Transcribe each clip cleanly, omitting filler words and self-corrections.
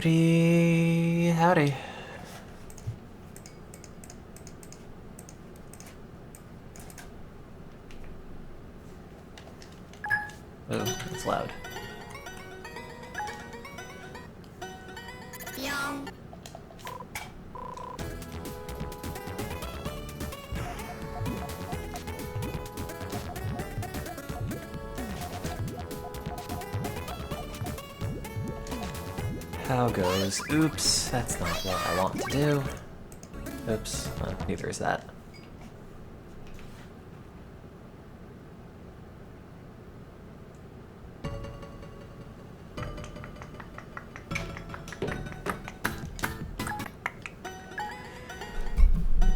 Howdy, howdy. Oh, it's loud. How goes? Oops, that's not what I want to do. Oops, neither is that.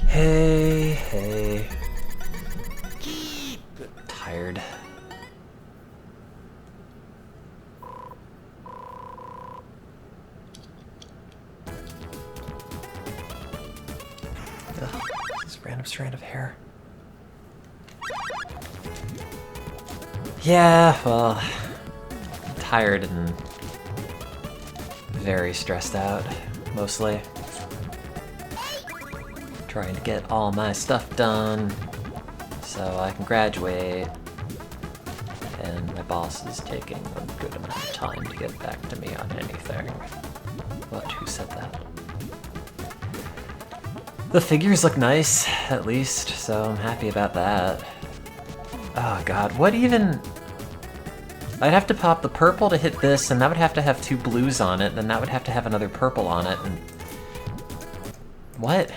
Hey, hey. Tired. Ugh, this random strand of hair. Yeah, well, I'm tired and very stressed out, mostly. Trying to get all my stuff done so I can graduate. And my boss is taking a good amount of time to get back to me on anything. What? Who said that? The figures look nice, at least, so I'm happy about that. Oh god, what even... I'd have to pop the purple to hit this, and that would have to have 2 blues on it, and that would have to have another purple on it, and... What?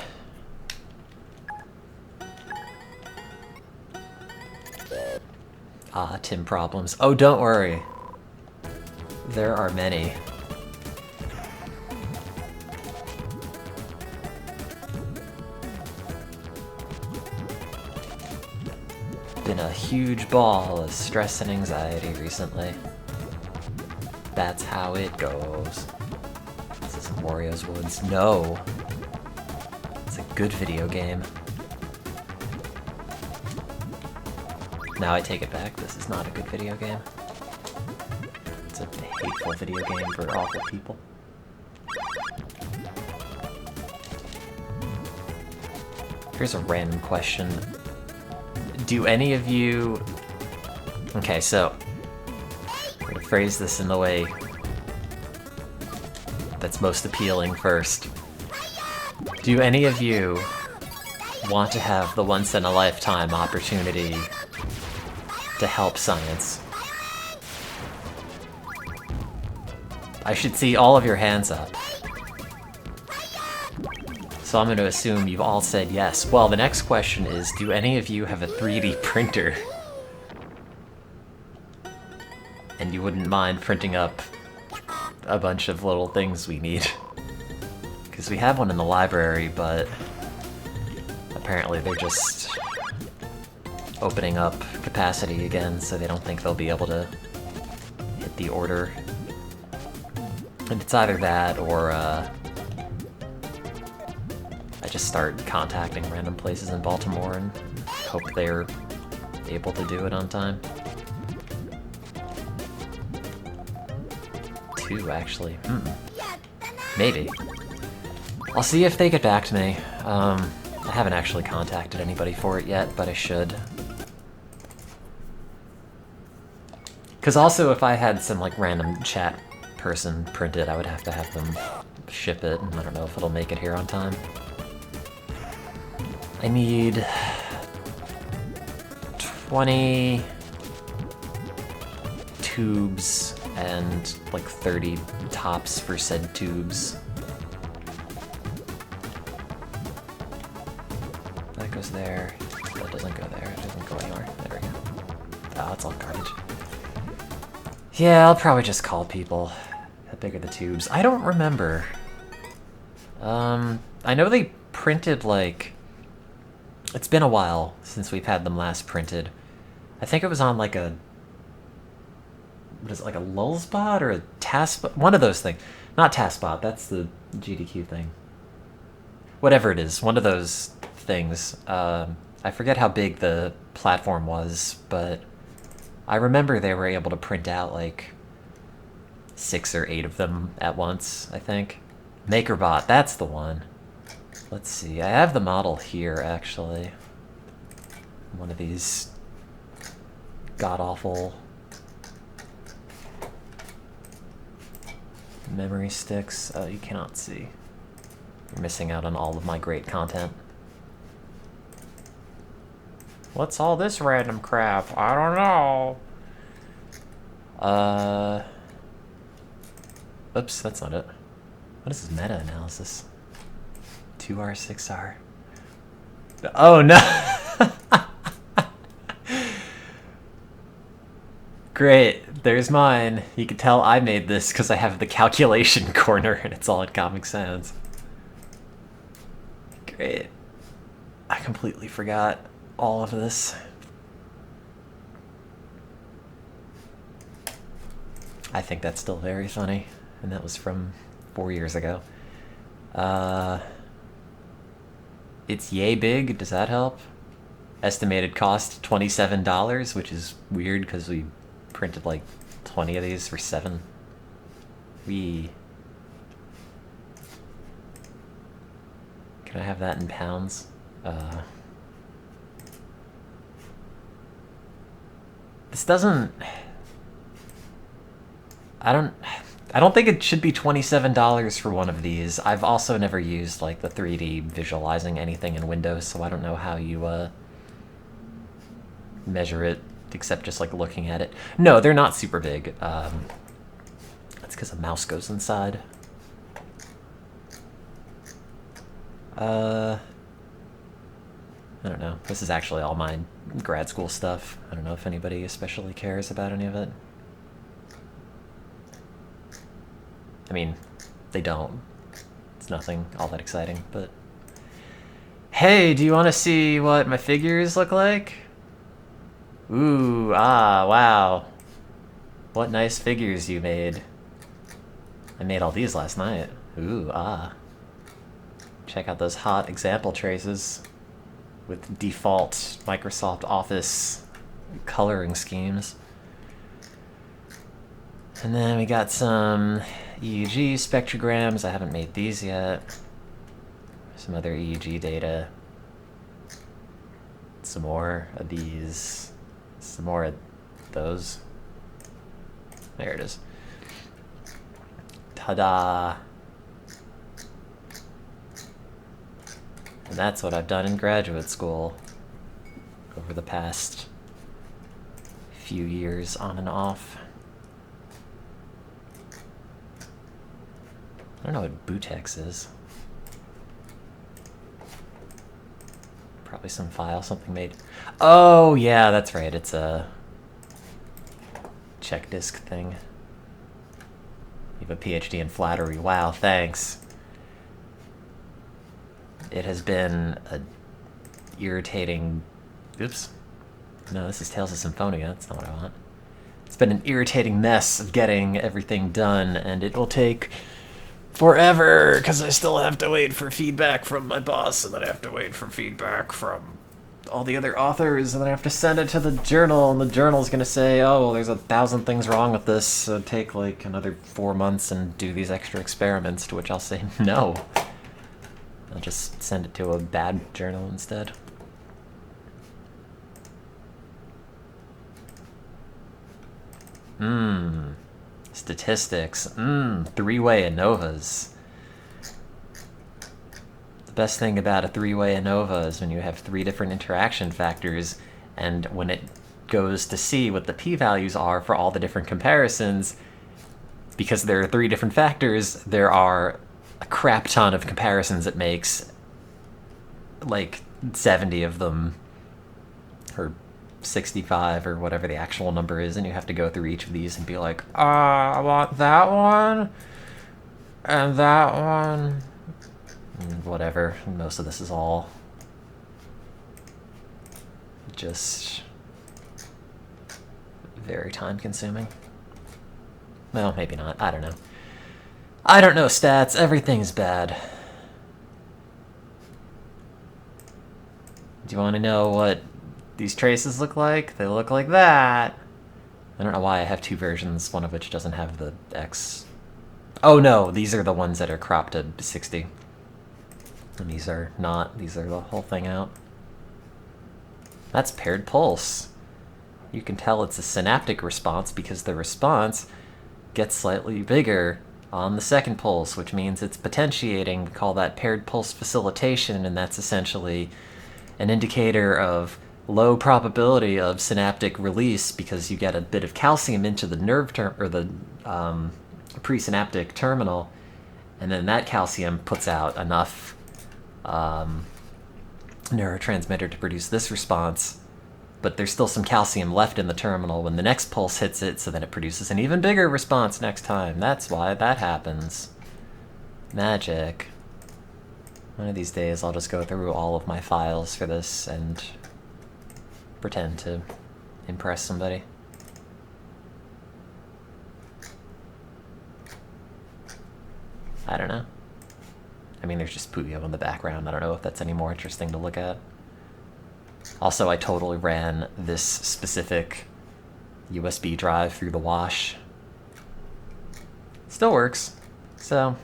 Ah, Tim problems. Oh, don't worry. There are many. Been a huge ball of stress and anxiety recently. That's how it goes. This isn't Wario's Woods. No. It's a good video game. Now I take it back, this is not a good video game. It's a hateful video game for awful people. Here's a random question. Do any of you... Okay, so... I'm gonna phrase this in the way that's most appealing first. Do any of you want to have the once-in-a-lifetime opportunity to help science? I should see all of your hands up. So I'm going to assume you've all said yes. Well, the next question is, do any of you have a 3D printer? And you wouldn't mind printing up a bunch of little things we need. Because we have one in the library, but apparently they're just opening up capacity again, so they don't think they'll be able to hit the order. And it's either that, or I just start contacting random places in Baltimore and hope they're able to do it on time. 2, actually. Maybe. I'll see if they get back to me. I haven't actually contacted anybody for it yet, but I should. Because also, if I had some, like, random chat person print it, I would have to have them ship it, and I don't know if it'll make it here on time. I need 20 tubes and, like, 30 tops for said tubes. That goes there. That doesn't go there. It doesn't go anywhere. There we go. Oh, it's all garbage. Yeah, I'll probably just call people. How big are the tubes? I don't remember. I know they printed, like... It's been a while since we've had them last printed. I think it was on, like, a... What is it, like a Lulzbot or a Taskbot? One of those things. Not Taskbot, that's the GDQ thing. Whatever it is, one of those things. I forget how big the platform was, but I remember they were able to print out, like, 6 or 8 of them at once, I think. MakerBot, that's the one. Let's see, I have the model here, actually. One of these god-awful memory sticks. Oh, you cannot see. You're missing out on all of my great content. What's all this random crap? I don't know. Oops, that's not it. What is this meta-analysis? 2R, 6R. Oh, no! Great, there's mine. You can tell I made this because I have the calculation corner and it's all in Comic Sans. Great. I completely forgot all of this. I think that's still very funny, and that was from 4 years ago. It's yay big, does that help? Estimated cost $27, which is weird because we printed like 20 of these for $7. Can I have that in pounds? This doesn't... I don't think it should be $27 for one of these. I've also never used like the 3D visualizing anything in Windows, so I don't know how you measure it except just like looking at it. No, they're not super big. That's because a mouse goes inside. I don't know. This is actually all my grad school stuff. I don't know if anybody especially cares about any of it. I mean, they don't. It's nothing all that exciting, but... Hey, do you want to see what my figures look like? Ooh, ah, wow. What nice figures you made. I made all these last night. Ooh, ah. Check out those hot example traces with default Microsoft Office coloring schemes. And then we got some EEG spectrograms. I haven't made these yet. Some other EEG data. Some more of these. Some more of those. There it is. Ta-da! And that's what I've done in graduate school over the past few years on and off. I don't know what Bootex is. Probably some file, something made. Oh, yeah, that's right. It's a check disk thing. You have a PhD in flattery. Wow, thanks. It has been a irritating... Oops. No, this is Tales of Symphonia. That's not what I want. It's been an irritating mess of getting everything done, and it will take forever, because I still have to wait for feedback from my boss, and then I have to wait for feedback from all the other authors, and then I have to send it to the journal, and the journal's going to say, oh, well, there's 1,000 things wrong with this, so take like another 4 months and do these extra experiments, to which I'll say no. I'll just send it to a bad journal instead. Statistics. Three-way ANOVAs. The best thing about a three-way ANOVA is when you have 3 different interaction factors, and when it goes to see what the p-values are for all the different comparisons, because there are 3 different factors, there are a crap ton of comparisons it makes, like 70 of them, or 65 or whatever the actual number is, and you have to go through each of these and be like, I want that one, and that one, and whatever. Most of this is all just very time consuming. Well, maybe not. I don't know. I don't know stats. Everything's bad. Do you want to know what these traces look like? They look like that. I don't know why I have two versions, one of which doesn't have the X. Oh no, these are the ones that are cropped to 60. And these are not. These are the whole thing out. That's paired pulse. You can tell it's a synaptic response because the response gets slightly bigger on the second pulse, which means it's potentiating. We call that paired pulse facilitation, and that's essentially an indicator of low probability of synaptic release because you get a bit of calcium into the nerve or the presynaptic terminal, and then that calcium puts out enough neurotransmitter to produce this response, but there's still some calcium left in the terminal when the next pulse hits it, so then it produces an even bigger response next time. That's why that happens. Magic. One of these days I'll just go through all of my files for this and pretend to impress somebody. I don't know. I mean, there's just Puyo in the background. I don't know if that's any more interesting to look at. Also, I totally ran this specific USB drive through the wash. Still works. So,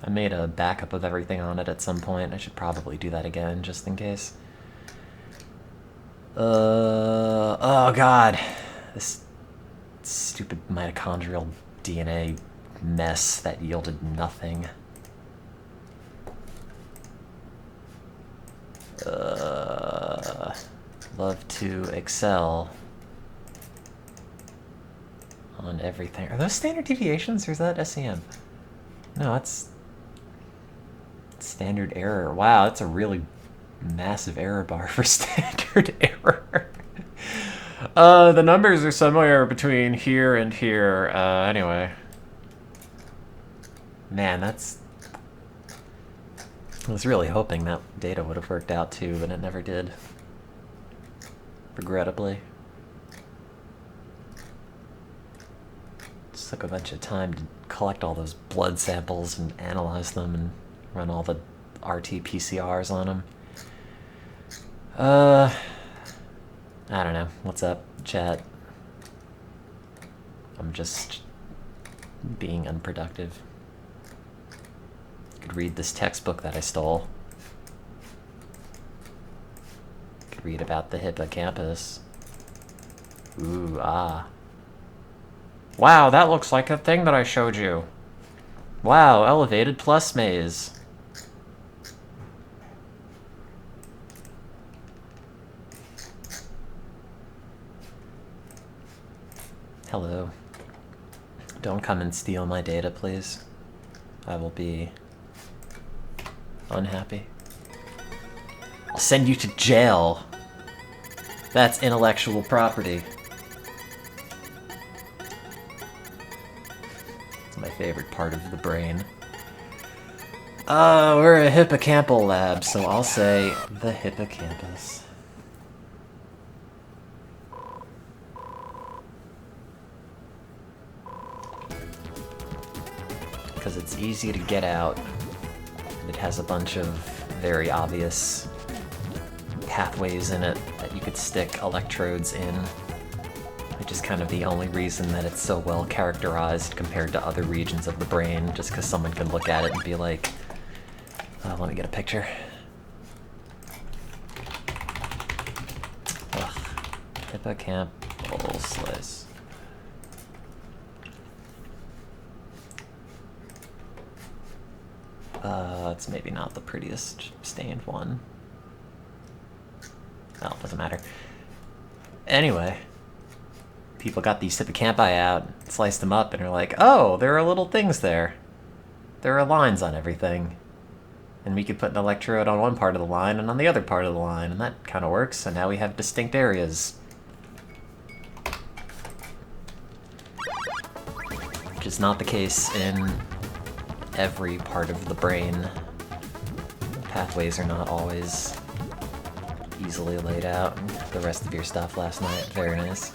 I made a backup of everything on it at some point. I should probably do that again, just in case. Oh god. This stupid mitochondrial DNA mess that yielded nothing. Love to excel on everything. Are those standard deviations or is that SEM? No, that's standard error. Wow, that's a really massive error bar for standard error. The numbers are somewhere between here and here. Anyway. Man, that's... I was really hoping that data would have worked out too, but it never did. Regrettably. Just took a bunch of time to collect all those blood samples and analyze them and run all the RT-PCRs on them. I don't know. What's up, chat? I'm just being unproductive. Could read this textbook that I stole. Could read about the hippocampus. Ooh, ah. Wow, that looks like a thing that I showed you. Wow, elevated plus maze. Hello. Don't come and steal my data, please. I will be unhappy. I'll send you to jail. That's intellectual property. It's my favorite part of the brain. We're a hippocampal lab, so I'll say the hippocampus. Because it's easy to get out. It has a bunch of very obvious pathways in it that you could stick electrodes in, which is kind of the only reason that it's so well characterized compared to other regions of the brain, just because someone can look at it and be like, let me get a picture. Ugh. Hippocampal slice. It's maybe not the prettiest stained one. Well, it doesn't matter. Anyway, people got these hippocampi out, sliced them up, and are like, oh, there are little things there. There are lines on everything. And we could put an electrode on one part of the line and on the other part of the line, and that kind of works, so now we have distinct areas. Which is not the case in every part of the brain. Pathways are not always easily laid out. The rest of your stuff last night, very nice.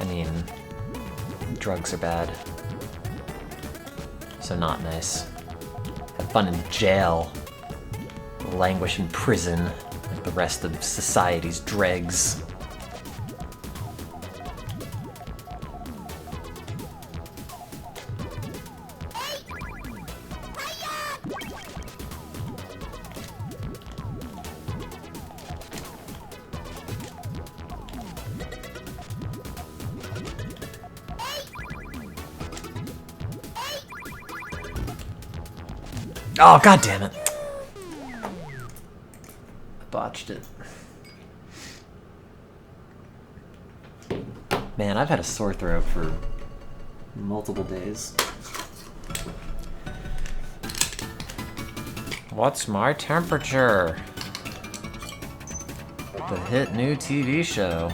I mean, drugs are bad. So not nice. Have fun in jail. Languish in prison like the rest of society's dregs. Oh, god damn it. I botched it. Man, I've had a sore throat for multiple days. What's my temperature? The hit new TV show.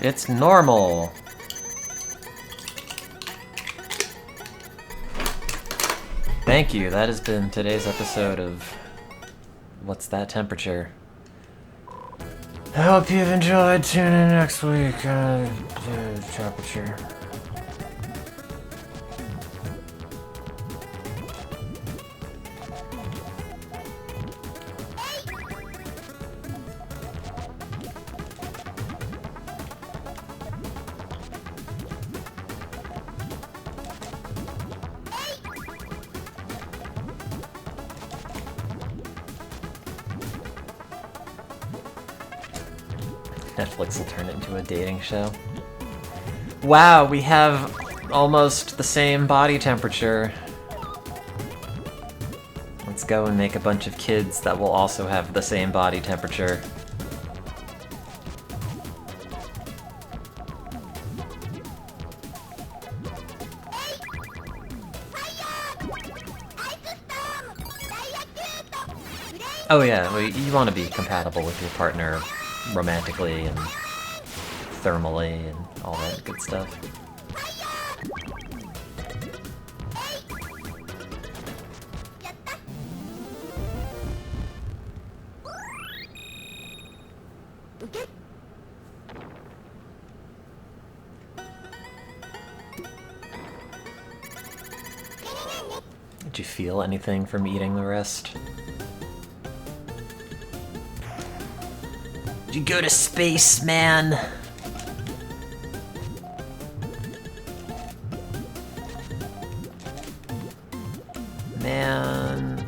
It's normal. Thank you. That has been today's episode of What's That Temperature? I hope you've enjoyed. Tune in next week. Temperature. Netflix will turn it into a dating show. Wow, we have almost the same body temperature. Let's go and make a bunch of kids that will also have the same body temperature. Oh yeah, well, you want to be compatible with your partner romantically and thermally and all that good stuff. Did you feel anything from eating the rest? Did you go to space, man? Man.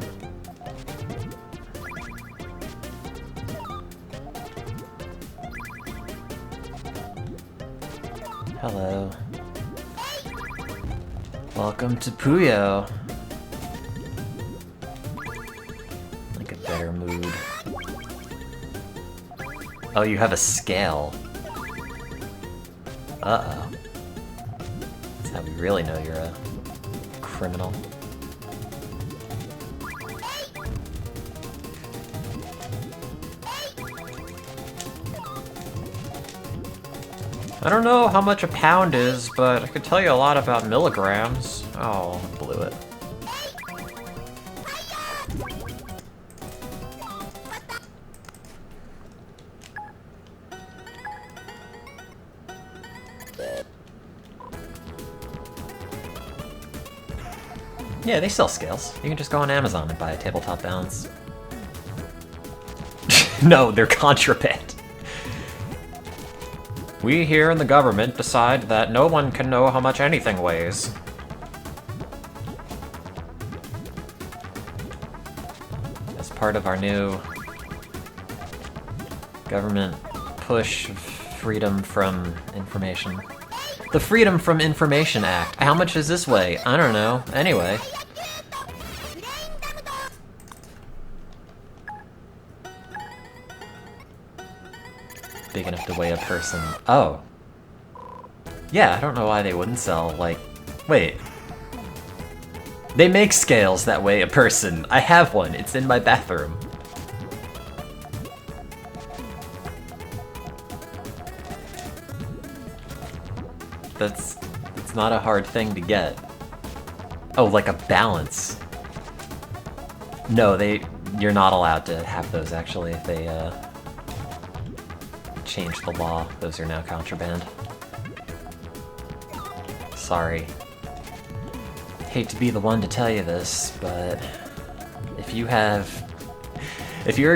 Hello. Welcome to Puyo. Like a better mood. Oh, you have a scale. Uh-oh. That's how we really know you're a criminal. I don't know how much a pound is, but I could tell you a lot about milligrams. Oh, blew it. Yeah, they sell scales. You can just go on Amazon and buy a tabletop balance. No, they're contraband. We here in the government decide that no one can know how much anything weighs. As part of our new government push of freedom from information. The Freedom from Information Act. How much does this weigh? I don't know. Anyway. Big enough to weigh a person. Oh. Yeah, I don't know why they wouldn't sell, like... Wait. They make scales that weigh a person. I have one. It's in my bathroom. That's not a hard thing to get. Oh, like a balance. No, you're not allowed to have those, actually. They, changed the law. Those are now contraband. Sorry. Hate to be the one to tell you this, but if you're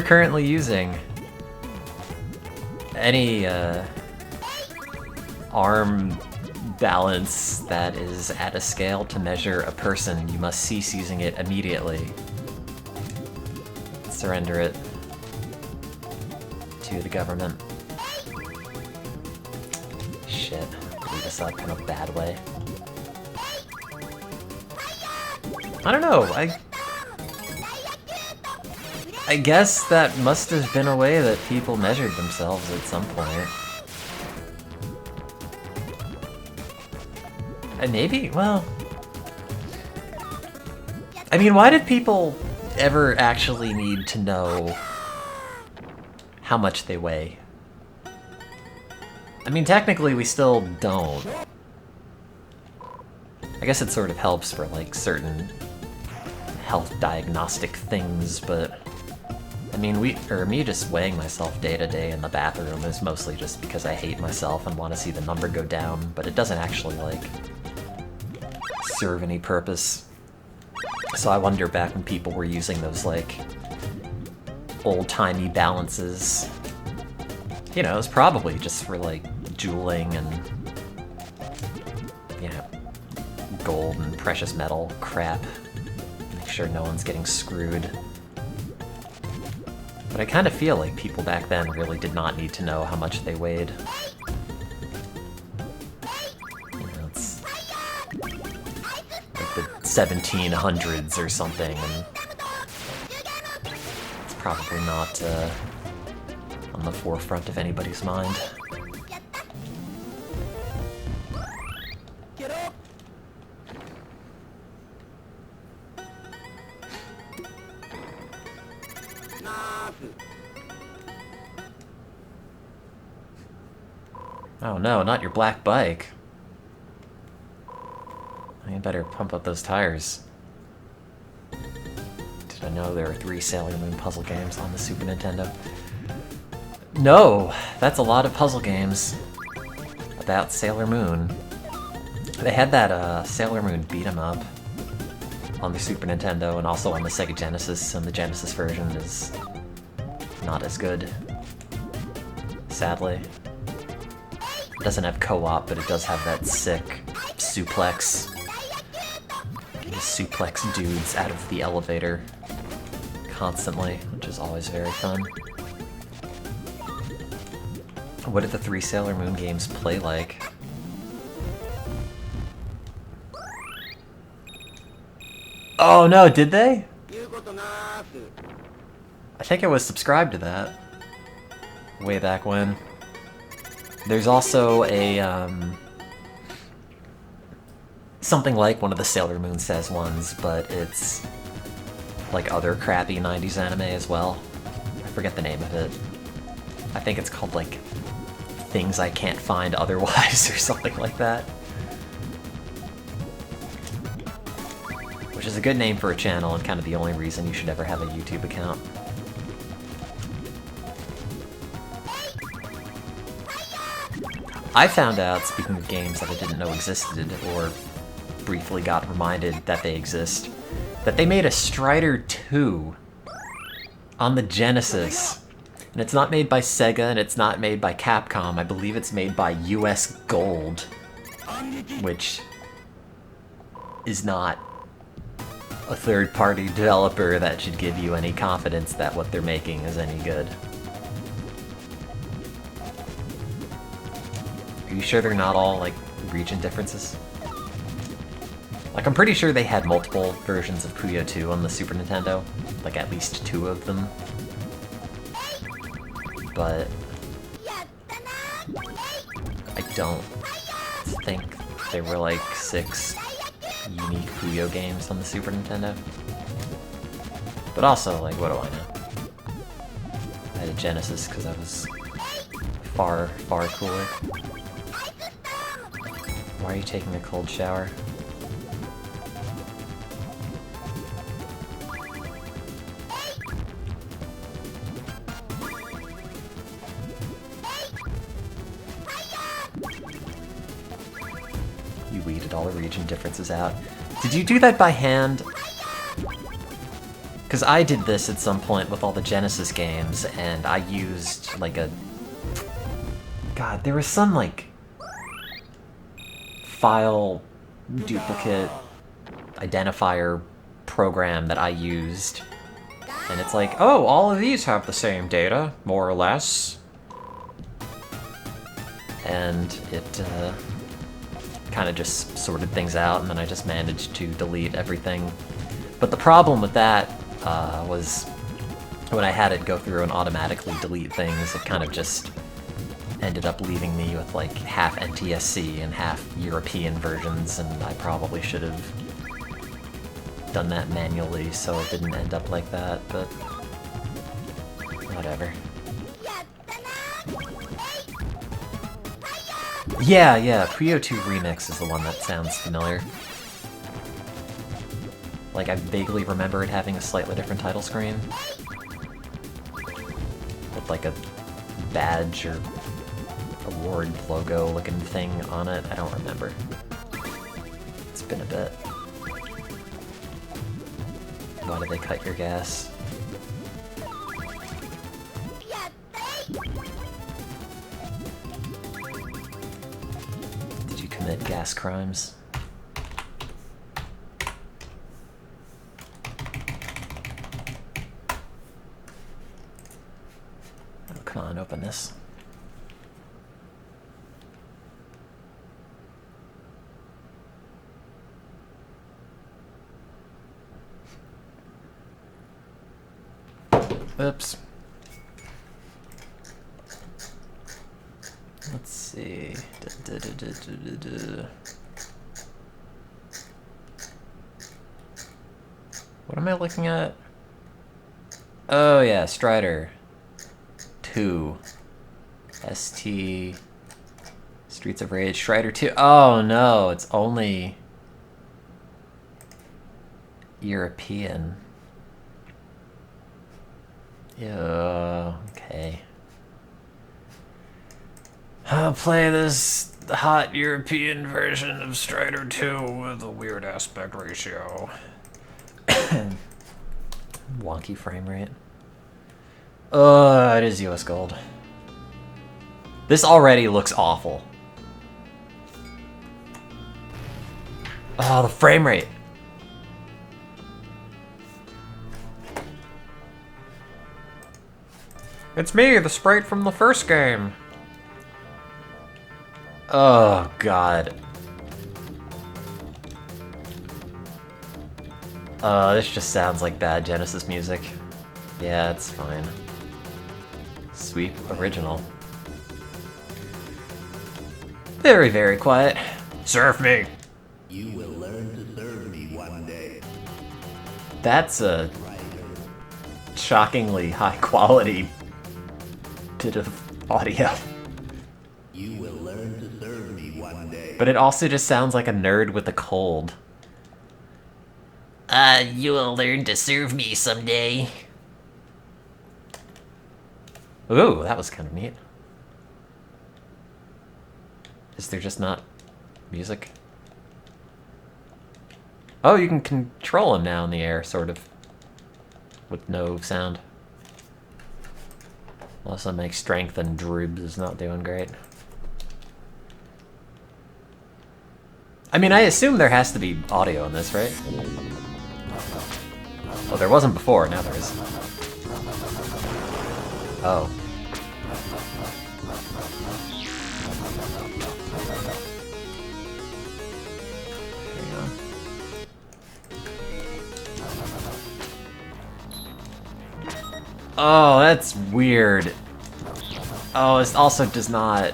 currently using any, arm balance that is at a scale to measure a person, you must cease using it immediately. surrender it to the government. Shit, lead us up in a bad way. I don't know, I guess that must have been a way that people measured themselves at some point. And maybe, well... I mean, why did people ever actually need to know how much they weigh? I mean, technically we still don't. I guess it sort of helps for, like, certain health diagnostic things, but... I mean, me just weighing myself day to day in the bathroom is mostly just because I hate myself and want to see the number go down, but it doesn't actually, like, serve any purpose. So I wonder back when people were using those, like, old-timey balances, you know, it was probably just for, like, jeweling and, you know, gold and precious metal crap. Make sure no one's getting screwed. But I kind of feel like people back then really did not need to know how much they weighed. You know, it's like the 1700s or something, and it's probably not on the forefront of anybody's mind. Oh no, not your black bike. You better pump up those tires. Did I know there were 3 Sailor Moon puzzle games on the Super Nintendo? No! That's a lot of puzzle games about Sailor Moon. They had that Sailor Moon beat 'em up on the Super Nintendo and also on the Sega Genesis, and the Genesis version is not as good, sadly. It doesn't have co-op, but it does have that sick suplex. You suplex dudes out of the elevator constantly, which is always very fun. What did the 3 Sailor Moon games play like? Oh no, did they? I think I was subscribed to that way back when. There's also a, something like one of the Sailor Moon Says ones, but it's like other crappy 90s anime as well. I forget the name of it. I think it's called, like, Things I Can't Find Otherwise or something like that. Which is a good name for a channel and kind of the only reason you should ever have a YouTube account. I found out, speaking of games that I didn't know existed, or briefly got reminded that they exist, that they made a Strider 2 on the Genesis. And it's not made by Sega, and it's not made by Capcom. I believe it's made by US Gold, which is not a third-party developer that should give you any confidence that what they're making is any good. Are you sure they're not all, like, region differences? Like, I'm pretty sure they had multiple versions of Puyo 2 on the Super Nintendo. Like, at least 2 of them. But I don't think there were, like, 6 unique Puyo games on the Super Nintendo. But also, like, what do I know? I had a Genesis because I was far, far cooler. Why are you taking a cold shower? You weeded all the region differences out. Did you do that by hand? Because I did this at some point with all the Genesis games, and I used, like, a... God, there was some, like, file duplicate identifier program that I used And it's like, oh, all of these have the same data, more or less. And it kind of just sorted things out, and then I just managed to delete everything. But the problem with that was when I had it go through and automatically delete things, it kind of just ended up leaving me with like half NTSC and half European versions, and I probably should have done that manually so it didn't end up like that, but whatever. Yeah, Puyo 2 Remix is the one that sounds familiar. Like, I vaguely remember it having a slightly different title screen. With like a badge or award logo looking thing on it. I don't remember. It's been a bit. Why did they cut your gas? Did you commit gas crimes? Oh, come on, open this. Oops. Let's see. What am I looking at? Oh yeah, Strider 2. ST Streets of Rage, Strider 2. Oh no, it's only European. Yeah, okay. I'll play this hot European version of Strider 2 with a weird aspect ratio. Wonky frame rate. It is US gold. This already looks awful. Oh, the frame rate. It's me, the sprite from the first game. Oh, God. This just sounds like bad Genesis music. Yeah, it's fine. Sweep original. Very, very quiet. Serve me! You will learn to serve me one day. That's a shockingly high quality bit of audio. You will learn to serve me one day. But it also just sounds like a nerd with a cold. You will learn to serve me someday. Ooh, that was kind of neat. Is there just not music? Oh, you can control him now in the air, sort of. With no sound. Also makes strength and dribs is not doing great. I mean, I assume there has to be audio in this, right? Oh, there wasn't before, now there is. Oh. Hang on. Oh, that's weird. Oh, it also does not...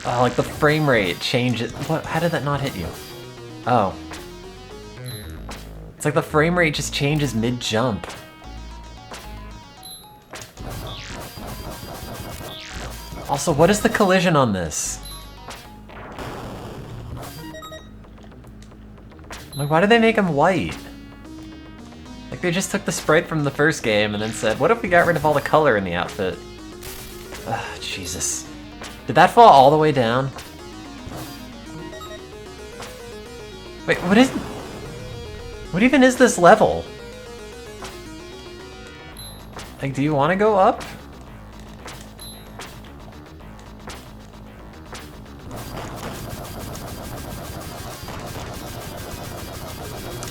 Oh, like the frame rate changes... What? How did that not hit you? Oh. It's like the frame rate just changes mid-jump. Also, what is the collision on this? Like, why did they make him white? Like, they just took the sprite from the first game and then said, what if we got rid of all the color in the outfit? Ugh, Jesus. Did that fall all the way down? Wait, what even is this level? Like, do you want to go up?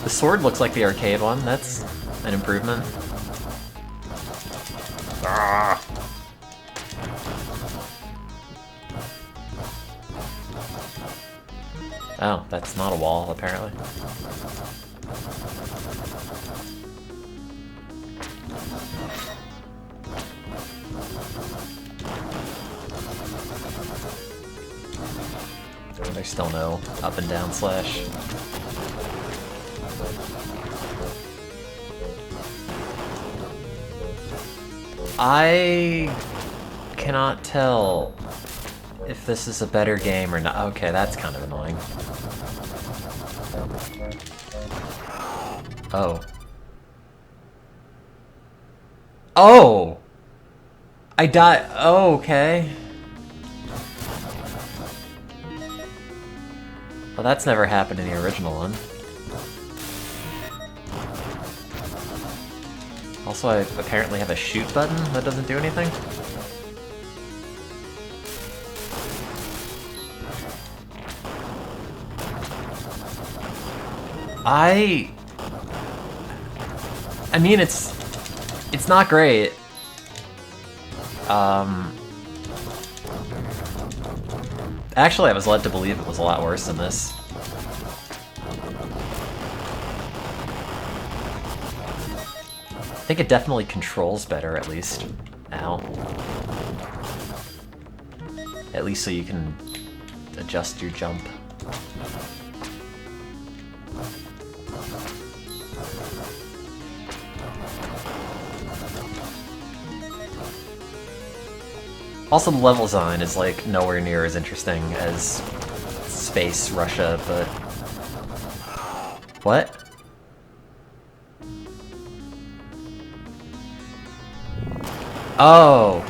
The sword looks like the arcade one, that's an improvement. Ah. Oh, that's not a wall, apparently. There's still no up and down slash. I cannot tell if this is a better game or not. Okay, that's kind of annoying. Oh. Oh! I died. Oh, okay. Well, that's never happened in the original one. Also, I apparently have a shoot button that doesn't do anything. I mean, it's not great. Actually, I was led to believe it was a lot worse than this. I think it definitely controls better, at least. Ow. At least so you can adjust your jump. Also, the level design is like nowhere near as interesting as Space Russia, but... What? Oh!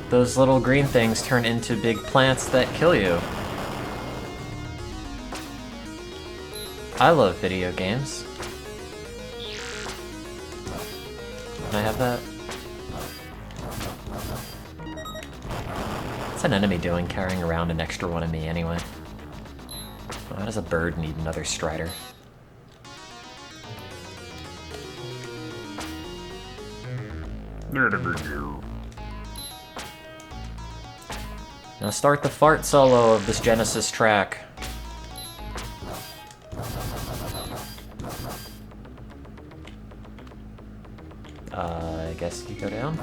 Those little green things turn into big plants that kill you. I love video games. Can I have that? What's an enemy doing carrying around an extra one of me anyway? Why does a bird need another strider? Now start the fart solo of this Genesis track. I guess you go down?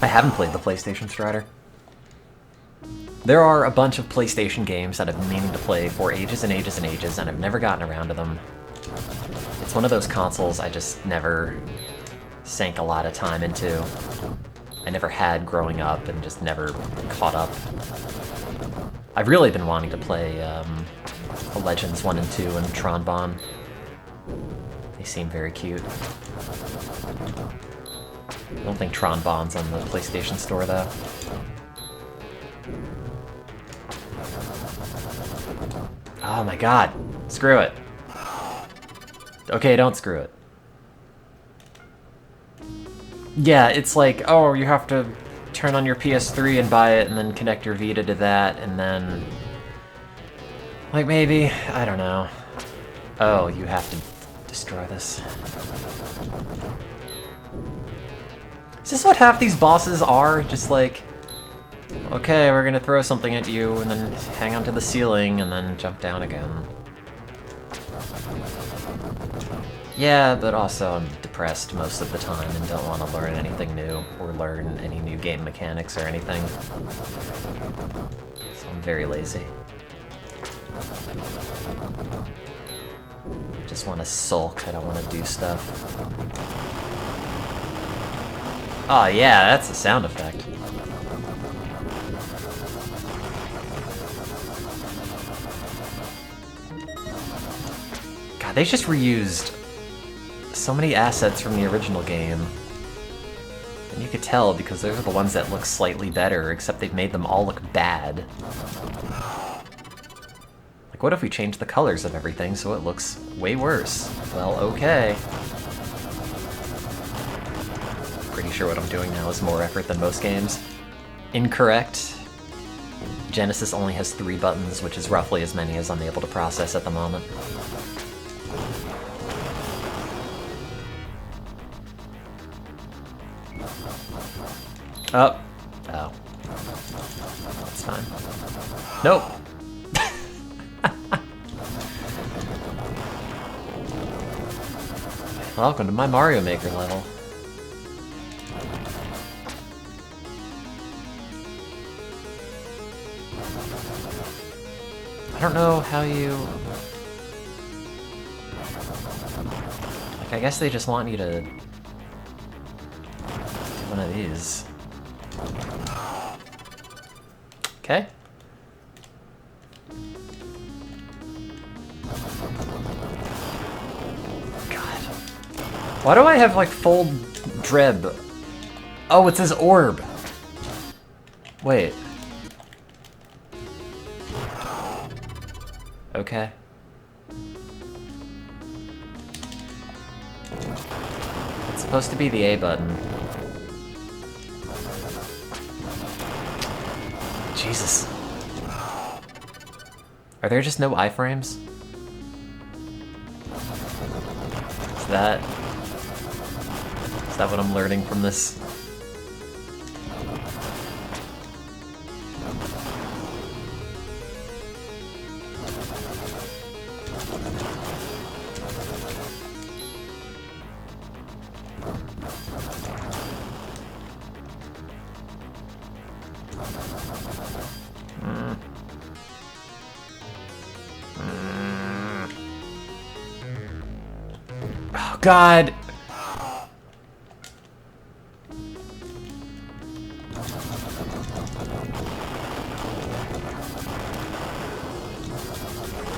I haven't played the PlayStation Strider. There are a bunch of PlayStation games that I've been meaning to play for ages and ages and ages, and I've never gotten around to them. It's one of those consoles I just never sank a lot of time into. I never had growing up and just never caught up. I've really been wanting to play Legends 1 and 2 and Tron Bonne. They seem very cute. I don't think Tron Bonne's on the PlayStation Store, though. Oh my god. Screw it. Okay, don't screw it. Yeah, it's like, oh, you have to turn on your PS3 and buy it and then connect your Vita to that and then... Like, maybe? I don't know. Oh, you have to destroy this. Is this what half these bosses are? Just like, okay, we're gonna throw something at you and then hang onto the ceiling and then jump down again. Yeah, but also I'm depressed most of the time and don't want to learn anything new or learn any new game mechanics or anything. So I'm very lazy. I just want to sulk, I don't want to do stuff. Oh yeah, that's a sound effect. God, they just reused so many assets from the original game. And you could tell because those are the ones that look slightly better, except they've made them all look bad. Like, what if we change the colors of everything so it looks way worse? Well, okay. Pretty sure what I'm doing now is more effort than most games. Incorrect. Genesis only has 3 buttons, which is roughly as many as I'm able to process at the moment. Oh. Oh. That's fine. Nope. Welcome to my Mario Maker level. I don't know how you... Like, I guess they just want you to... do one of these. Okay. God. Why do I have, like, full drib? Oh, it's his orb. Wait. Okay. It's supposed to be the A button. Jesus. Are there just no iframes? Is that what I'm learning from this? Oh, God.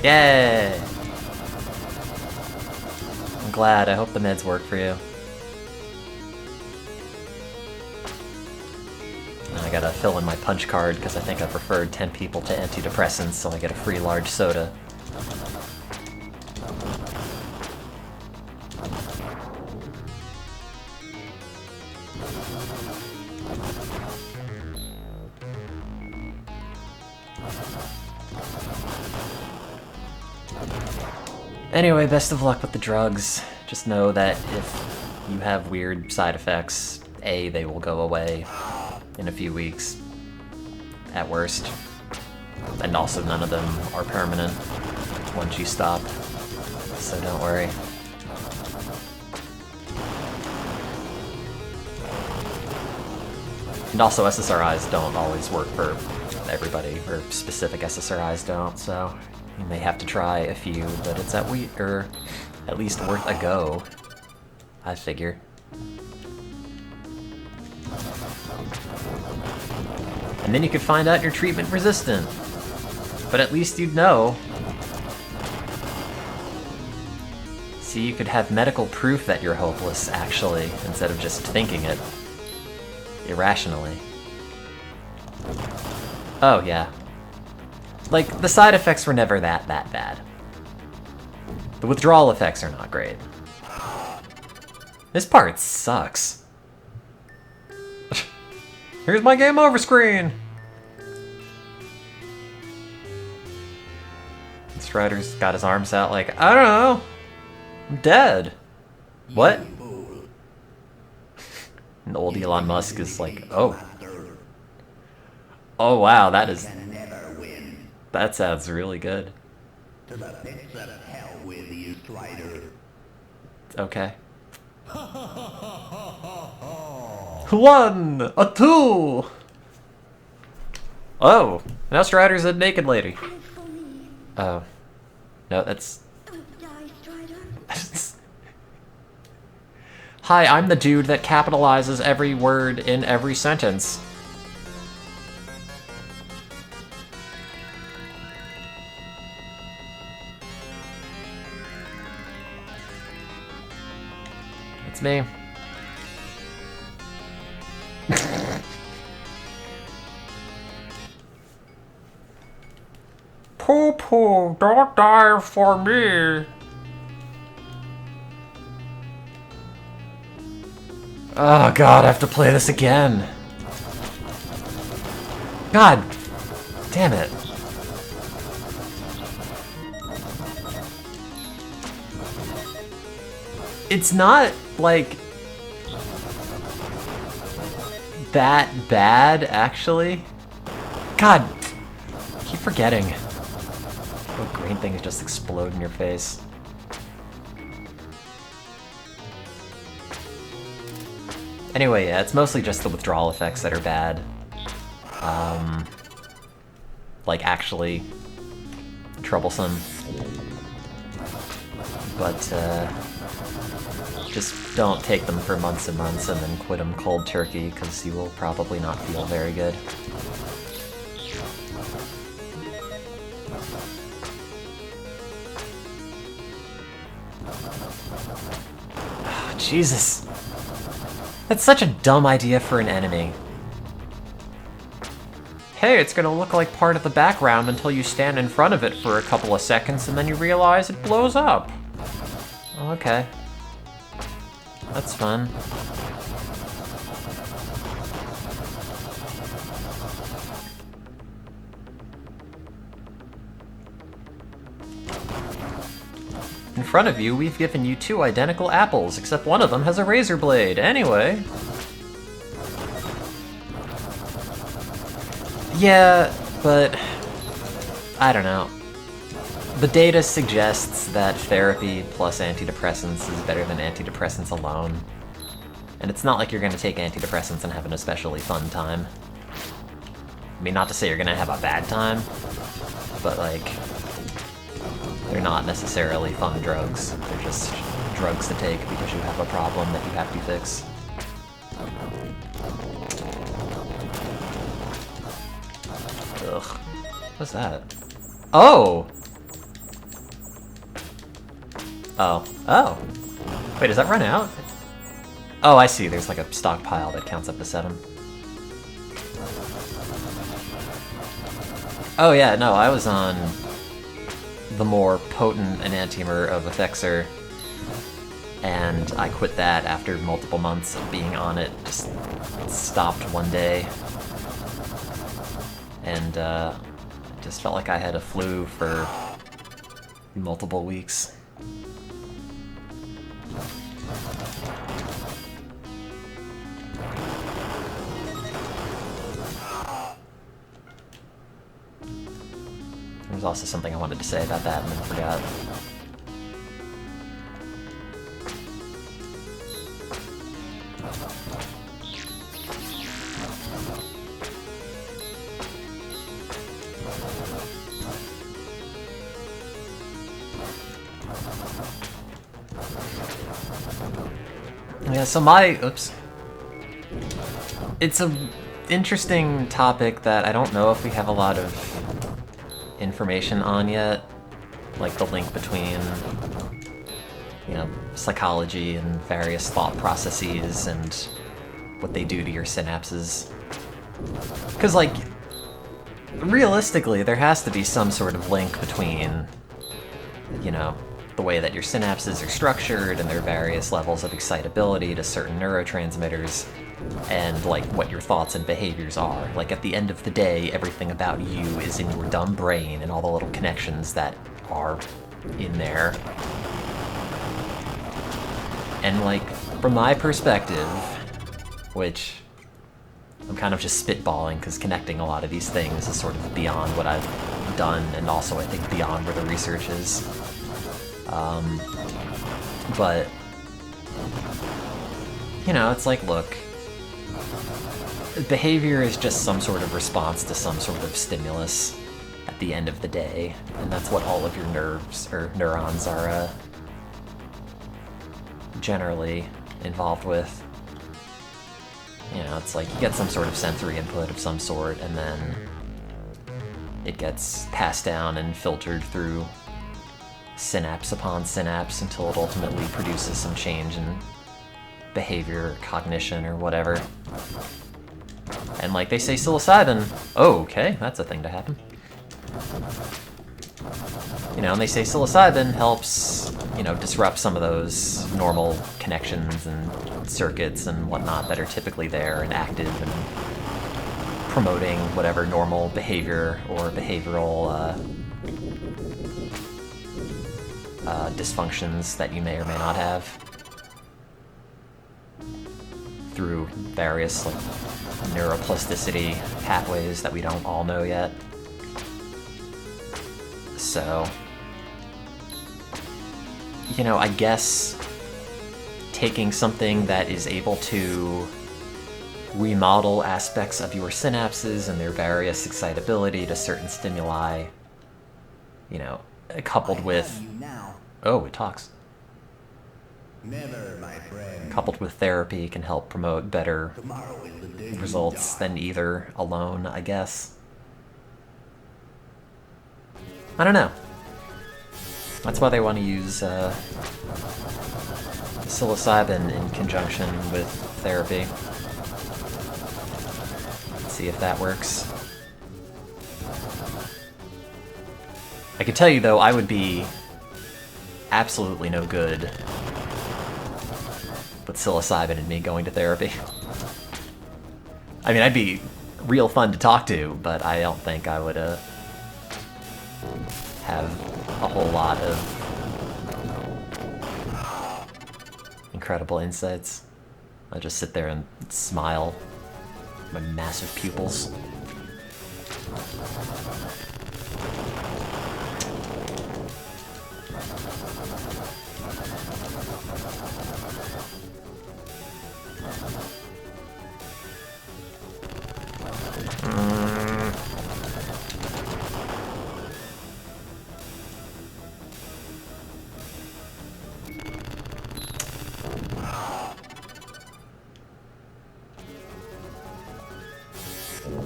Yay! I'm glad. I hope the meds work for you. I gotta fill in my punch card because I think I've referred 10 people to antidepressants, so I get a free large soda. Anyway, best of luck with the drugs. Just know that if you have weird side effects, A, they will go away in a few weeks, at worst. And also none of them are permanent once you stop, so don't worry. And also SSRIs don't always work for everybody, or specific SSRIs don't, so you may have to try a few, but it's at least worth a go, I figure. And then you could find out you're treatment resistant. But at least you'd know. See, you could have medical proof that you're hopeless, actually, instead of just thinking it irrationally. Oh, yeah. Like, the side effects were never that bad. The withdrawal effects are not great. This part sucks. Here's my game over screen! Strider's got his arms out like, I don't know, I'm dead. What? And old Elon Musk is like, oh. Oh wow, that sounds really good. To the pits of hell with you, Strider. Okay. 1, a 2. Oh, now Strider's a naked lady. Oh, no, that's. Hi, I'm the dude that capitalizes every word in every sentence. It's me. Poo-poo, don't die for me. Oh god, I have to play this again. God damn it. It's not like... that bad, actually? God, I keep forgetting. Oh, green things just explode in your face. Anyway, yeah, it's mostly just the withdrawal effects that are bad. Like, actually troublesome. But, just don't take them for months and months and then quit them cold turkey, because you will probably not feel very good. Oh, Jesus. That's such a dumb idea for an enemy. Hey, it's gonna look like part of the background until you stand in front of it for a couple of seconds and then you realize it blows up. Okay. That's fun. In front of you, we've given you 2 identical apples, except one of them has a razor blade. Anyway. Yeah, but I don't know. The data suggests that therapy plus antidepressants is better than antidepressants alone. And it's not like you're gonna take antidepressants and have an especially fun time. I mean, not to say you're gonna have a bad time, but like, they're not necessarily fun drugs. They're just drugs to take because you have a problem that you have to fix. Ugh. What's that? Oh! Oh. Oh! Wait, does that run out? Oh, I see. There's like a stockpile that counts up to 7. Oh yeah, no, I was on the more potent enantiomer of Effexor, and I quit that after multiple months of being on it. Just stopped one day, and just felt like I had a flu for multiple weeks. There's also something I wanted to say about that and then forgot. Yeah, so it's a interesting topic that I don't know if we have a lot of information on yet, like the link between, you know, psychology and various thought processes and what they do to your synapses. Because, like, realistically, there has to be some sort of link between, you know, the way that your synapses are structured and their various levels of excitability to certain neurotransmitters, and like what your thoughts and behaviors are. Like, at the end of the day, everything about you is in your dumb brain and all the little connections that are in there. And like, from my perspective, which I'm kind of just spitballing because connecting a lot of these things is sort of beyond what I've done, and also I think beyond where the research is. But, you know, it's like, look, behavior is just some sort of response to some sort of stimulus at the end of the day, and that's what all of your nerves, or neurons, are generally involved with. You know, it's like you get some sort of sensory input of some sort, and then it gets passed down and filtered through synapse upon synapse until it ultimately produces some change in behavior or cognition or whatever. And like they say, psilocybin, oh, okay, that's a thing to happen. You know, and they say psilocybin helps, you know, disrupt some of those normal connections and circuits and whatnot that are typically there and active and promoting whatever normal behavior or behavioral dysfunctions that you may or may not have. through various like neuroplasticity pathways that we don't all know yet. So, you know, I guess taking something that is able to remodel aspects of your synapses and their various excitability to certain stimuli, you know, coupled with... Oh, it talks. Never, my friend. Coupled with therapy can help promote better Tomorrow is the day results than either alone, I guess. I don't know. That's why they want to use psilocybin in conjunction with therapy. Let's see if that works. I can tell you though, I would be absolutely no good with psilocybin and me going to therapy. I mean, I'd be real fun to talk to, but I don't think I would have a whole lot of incredible insights. I'll just sit there and smile. My massive pupils.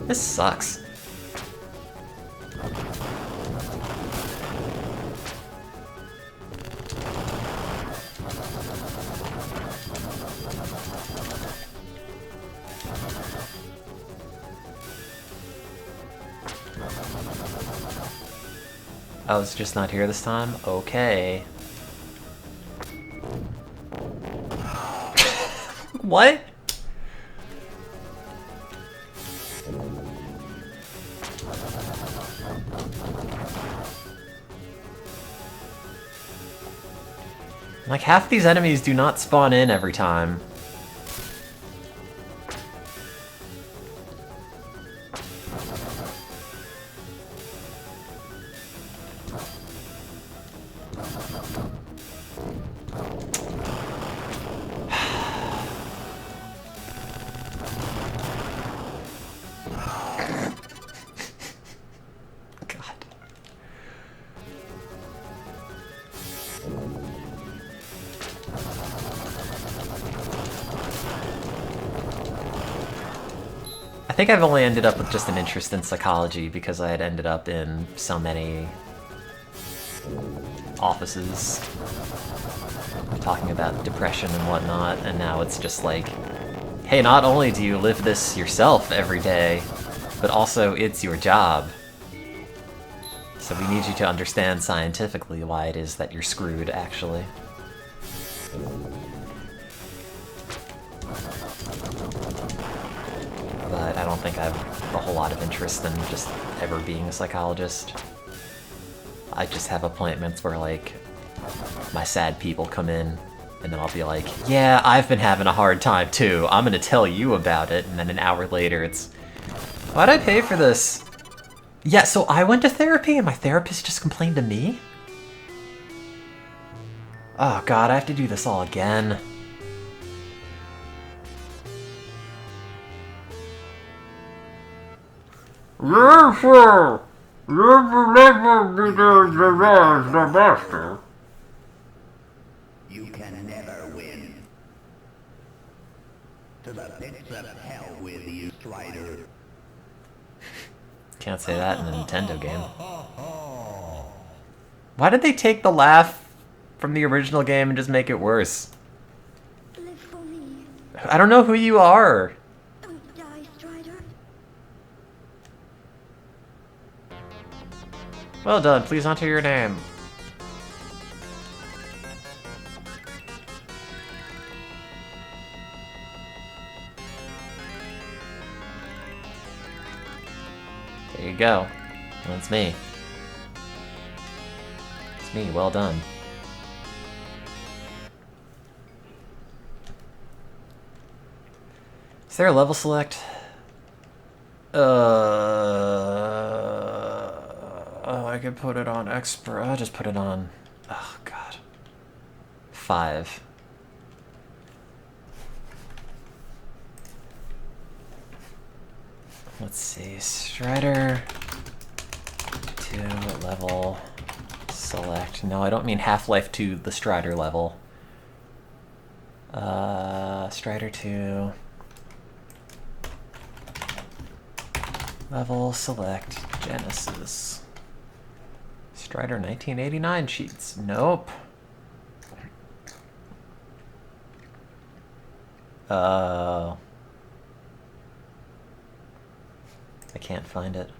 This sucks. I was just not here this time? Okay. What? Like, half these enemies do not spawn in every time. I think I've only ended up with just an interest in psychology because I had ended up in so many offices talking about depression and whatnot, and now it's just like, hey, not only do you live this yourself every day, but also it's your job. So we need you to understand scientifically why it is that you're screwed, actually. But I don't think I have a whole lot of interest in just ever being a psychologist. I just have appointments where, like, my sad people come in, and then I'll be like, yeah, I've been having a hard time too, I'm gonna tell you about it, and then an hour later it's, why'd I pay for this? Yeah, so I went to therapy and my therapist just complained to me? Oh god, I have to do this all again. Yes, sir. You will never be the master. You can never win. To the pits of hell with you, Strider. Can't say that in a Nintendo game. Why did they take the laugh from the original game and just make it worse? Live for me. I don't know who you are. Don't die, Strider. Well done, please enter your name. There you go. That's me. It's me, well done. Is there a level select? I could put it on expert. I'll just put it on. Oh god. 5. Let's see. Strider 2 level select. No, I don't mean Half-Life 2, the Strider level. Strider 2 level select Genesis. Strider 1989 sheets. Nope. I can't find it.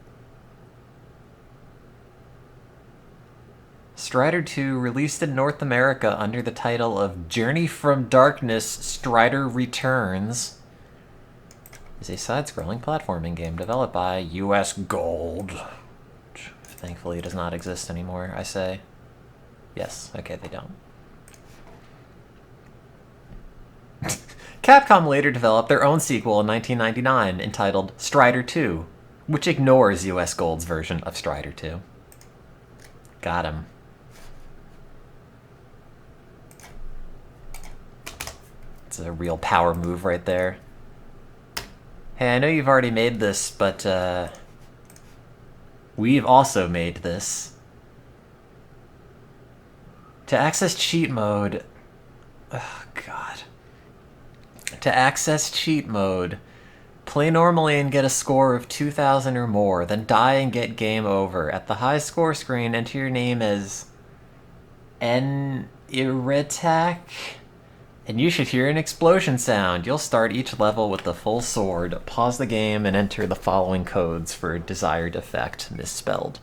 Strider 2 released in North America under the title of Journey from Darkness Strider Returns is a side-scrolling platforming game developed by US Gold. Which thankfully does not exist anymore, I say. Yes, okay, they don't. Capcom later developed their own sequel in 1999 entitled Strider 2, which ignores US Gold's version of Strider 2. Got him. It's a real power move right there. Hey, I know you've already made this, but we've also made this. To access cheat mode... Oh, God. To access cheat mode, play normally and get a score of 2,000 or more, then die and get game over. At the high score screen, enter your name as Iritak, and you should hear an explosion sound. You'll start each level with the full sword, pause the game, and enter the following codes for a desired effect, misspelled.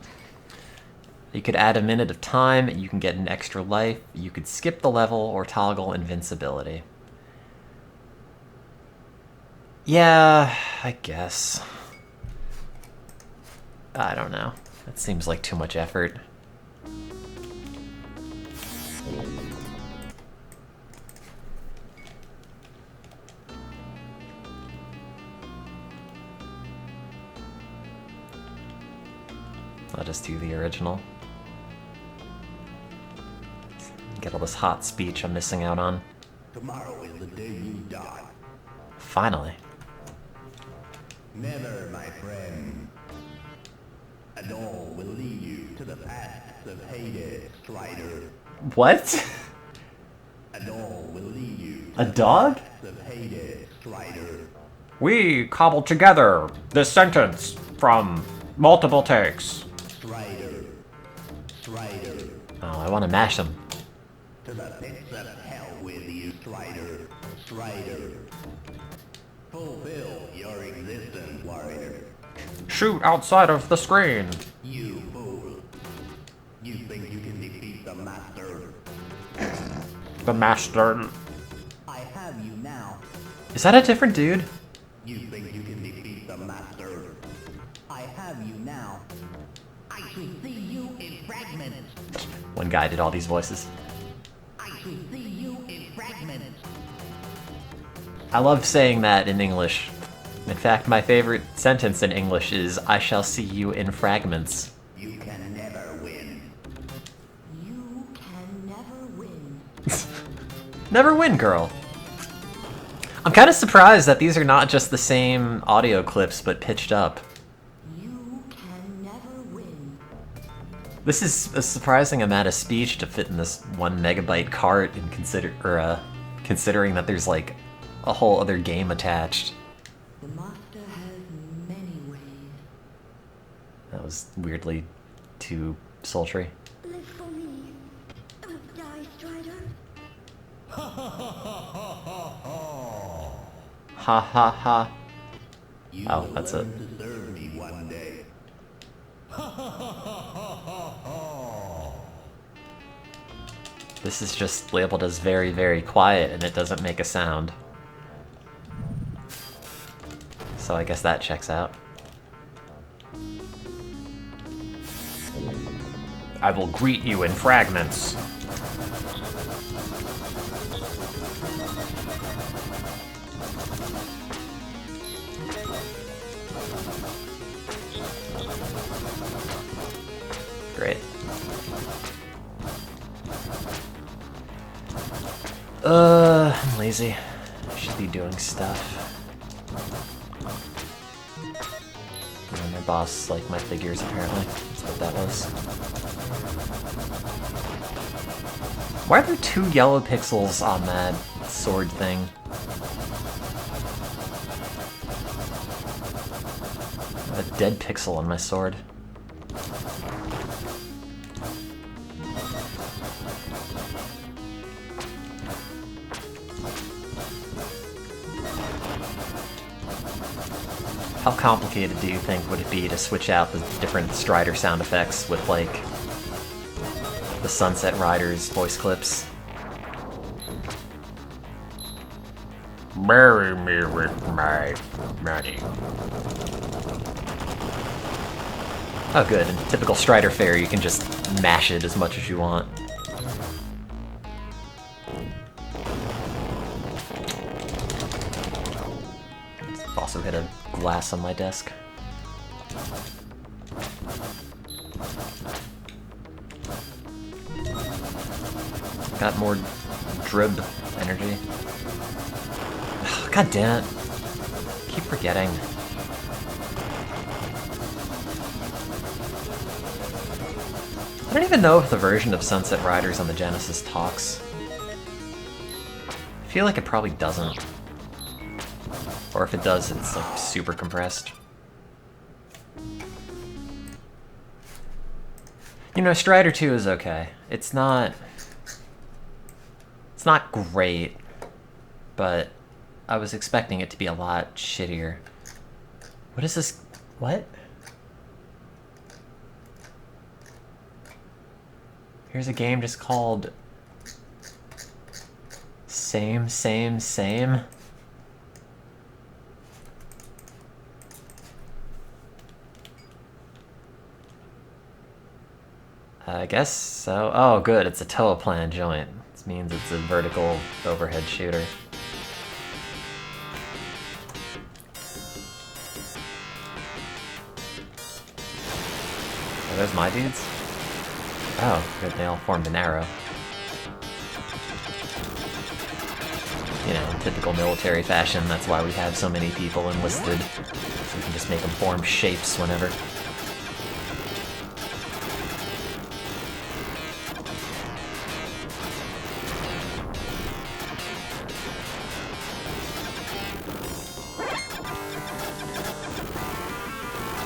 You could add a minute of time, you can get an extra life, you could skip the level, or toggle invincibility. Yeah, I guess. I don't know. That seems like too much effort. I'll just do the original. Get all this hot speech I'm missing out on. Tomorrow is the day you die. Finally. Never, my friend. A door will lead you to the paths of Hades, Strider. What? A door will lead you A dog? to the paths of Hades, Strider. We cobbled together this sentence from multiple takes. Strider. Strider. Oh, I want to mash them. To the pits of hell with you, Strider. Strider. Fulfill your existence, warrior. Shoot outside of the screen. You fool. You think you can defeat the master? The master. I have you now. Is that a different dude? You think you can defeat the master? I have you now. I should see you in fragments. One guy did all these voices. I should see you in fragments. I love saying that in English. In fact, my favorite sentence in English is, I shall see you in fragments. You can never win. You can never win. Never win, girl. I'm kind of surprised that these are not just the same audio clips, but pitched up. You can never win. This is a surprising amount of speech to fit in this 1 megabyte cart, and considering that there's like a whole other game attached. The master has many ways. That was weirdly too sultry. Live for me. Don't die, Strider. Ha ha ha. You Oh, will that's learn to serve me one day. This is just labeled as very, very quiet, and it doesn't make a sound. So I guess that checks out. I will greet you in fragments. Great. I'm lazy. I should be doing stuff. And my boss liked my figures, apparently. That's what that was. Why are there 2 yellow pixels on that sword thing? I have a dead pixel on my sword. How complicated do you think would it be to switch out the different Strider sound effects with, like, the Sunset Riders voice clips? Marry me with my money. Oh good, in typical Strider fare you can just mash it as much as you want. I've also hit a glass on my desk. Got more drib energy. God damn it. Keep forgetting. I don't even know if the version of Sunset Riders on the Genesis talks. I feel like it probably doesn't. Or if it does, it's like super compressed. You know, Strider 2 is okay. It's not great, but I was expecting it to be a lot shittier. What is this? What? Here's a game just called Same. I guess so. Oh, good. It's a toe plan joint. This means it's a vertical overhead shooter. Are those my dudes? Oh, good. They all formed an arrow. You know, in typical military fashion, that's why we have so many people enlisted. So we can just make them form shapes whenever.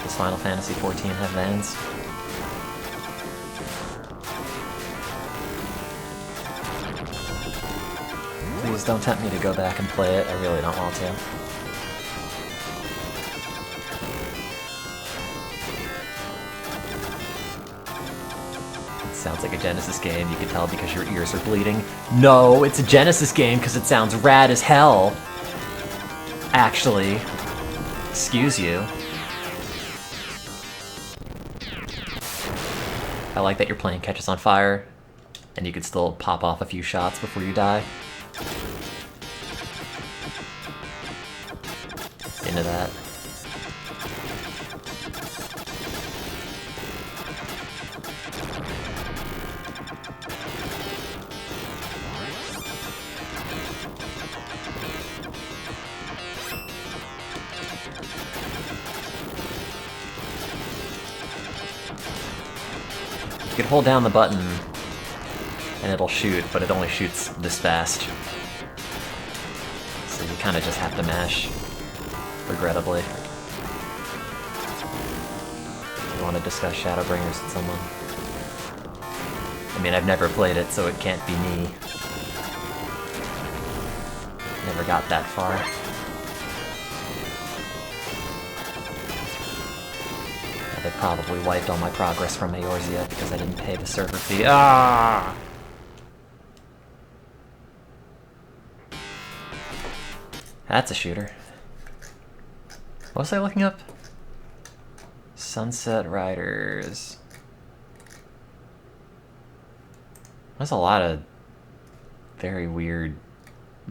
Does Final Fantasy XIV have vans? Please don't tempt me to go back and play it, I really don't want to. It sounds like a Genesis game, you can tell because your ears are bleeding. No, it's a Genesis game because it sounds rad as hell! Actually. Excuse you. I like that your plane catches on fire, and you can still pop off a few shots before you die. Into that. You can hold down the button and it'll shoot, but it only shoots this fast. So you kind of just have to mash, regrettably. You want to discuss Shadowbringers with someone? I mean, I've never played it, so it can't be me. Never got that far. They probably wiped all my progress from Eorzea because I didn't pay the server fee. Ah! That's a shooter. What was I looking up? Sunset Riders. There's a lot of very weird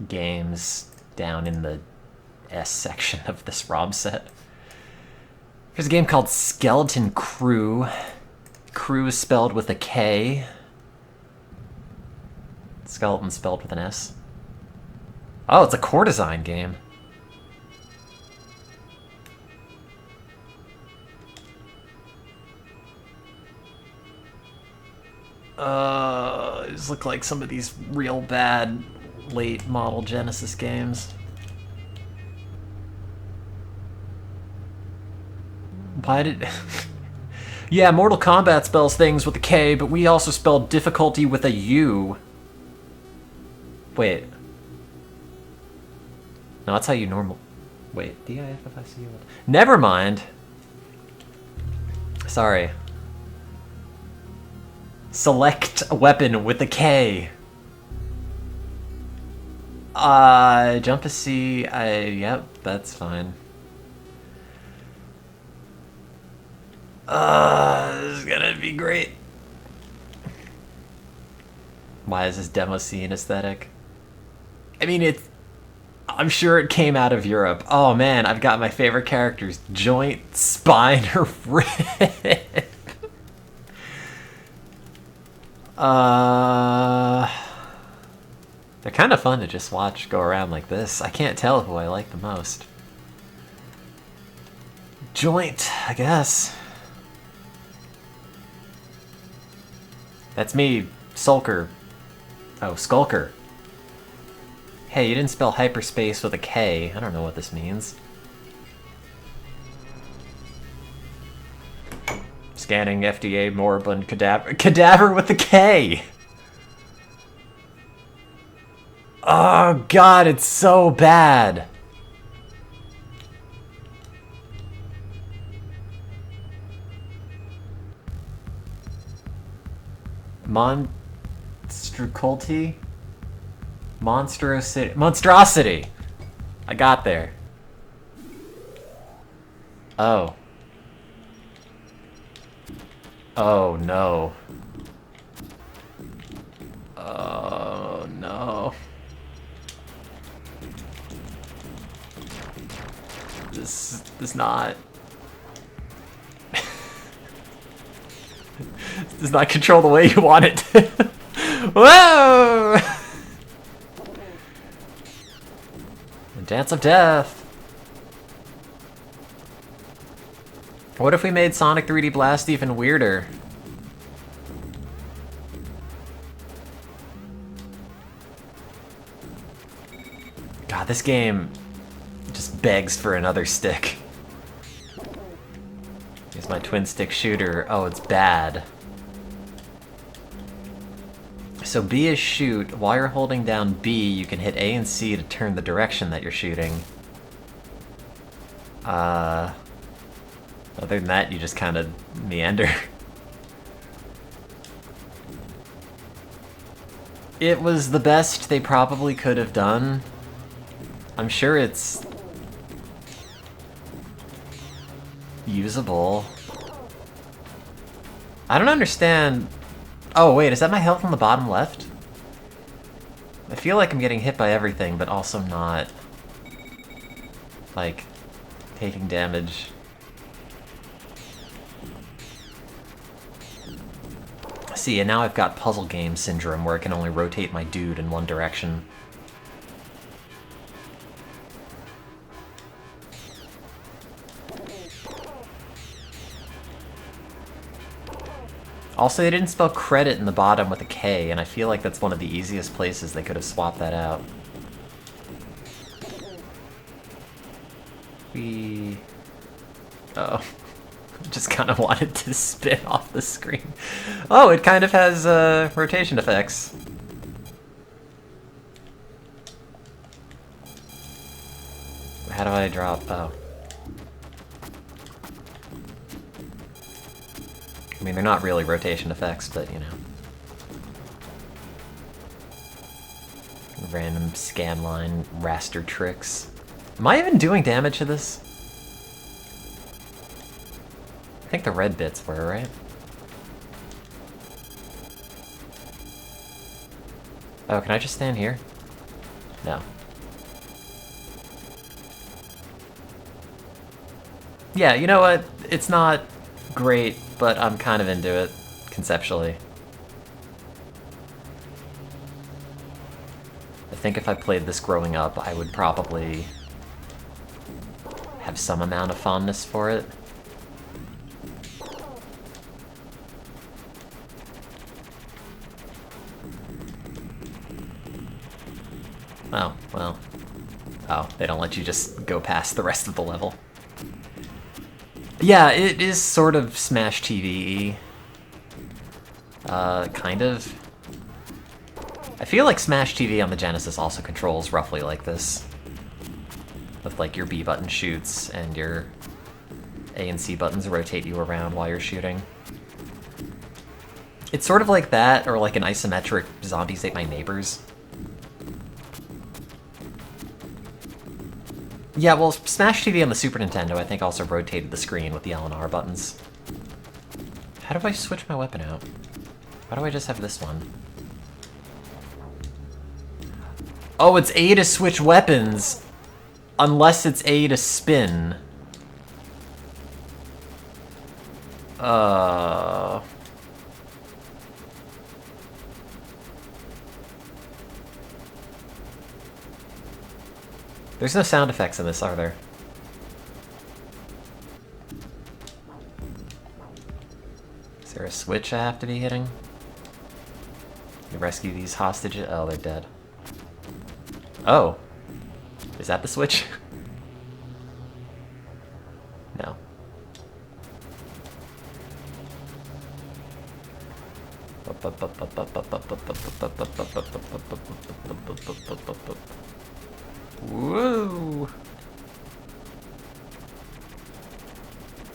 games down in the S section of this ROM set. There's a game called Skeleton Crew. Crew is spelled with a K. Skeleton spelled with an S. Oh, it's a core design game. These look like some of these real bad late model Genesis games. Why did... Yeah, Mortal Kombat spells things with a K, but we also spell difficulty with a U. Wait. No, that's how you normal... Wait, D-I-F-F-I-C-U... Never mind! Sorry. Select a weapon with a K. Jump a C, yep, that's fine. This is gonna be great. Why is this demo scene aesthetic? I mean, I'm sure it came out of Europe. Oh man, I've got my favorite characters. Joint, spine, or rib. They're kind of fun to just watch go around like this. I can't tell who I like the most. Joint, I guess. That's me, Sulker. Oh, Skulker. Hey, you didn't spell hyperspace with a K. I don't know what this means. Scanning FDA moribund cadaver. Cadaver with a K! Oh god, it's so bad! Monstrosity? Monstrosity! I got there. Oh. Oh no. Oh no. This is not... This does not control the way you want it to. Whoa! The Dance of Death. What if we made Sonic 3D Blast even weirder? God, this game just begs for another stick. Here's my twin stick shooter. Oh, it's bad. So B is shoot. While you're holding down B, you can hit A and C to turn the direction that you're shooting. Other than that, you just kind of meander. It was the best they probably could have done. I'm sure it's usable. I don't understand. Oh wait, is that my health on the bottom left? I feel like I'm getting hit by everything, but also not, like, taking damage. See, and now I've got puzzle game syndrome where I can only rotate my dude in one direction. Also, they didn't spell credit in the bottom with a K, and I feel like that's one of the easiest places they could have swapped that out. Oh. Just kind of wanted to spin off the screen. Oh, it kind of has rotation effects. How do I drop? Oh. I mean, they're not really rotation effects, but you know. Random scanline raster tricks. Am I even doing damage to this? I think the red bits were, right? Oh, can I just stand here? No. Yeah, you know what? it's not great, but I'm kind of into it, conceptually. I think if I played this growing up, I would probably have some amount of fondness for it. Oh, well. Oh, they don't let you just go past the rest of the level. Yeah, it is sort of Smash TV-y. Kind of. I feel like Smash TV on the Genesis also controls roughly like this. With like your B button shoots and your A and C buttons rotate you around while you're shooting. It's sort of like that, or like an isometric Zombies Ate My Neighbors. Yeah, well, Smash TV on the Super Nintendo I think also rotated the screen with the L and R buttons. How do I switch my weapon out? Why do I just have this one? Oh, it's A to switch weapons, unless it's A to spin. There's no sound effects in this, are there? Is there a switch I have to be hitting? You rescue these hostages? Oh, they're dead. Oh. Is that the switch? No. Woo!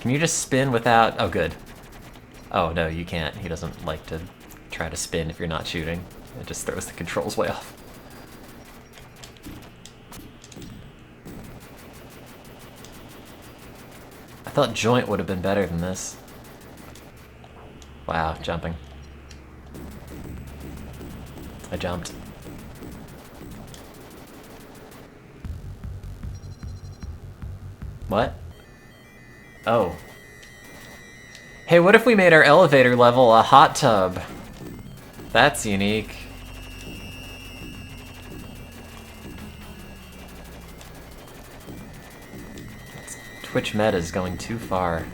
Can you just spin without... Oh, good. Oh, no, you can't. He doesn't like to try to spin if you're not shooting. It just throws the controls way off. I thought joint would have been better than this. Wow, jumping. I jumped. What? Oh. Hey, what if we made our elevator level a hot tub? That's unique. Twitch meta is going too far.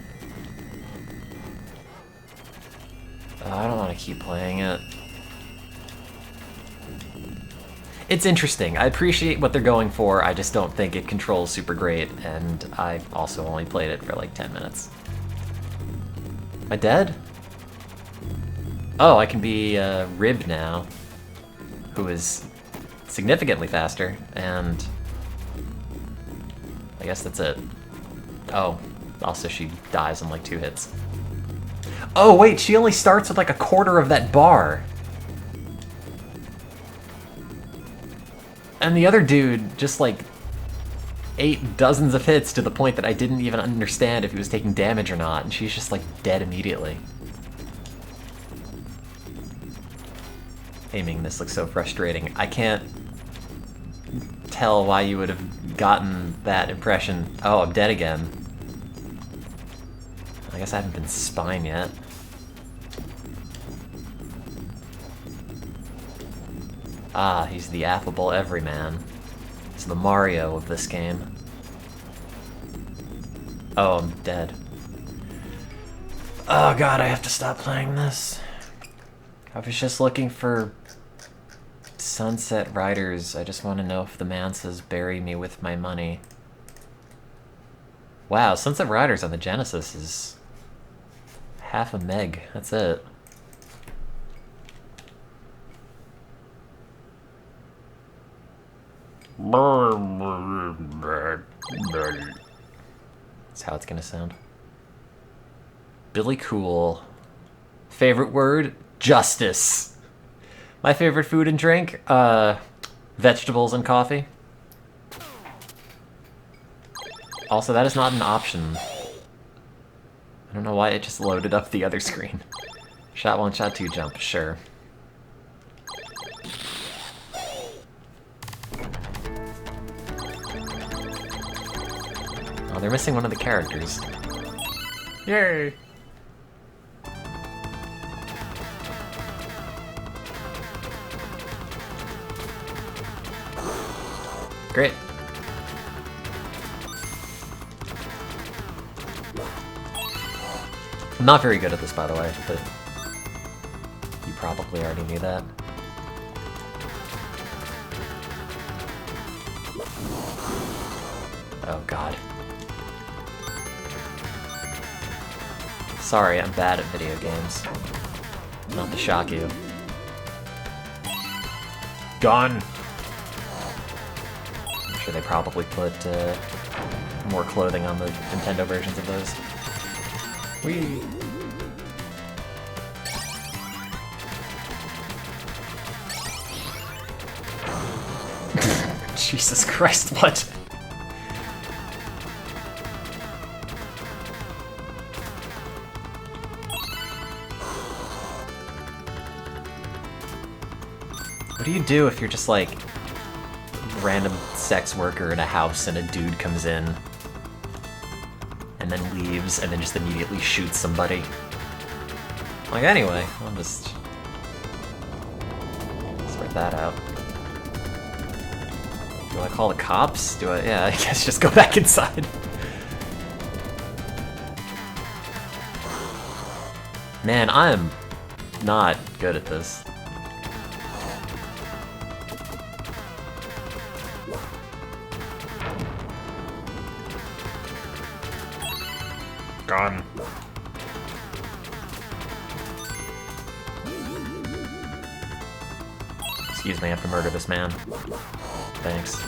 Oh, I don't want to keep playing it. It's interesting. I appreciate what they're going for, I just don't think it controls super great, and I also only played it for like 10 minutes. Am I dead? Oh, I can be Rib now, who is significantly faster, and I guess that's it. Oh, also she dies in like 2 hits. Oh wait, she only starts with like a quarter of that bar. And the other dude just like ate dozens of hits to the point that I didn't even understand if he was taking damage or not, and she's just like dead immediately. Aiming this looks so frustrating. I can't tell why you would have gotten that impression. Oh, I'm dead again. I guess I haven't been spine yet. Ah, he's the affable everyman. He's the Mario of this game. Oh, I'm dead. Oh god, I have to stop playing this. I was just looking for Sunset Riders. I just want to know if the man says bury me with my money. Wow, Sunset Riders on the Genesis is half a meg. That's it. That's how it's gonna sound. Billy Cool. Favorite word? Justice. My favorite food and drink? Vegetables and coffee. Also, that is not an option. I don't know why it just loaded up the other screen. Shot 1, shot 2, jump, sure. Oh, they're missing one of the characters. Yay! Great. I'm not very good at this, by the way, but you probably already knew that. Oh god. Sorry, I'm bad at video games. Not to shock you. Gun! I'm sure they probably put more clothing on the Nintendo versions of those. Whee! Jesus Christ, what? What do you do if you're just like a random sex worker in a house and a dude comes in and then leaves and then just immediately shoots somebody? Like, anyway, I'll just sort that out. Do I call the cops? Do I? Yeah, I guess just go back inside. Man, I am not good at this. Gun. Excuse me, I have to murder this man. Thanks.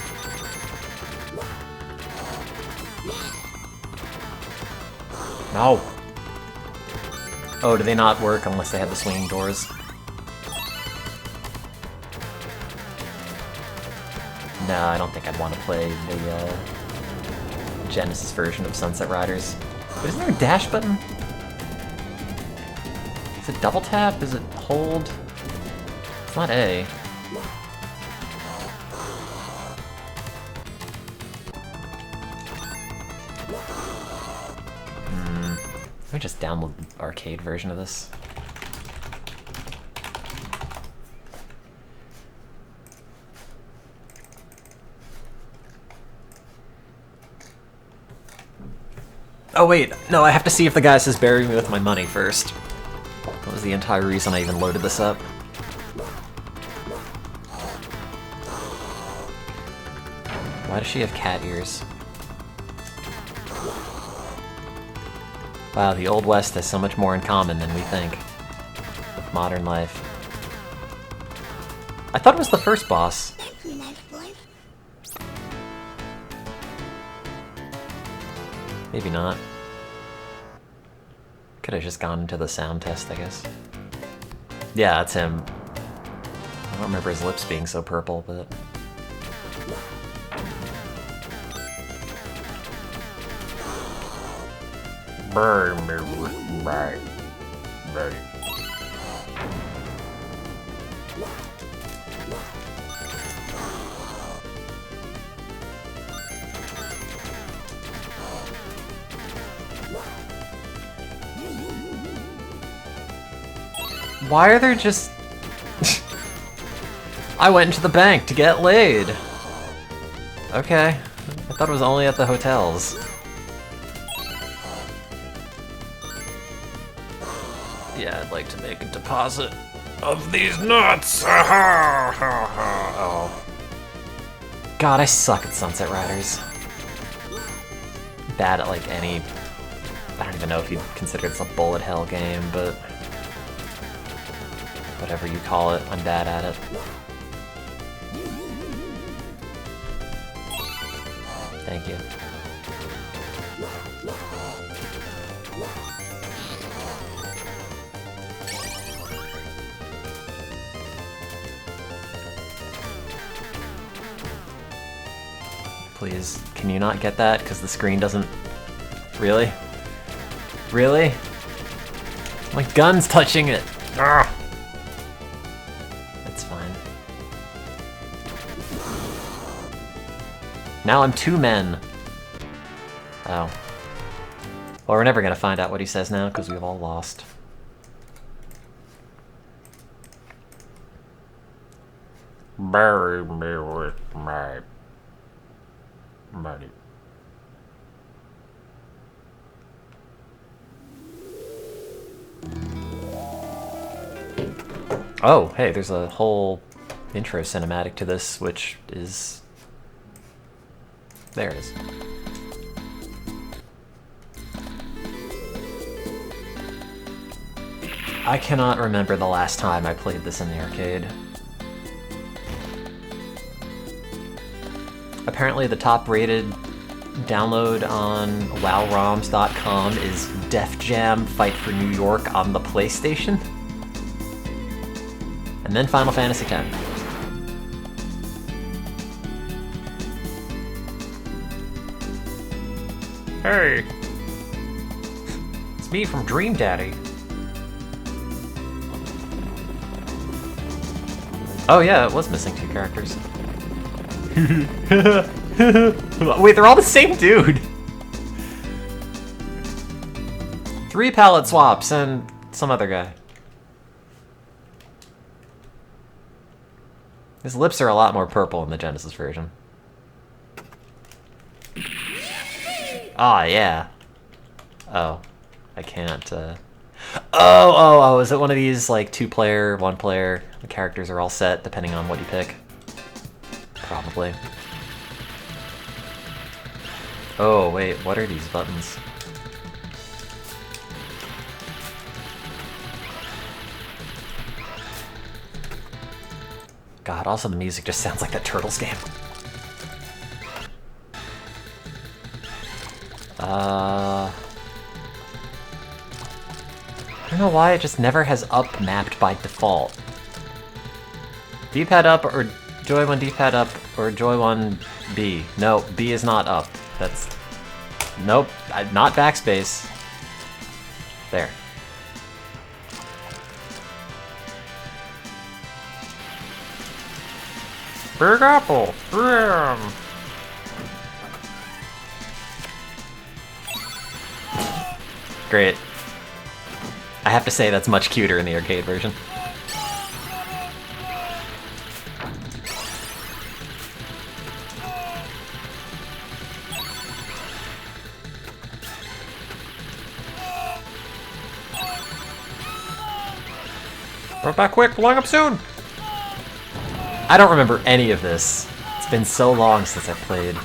No. Oh, do they not work unless they have the swinging doors? No, I don't think I'd want to play the Genesis version of Sunset Riders. But isn't there a dash button? Is it double tap? Is it hold? It's not A. Let me just download the arcade version of this. Oh wait, no, I have to see if the guy says bury me with my money first. That was the entire reason I even loaded this up. Why does she have cat ears? Wow, the Old West has so much more in common than we think with modern life. I thought it was the first boss. You nice boy. Maybe not. Could have just gone into the sound test, I guess. Yeah, that's him. I don't remember his lips being so purple, but... Bury me with my money. Why are there just... I went into the bank to get laid. Okay. I thought it was only at the hotels. Yeah, I'd like to make a deposit of these nuts. Oh. God, I suck at Sunset Riders. Bad at like any... I don't even know if you'd consider this a bullet hell game, but... whatever you call it, I'm bad at it. Thank you. Please, can you not get that? Because the screen doesn't... Really? Really? My gun's touching it! Ah! That's fine. Now I'm two men. Oh. Well, we're never gonna find out what he says now because we've all lost. Bury me with my money. Oh, hey, there's a whole intro cinematic to this, which is... There it is. I cannot remember the last time I played this in the arcade. Apparently the top-rated download on wowroms.com is Def Jam Fight for New York on the PlayStation. And then Final Fantasy X. Hey! It's me from Dream Daddy. Oh yeah, it was missing 2 characters. Wait, they're all the same dude! 3 palette swaps and some other guy. His lips are a lot more purple in the Genesis version. Ah, yeah. Oh. I can't, Oh, is it one of these, like, 2-player, 1-player? The characters are all set, depending on what you pick? Probably. Oh, wait, what are these buttons? God, also the music just sounds like that Turtles game. I don't know why it just never has up mapped by default. D-pad up or Joy 1 D-pad up or Joy 1 B. No, B is not up. That's... Nope, not backspace. There. Big Apple! Bam! Great. I have to say that's much cuter in the arcade version. Right back quick, blowing up soon! I don't remember any of this. It's been so long since I played.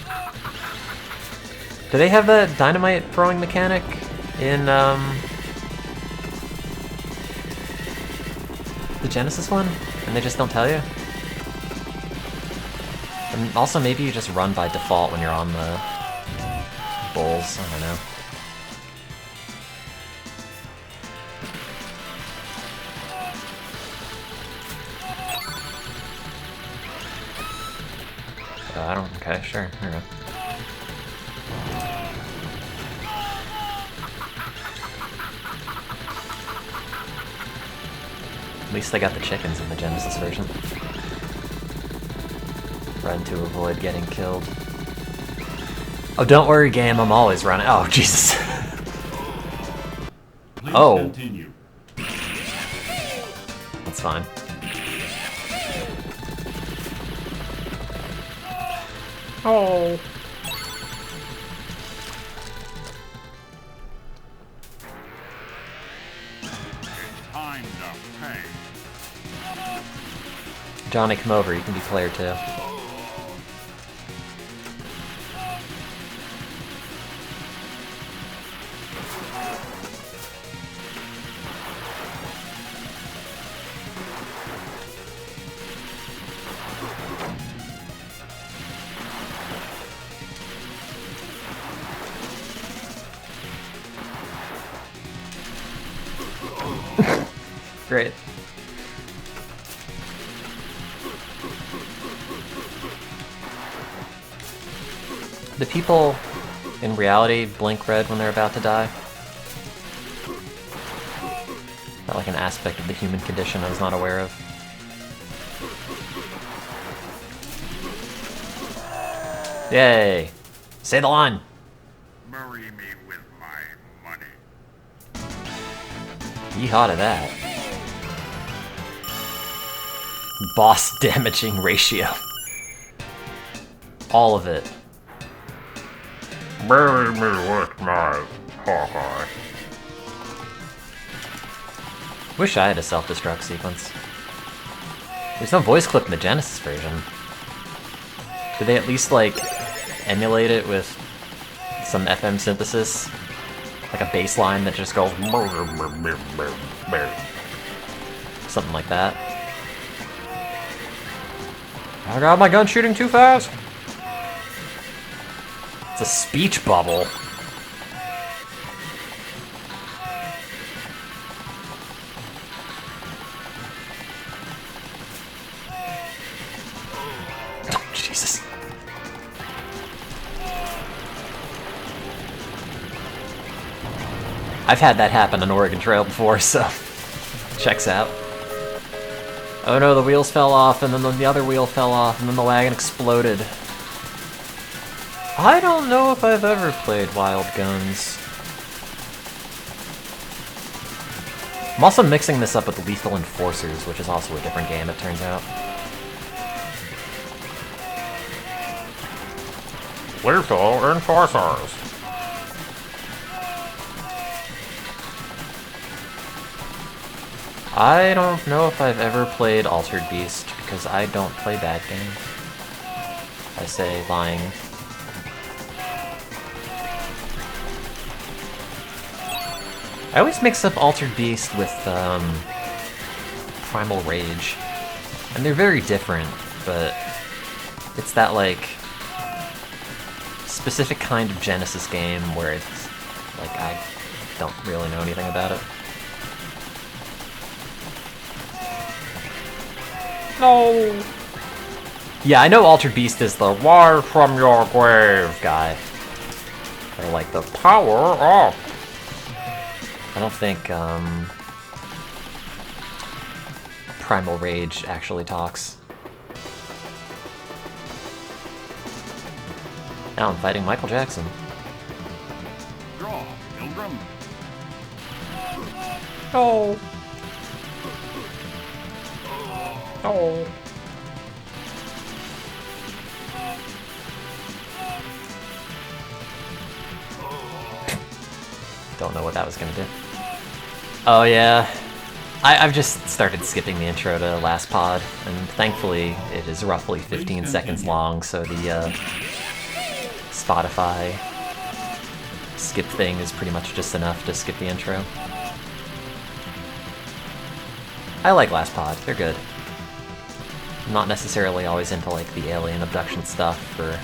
Do they have the dynamite throwing mechanic in, the Genesis one? And they just don't tell you? And also, maybe you just run by default when you're on the bowls. I don't know. I don't... Okay, sure. Here we go. At least they got the chickens in the Genesis version. Run to avoid getting killed. Oh, don't worry, game. I'm always running. Oh, Jesus. Oh. Continue. That's fine. Oh. Time to pay. Johnny, come over. You can be player 2. Great. Do people in reality blink red when they're about to die? Is that like an aspect of the human condition I was not aware of? Yay! Say the line! Bury me with my money. Yeehaw to that. Boss damaging ratio. All of it. Bury me with my Hawkeye. Wish I had a self-destruct sequence. There's no voice clip in the Genesis version. Did they at least, like, emulate it with some FM synthesis? Like a bass line that just goes... something like that. I got my gun shooting too fast. It's a speech bubble. Oh, Jesus. I've had that happen on Oregon Trail before, so checks out. Oh no, the wheels fell off, and then the other wheel fell off, and then the wagon exploded. I don't know if I've ever played Wild Guns. I'm also mixing this up with Lethal Enforcers, which is also a different game, it turns out. Lethal Enforcers. I don't know if I've ever played Altered Beast, because I don't play bad games. I say lying. I always mix up Altered Beast with Primal Rage. And they're very different, but it's that, like, specific kind of Genesis game where it's, like, I don't really know anything about it. No. Yeah, I know Altered Beast is the "Rise from your grave" guy. Or like the "Power up." I don't think Primal Rage actually talks. Now I'm fighting Michael Jackson. Draw, Pilgrim. No. No. Don't know what that was gonna do. Oh yeah, I've just started skipping the intro to Last Pod, and thankfully it is roughly 15 seconds long, so the Spotify skip thing is pretty much just enough to skip the intro. I like Last Pod, they're good. I'm not necessarily always into like the alien abduction stuff or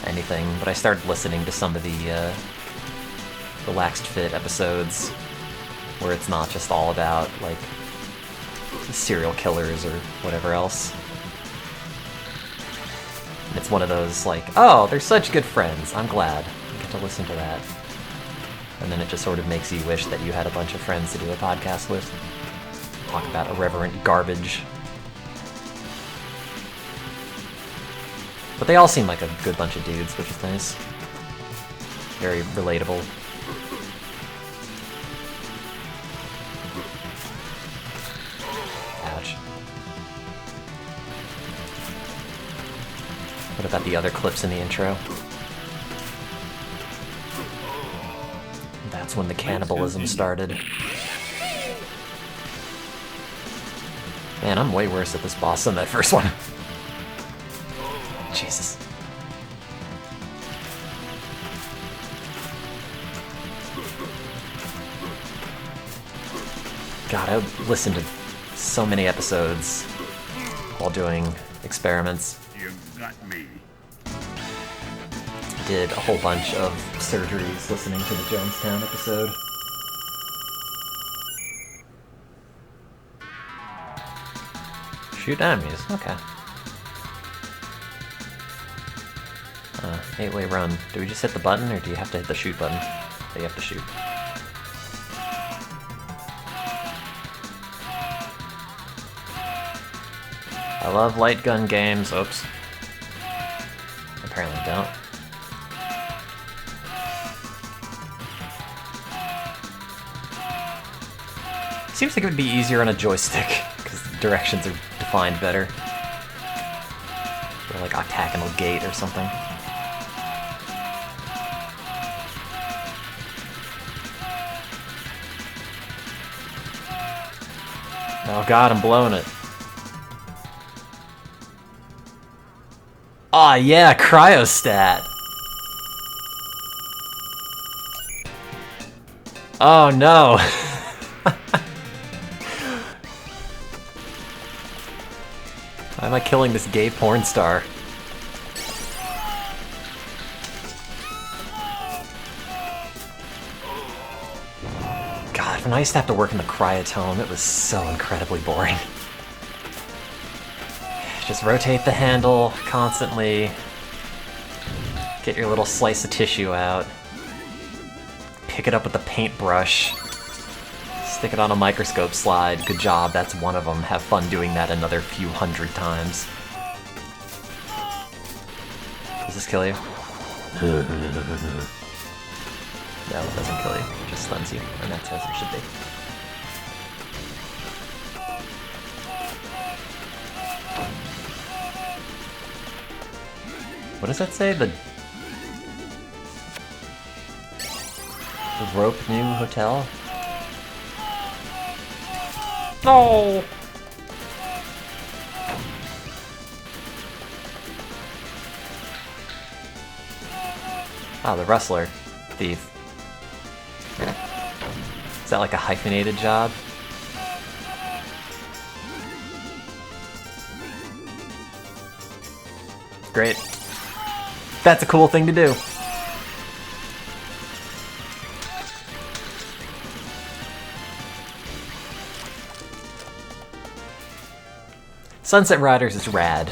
anything, but I started listening to some of the Relaxed Fit episodes where it's not just all about like serial killers or whatever else. It's one of those like, oh, they're such good friends, I'm glad I get to listen to that. And then it just sort of makes you wish that you had a bunch of friends to do a podcast with. Talk about irreverent garbage. But they all seem like a good bunch of dudes, which is nice. Very relatable. Ouch. What about the other clips in the intro? That's when the cannibalism started. Man, I'm way worse at this boss than that first one. Jesus. God, I listened to so many episodes while doing experiments. You got me. Did a whole bunch of surgeries listening to the Jonestown episode. Shoot enemies, okay. 8-way run. Do we just hit the button, or do you have to hit the shoot button? You have to shoot. I love light gun games. Oops. Apparently don't. Seems like it would be easier on a joystick, because the directions are defined better. Or like octagonal gate or something. Oh god, I'm blowing it. Aw, yeah, cryostat! Oh no! Why am I killing this gay porn star? God, when I used to have to work in the cryotone, it was so incredibly boring. Just rotate the handle constantly. Get your little slice of tissue out. Pick it up with the paintbrush. Stick it on a microscope slide. Good job, that's one of them. Have fun doing that another few hundred times. Does this kill you? No, it doesn't kill you. It just stuns you, and that's as it should be. What does that say? The Rope New Hotel? No! Oh, the Rustler. Thief. Is that like a hyphenated job? Great. That's a cool thing to do. Sunset Riders is rad.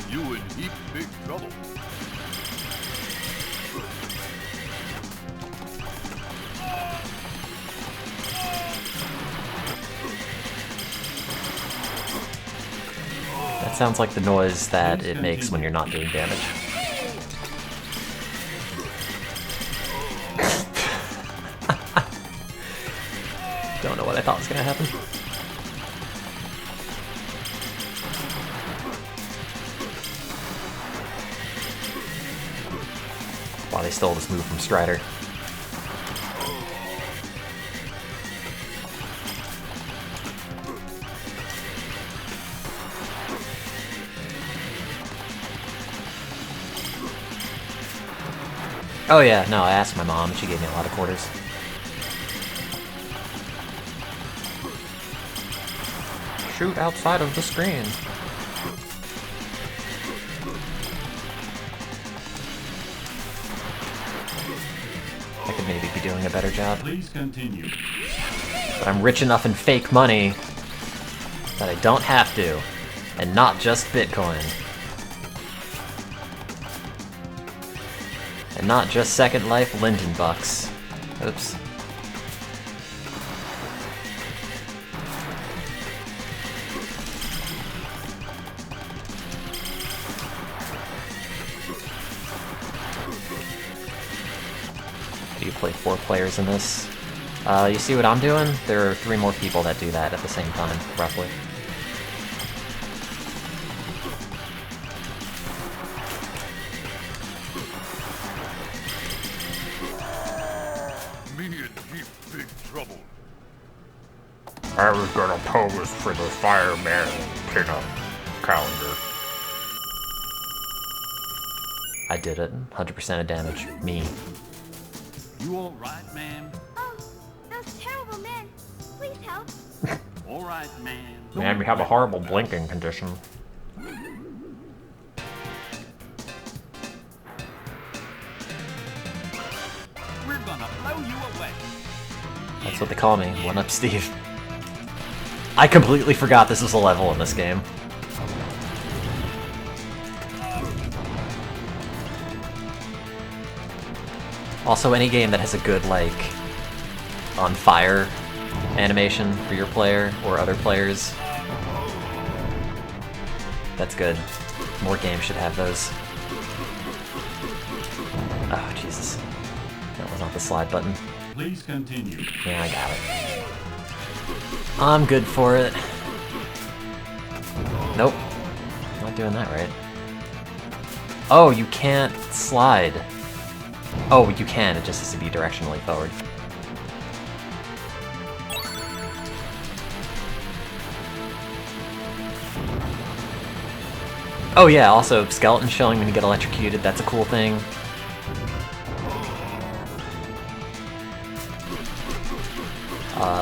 You in heap big trouble. That sounds like the noise that it makes when you're not doing damage. Don't know what I thought was gonna happen. Wow, they stole this move from Strider. Oh yeah, no, I asked my mom and she gave me a lot of quarters. Shoot outside of the screen. I could maybe be doing a better job. Please continue. But I'm rich enough in fake money that I don't have to. And not just Bitcoin. And not just Second Life Linden bucks. Oops. Do you play 4 players in this? You see what I'm doing? There are 3 more people that do that at the same time, roughly. Me in heap big trouble. I was gonna pose for the fireman pinup calendar. I did it. 100% of damage. Me. You all right, ma'am? Oh, those terrible men. Please help. All right, ma'am. Man, we have a horrible blinking condition. We're gonna blow you away. That's what they call me. 1-Up Steve. I completely forgot this was a level in this game. Also, any game that has a good, like, on fire animation for your player or other players, that's good. More games should have those. Oh, Jesus. That was not the slide button. Please continue. Yeah, I got it. I'm good for it. Nope. Not doing that right. Oh, you can't slide. Oh, you can, it just has to be directionally forward. Oh yeah, also skeletons showing when you get electrocuted, that's a cool thing.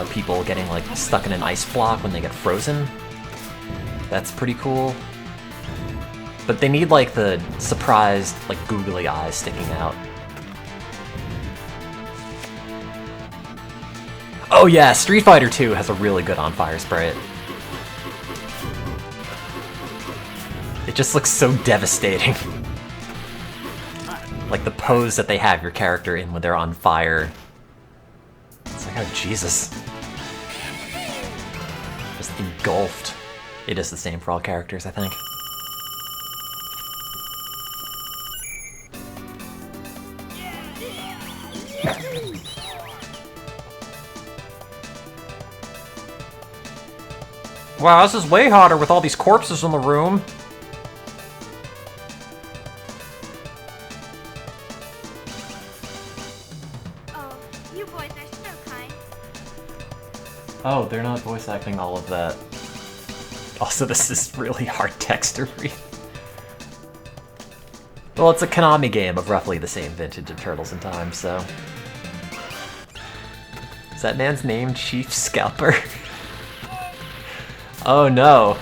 People getting like stuck in an ice block when they get frozen. That's pretty cool. But they need like the surprised, like googly eyes sticking out. Oh yeah, Street Fighter 2 has a really good on fire spray. It just looks so devastating. Like the pose that they have your character in when they're on fire. It's like, oh Jesus. Just engulfed. It is the same for all characters, I think. Wow, this is way hotter with all these corpses in the room. Oh, you boys are so kind. Oh, they're not voice acting all of that. Also, this is really hard text to read. Well, it's a Konami game of roughly the same vintage of Turtles in Time, so... Is that man's name Chief Scalper? Oh no.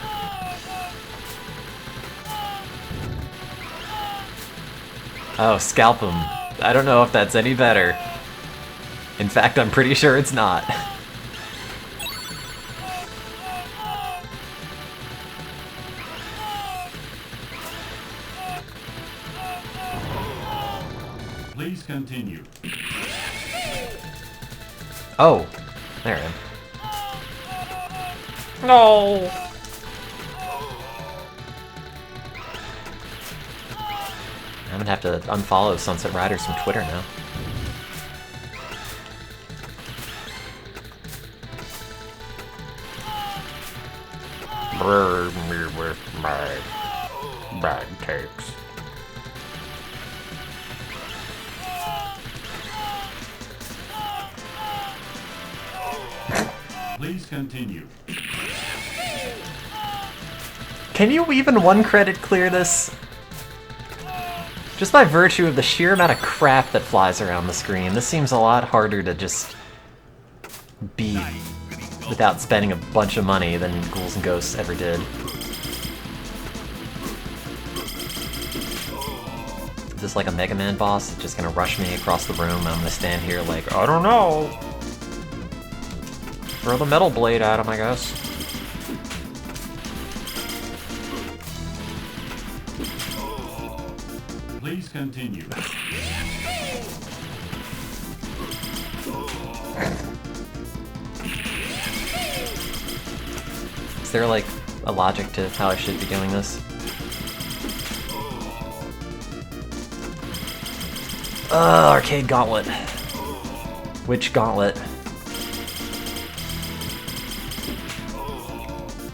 Oh, scalp him. I don't know if that's any better. In fact, I'm pretty sure it's not. Please continue. Oh, there I am. No. I'm gonna have to unfollow Sunset Riders from Twitter now. Bury me with my bad takes. Please continue. Can you even one credit clear this? Just by virtue of the sheer amount of crap that flies around the screen, this seems a lot harder to just beat without spending a bunch of money than Ghouls and Ghosts ever did. Is this like a Mega Man boss that's just gonna rush me across the room and I'm gonna stand here like, I don't know. Throw the metal blade at him, I guess. Please continue. Is there like a logic to how I should be doing this? Arcade Gauntlet. Which gauntlet?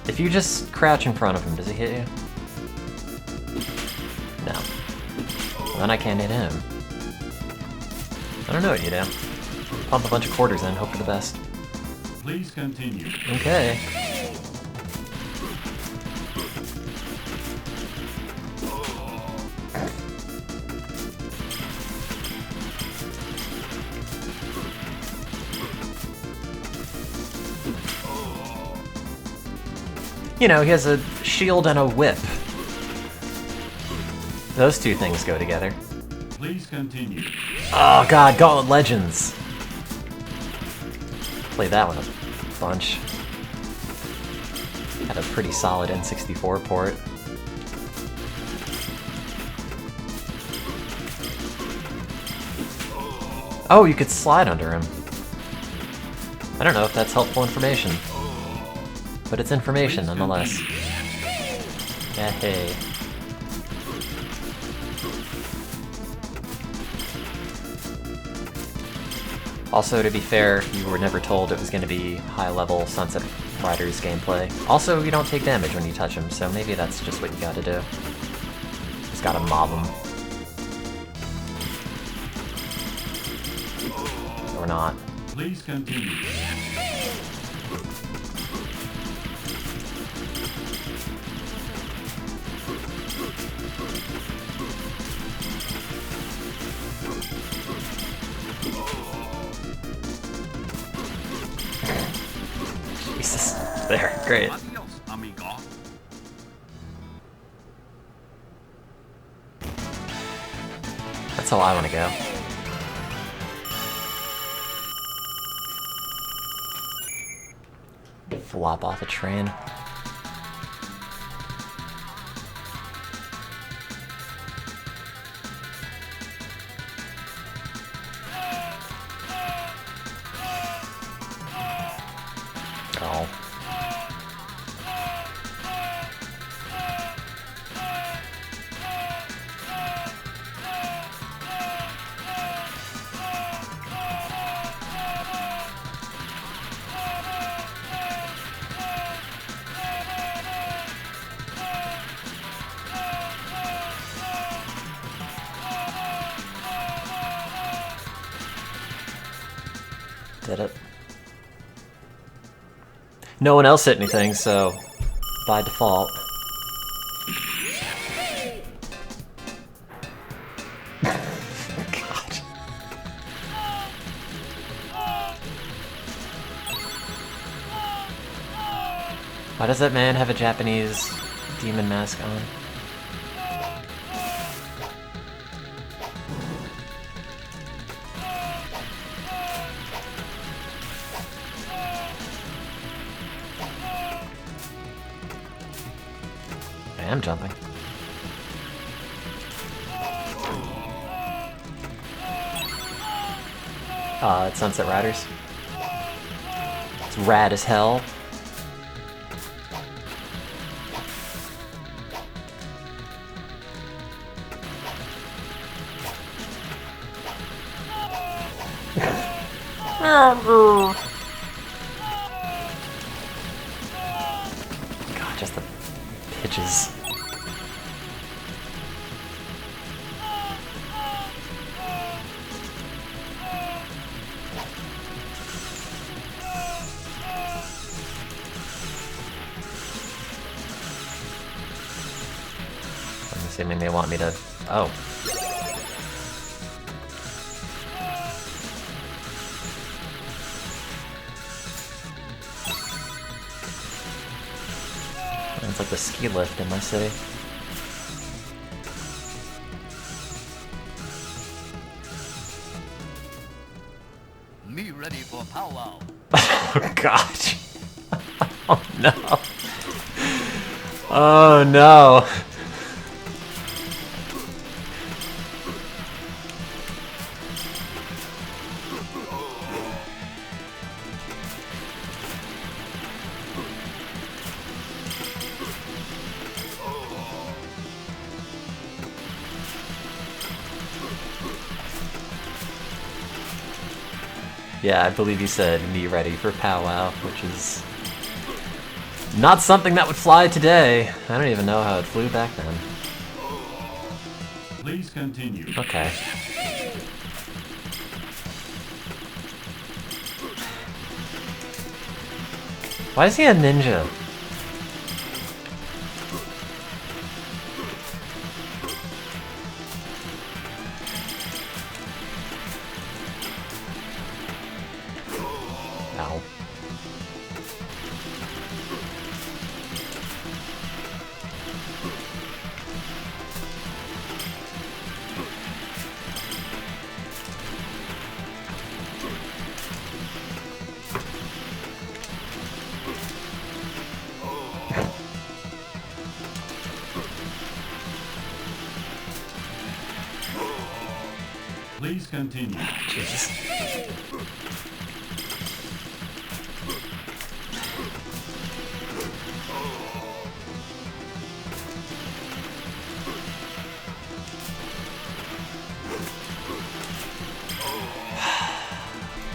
If you just crouch in front of him, does he hit you? No. Well, then I can't hit him. I don't know what you do. Pump a bunch of quarters in, hope for the best. Please continue. Okay. You know, he has a shield and a whip. Those two things go together. Please continue. Oh god, Gauntlet Legends! Played that one a bunch. Had a pretty solid N64 port. Oh, you could slide under him. I don't know if that's helpful information. But it's information nonetheless. Yeah, hey. Also, to be fair, you were never told it was going to be high-level Sunset Riders gameplay. Also, you don't take damage when you touch them, so maybe that's just what you gotta do. Just gotta mob them. Or not. Please continue. Jesus. There, great. Adios, amigo. That's how I want to go. Flop off a train. Oh. Did it. No one else hit anything, so by default. God. Why does that man have a Japanese demon mask on? I am jumping. It's Sunset Riders. It's rad as hell. God, just the pitches. I'm assuming they want me to... Oh. It's like the ski lift in my city. Me ready for powwow. Oh god. Oh no. Oh no. Yeah, I believe you said me ready for powwow, which is not something that would fly today. I don't even know how it flew back then. Please continue. Okay. Why is he a ninja? Ow. Please continue. Jesus.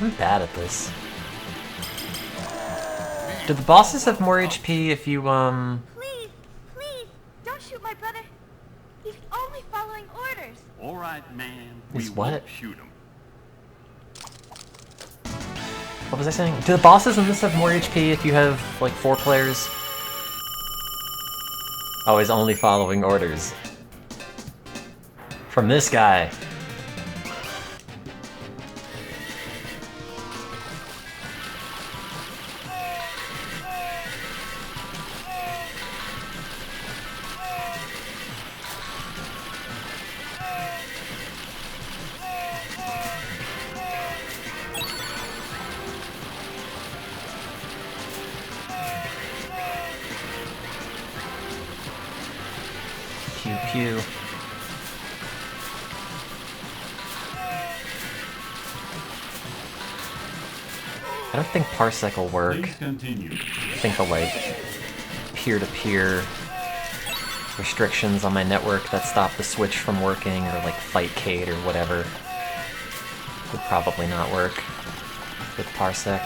I'm bad at this. Do the bosses have more HP if you, Please, please, don't shoot my brother. He's only following orders. All right, man. He's We what? won't shoot him. What was I saying? Do the bosses in this have more HP if you have, like, 4 players? Oh, he's only following orders. From this guy. Pew pew. I don't think Parsec will work. Please continue. I think the, like, peer-to-peer restrictions on my network that stop the Switch from working, or like Fightcade or whatever, would probably not work with Parsec.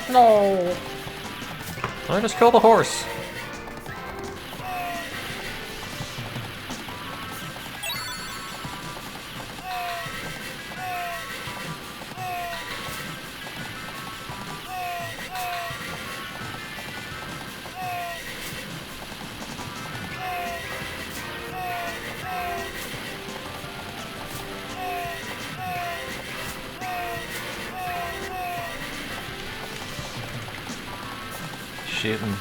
No! I just killed the horse. Shooting.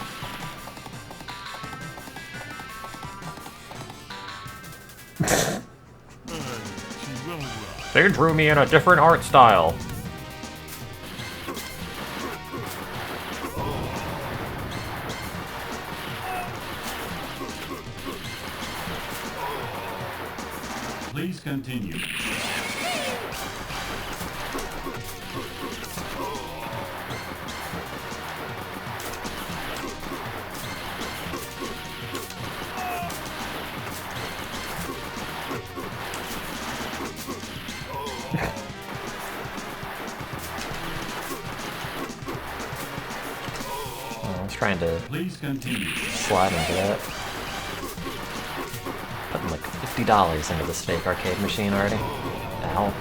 They drew me in a different art style. Please continue. I was trying to Please continue. slide into that. Putting like $50 into this fake arcade machine already. Ow.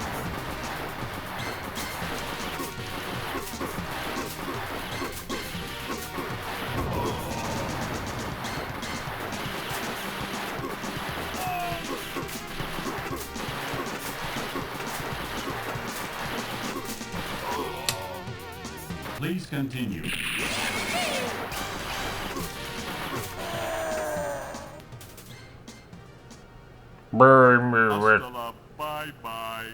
Please continue. Bury me with Hasta la bye-bye.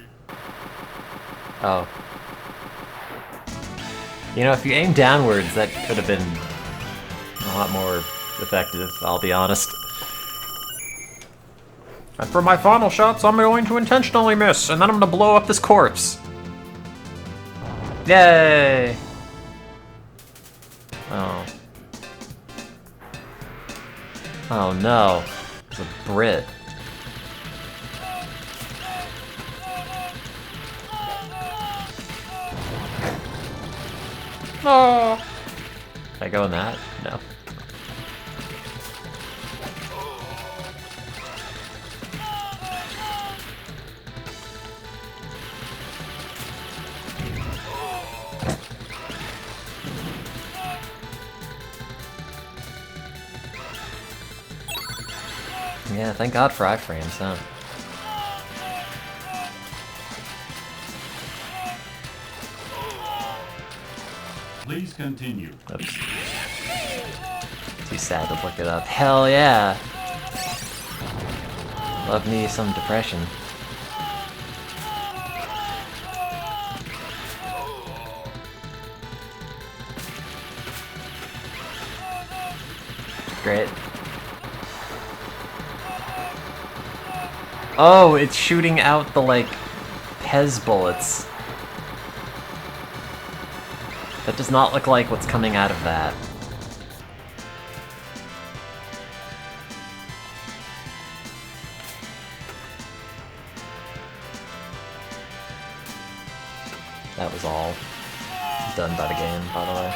Oh. You know, if you aim downwards, that could have been a lot more effective, I'll be honest. And for my final shots, I'm going to intentionally miss, and then I'm gonna blow up this corpse. Yay! Oh. Oh no. It's a Brit. Oh. Can I go in that? No. Yeah, thank God for iframes, huh? Please continue. Oops. Too sad to look it up. Hell yeah! Love me some depression. Great. Oh, it's shooting out the, like, Pez bullets. That does not look like what's coming out of that. That was all done by the game, by the way.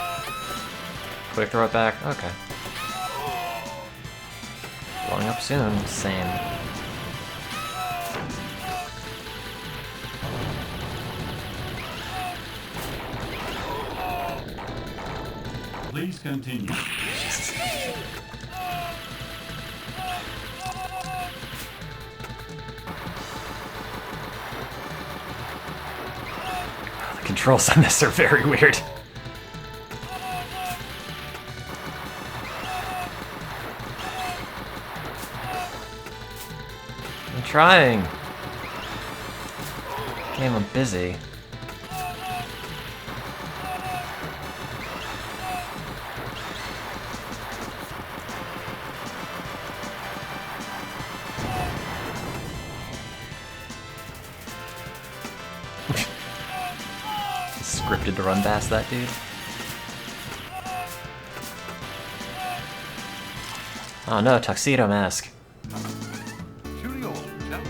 Quick throw it back? Okay. Blowing up soon, same. Please continue. The controls on this are very weird. I'm trying. Game, I'm busy. Scripted to run past that dude. Oh no, tuxedo mask. Cheerio, chap.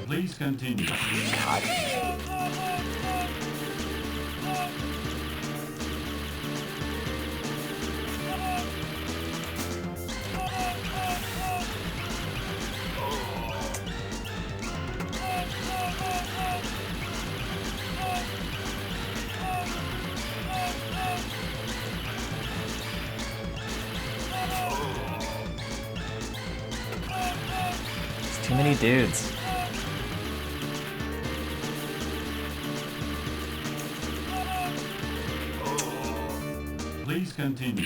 Please continue. God. It's too many dudes. Please continue.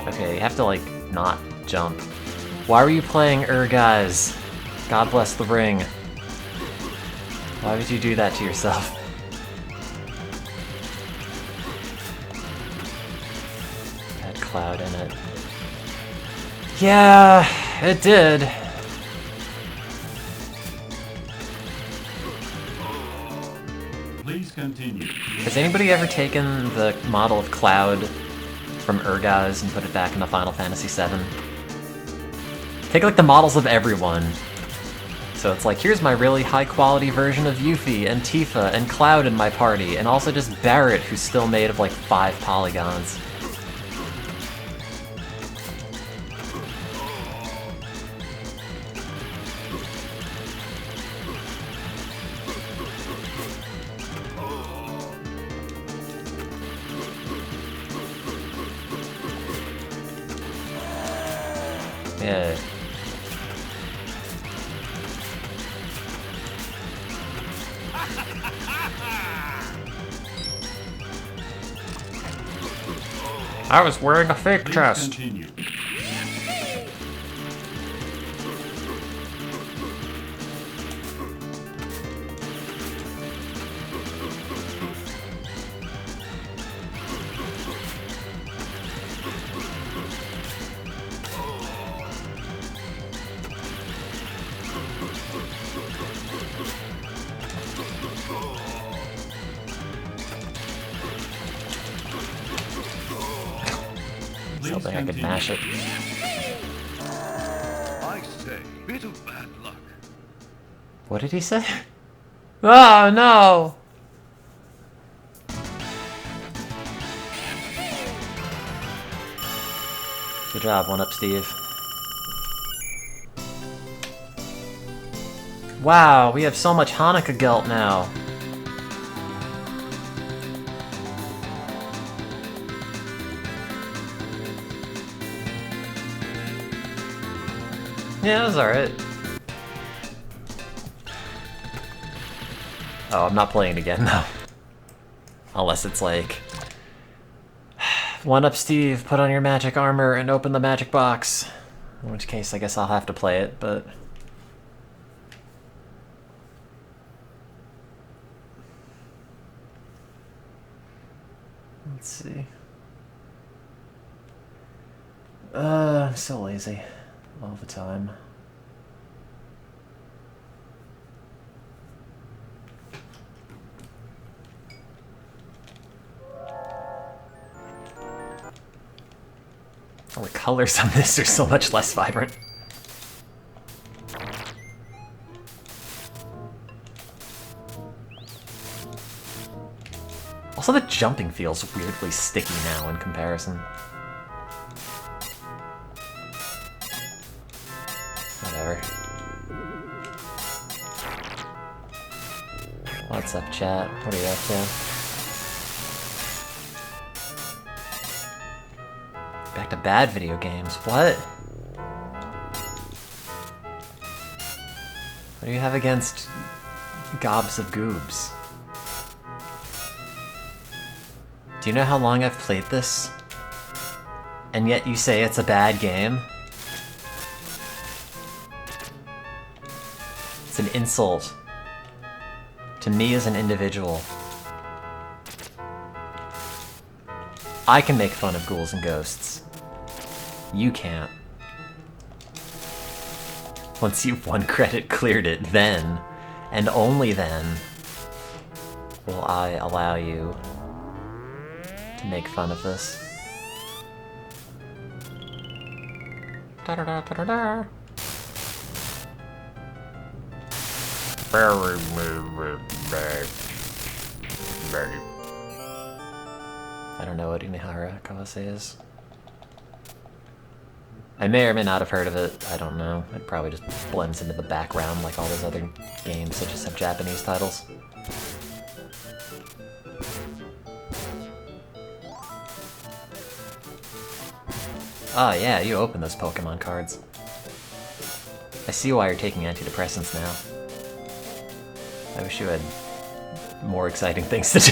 Okay, you have to, like, not jump. Why were you playing guys? God bless the ring. Why would you do that to yourself? Had Cloud in it. Yeah, it did. Please continue. Has anybody ever taken the model of Cloud from Urgaz and put it back into Final Fantasy VII? Take like the models of everyone. So it's like, here's my really high quality version of Yuffie and Tifa and Cloud in my party, and also just Barret, who's still made of like 5 polygons. Yeah. I was wearing a fake Please chest. continue. Something I could mash it. I say, bit of bad luck. What did he say? Oh no! Good job, one up, Steve. Wow, we have so much Hanukkah gelt now. Yeah, it was alright. Oh, I'm not playing it again, though. Unless it's like... One up, Steve, put on your magic armor and open the magic box. In which case, I guess I'll have to play it, but... Let's see. I'm so lazy. All the time. colors on this are so much less vibrant. Also, the jumping feels weirdly sticky now in comparison. Whatever. What's up, chat? What are you up to? Back to bad video games. What? What do you have against gobs of goobs? Do you know how long I've played this? And yet you say it's a bad game? It's an insult to me as an individual. I can make fun of ghouls and ghosts. You can't. Once you've one credit cleared it, then, and only then, will I allow you to make fun of this. Da-da-da-da-da-da. Very I don't know what Umihara Kawase is. I may or may not have heard of it, I don't know. It probably just blends into the background like all those other games that just have Japanese titles. Oh yeah, you open those Pokemon cards. I see why you're taking antidepressants now. I wish you had more exciting things to do.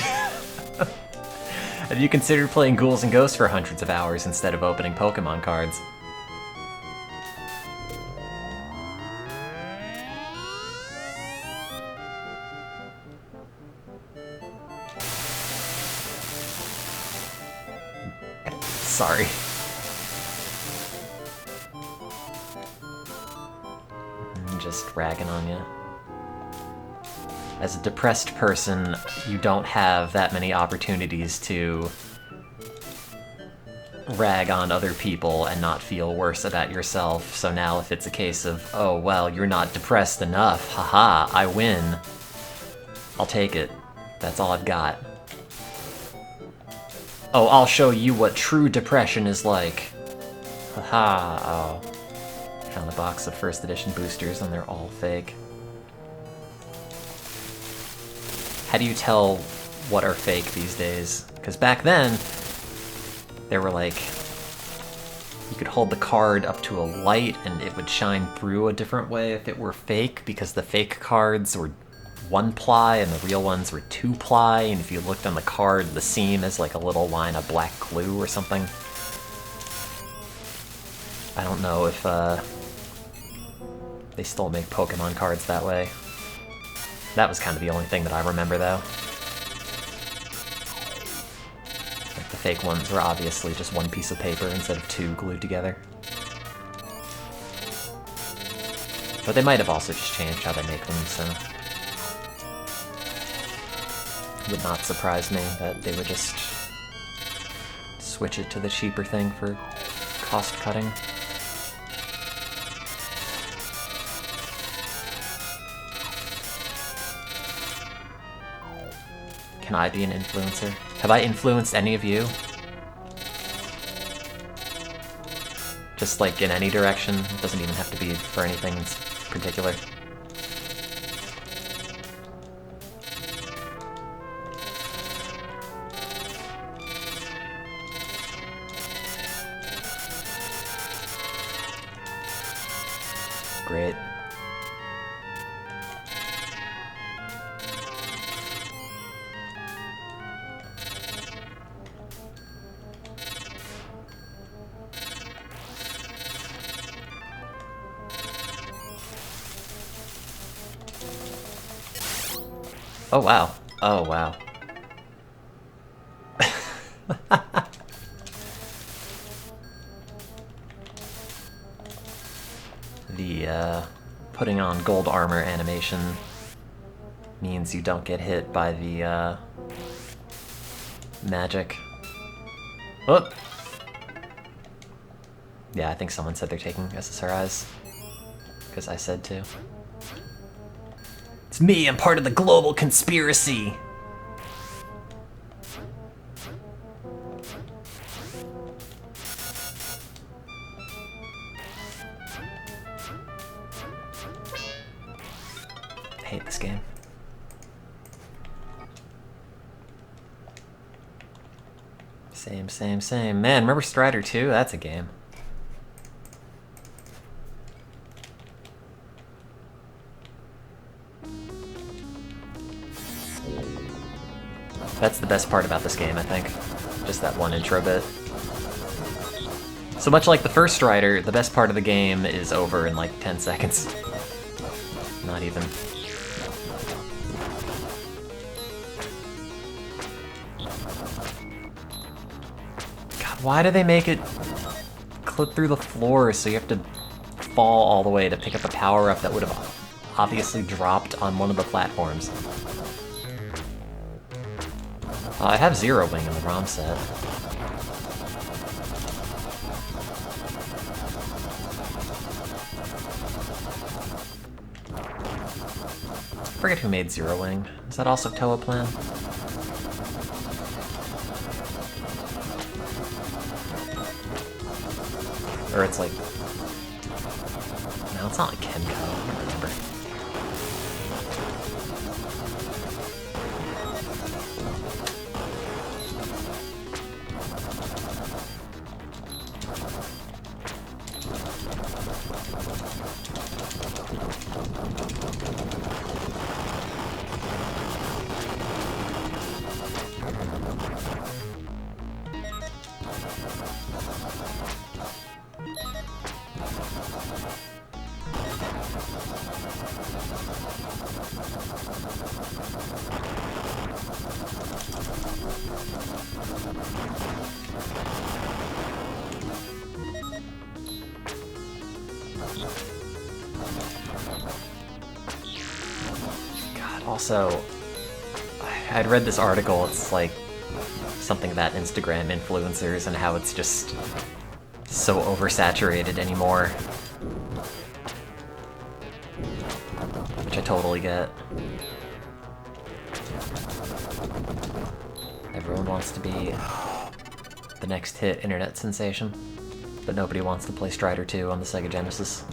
Have you considered playing Ghouls and Ghosts for hundreds of hours instead of opening Pokemon cards? Sorry. I'm just ragging on you. As a depressed person, you don't have that many opportunities to rag on other people and not feel worse about yourself, so now if it's a case of, oh, well, you're not depressed enough, haha, I win, I'll take it. That's all I've got. Oh, I'll show you what true depression is like. Haha, oh. Found a box of first edition boosters and they're all fake. How do you tell what are fake these days? Because back then, there were like, you could hold the card up to a light and it would shine through a different way if it were fake, because the fake cards were 1-ply and the real ones were 2-ply, and if you looked on the card, the seam is like a little line of black glue or something. I don't know if they still make Pokemon cards that way. That was kind of the only thing that I remember, though. Like, the fake ones were obviously just one piece of paper instead of two glued together. But they might have also just changed how they make them, so... It would not surprise me that they would just switch it to the cheaper thing for cost cutting. Can I be an influencer? Have I influenced any of you? Just like in any direction? It doesn't even have to be for anything in particular. Great. Oh wow. Oh wow. The putting on gold armor animation means you don't get hit by the magic. Oh. Yeah, I think someone said they're taking SSRIs. Because I said to. It's me, I'm part of the global conspiracy! I hate this game. Same. Man, remember Strider 2? That's a game. That's the best part about this game, I think. Just that one intro bit. So much like the first Strider, the best part of the game is over in like 10 seconds. Not even. God, why do they make it clip through the floor so you have to fall all the way to pick up a power-up that would have obviously dropped on one of the platforms? I have Zero Wing in the ROM set. I forget who made Zero Wing. Is that also Toa Plan? Or it's like... No, it's not like Kenko. I don't remember. Also, I'd read this article, it's like something about Instagram influencers and how it's just so oversaturated anymore. Which I totally get. Everyone wants to be the next hit internet sensation, but nobody wants to play Strider 2 on the Sega Genesis.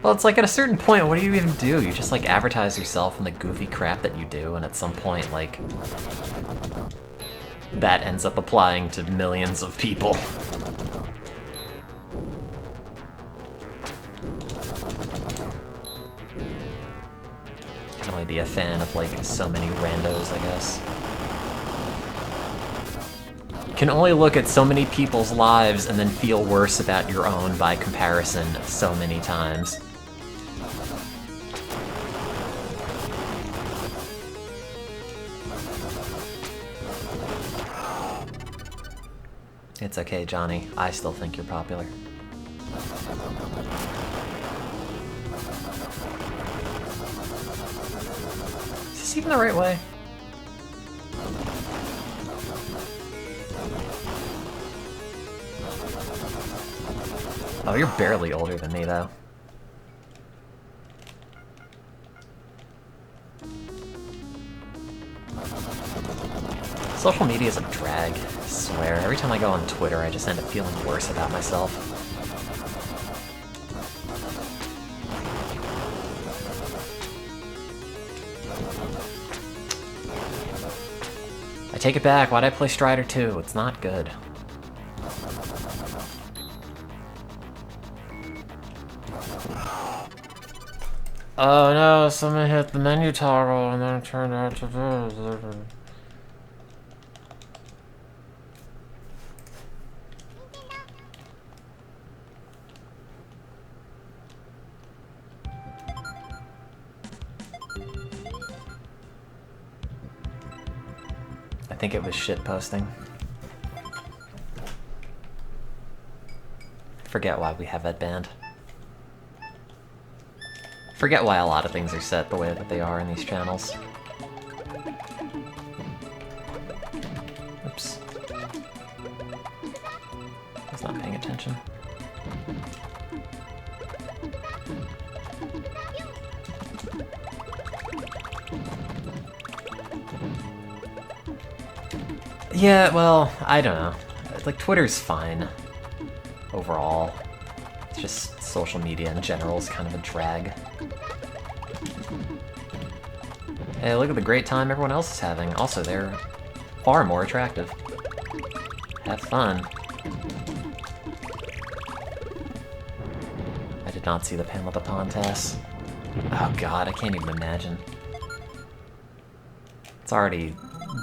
Well, it's like at a certain point, what do you even do? You just like advertise yourself and the goofy crap that you do, and at some point, like, that ends up applying to millions of people. Can only be a fan of like so many randos, I guess. You can only look at so many people's lives and then feel worse about your own by comparison so many times. It's okay, Johnny. I still think you're popular. Is this even the right way? Oh, you're barely older than me, though. Social media is a drag, I swear. Every time I go on Twitter, I just end up feeling worse about myself. I take it back, why'd I play Strider 2? It's not good. Oh no, someone hit the menu toggle and then it turned out to... I think it was shitposting. Forget why we have that banned. Forget why a lot of things are set the way that they are in these channels. It's not paying attention. Yeah, well, I don't know. Like, Twitter's fine. Overall. It's just social media in general is kind of a drag. Hey, look at the great time everyone else is having. Also, they're far more attractive. Have fun. I did not see the panel at the Pontas. Oh god, I can't even imagine. It's already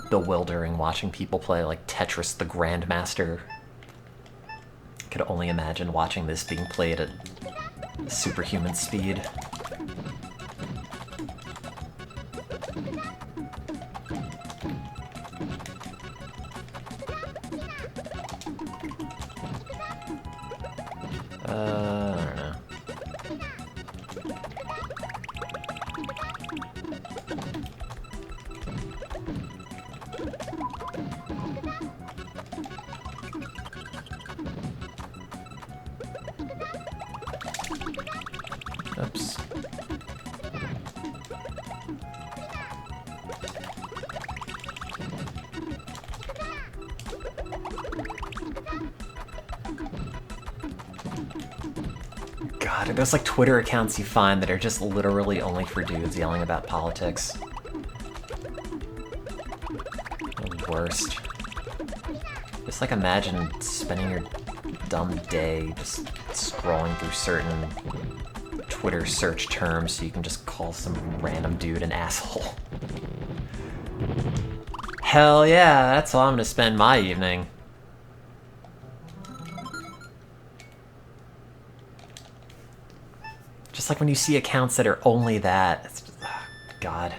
bewildering watching people play like Tetris the Grandmaster. Could only imagine watching this being played at superhuman speed. I don't know. Oops. God, are those like Twitter accounts you find that are just literally only for dudes yelling about politics? The worst. Just like imagine spending your dumb day just scrolling through certain Twitter search terms so you can just call some random dude an asshole. Hell yeah, that's how I'm gonna spend my evening. Just like when you see accounts that are only that, it's just, oh, God.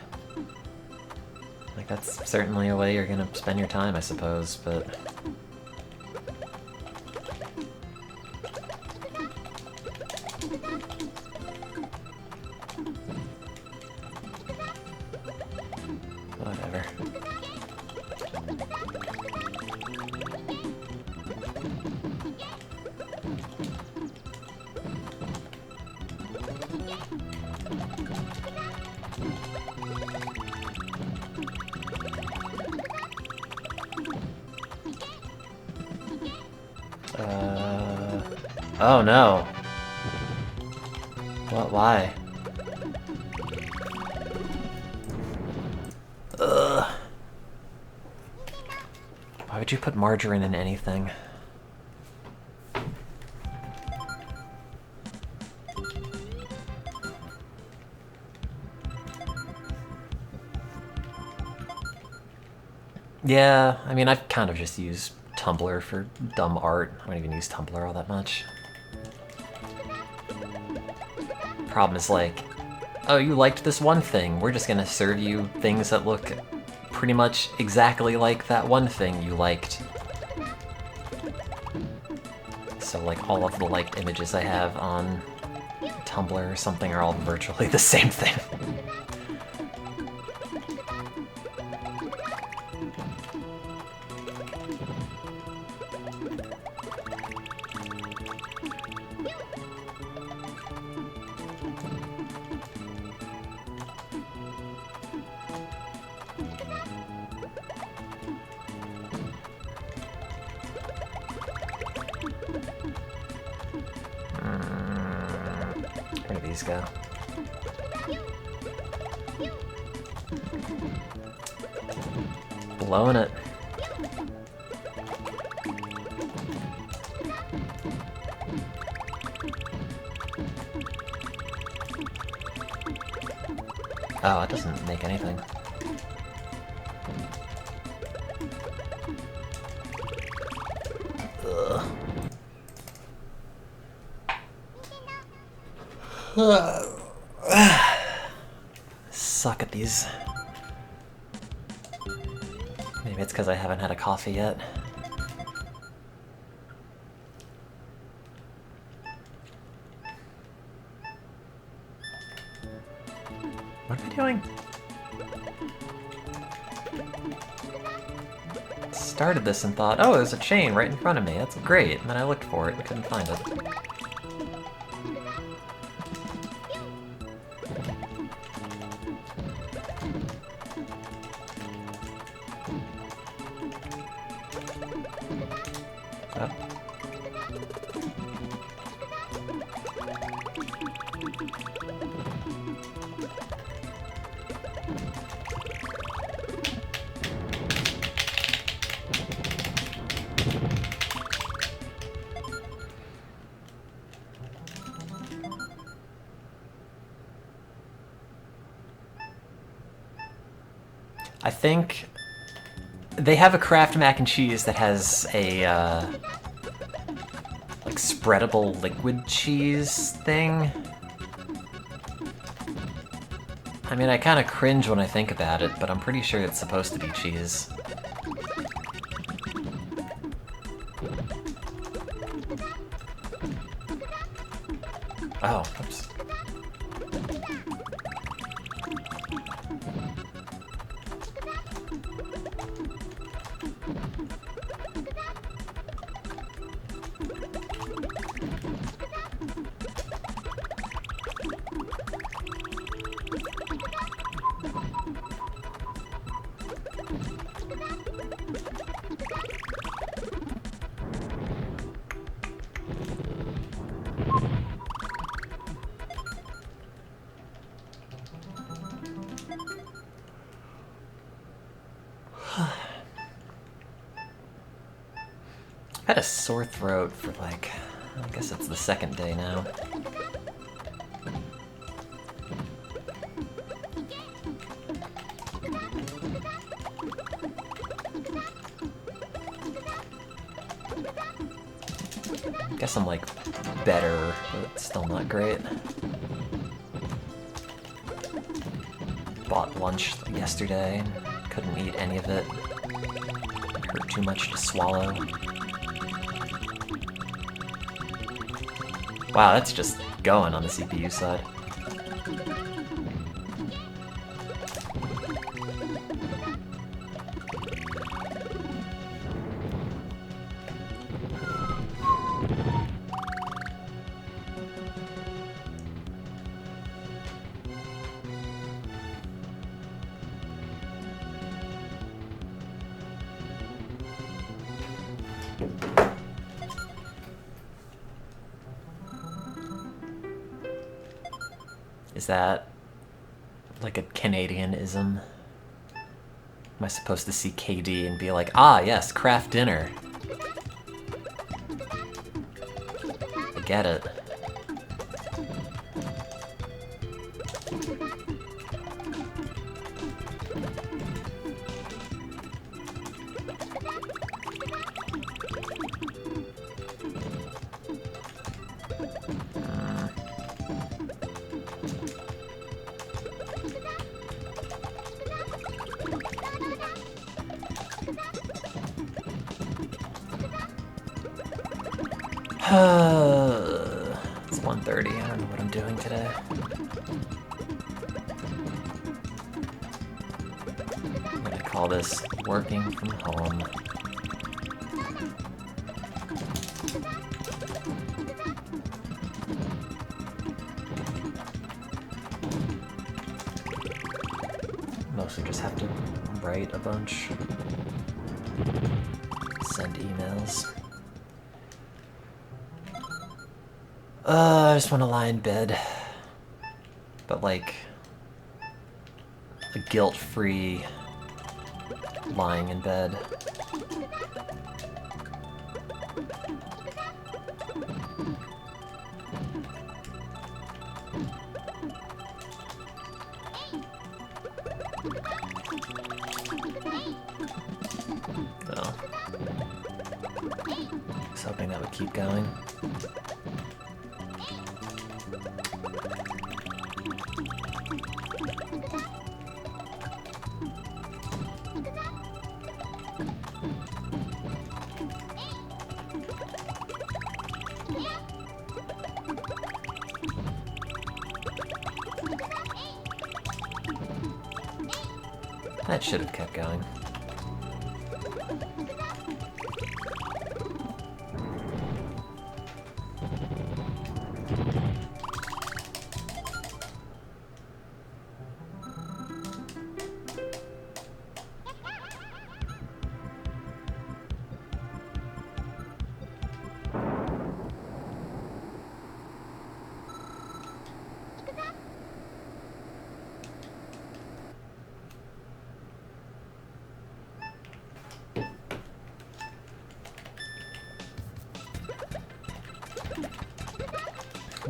Like, that's certainly a way you're gonna spend your time, I suppose, but... whatever. Oh no. What? Why? Ugh. Why would you put margarine in anything? Yeah, I mean, I've kind of just used Tumblr for dumb art. I don't even use Tumblr all that much. Problem is like, oh, you liked this one thing. We're just gonna serve you things that look pretty much exactly like that one thing you liked. So like all of the liked images I have on Tumblr or something are all virtually the same thing. Where do these go? Blowing it. Oh, it doesn't make anything. Ugh. Suck at these. Maybe it's because I haven't had a coffee yet. What am I doing? started this and thought, oh, there's a chain right in front of me. That's great. And then I looked for it and couldn't find it. Oh. I think they have a Kraft mac and cheese that has a like spreadable liquid cheese thing. I mean, I kind of cringe when I think about it, but I'm pretty sure it's supposed to be cheese. Oh, oops. I had a sore throat for like, I guess it's the second day now. Guess I'm like better, but still not great. Bought lunch yesterday, couldn't eat any of it. Hurt too much to swallow. Wow, that's just going on the CPU side. Is that like a Canadianism? Am I supposed to see KD and be like, ah, yes, craft dinner? I get it. It's 1:30, I don't know what I'm doing today. I'm gonna call this working from home. Mostly just have to write a bunch. Send emails. I just want to lie in bed. But like, a guilt-free lying in bed. Oh. I was hoping that would keep going. That should have kept going.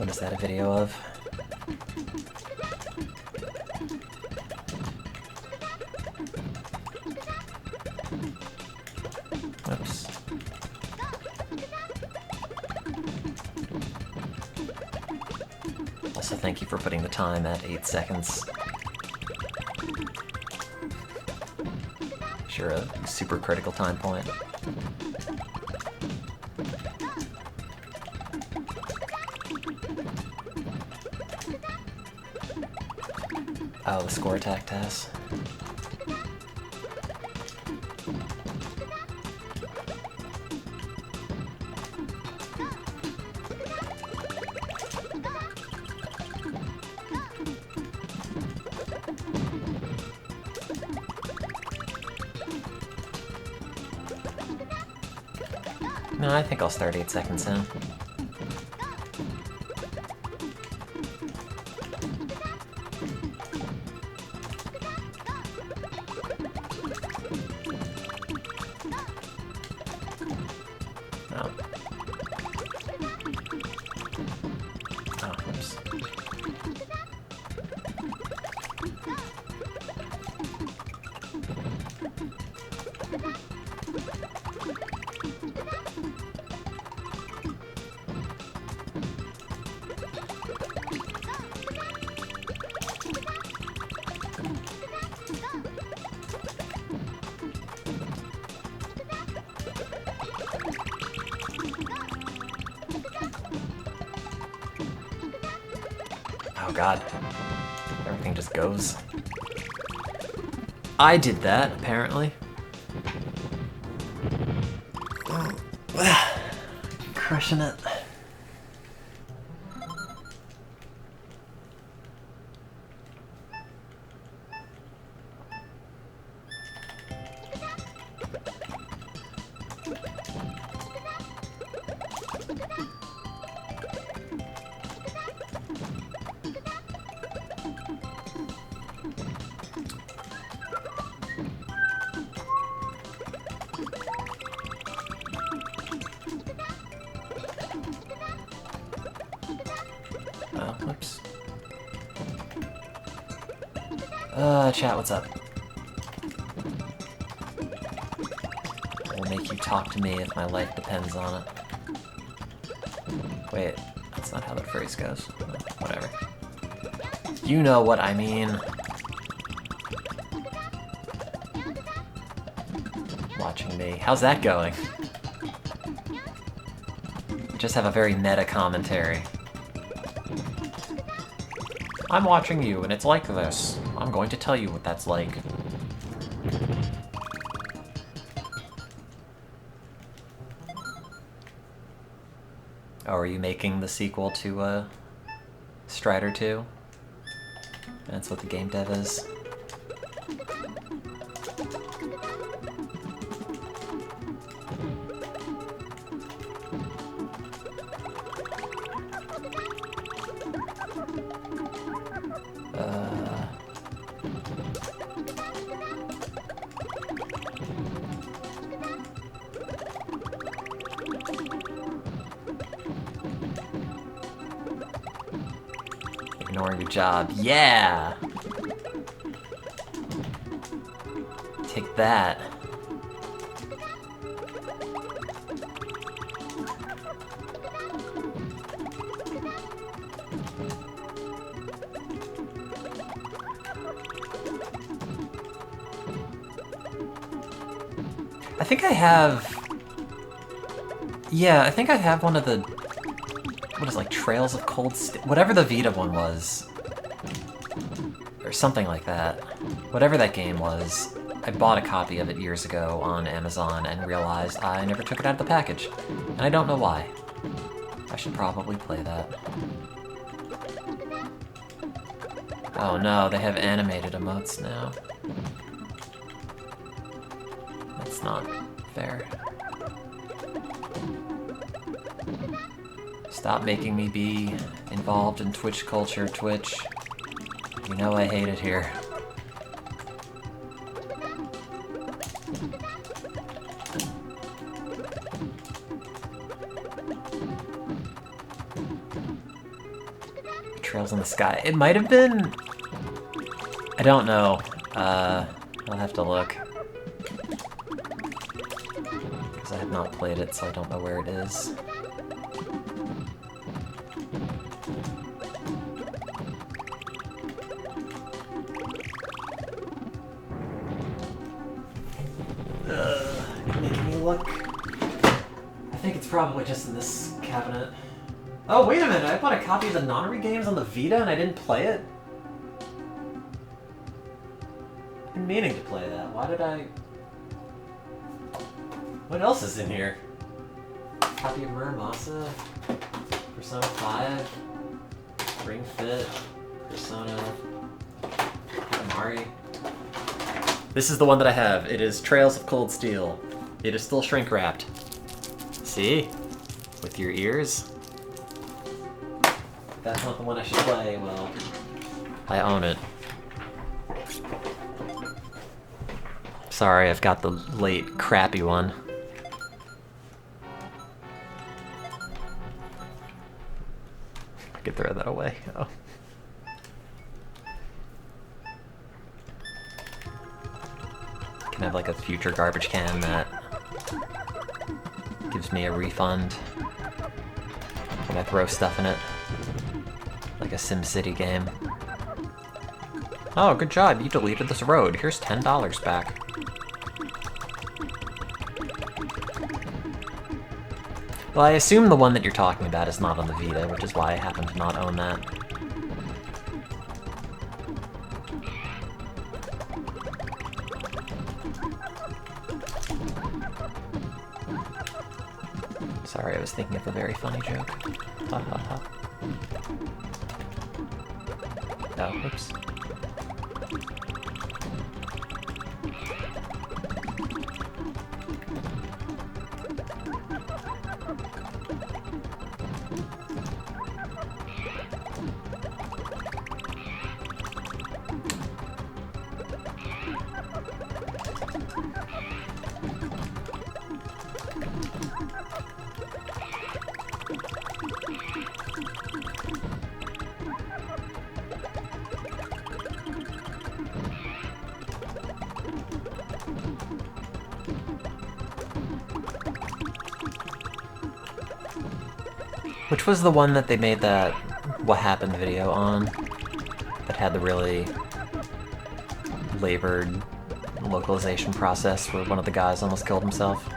What is that a video of? Oops. Also, thank you for putting the time at 8 seconds. Sure, a super critical time point. Oh, the score attack test. No, I think I'll start 8 seconds in. No. Oh, oops. Oh god. Everything just goes. I did that, apparently. Crushing it. Oh, whoops. Chat, what's up? I will make you talk to me if my life depends on it. Wait, that's not how that phrase goes. Whatever. You know what I mean. Watching me. How's that going? Just have a very meta commentary. I'm watching you, and it's like this. I'm going to tell you what that's like. Oh, are you making the sequel to, Strider 2? That's what the game dev is. Ignoring your job. Yeah! Take that. I think I have... Yeah, I think I have one of the... What is, like, Trails of Cold Steel? Whatever the Vita one was. Or something like that. Whatever that game was. I bought a copy of it years ago on Amazon and realized I never took it out of the package. And I don't know why. I should probably play that. Oh no, they have animated emotes now. That's not fair. Stop making me be involved in Twitch culture, Twitch. You know I hate it here. Trails in the Sky. It might have been... I don't know. I'll have to look. Because I have not played it, so I don't know where it is. Making me look. I think it's probably just in this cabinet. Oh, wait a minute! I bought a copy of the Nonary games on the Vita and I didn't play it? I've been meaning to play that. Why did I... What else is in here? Copy of Muramasa, Persona 5, Ring Fit, Persona, Katamari. This is the one that I have. It is Trails of Cold Steel. It is still shrink wrapped. See? With your ears? If that's not the one I should play, well, I own it. Sorry, I've got the late, crappy one. I could throw that away. Oh. Can have like a future garbage can that gives me a refund when I throw stuff in it. Like a SimCity game. Oh, good job, you deleted this road. Here's $10 back. Well, I assume the one that you're talking about is not on the Vita, which is why I happen to not own that. Sorry, I was thinking of a very funny joke. Ha ha ha. Oh, oops. Which was the one that they made that What Happened video on? That had the really labored localization process where one of the guys almost killed himself?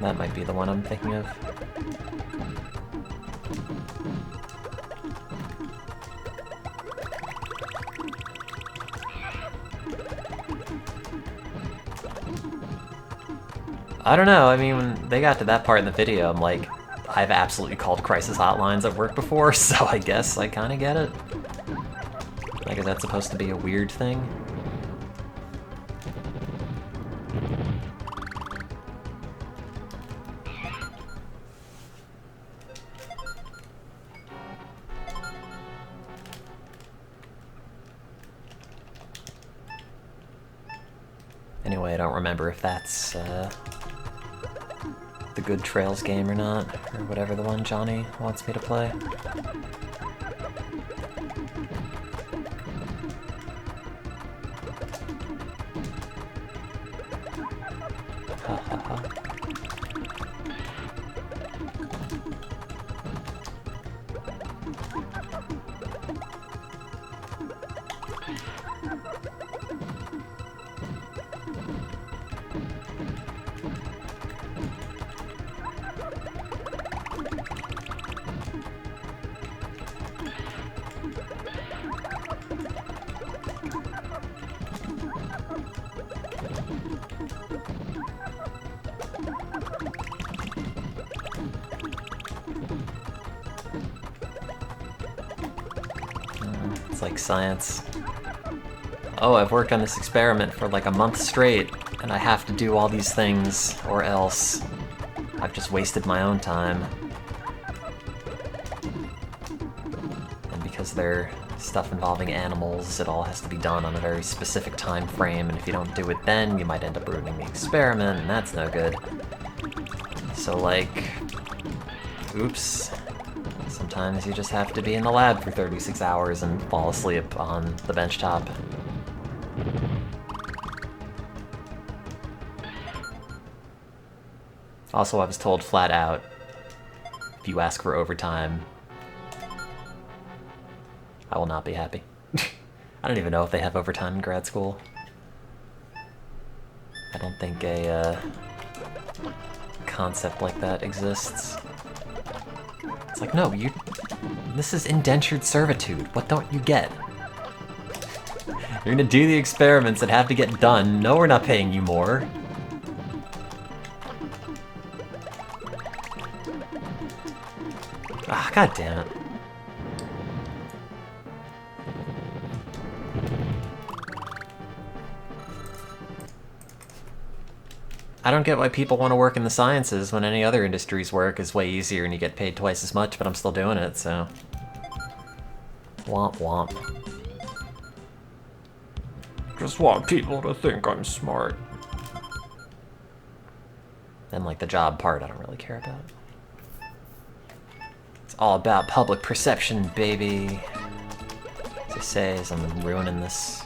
That might be the one I'm thinking of. I don't know, I mean, when they got to that part in the video, I'm like, I've absolutely called crisis hotlines at work before, so I guess I kinda get it. Like, is that supposed to be a weird thing? Anyway, I don't remember if that's the Good Trails game or not, or whatever the one Johnny wants me to play. Ha ha ha. It's like science. Oh, I've worked on this experiment for like a month straight, and I have to do all these things, or else I've just wasted my own time. And because they're stuff involving animals, it all has to be done on a very specific time frame, and if you don't do it then, you might end up ruining the experiment, and that's no good. So, like, oops. Sometimes you just have to be in the lab for 36 hours and fall asleep on the bench top. Also, I was told flat out, if you ask for overtime, I will not be happy. I don't even know if they have overtime in grad school. I don't think a concept like that exists. It's like, no, this is indentured servitude. What don't you get? You're gonna do the experiments that have to get done. No, we're not paying you more. Ah, god damn it. I don't get why people want to work in the sciences when any other industry's work is way easier and you get paid twice as much, but I'm still doing it, so... Womp womp. Just want people to think I'm smart. And like the job part, I don't really care about. It's all about public perception, baby. As I say, as I'm ruining this.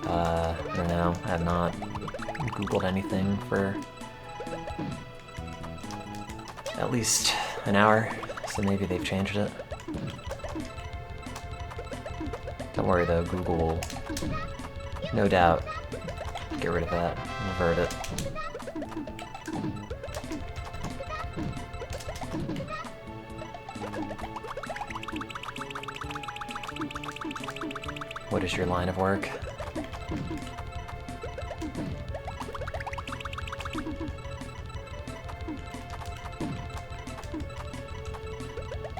I don't know. I have not Googled anything for at least an hour, so maybe they've changed it. Don't worry though, Google will no doubt get rid of that, revert it. What is your line of work?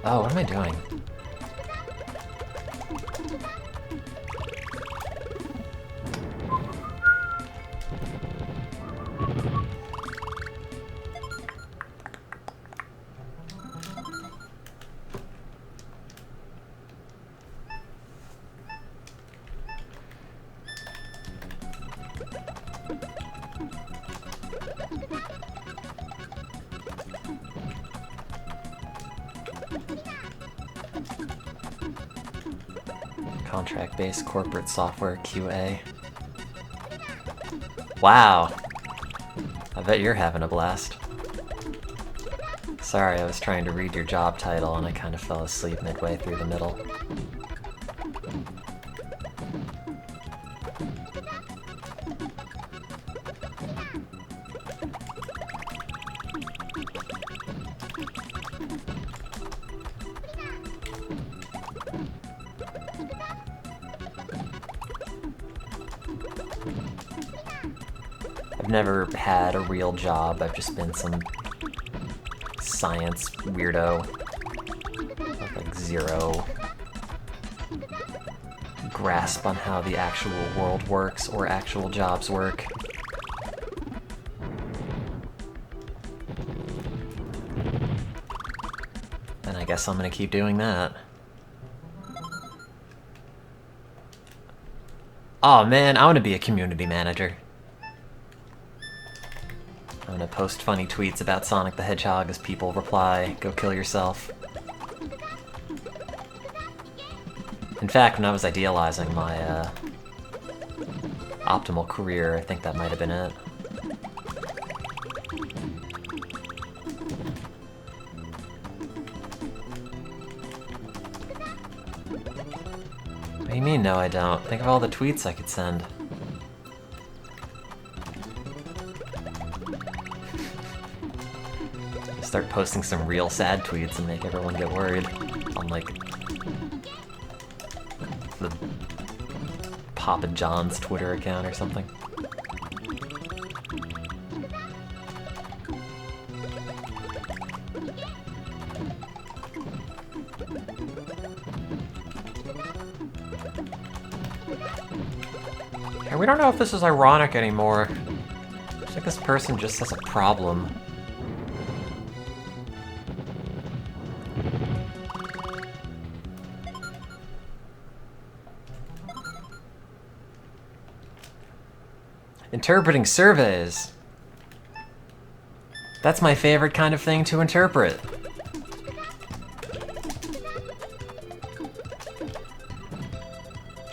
Oh, what am I doing? Contract-based corporate software QA. Wow. I bet you're having a blast. Sorry, I was trying to read your job title and I kind of fell asleep midway through the middle. I've never had a real job, I've just been some science weirdo with like zero grasp on how the actual world works or actual jobs work. And I guess I'm gonna keep doing that. Oh man, I want to be a community manager. I'm gonna post funny tweets about Sonic the Hedgehog as people reply, "Go kill yourself." In fact, when I was idealizing my optimal career, I think that might have been it. What do you mean, no I don't? Think of all the tweets I could send. Start posting some real sad tweets and make everyone get worried on like the Papa John's Twitter account or something. And we don't know if this is ironic anymore. I think this person just has a problem. Interpreting surveys. That's my favorite kind of thing to interpret.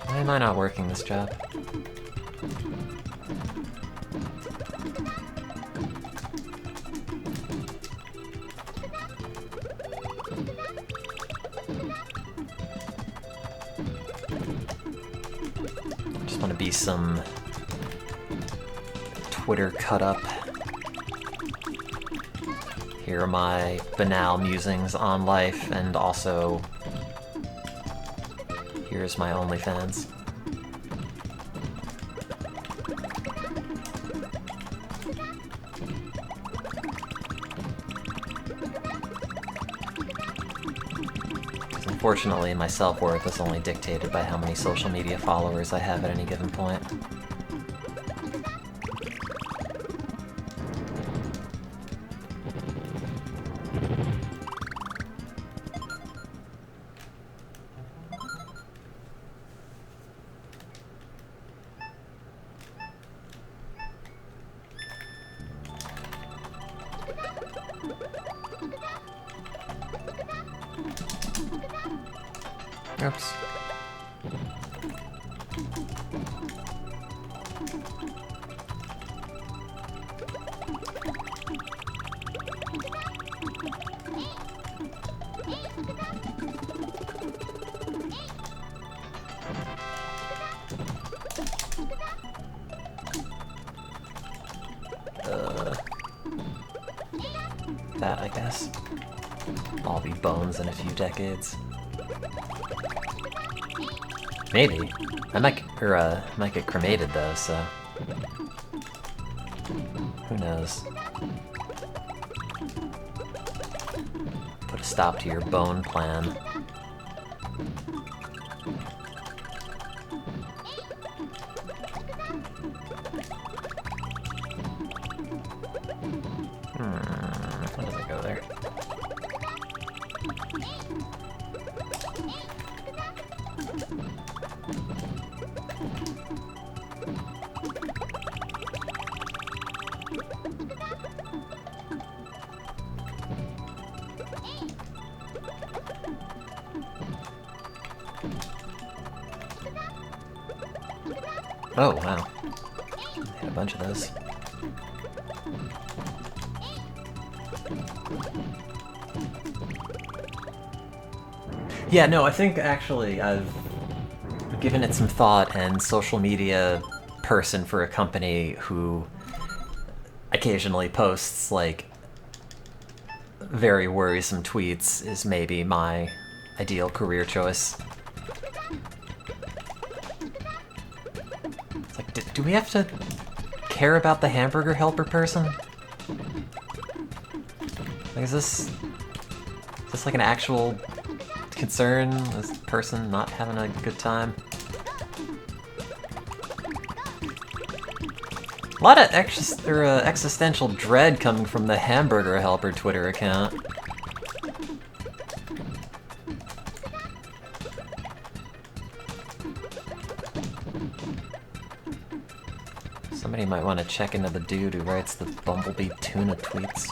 Why am I not working this job? Just want to be some Twitter cut up. Here are my banal musings on life, and also here's my OnlyFans. Unfortunately, my self-worth is only dictated by how many social media followers I have at any given point. Oops. That, I guess. All be bones in a few decades. Maybe. I might get cremated though, so who knows? Put a stop to your bone plan. How does it go there? Oh, wow. I had a bunch of those. Yeah, no, I think actually I've given it some thought, and social media person for a company who occasionally posts, like, very worrisome tweets is maybe my ideal career choice. It's like, do we have to care about the hamburger helper person? Like, is this like an actual concern? This person not having a good time? A lot of existential dread coming from the hamburger helper Twitter account. Somebody might want to check into the dude who writes the Bumblebee tuna tweets.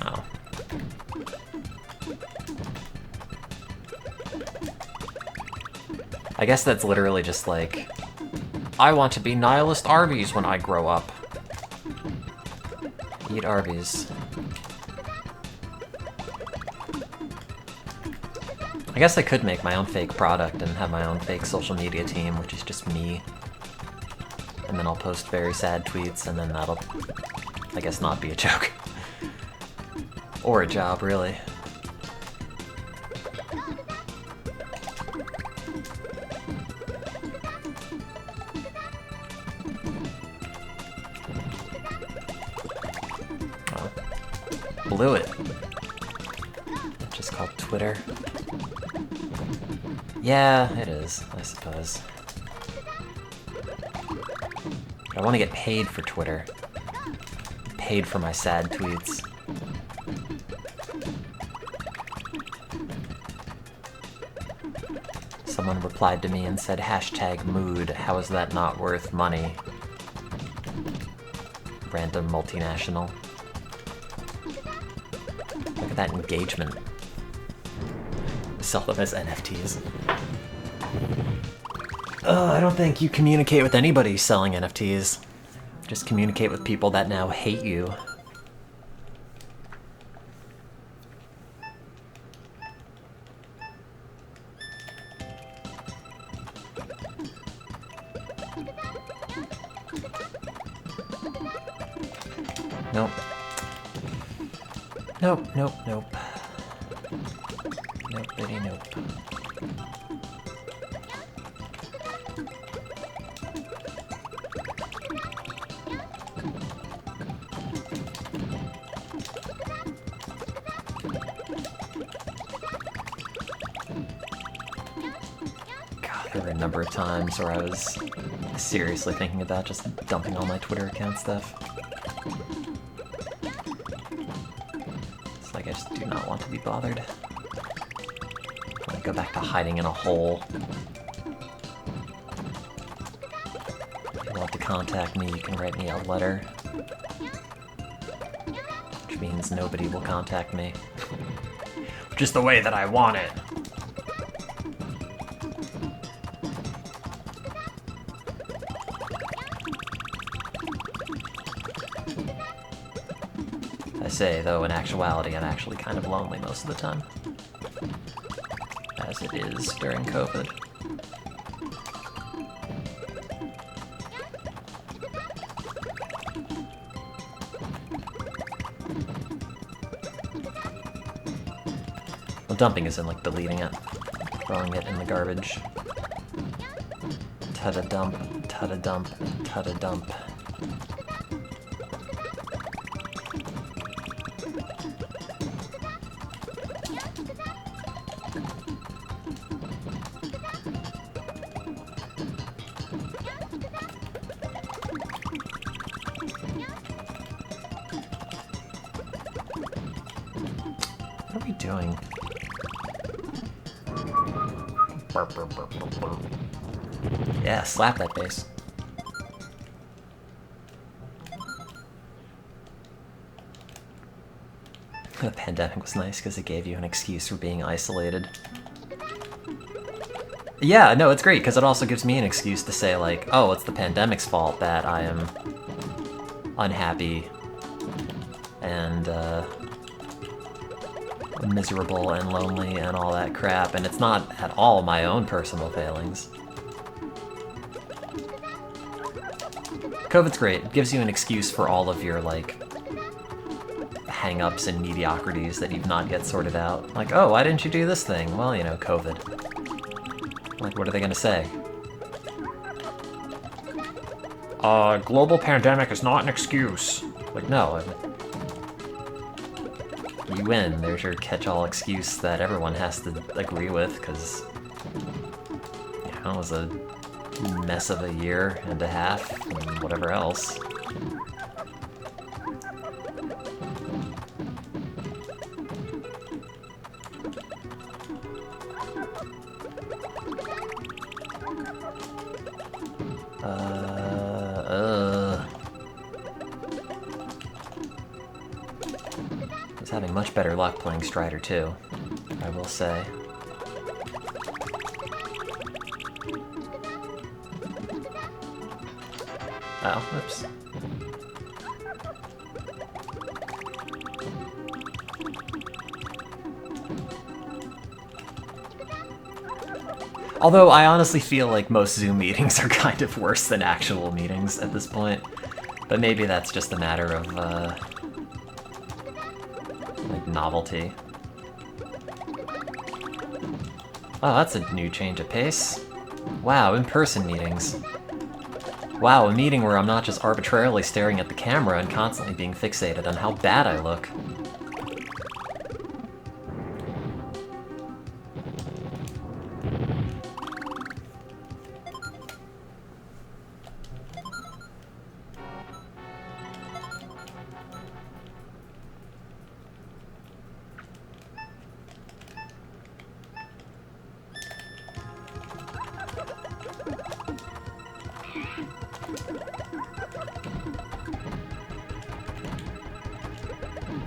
Oh. I guess that's literally just like, I want to be nihilist Arby's when I grow up. Eat Arby's. I guess I could make my own fake product and have my own fake social media team, which is just me. And then I'll post very sad tweets, and then that'll, I guess, not be a joke. Or a job, really. Oh. Blew it. It's just called Twitter. Yeah, it is, I suppose. But I want to get paid for Twitter. Paid for my sad tweets. Someone replied to me and said, #mood, how is that not worth money? Random multinational. Look at that engagement. Sell them as NFTs. I don't think you communicate with anybody selling NFTs. Just communicate with people that now hate you. Nope. Nope, nope, nope. Nope, bitty, nope. God, there were a number of times where I was seriously thinking about just dumping all my Twitter account stuff. It's like I just do not want to be bothered. I want to go back to hiding in a hole. If you want to contact me, you can write me a letter. Which means nobody will contact me. Just the way that I want it. I say, though, in actuality, I'm actually kind of lonely most of the time. As it is during COVID. Well, dumping isn't like deleting it, throwing it in the garbage. Ta-da-dump, ta-da-dump, ta-da-dump. What are we doing? Burp, burp, burp, burp, burp. Yeah, slap that bass. The pandemic was nice because it gave you an excuse for being isolated. Yeah, no, it's great because it also gives me an excuse to say, like, oh, it's the pandemic's fault that I am unhappy and miserable and lonely and all that crap, and it's not at all my own personal failings. COVID's great. It gives you an excuse for all of your, like, hang-ups and mediocrities that you've not yet sorted out. Like, oh, why didn't you do this thing? Well, you know, COVID. Like, what are they gonna say? Global pandemic is not an excuse. Like, no. You win. There's your catch-all excuse that everyone has to agree with, because, you know, it was a mess of a year and a half, and whatever else. I was having much better luck playing Strider 2, I will say. Oh, oops. Although I honestly feel like most Zoom meetings are kind of worse than actual meetings at this point. But maybe that's just a matter of, like, novelty. Oh, that's a new change of pace. Wow, in-person meetings. Wow, a meeting where I'm not just arbitrarily staring at the camera and constantly being fixated on how bad I look.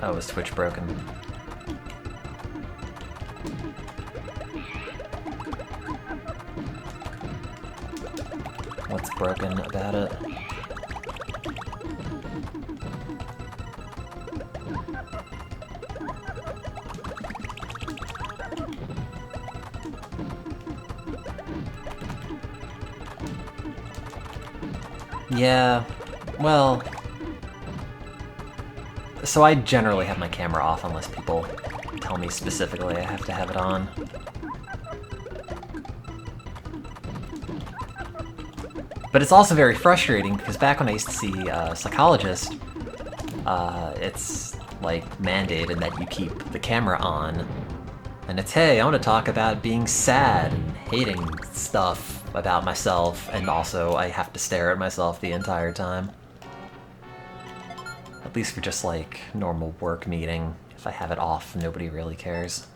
Oh, is Twitch broken? What's broken about it? Yeah, well... So I generally have my camera off unless people tell me specifically I have to have it on. But it's also very frustrating because back when I used to see a psychologist, it's like mandated that you keep the camera on. And it's, hey, I want to talk about being sad and hating stuff about myself, and also I have to stare at myself the entire time. At least for just like normal work meeting. If I have it off, nobody really cares.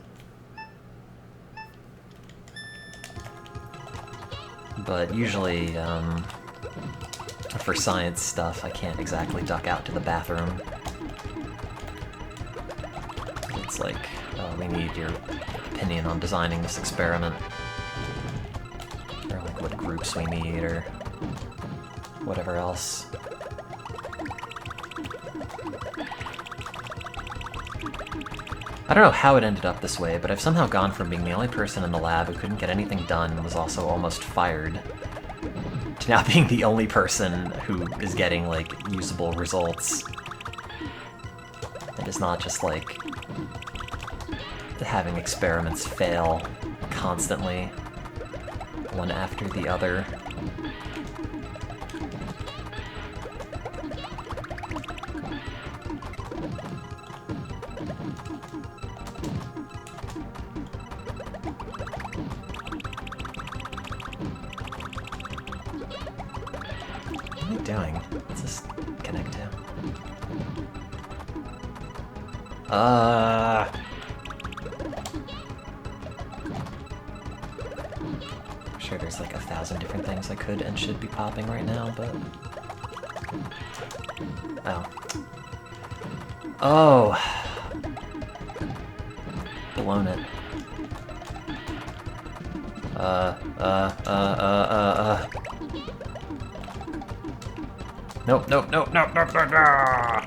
But usually, for science stuff, I can't exactly duck out to the bathroom. It's like, oh, we need your opinion on designing this experiment. Or like what groups we need, or whatever else. I don't know how it ended up this way, but I've somehow gone from being the only person in the lab who couldn't get anything done and was also almost fired, to now being the only person who is getting, like, usable results. And it's not just, like, having experiments fail constantly, one after the other. What am I doing? What's this connect to? I'm sure there's like 1,000 different things I could and should be popping right now, but... Oh. Oh! Blown it. Nope, nope, nope, nope, nope, nope, nope.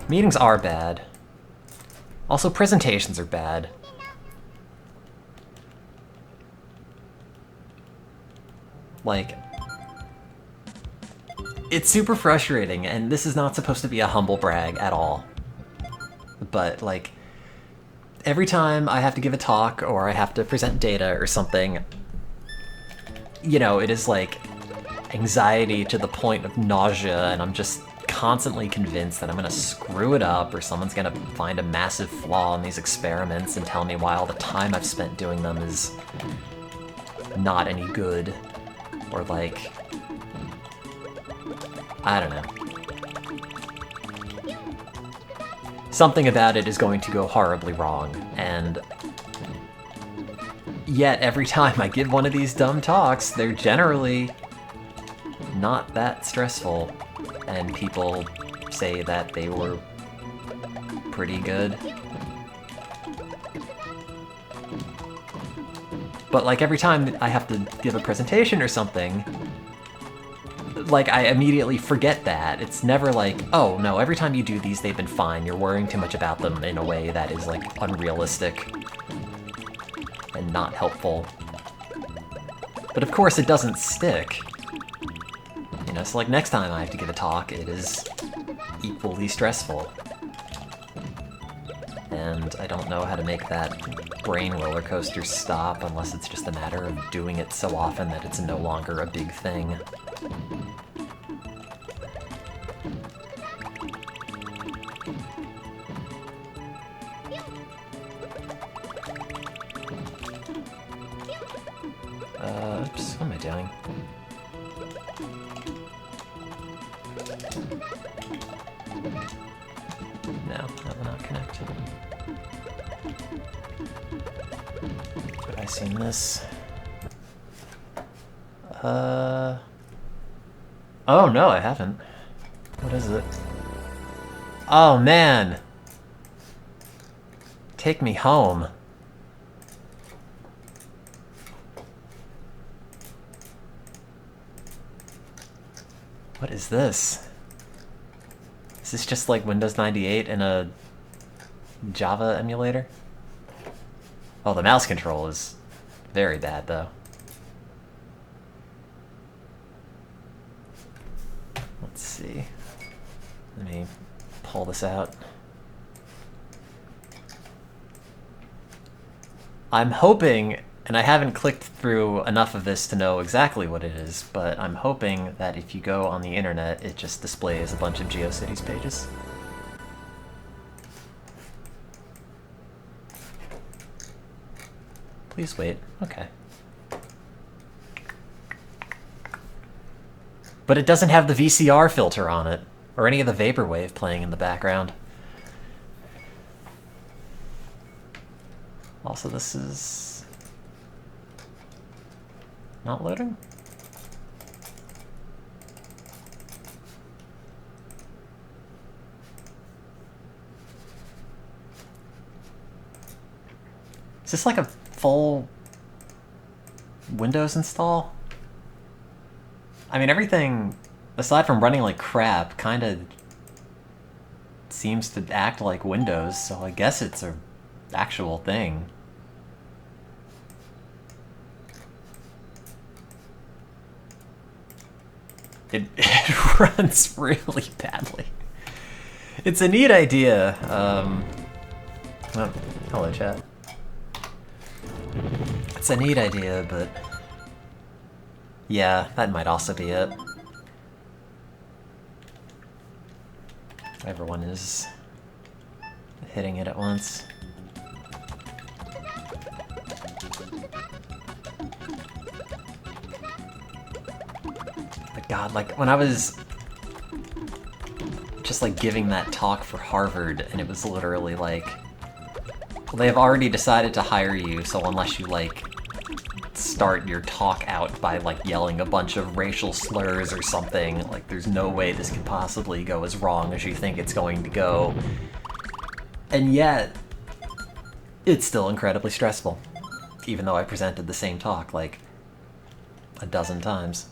Meetings are bad. Also, presentations are bad. Like, it's super frustrating, and this is not supposed to be a humble brag at all. But, like, every time I have to give a talk or I have to present data or something, you know, it is like anxiety to the point of nausea, and I'm just constantly convinced that I'm gonna screw it up or someone's gonna find a massive flaw in these experiments and tell me why all the time I've spent doing them is not any good. Or like, I don't know. Something about it is going to go horribly wrong, and yet every time I give one of these dumb talks, they're generally not that stressful, and people say that they were pretty good. But like every time I have to give a presentation or something, like I immediately forget that. It's never like, oh no, every time you do these they've been fine, you're worrying too much about them in a way that is like unrealistic and not helpful. But of course it doesn't stick. You know, so like next time I have to give a talk, it is equally stressful. And I don't know how to make that brain roller coaster stop unless it's just a matter of doing it so often that it's no longer a big thing. Oops, what am I doing? No, that will not connect. Have I seen this? Oh no, I haven't. What is it? Oh man! Take me home. What is this? Is this just like Windows 98 in a Java emulator? Oh, the mouse control is very bad though. Let's see. Let me pull this out. I'm hoping, and I haven't clicked through enough of this to know exactly what it is, but I'm hoping that if you go on the internet, it just displays a bunch of GeoCities pages. Please wait. Okay. But it doesn't have the VCR filter on it, or any of the vaporwave playing in the background. Also, this is not loading? Is this like a full Windows install? I mean, everything, aside from running like crap, kind of seems to act like Windows, so I guess it's a actual thing. It runs really badly. It's a neat idea. Oh, hello, chat. It's a neat idea, but yeah, that might also be it. Everyone is hitting it at once. But God, like when I was just like giving that talk for Harvard, and it was literally like, well, they have already decided to hire you, so unless you like start your talk out by like yelling a bunch of racial slurs or something, like there's no way this could possibly go as wrong as you think it's going to go. And yet, it's still incredibly stressful, even though I presented the same talk like a dozen times.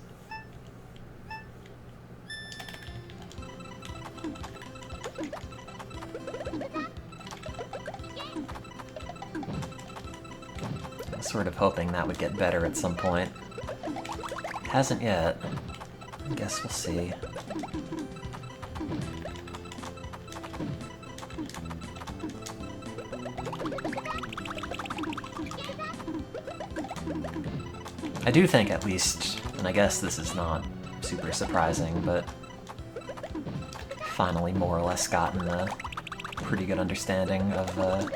Sort of hoping that would get better at some point. Hasn't yet. I guess we'll see. I do think at least, and I guess this is not super surprising, but finally more or less gotten a pretty good understanding of the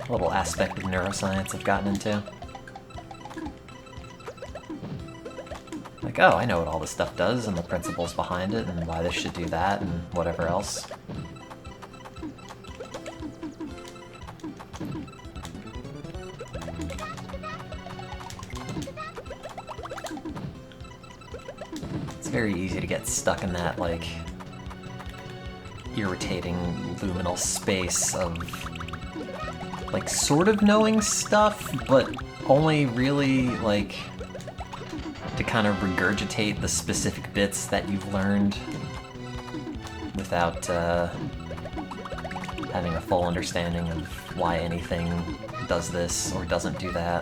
little aspect of neuroscience I've gotten into. Like, oh, I know what all this stuff does and the principles behind it and why this should do that and whatever else. It's very easy to get stuck in that, like, irritating liminal space of like sort of knowing stuff, but only really like to kind of regurgitate the specific bits that you've learned without having a full understanding of why anything does this or doesn't do that.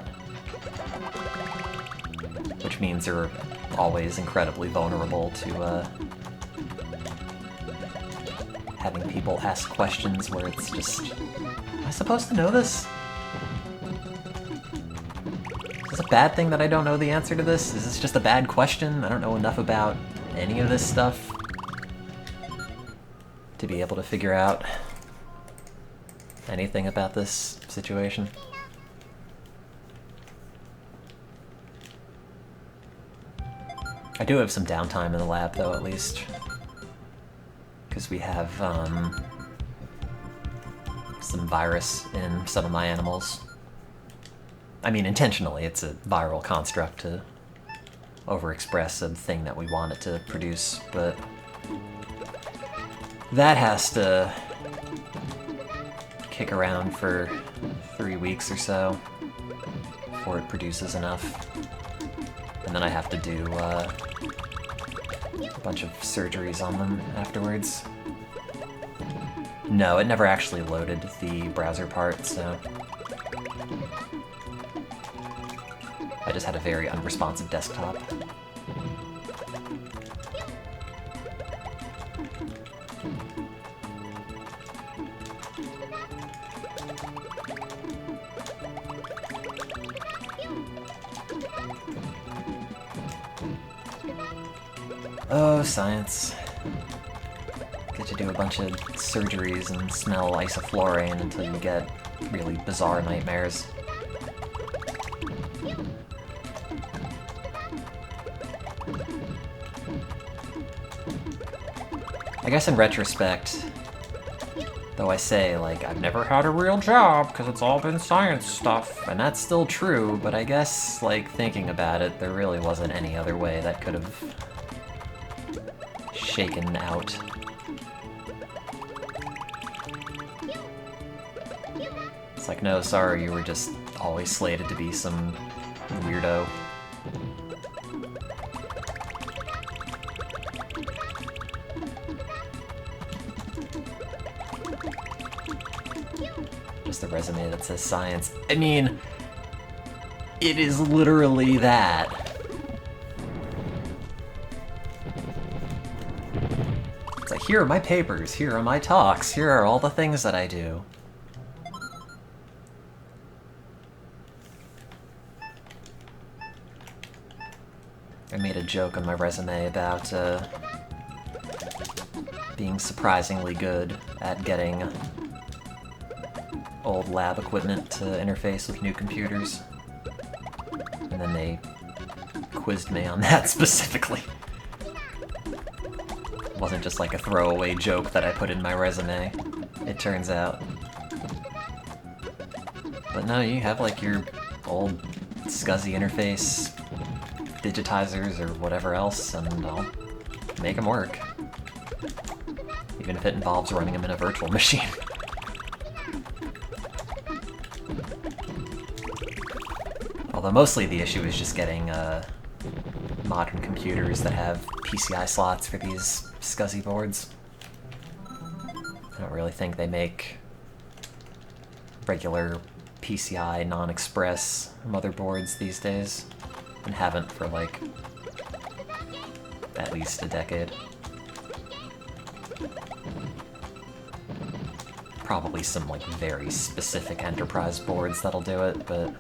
Which means you're always incredibly vulnerable to having people ask questions where it's just, am I supposed to know this? Is this a bad thing that I don't know the answer to this? Is this just a bad question? I don't know enough about any of this stuff to be able to figure out anything about this situation. I do have some downtime in the lab though, at least. Because we have some virus in some of my animals. I mean, intentionally, it's a viral construct to overexpress a thing that we want it to produce, but that has to kick around for 3 weeks or so before it produces enough. And then I have to do a bunch of surgeries on them afterwards. No, it never actually loaded the browser part, so I just had a very unresponsive desktop. Oh, science. Get to do a bunch of surgeries and smell isoflurane until you get really bizarre nightmares. I guess in retrospect, though I say, like, I've never had a real job because it's all been science stuff, and that's still true, but I guess, like, thinking about it, there really wasn't any other way that could have shaken out. It's like, no, sorry, you were just always slated to be some weirdo. Just a resume that says science. I mean, it is literally that. It's like, here are my papers, here are my talks, here are all the things that I do. I made a joke on my resume about being surprisingly good at getting old lab equipment to interface with new computers. And then they quizzed me on that specifically. It wasn't just like a throwaway joke that I put in my resume, it turns out. But no, you have like your old SCSI interface digitizers or whatever else, and I'll make them work. Even if it involves running them in a virtual machine. Although mostly the issue is just getting modern computers that have PCI slots for these SCSI boards. I don't really think they make regular PCI non-express motherboards these days, and haven't for like at least a decade. Probably some like very specific enterprise boards that'll do it, but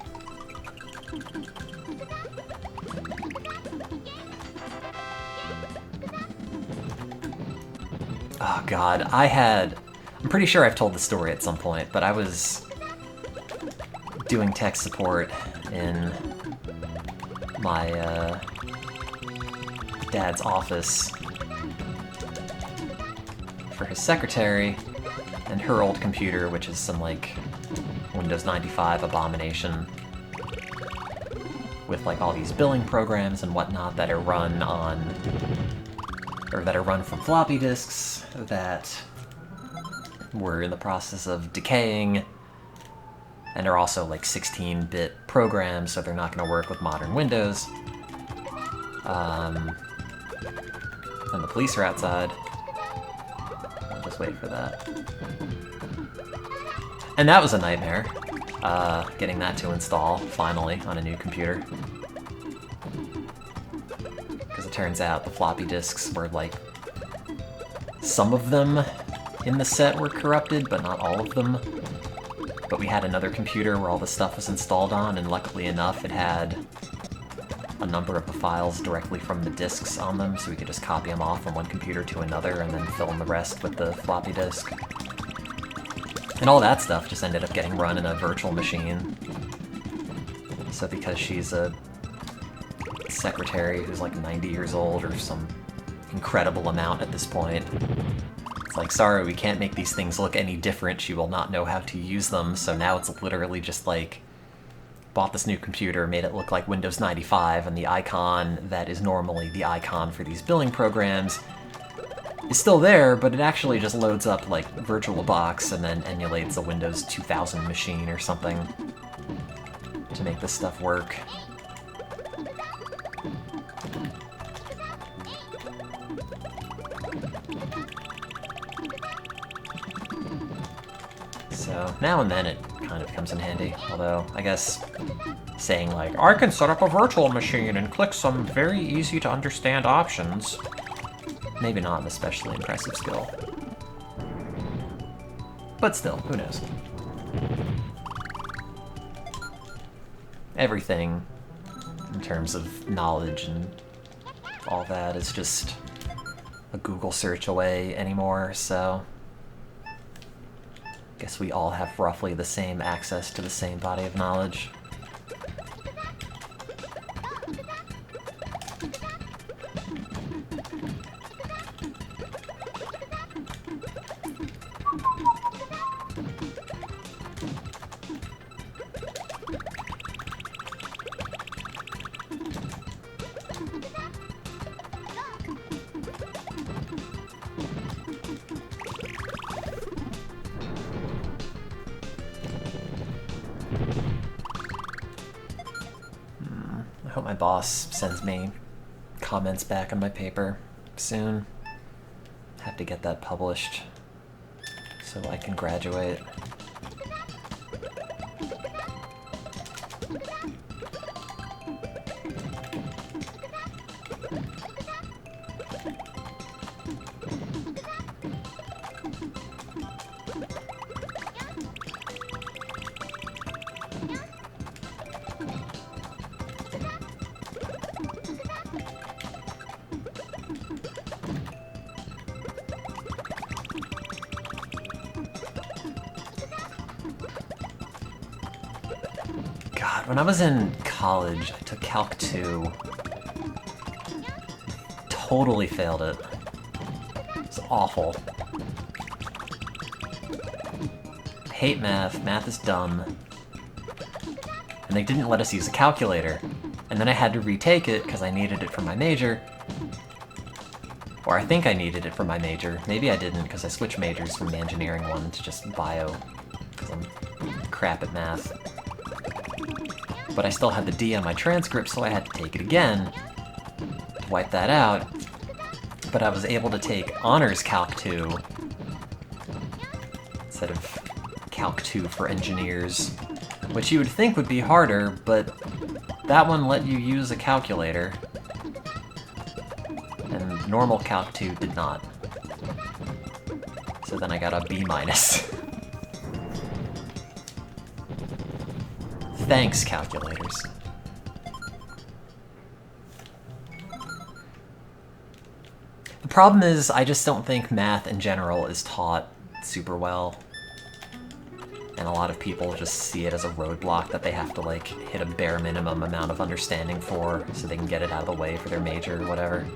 oh god, I'm pretty sure I've told the story at some point, but I was doing tech support in my dad's office for his secretary and her old computer, which is some like Windows 95 abomination with like all these billing programs and whatnot that are run on, or that are run from floppy disks that were in the process of decaying and are also like 16-bit programs, so they're not going to work with modern Windows. And the police are outside. I'll just wait for that. And that was a nightmare, getting that to install, finally, on a new computer. Because it turns out the floppy disks were like... some of them in the set were corrupted, but not all of them. But we had another computer where all the stuff was installed on, and luckily enough it had a number of the files directly from the disks on them, so we could just copy them off from one computer to another and then fill in the rest with the floppy disk. And all that stuff just ended up getting run in a virtual machine. So because she's a secretary who's like 90 years old or some incredible amount at this point, it's like, sorry, we can't make these things look any different, she will not know how to use them, so now it's literally just like bought this new computer, made it look like Windows 95, and the icon that is normally the icon for these billing programs is still there, but it actually just loads up like VirtualBox and then emulates a Windows 2000 machine or something to make this stuff work. So now and then it kind of comes in handy, although I guess saying like, I can set up a virtual machine and click some very easy to understand options, maybe not an especially impressive skill. But still, who knows? Everything in terms of knowledge and all that is just a Google search away anymore, so guess we all have roughly the same access to the same body of knowledge. I hope my boss sends me comments back on my paper soon. Have to get that published so I can graduate. God, when I was in college, I took Calc 2. Totally failed it. It's awful. Hate math. Math is dumb. And they didn't let us use a calculator. And then I had to retake it because I needed it for my major. Or I think I needed it for my major. Maybe I didn't because I switched majors from the engineering one to just bio because I'm crap at math. But I still had the D on my transcript, so I had to take it again to wipe that out. But I was able to take Honors Calc 2 instead of Calc 2 for engineers, which you would think would be harder, but that one let you use a calculator, and normal Calc 2 did not. So then I got a B-. Thanks, calculators. The problem is, I just don't think math in general is taught super well. And a lot of people just see it as a roadblock that they have to, like, hit a bare minimum amount of understanding for so they can get it out of the way for their major or whatever.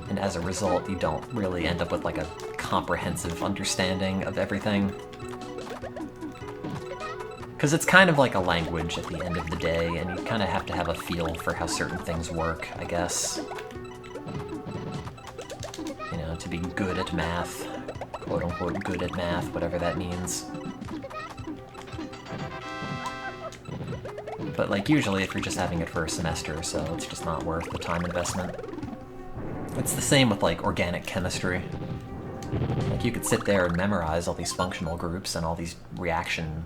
And as a result, you don't really end up with, like, a comprehensive understanding of everything. Because it's kind of like a language at the end of the day, and you kind of have to have a feel for how certain things work, I guess. You know, to be good at math, quote-unquote good at math, whatever that means. But, like, usually if you're just having it for a semester or so, it's just not worth the time investment. It's the same with, like, organic chemistry. Like, you could sit there and memorize all these functional groups and all these reaction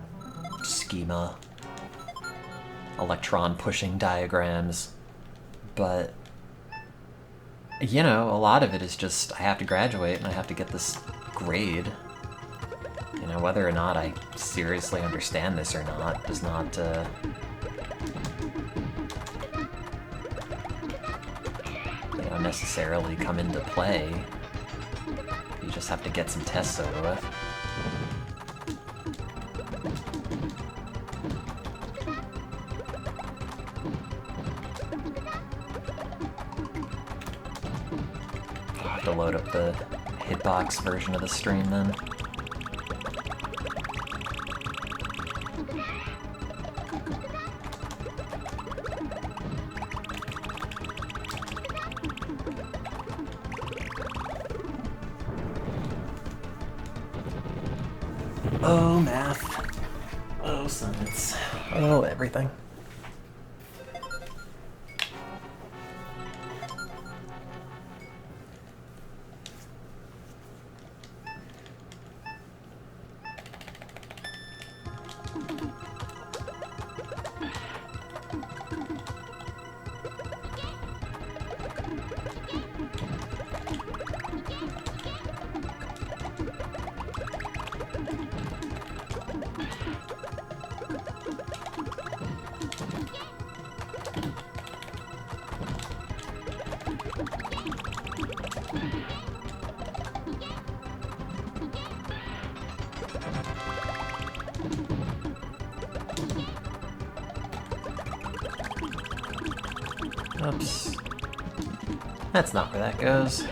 schema, electron pushing diagrams, but you know, a lot of it is just I have to graduate and I have to get this grade. You know, whether or not I seriously understand this or not does not you know, necessarily come into play. You just have to get some tests over with. To load up the hitbox version of the stream then. Oh, math. Oh, science. Oh, everything. Oops. That's not where that goes.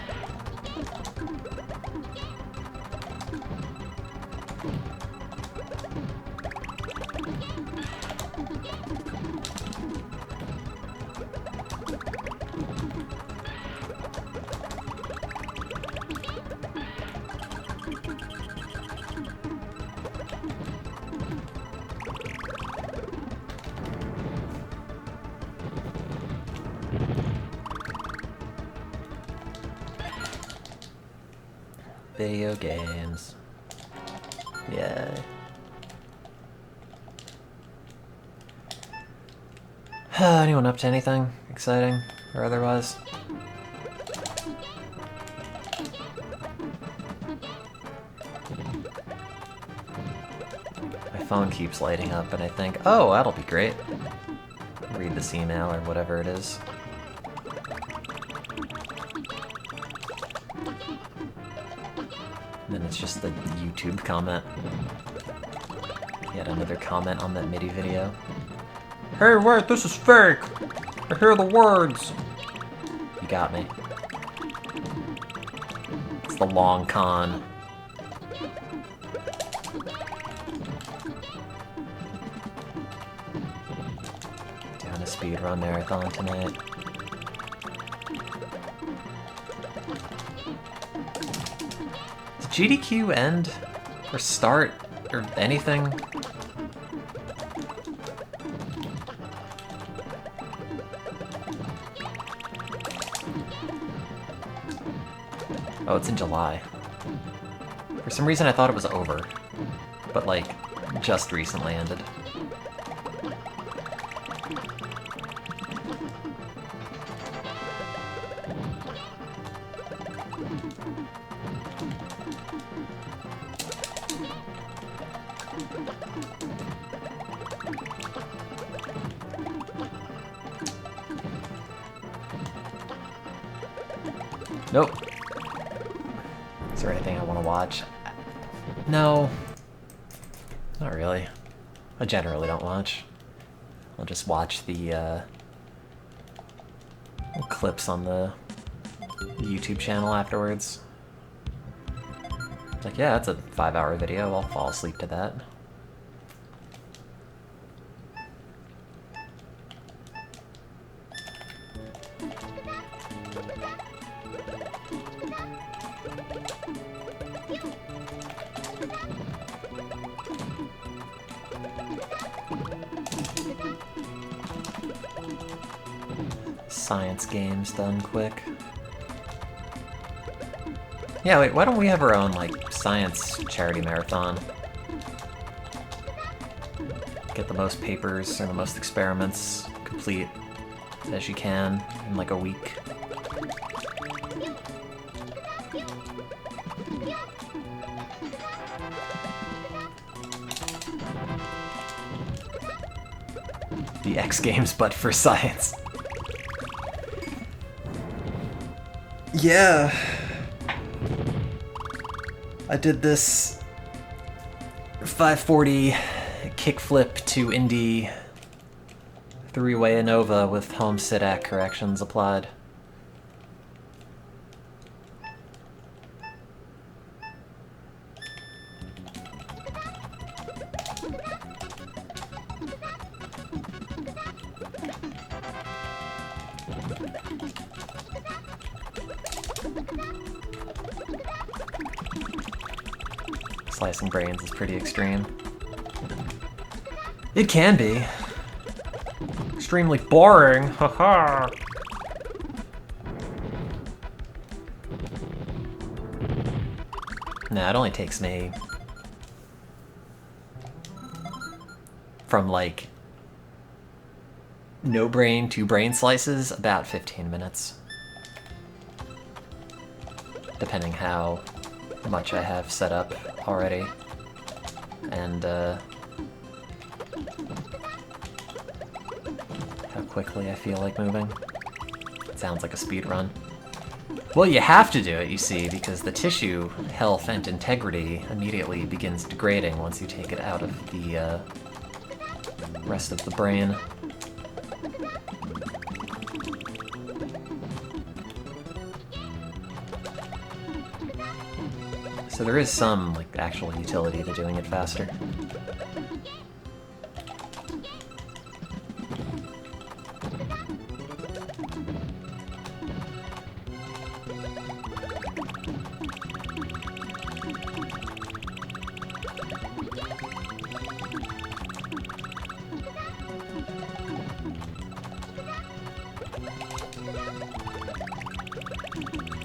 Video games. Yeah. Anyone up to anything exciting or otherwise? My phone keeps lighting up and I think, oh, that'll be great. Read this email or whatever it is. And then it's just the YouTube comment. Yet another comment on that MIDI video. Hey, wait, this is fake! I hear the words! You got me. It's the long con. Doing a speedrun marathon tonight. Did GDQ end? Or start? Or anything? Oh, it's in July. For some reason I thought it was over. But like, just recently ended. Nope. Is there anything I want to watch? No. Not really. I generally don't watch. I'll just watch the clips on the YouTube channel afterwards. Like, yeah, that's a 5-hour video. I'll fall asleep to that. Science games done quick. Yeah, wait, why don't we have our own, like, science charity marathon? Get the most papers or the most experiments complete as you can in, like, a week. The X Games, but for science. Yeah. I did this 540 kickflip to Indy 3-way ANOVA with home sit-at corrections applied. slicing brains is pretty extreme. It can be. Extremely boring, haha. Nah, it only takes me from like no brain to brain slices about 15 minutes. Depending how much I have set up already. And how quickly I feel like moving. It sounds like a speed run. Well, you have to do it, you see, because the tissue health and integrity immediately begins degrading once you take it out of the rest of the brain. So there is some, like, actual utility to doing it faster.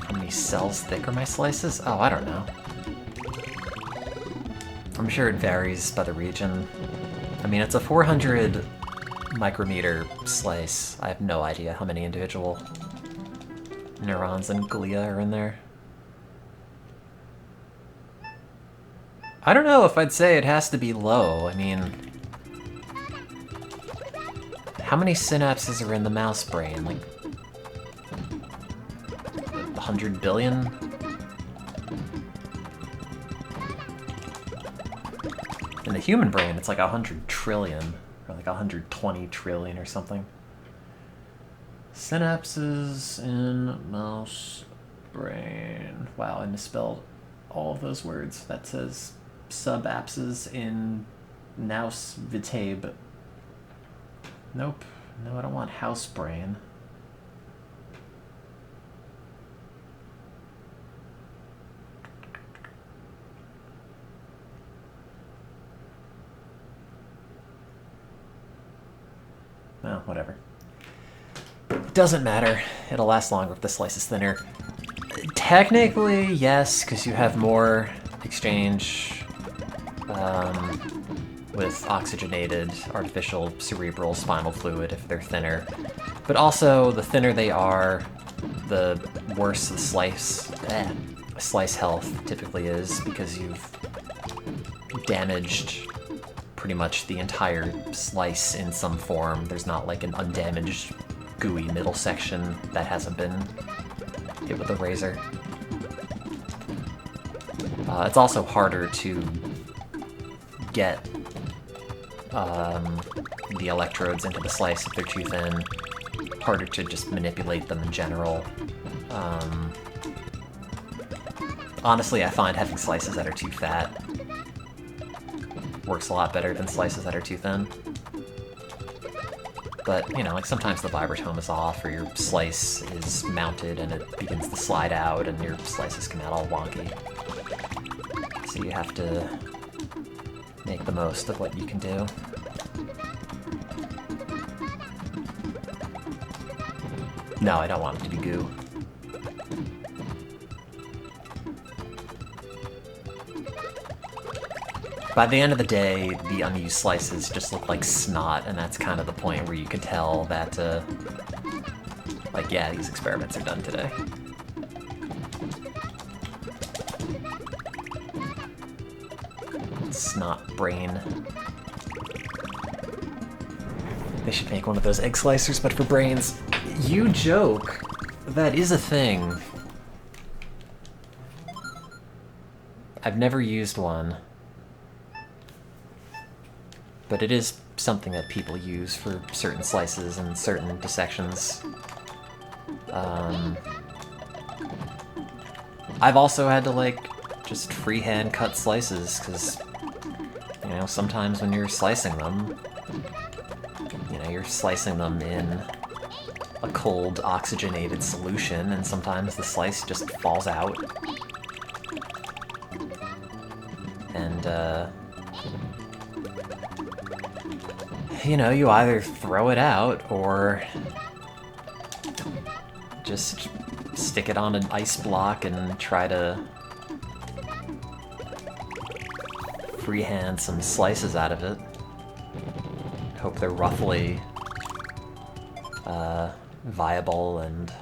How many cells thick are my slices? Oh, I don't know. I'm sure it varies by the region. I mean, it's a 400 micrometer slice. I have no idea how many individual neurons and glia are in there. I don't know if I'd say it has to be low. I mean, how many synapses are in the mouse brain? Like 100 billion? In the human brain, it's like 100 trillion, or like 120 trillion or something. Synapses in mouse brain. Wow, I misspelled all of those words. That says subapses in nous vitabe. Nope. No, I don't want house brain. Well, whatever. It doesn't matter. It'll last longer if the slice is thinner. Technically, yes, because you have more exchange with oxygenated artificial cerebral spinal fluid if they're thinner. But also, the thinner they are, the worse the slice health typically is, because you've damaged pretty much the entire slice in some form. There's not like an undamaged, gooey middle section that hasn't been hit with a razor. It's also harder to get the electrodes into the slice if they're too thin. Harder to just manipulate them in general. Honestly, I find having slices that are too fat works a lot better than slices that are too thin. But, you know, like sometimes the vibratome is off, or your slice is mounted and it begins to slide out and your slices come out all wonky. So you have to make the most of what you can do. No, I don't want it to be goo. By the end of the day, the unused slices just look like snot, and that's kind of the point where you can tell that, like, yeah, these experiments are done today. Snot brain. They should make one of those egg slicers, but for brains. You joke. That is a thing. I've never used one. But it is something that people use for certain slices and certain dissections. I've also had to, like, just freehand cut slices, because, you know, sometimes when you're slicing them, you know, you're slicing them in a cold, oxygenated solution, and sometimes the slice just falls out. And you know, you either throw it out or just stick it on an ice block and try to freehand some slices out of it. Hope they're roughly viable and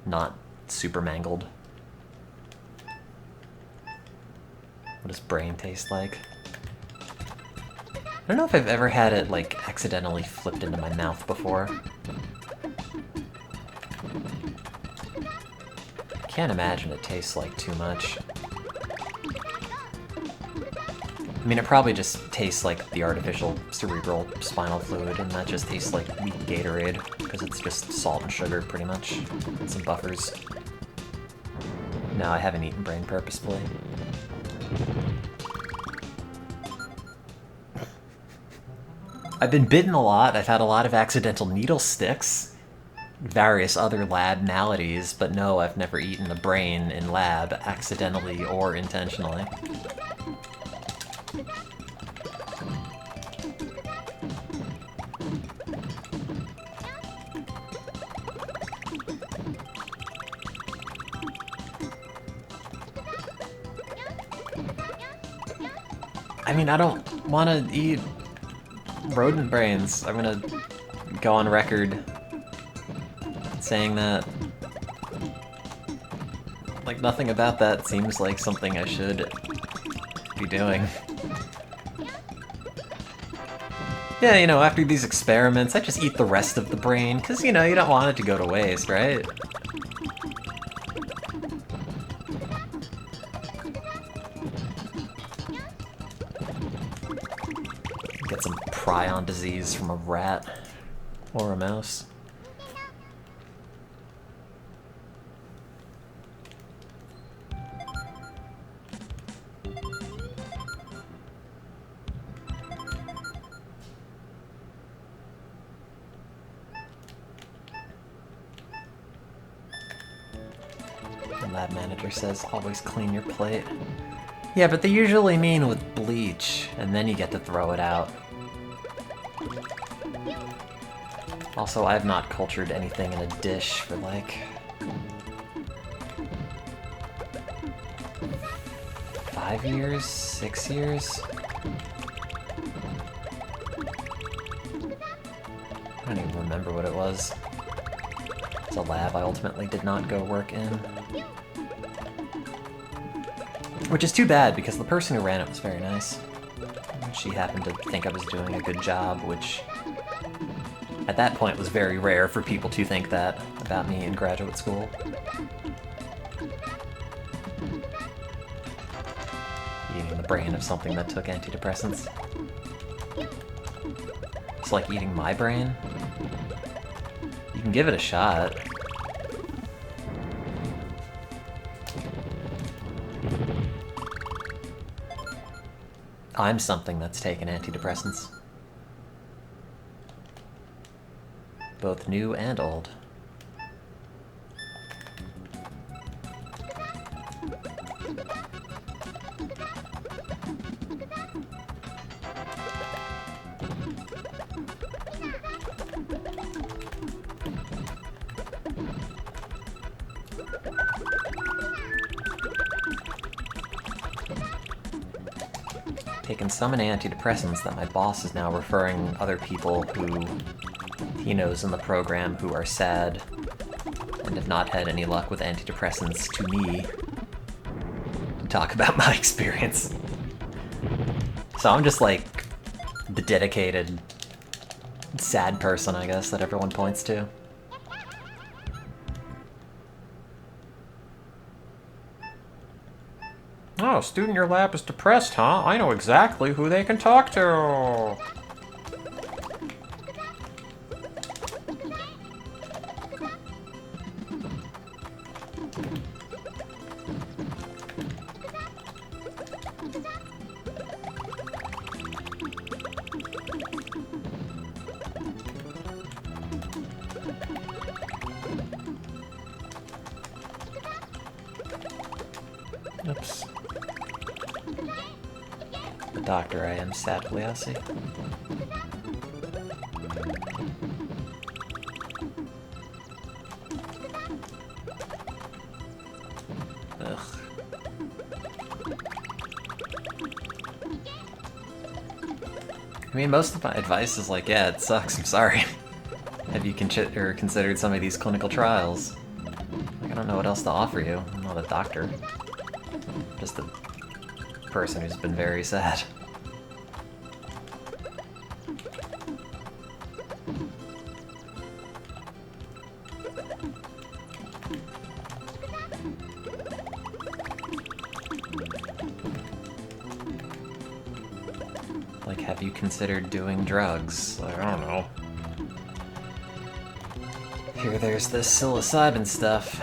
not super mangled. What does brain taste like? I don't know if I've ever had it, like, accidentally flipped into my mouth before. Can't imagine it tastes like too much. I mean, it probably just tastes like the artificial cerebral spinal fluid, and that just tastes like weak Gatorade, because it's just salt and sugar, pretty much, and some buffers. No, I haven't eaten brain purposefully. I've been bitten a lot, I've had a lot of accidental needle sticks, various other lab maladies, but no, I've never eaten a brain in lab, accidentally or intentionally. I mean, I don't want to eat rodent brains. I'm gonna go on record saying that. Like, nothing about that seems like something I should be doing. Yeah, you know, after these experiments, I just eat the rest of the brain, because, you know, you don't want it to go to waste, right? Get some prion disease from a rat or a mouse. The lab manager says, always clean your plate. Yeah, but they usually mean with bleach, and then you get to throw it out. Also, I have not cultured anything in a dish for like 5 years, 6 years? I don't even remember what it was. It's a lab I ultimately did not go work in. Which is too bad, because the person who ran it was very nice. She happened to think I was doing a good job, which at that point was very rare for people to think that about me in graduate school. Eating the brain of something that took antidepressants. It's like eating my brain. You can give it a shot. I'm something that's taken antidepressants. Both new and old. Taken so many antidepressants that my boss is now referring other people who he knows in the program who are sad and have not had any luck with antidepressants to me to talk about my experience. So I'm just like the dedicated sad person, I guess, that everyone points to. Oh, student in your lab is depressed, huh? I know exactly who they can talk to. Oops. doctor I am, sadly, I see. Ugh. I mean, most of my advice is like, yeah, it sucks, I'm sorry. Have you considered some of these clinical trials? Like, I don't know what else to offer you. I'm not a doctor. Just a person who's been very sad. Like, have you considered doing drugs? Like, I don't know. Here, there's this psilocybin stuff.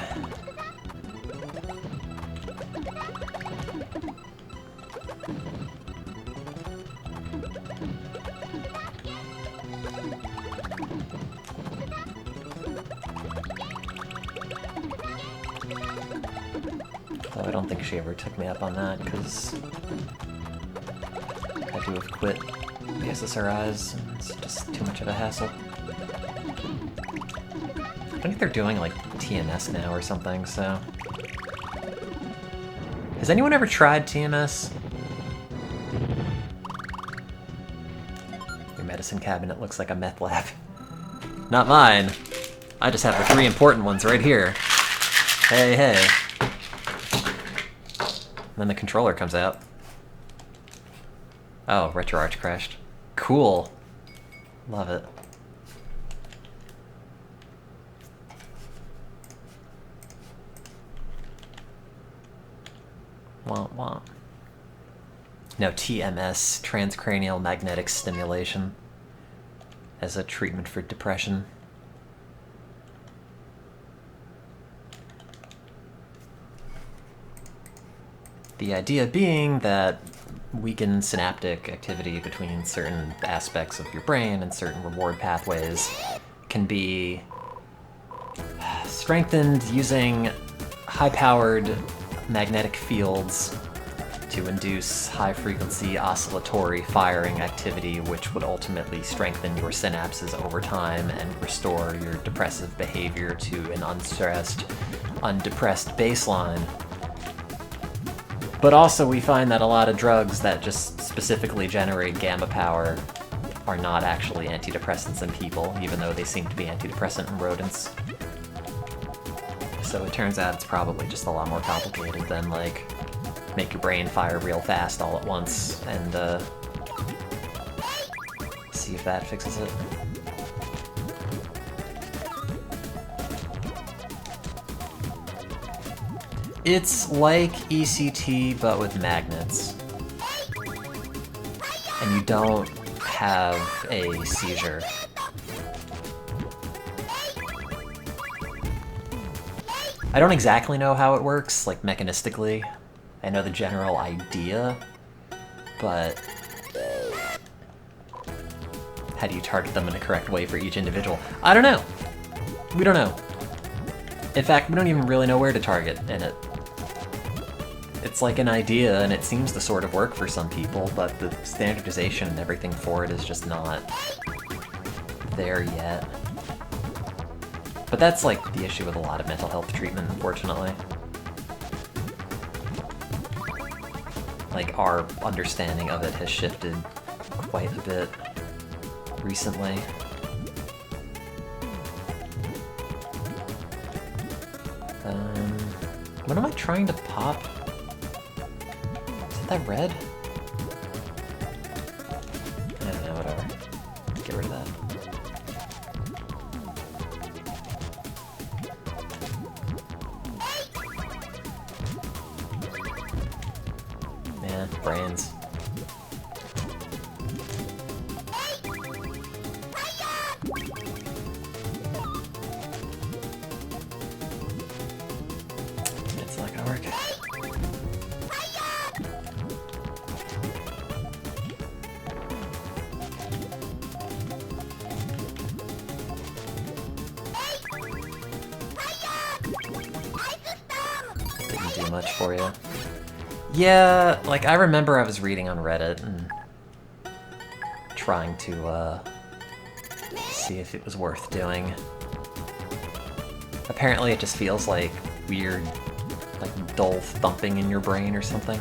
Though I don't think she ever took me up on that, because I had to have quit the SSRIs, and it's just too much of a hassle. I think they're doing like TMS now or something, so... Has anyone ever tried TMS? Your medicine cabinet looks like a meth lab. Not mine. I just have the 3 important ones right here. Hey, hey. And then the controller comes out. Oh, RetroArch crashed. Cool. Love it. Womp womp. No, TMS, transcranial magnetic stimulation, as a treatment for depression. The idea being that weakened synaptic activity between certain aspects of your brain and certain reward pathways can be strengthened using high-powered magnetic fields to induce high-frequency oscillatory firing activity, which would ultimately strengthen your synapses over time and restore your depressive behavior to an unstressed, undepressed baseline. But also we find that a lot of drugs that just specifically generate gamma power are not actually antidepressants in people, even though they seem to be antidepressant in rodents. So it turns out it's probably just a lot more complicated than, like, make your brain fire real fast all at once and see if that fixes it. It's like ECT, but with magnets. And you don't have a seizure. I don't exactly know how it works, like, mechanistically. I know the general idea, but how do you target them in the correct way for each individual? I don't know. We don't know. In fact, we don't even really know where to target in it. It's like an idea, and it seems to sort of work for some people, but the standardization and everything for it is just not there yet. But that's, like, the issue with a lot of mental health treatment, unfortunately. Like, our understanding of it has shifted quite a bit recently. What am I trying to pop? Is it that red? I don't know, whatever. Get rid of that. Yeah, brains. It's not gonna work. Didn't do much for you. Yeah, like, I remember I was reading on Reddit, and trying to see if it was worth doing. Apparently it just feels like weird, like dull thumping in your brain or something.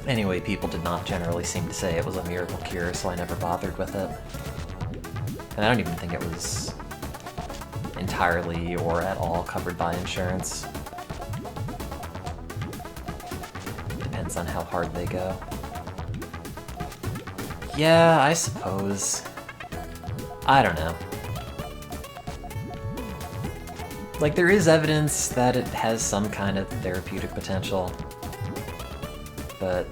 Anyway, people did not generally seem to say it was a miracle cure, so I never bothered with it. And I don't even think it was entirely or at all covered by insurance. Depends on how hard they go. Yeah, I suppose. I don't know. Like, there is evidence that it has some kind of therapeutic potential. But...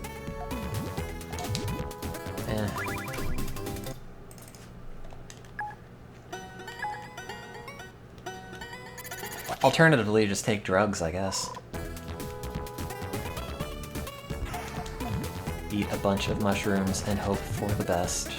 eh. Alternatively, just take drugs, I guess. Eat a bunch of mushrooms and hope for the best.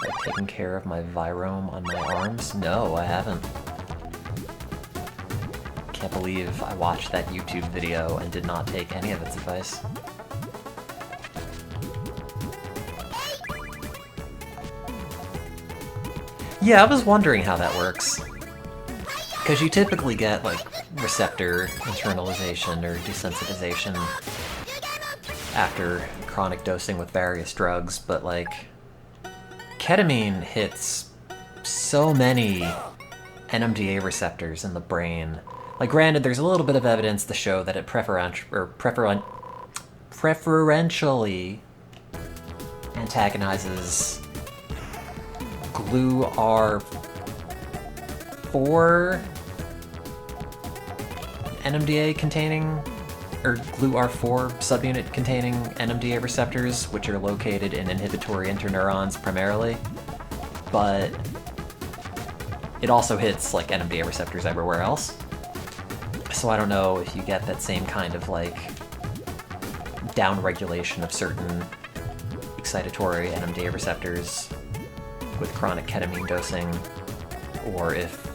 I've taken care of my virome on my arms? No, I haven't. Can't believe I watched that YouTube video and did not take any of its advice. Yeah, I was wondering how that works. Because you typically get, like, receptor internalization or desensitization after chronic dosing with various drugs, but, like, ketamine hits so many NMDA receptors in the brain. Like, granted, there's a little bit of evidence to show that it preferentially antagonizes GLUR4 NMDA containing, or GLUR4 subunit containing NMDA receptors, which are located in inhibitory interneurons primarily, but it also hits like NMDA receptors everywhere else. So I don't know if you get that same kind of like downregulation of certain excitatory NMDA receptors with chronic ketamine dosing, or if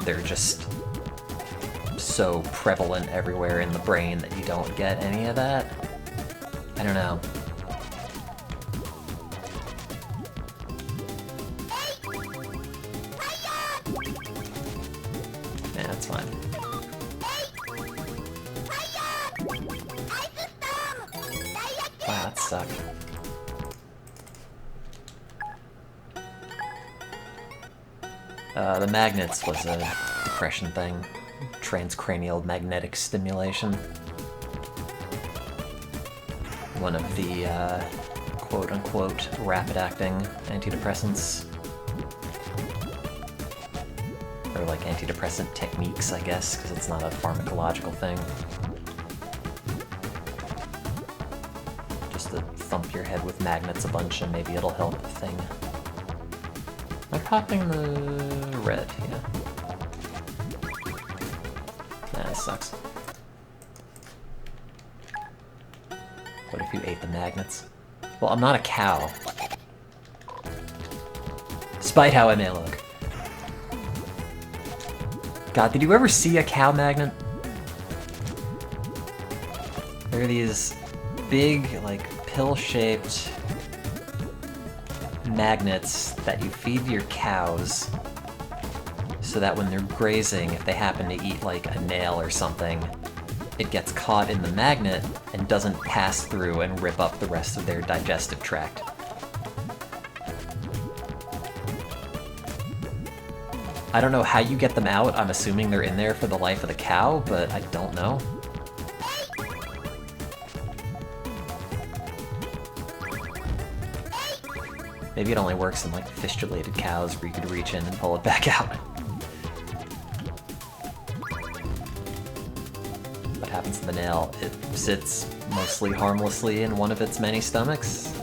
they're just so prevalent everywhere in the brain that you don't get any of that. I don't know. Yeah, that's fine. Wow, that sucked. The magnets was a depression thing. Transcranial magnetic stimulation. One of the quote-unquote rapid-acting antidepressants. Or like antidepressant techniques, I guess, because it's not a pharmacological thing. Just to thump your head with magnets a bunch and maybe it'll help the thing. Am I popping the red? Yeah. Nah, this sucks. What if you ate the magnets? Well, I'm not a cow. Despite how I may look. God, did you ever see a cow magnet? There are these big, like, pill-shaped magnets that you feed your cows so that when they're grazing, if they happen to eat like a nail or something, it gets caught in the magnet and doesn't pass through and rip up the rest of their digestive tract. I don't know how you get them out. I'm assuming they're in there for the life of the cow, but I don't know. Maybe it only works in like fistulated cows where you could reach in and pull it back out. What happens to the nail? It sits mostly harmlessly in one of its many stomachs.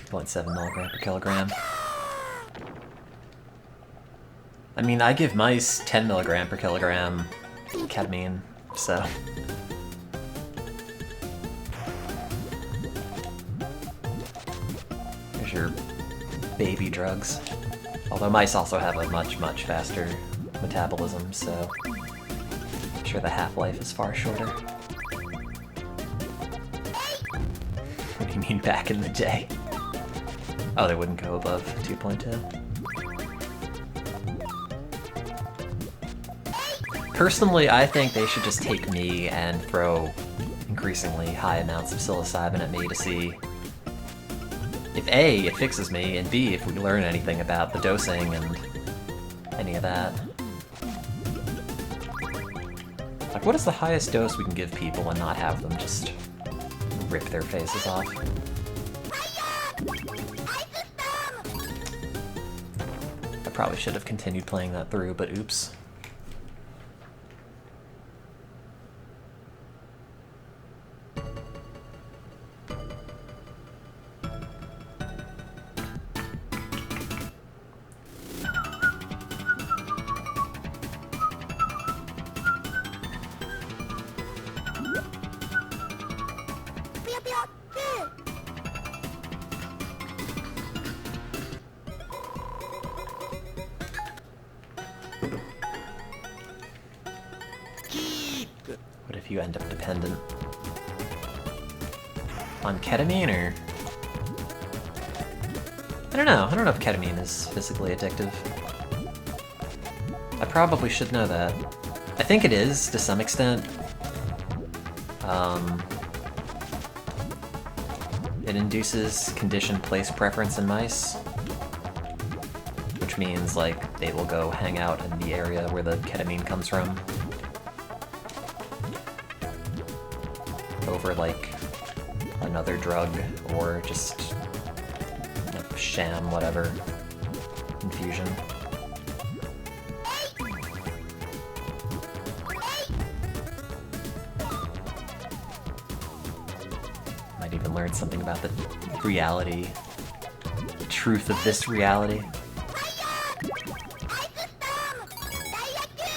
2.7 milligram per kilogram. I mean, I give mice 10 milligram per kilogram ketamine, so... Here's your baby drugs. Although mice also have a much, much faster metabolism, so I'm sure the half-life is far shorter. What do you mean back in the day? Oh, they wouldn't go above 2.2. Personally, I think they should just take me and throw increasingly high amounts of psilocybin at me to see if A, it fixes me, and B, if we learn anything about the dosing and any of that. Like, what is the highest dose we can give people and not have them just rip their faces off? I probably should have continued playing that through, but oops. What if you end up dependent on ketamine, or... I don't know if ketamine is physically addictive. I probably should know that. I think it is, to some extent. It induces conditioned place preference in mice, which means, like, they will go hang out in the area where the ketamine comes from. Over, like, another drug, or just a sham, whatever, infusion. Might even learn something about the reality, the truth of this reality.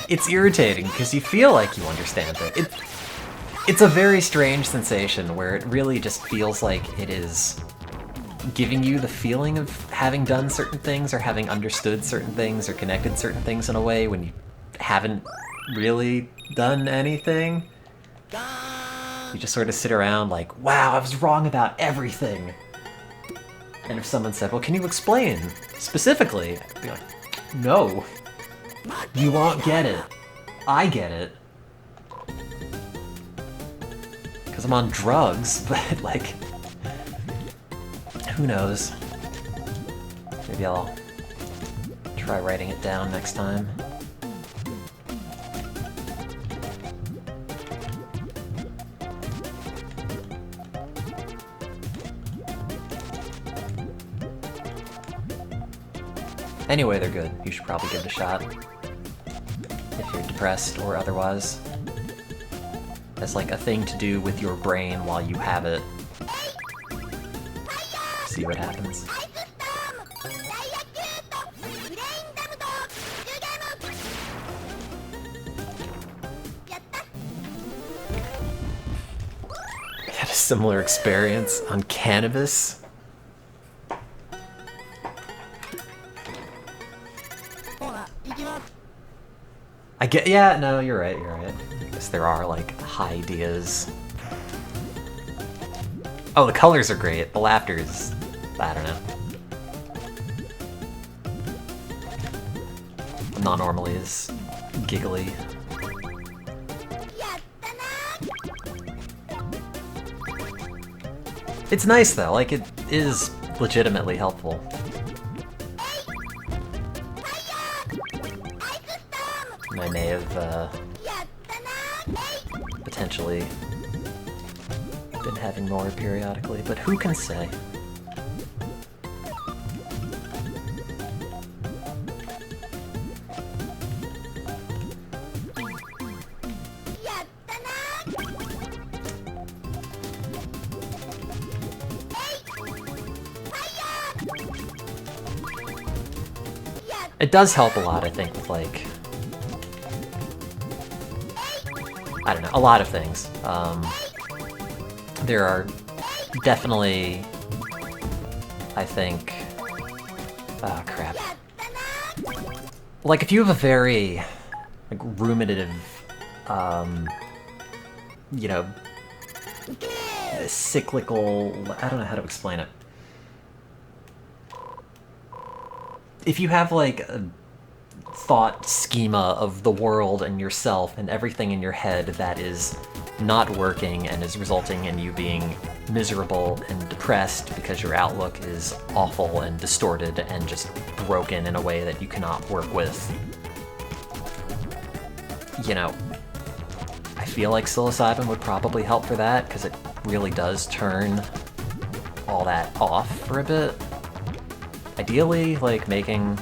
It's irritating, because you feel like you understand it. It's a very strange sensation where it really just feels like it is giving you the feeling of having done certain things or having understood certain things or connected certain things in a way when you haven't really done anything. You just sort of sit around like, wow, I was wrong about everything. And if someone said, well, can you explain specifically? I'd be like, no. You won't get it. I get it. Because I'm on drugs, but, like, who knows? Maybe I'll try writing it down next time. Anyway, they're good. You should probably give it a shot. If you're depressed or otherwise. As like a thing to do with your brain while you have it. See what happens. I had a similar experience on cannabis. I get, yeah, no, you're right. I guess there are, like, high ideas. Oh, the colors are great. The laughter is, I don't know. Not normally as giggly. It's nice, though. Like, it is legitimately helpful. And I may have, potentially been having more periodically, but who can say? It does help a lot, I think, with like, I don't know, a lot of things. There are definitely, I think, oh crap. Like if you have a very like ruminative, you know, cyclical, I don't know how to explain it. If you have like a thought schema of the world and yourself and everything in your head that is not working and is resulting in you being miserable and depressed because your outlook is awful and distorted and just broken in a way that you cannot work with, you know, I feel like psilocybin would probably help for that because it really does turn all that off for a bit. Ideally, like making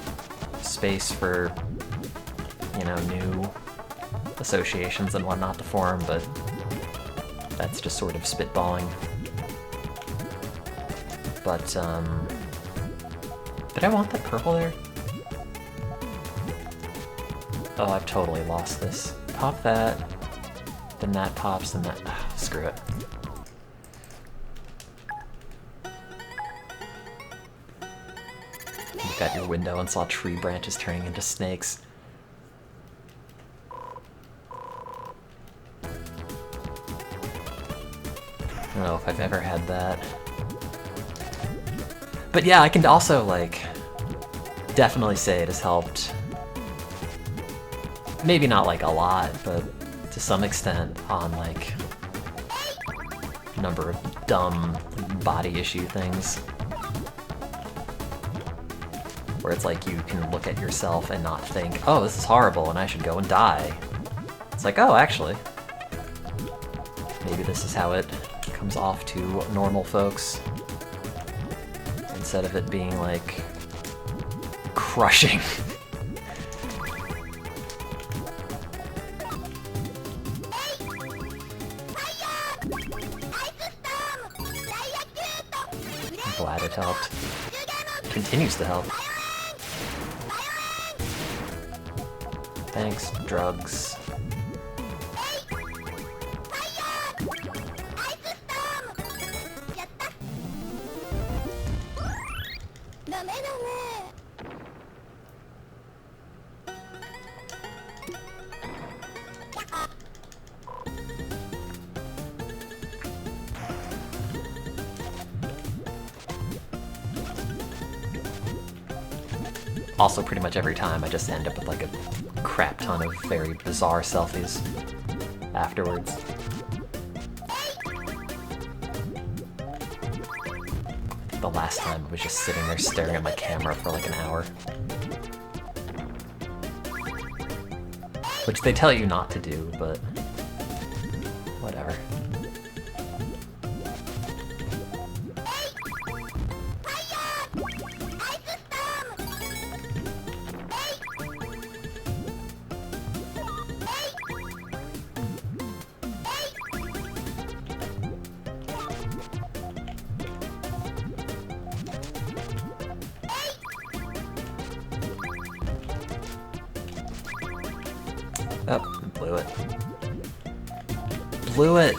space for, you know, new associations and whatnot to form, but that's just sort of spitballing. But, did I want that purple there? Oh, I've totally lost this. Pop that, then that pops, then that, screw it. Look out your window and saw tree branches turning into snakes. I don't know if I've ever had that. But yeah, I can also, like, definitely say it has helped. Maybe not, like, a lot, but to some extent on, like, a number of dumb body issue things. Where it's like you can look at yourself and not think, oh, this is horrible and I should go and die. It's like, oh, actually, maybe this is how it comes off to normal folks. Instead of it being like crushing. I'm glad it helped. Continues to help. Thanks, drugs. Also, pretty much every time I just end up with like a crap ton of very bizarre selfies afterwards. The last time I was just sitting there staring at my camera for like an hour. Which they tell you not to do, but whatever. Oh, blew it. Blew it!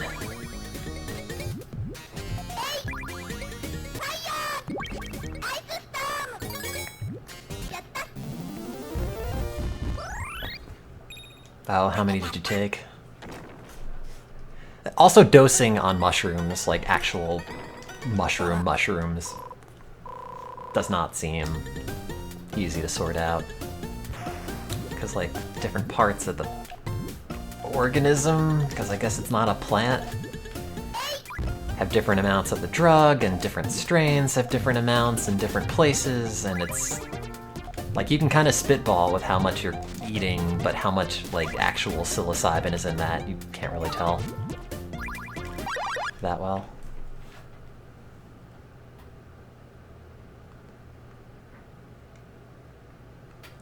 Oh, how many did you take? Also, dosing on mushrooms, like actual mushrooms, does not seem easy to sort out. Because, like, different parts of the organism, because I guess it's not a plant, have different amounts of the drug, and different strains have different amounts in different places, and it's like you can kind of spitball with how much you're eating, but how much like actual psilocybin is in that, you can't really tell that well.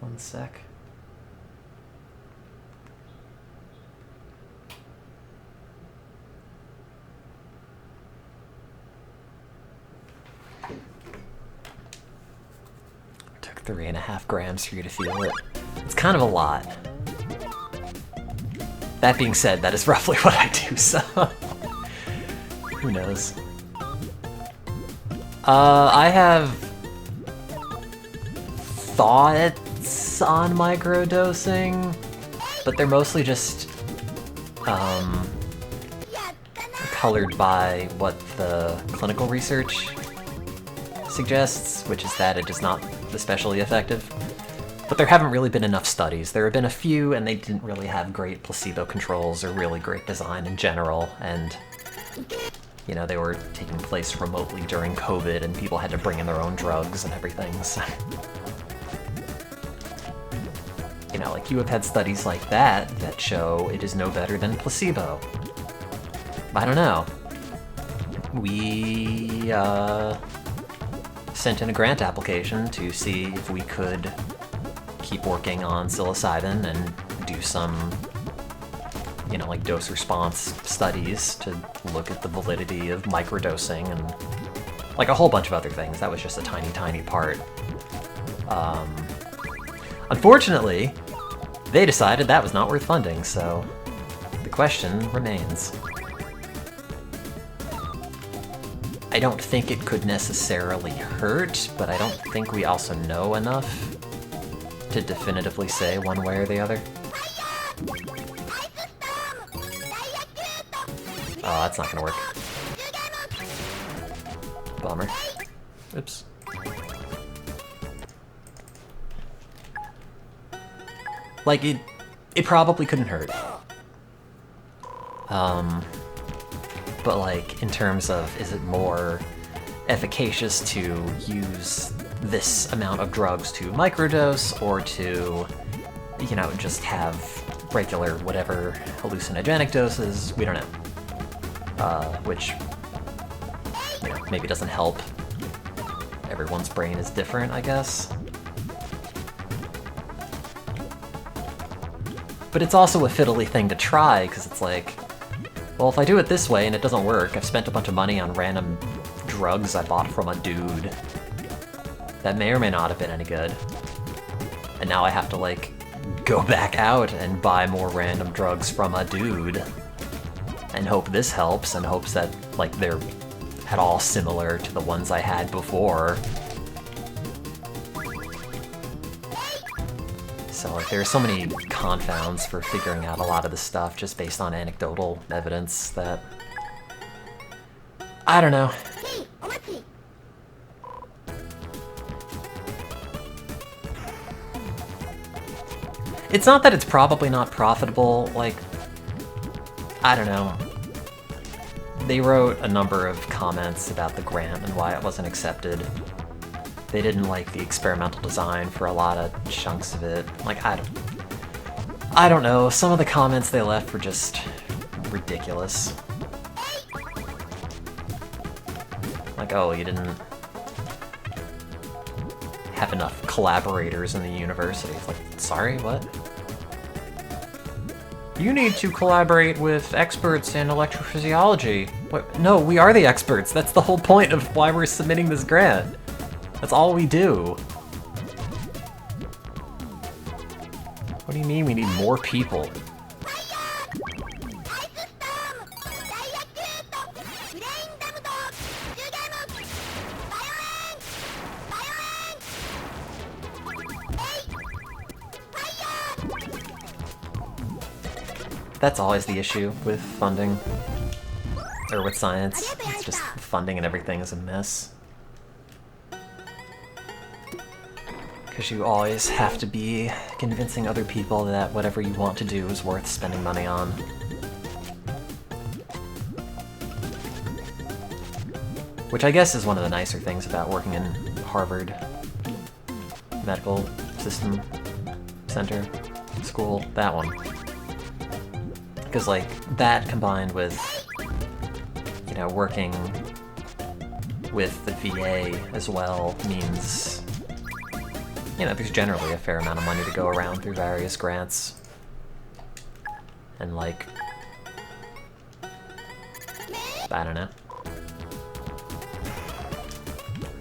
One sec. 3.5 grams for you to feel it. It's kind of a lot. That being said, that is roughly what I do, so who knows. I have thoughts on microdosing, but they're mostly just colored by what the clinical research suggests, which is that it is not especially effective. But there haven't really been enough studies. There have been a few, and they didn't really have great placebo controls or really great design in general, and you know, they were taking place remotely during COVID, and people had to bring in their own drugs and everything, so... You know, like, you have had studies like that that show it is no better than placebo. I don't know. We, sent in a grant application to see if we could keep working on psilocybin and do some, you know, like, dose-response studies to look at the validity of microdosing and, like, a whole bunch of other things. That was just a tiny, tiny part. Unfortunately, they decided that was not worth funding, so the question remains. I don't think it could necessarily hurt, but I don't think we also know enough to definitively say one way or the other. Oh, that's not gonna work. Bummer. Oops. Like, it probably couldn't hurt. But like, in terms of, is it more efficacious to use this amount of drugs to microdose, or to, you know, just have regular whatever hallucinogenic doses? We don't know. Which, you know, maybe doesn't help. Everyone's brain is different, I guess. But it's also a fiddly thing to try, because it's like, well, if I do it this way and it doesn't work, I've spent a bunch of money on random drugs I bought from a dude that may or may not have been any good. And now I have to, like, go back out and buy more random drugs from a dude and hope this helps, and hopes that, like, they're at all similar to the ones I had before. So, like, there are so many confounds for figuring out a lot of this stuff just based on anecdotal evidence that... I don't know. It's not that it's probably not profitable, like... I don't know. They wrote a number of comments about the grant and why it wasn't accepted. They didn't like the experimental design for a lot of chunks of it. Like, I don't know. Some of the comments they left were just ridiculous. Like, oh, you didn't have enough collaborators in the university. It's like, sorry, what? You need to collaborate with experts in electrophysiology. What? No, we are the experts. That's the whole point of why we're submitting this grant. That's all we do. What do you mean we need more people? That's always the issue with funding. Or with science. It's just funding and everything is a mess. Because you always have to be convincing other people that whatever you want to do is worth spending money on. Which I guess is one of the nicer things about working in Harvard Medical System Center School, that one. Because, like, that combined with, you know, working with the VA as well means, you know, there's generally a fair amount of money to go around through various grants. And, like, I don't know.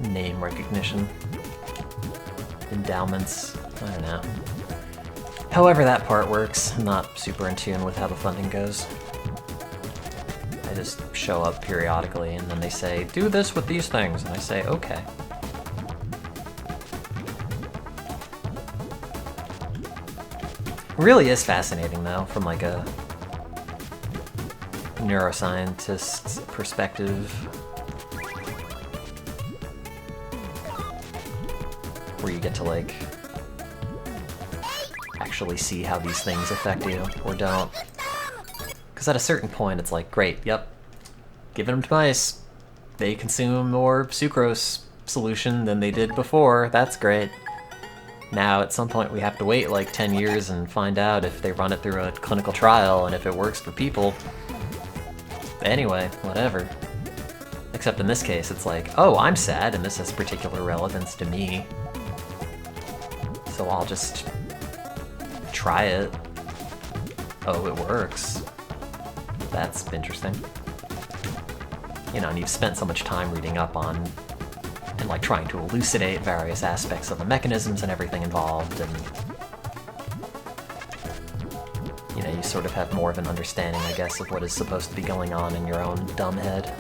Name recognition. endowments. I don't know. However that part works, I'm not super in tune with how the funding goes. I just show up periodically and then they say, do this with these things, and I say, okay. It really is fascinating though, from like a neuroscientist's perspective. Where you get to like actually see how these things affect you or don't. Because at a certain point it's like, great, yep, giving them to mice. They consume more sucrose solution than they did before, that's great. Now at some point we have to wait like 10 years and find out if they run it through a clinical trial and if it works for people. Anyway, whatever. Except in this case it's like, oh, I'm sad and this has particular relevance to me. So I'll just try it. Oh, it works. That's interesting. You know, and you've spent so much time reading up on and like trying to elucidate various aspects of the mechanisms and everything involved, and you know, you sort of have more of an understanding, I guess, of what is supposed to be going on in your own dumb head.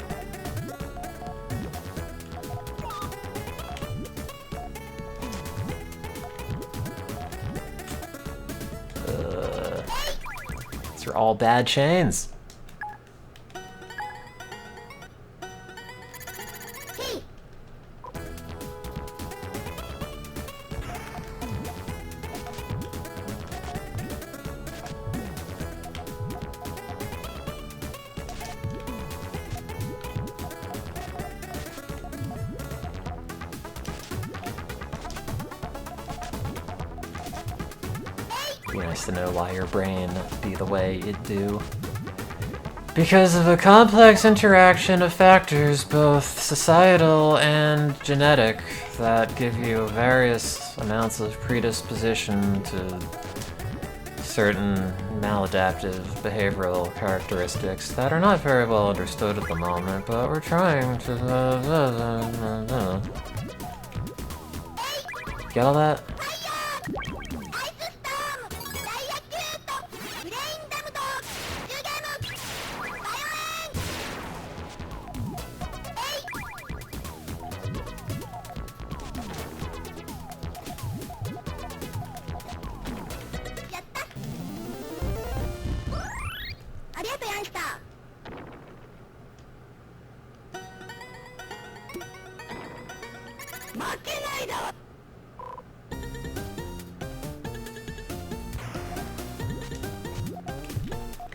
These are all bad chains. Be nice to know why your brain be the way it do. Because of a complex interaction of factors, both societal and genetic, that give you various amounts of predisposition to certain maladaptive behavioral characteristics that are not very well understood at the moment, but we're trying to... Get all that?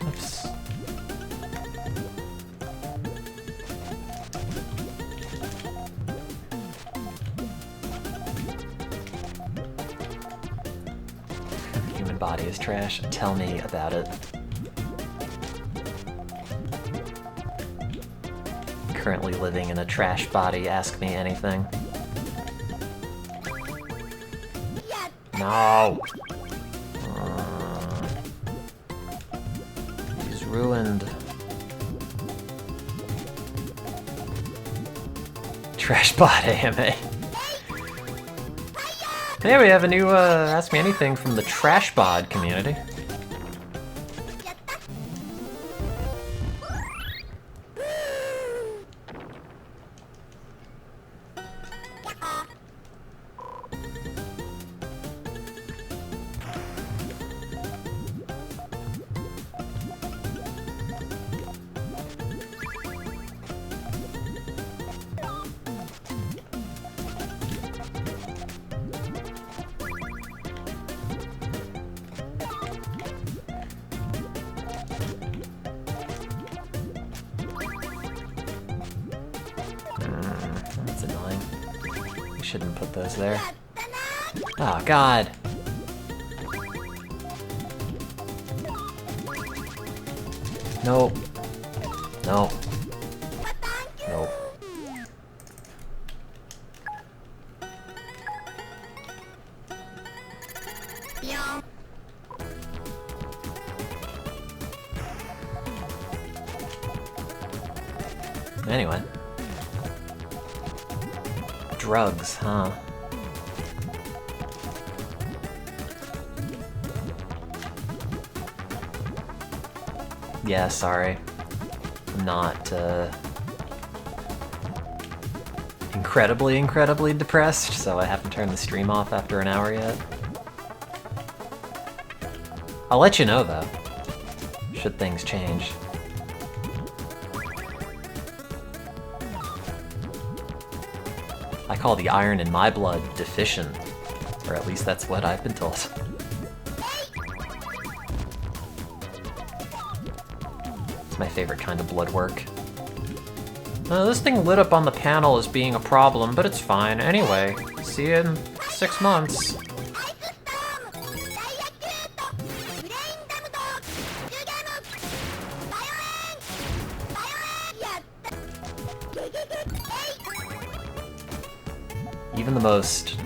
Oops. Human body is trash. Tell me about it. Currently living in a trash body, ask me anything. No! He's ruined. Trashbot AMA. Hey, we have a new Ask Me Anything from the Trashbot community. That's annoying. We shouldn't put those there. Oh, God! Nope. Nope. Nope. Anyway. Drugs, huh? Yeah, sorry. I'm not, incredibly depressed, so I haven't turned the stream off after an hour yet. I'll let you know, though, should things change. I call the iron in my blood deficient, or at least that's what I've been told. It's my favorite kind of blood work. This thing lit up on the panel as being a problem, but it's fine. Anyway, see you in 6 months. Even the most,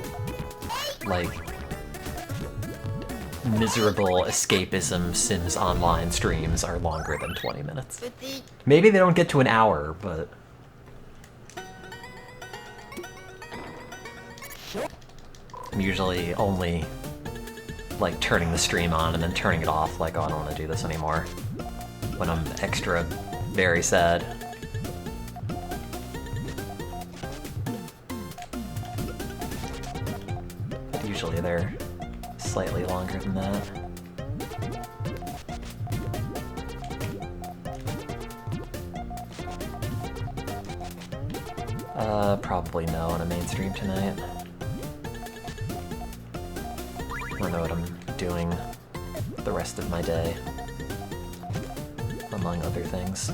like, miserable escapism Sims Online streams are longer than 20 minutes. Maybe they don't get to an hour, but... I'm usually only, like, turning the stream on and then turning it off, like, oh, I don't want to do this anymore, when I'm extra very sad. But usually they're slightly longer than that. Probably no on a main stream tonight. I don't know what I'm doing the rest of my day, among other things.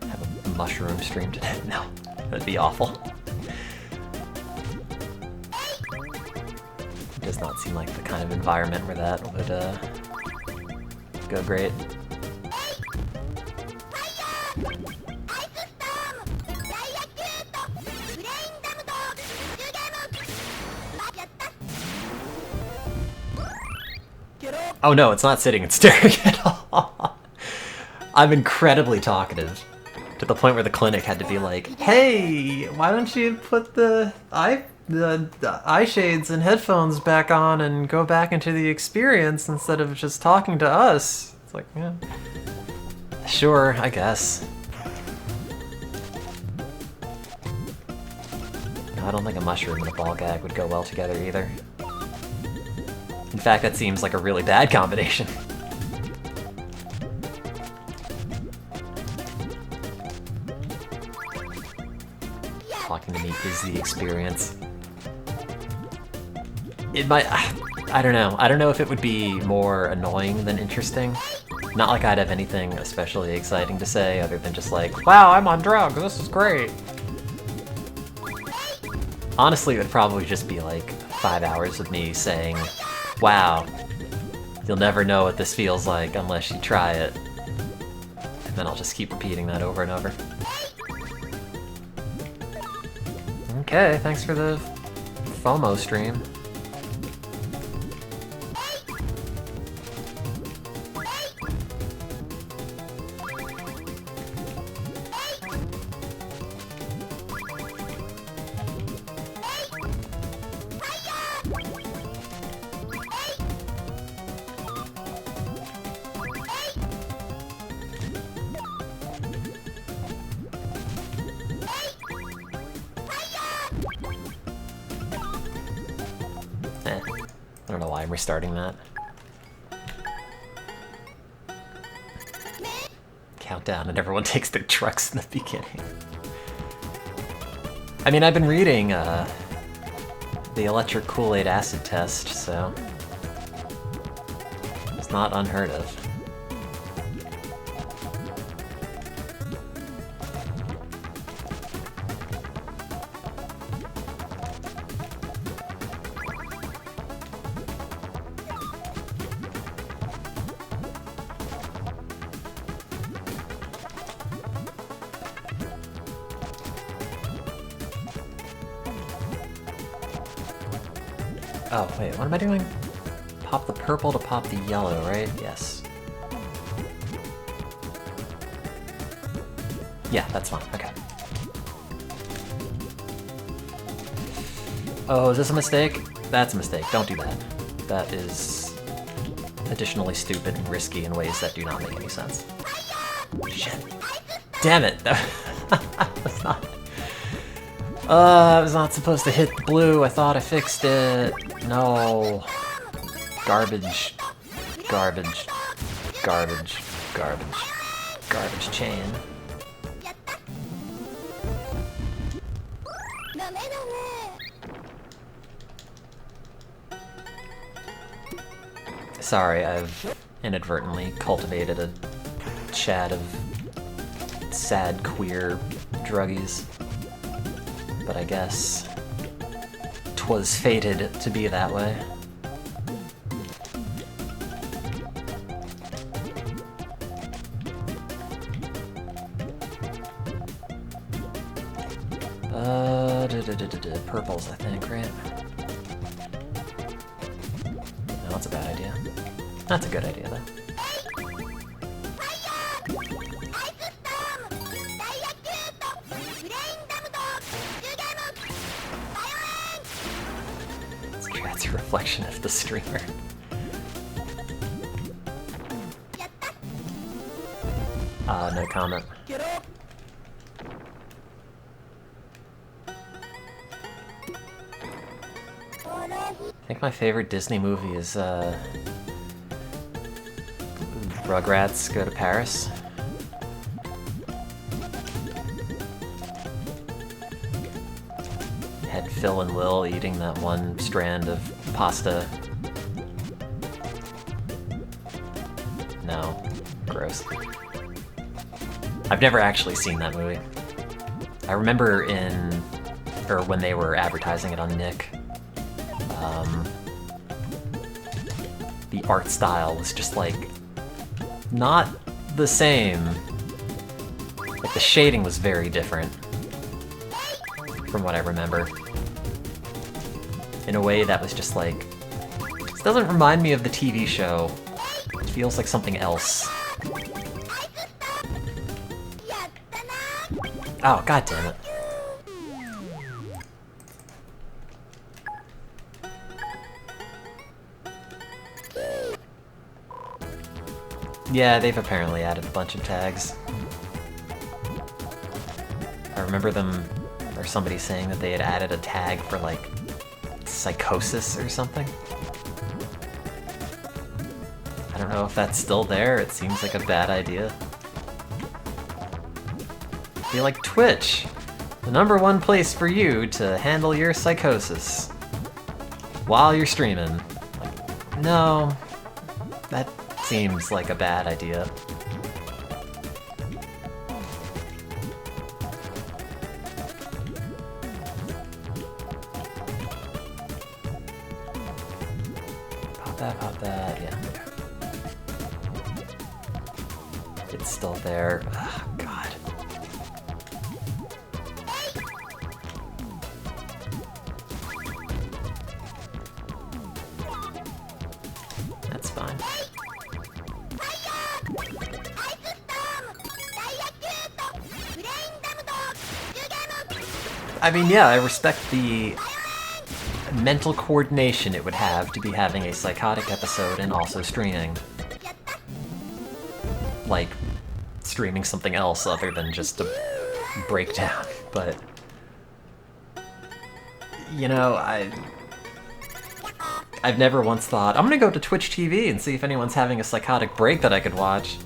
Have a mushroom stream today? No, that'd be awful. It does not seem like the kind of environment where that would go great. Oh no, it's not sitting and staring at all. I'm incredibly talkative, to the point where the clinic had to be like, hey, why don't you put the eye shades and headphones back on and go back into the experience instead of just talking to us? It's like, yeah. Sure, I guess. I don't think a mushroom and a ball gag would go well together either. In fact, that seems like a really bad combination. Talking to me is the experience. It might... I don't know. I don't know if it would be more annoying than interesting. Not like I'd have anything especially exciting to say other than just like, wow, I'm on drugs, this is great. Honestly, it would probably just be like 5 hours of me saying, wow, you'll never know what this feels like unless you try it. And then I'll just keep repeating that over and over. Okay, thanks for the FOMO stream. I don't know why I'm restarting that. Countdown, and everyone takes their trucks in the beginning. I mean, I've been reading the electric Kool-Aid acid test, so it's not unheard of. Oh, wait, what am I doing? Pop the purple to pop the yellow, right? Yes. Yeah, that's fine. Okay. Oh, is this a mistake? That's a mistake. Don't do that. That is additionally stupid and risky in ways that do not make any sense. Shit. Damn it! That was not... I was not supposed to hit blue. I thought I fixed it. No. Garbage. Garbage. Garbage. Garbage. Garbage chain. Sorry, I've inadvertently cultivated a chat of sad queer druggies. But I guess 'twas fated to be that way. Purples, I think, right? No, that's a bad idea. That's a good idea, though. That's a reflection of the streamer. No comment. I think my favorite Disney movie is Rugrats Go to Paris. Had Phil and Lil eating that one strand of pasta. No. Gross. I've never actually seen that movie. I remember when they were advertising it on Nick, the art style was just like, not the same. Like the shading was very different from what I remember. In a way that was just like, this doesn't remind me of the TV show. It feels like something else. Oh, god damn it. Yeah, they've apparently added a bunch of tags. I remember them, or somebody saying that they had added a tag for, like, psychosis or something. I don't know if that's still there. It seems like a bad idea. Be like Twitch, the #1 place for you to handle your psychosis while you're streaming. Like, no, that seems like a bad idea. Pop that, yeah. It's still there. Ugh, God. That's fine. I mean, yeah, I respect the mental coordination it would have to be having a psychotic episode and also streaming. Like, streaming something else other than just a breakdown, but... You know, I've never once thought, I'm gonna go to Twitch TV and see if anyone's having a psychotic break that I could watch.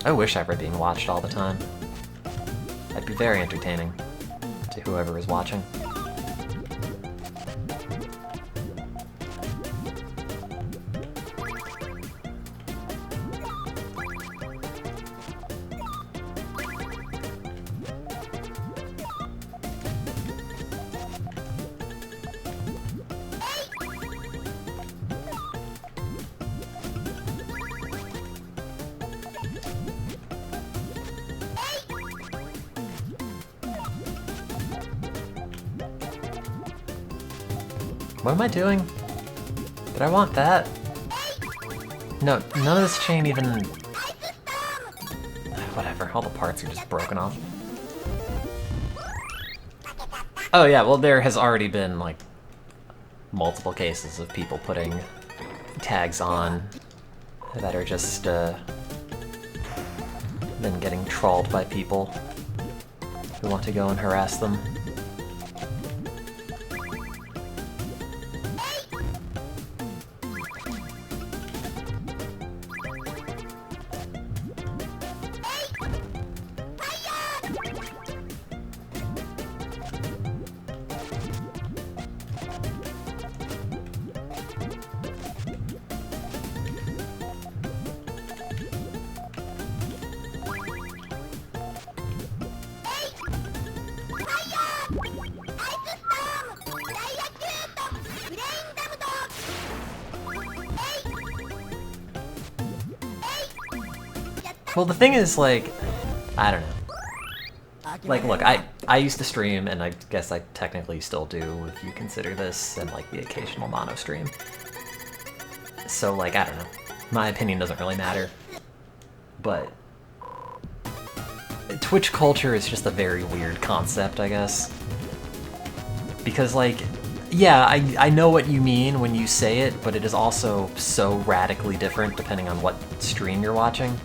I wish I were being watched all the time. That'd be very entertaining to whoever is watching. What am I doing? Did I want that? No, none of this chain even... Whatever, all the parts are just broken off. Oh yeah, well there has already been like multiple cases of people putting tags on that are just then getting trawled by people who want to go and harass them. Well, the thing is, like, I don't know. Like, look, I used to stream, and I guess I technically still do, if you consider this, and, like, the occasional mono stream. So, like, I don't know. My opinion doesn't really matter. But Twitch culture is just a very weird concept, I guess. Because, like, yeah, I know what you mean when you say it, but it is also so radically different depending on what stream you're watching.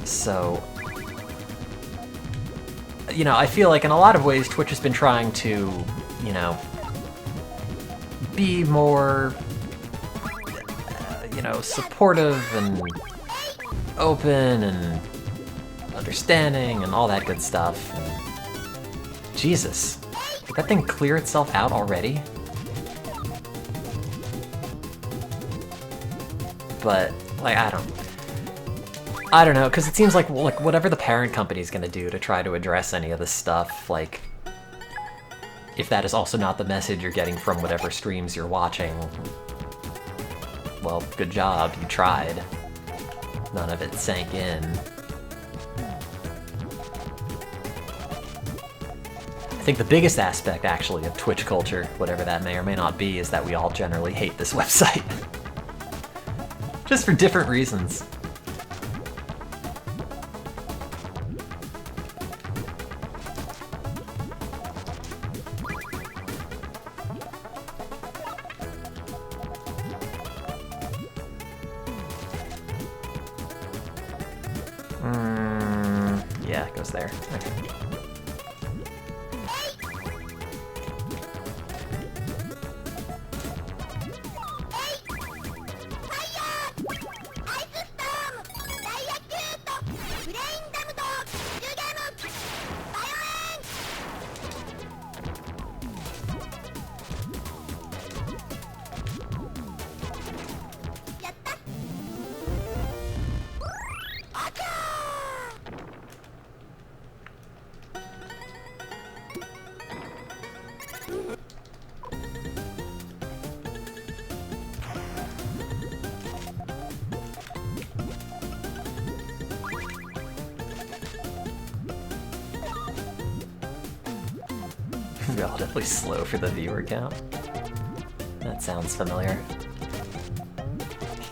So, you know, I feel like in a lot of ways Twitch has been trying to, you know, be more, you know, supportive and open and understanding and all that good stuff. And Jesus, did that thing clear itself out already? But, like, I don't know, because it seems like whatever the parent company is going to do to try to address any of this stuff, like, if that is also not the message you're getting from whatever streams you're watching, well, good job, you tried. None of it sank in. I think the biggest aspect, actually, of Twitch culture, whatever that may or may not be, is that we all generally hate this website. Just for different reasons. Yeah, it goes there. Okay. Relatively slow for the viewer count. That sounds familiar. I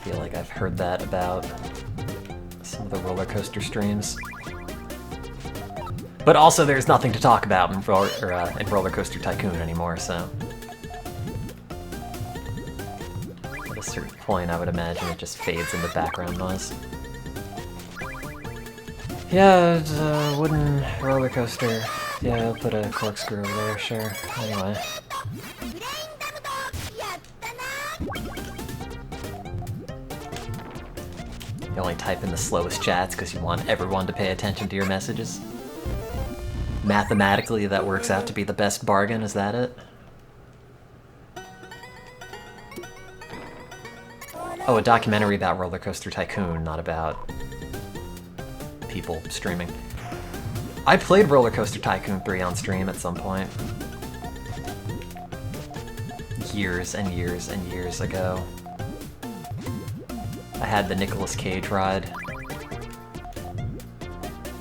feel like I've heard that about some of the roller coaster streams. But also there's nothing to talk about in Roller Coaster Tycoon anymore, so... At a certain point I would imagine it just fades into background noise. Yeah, it's a wooden roller coaster. Yeah, I'll put a corkscrew over there, sure. Anyway. You only type in the slowest chats because you want everyone to pay attention to your messages. Mathematically, that works out to be the best bargain, is that it? Oh, a documentary about Roller Coaster Tycoon, not about people streaming. I played Roller Coaster Tycoon 3 on stream at some point. Years and years and years ago. I had the Nicolas Cage ride,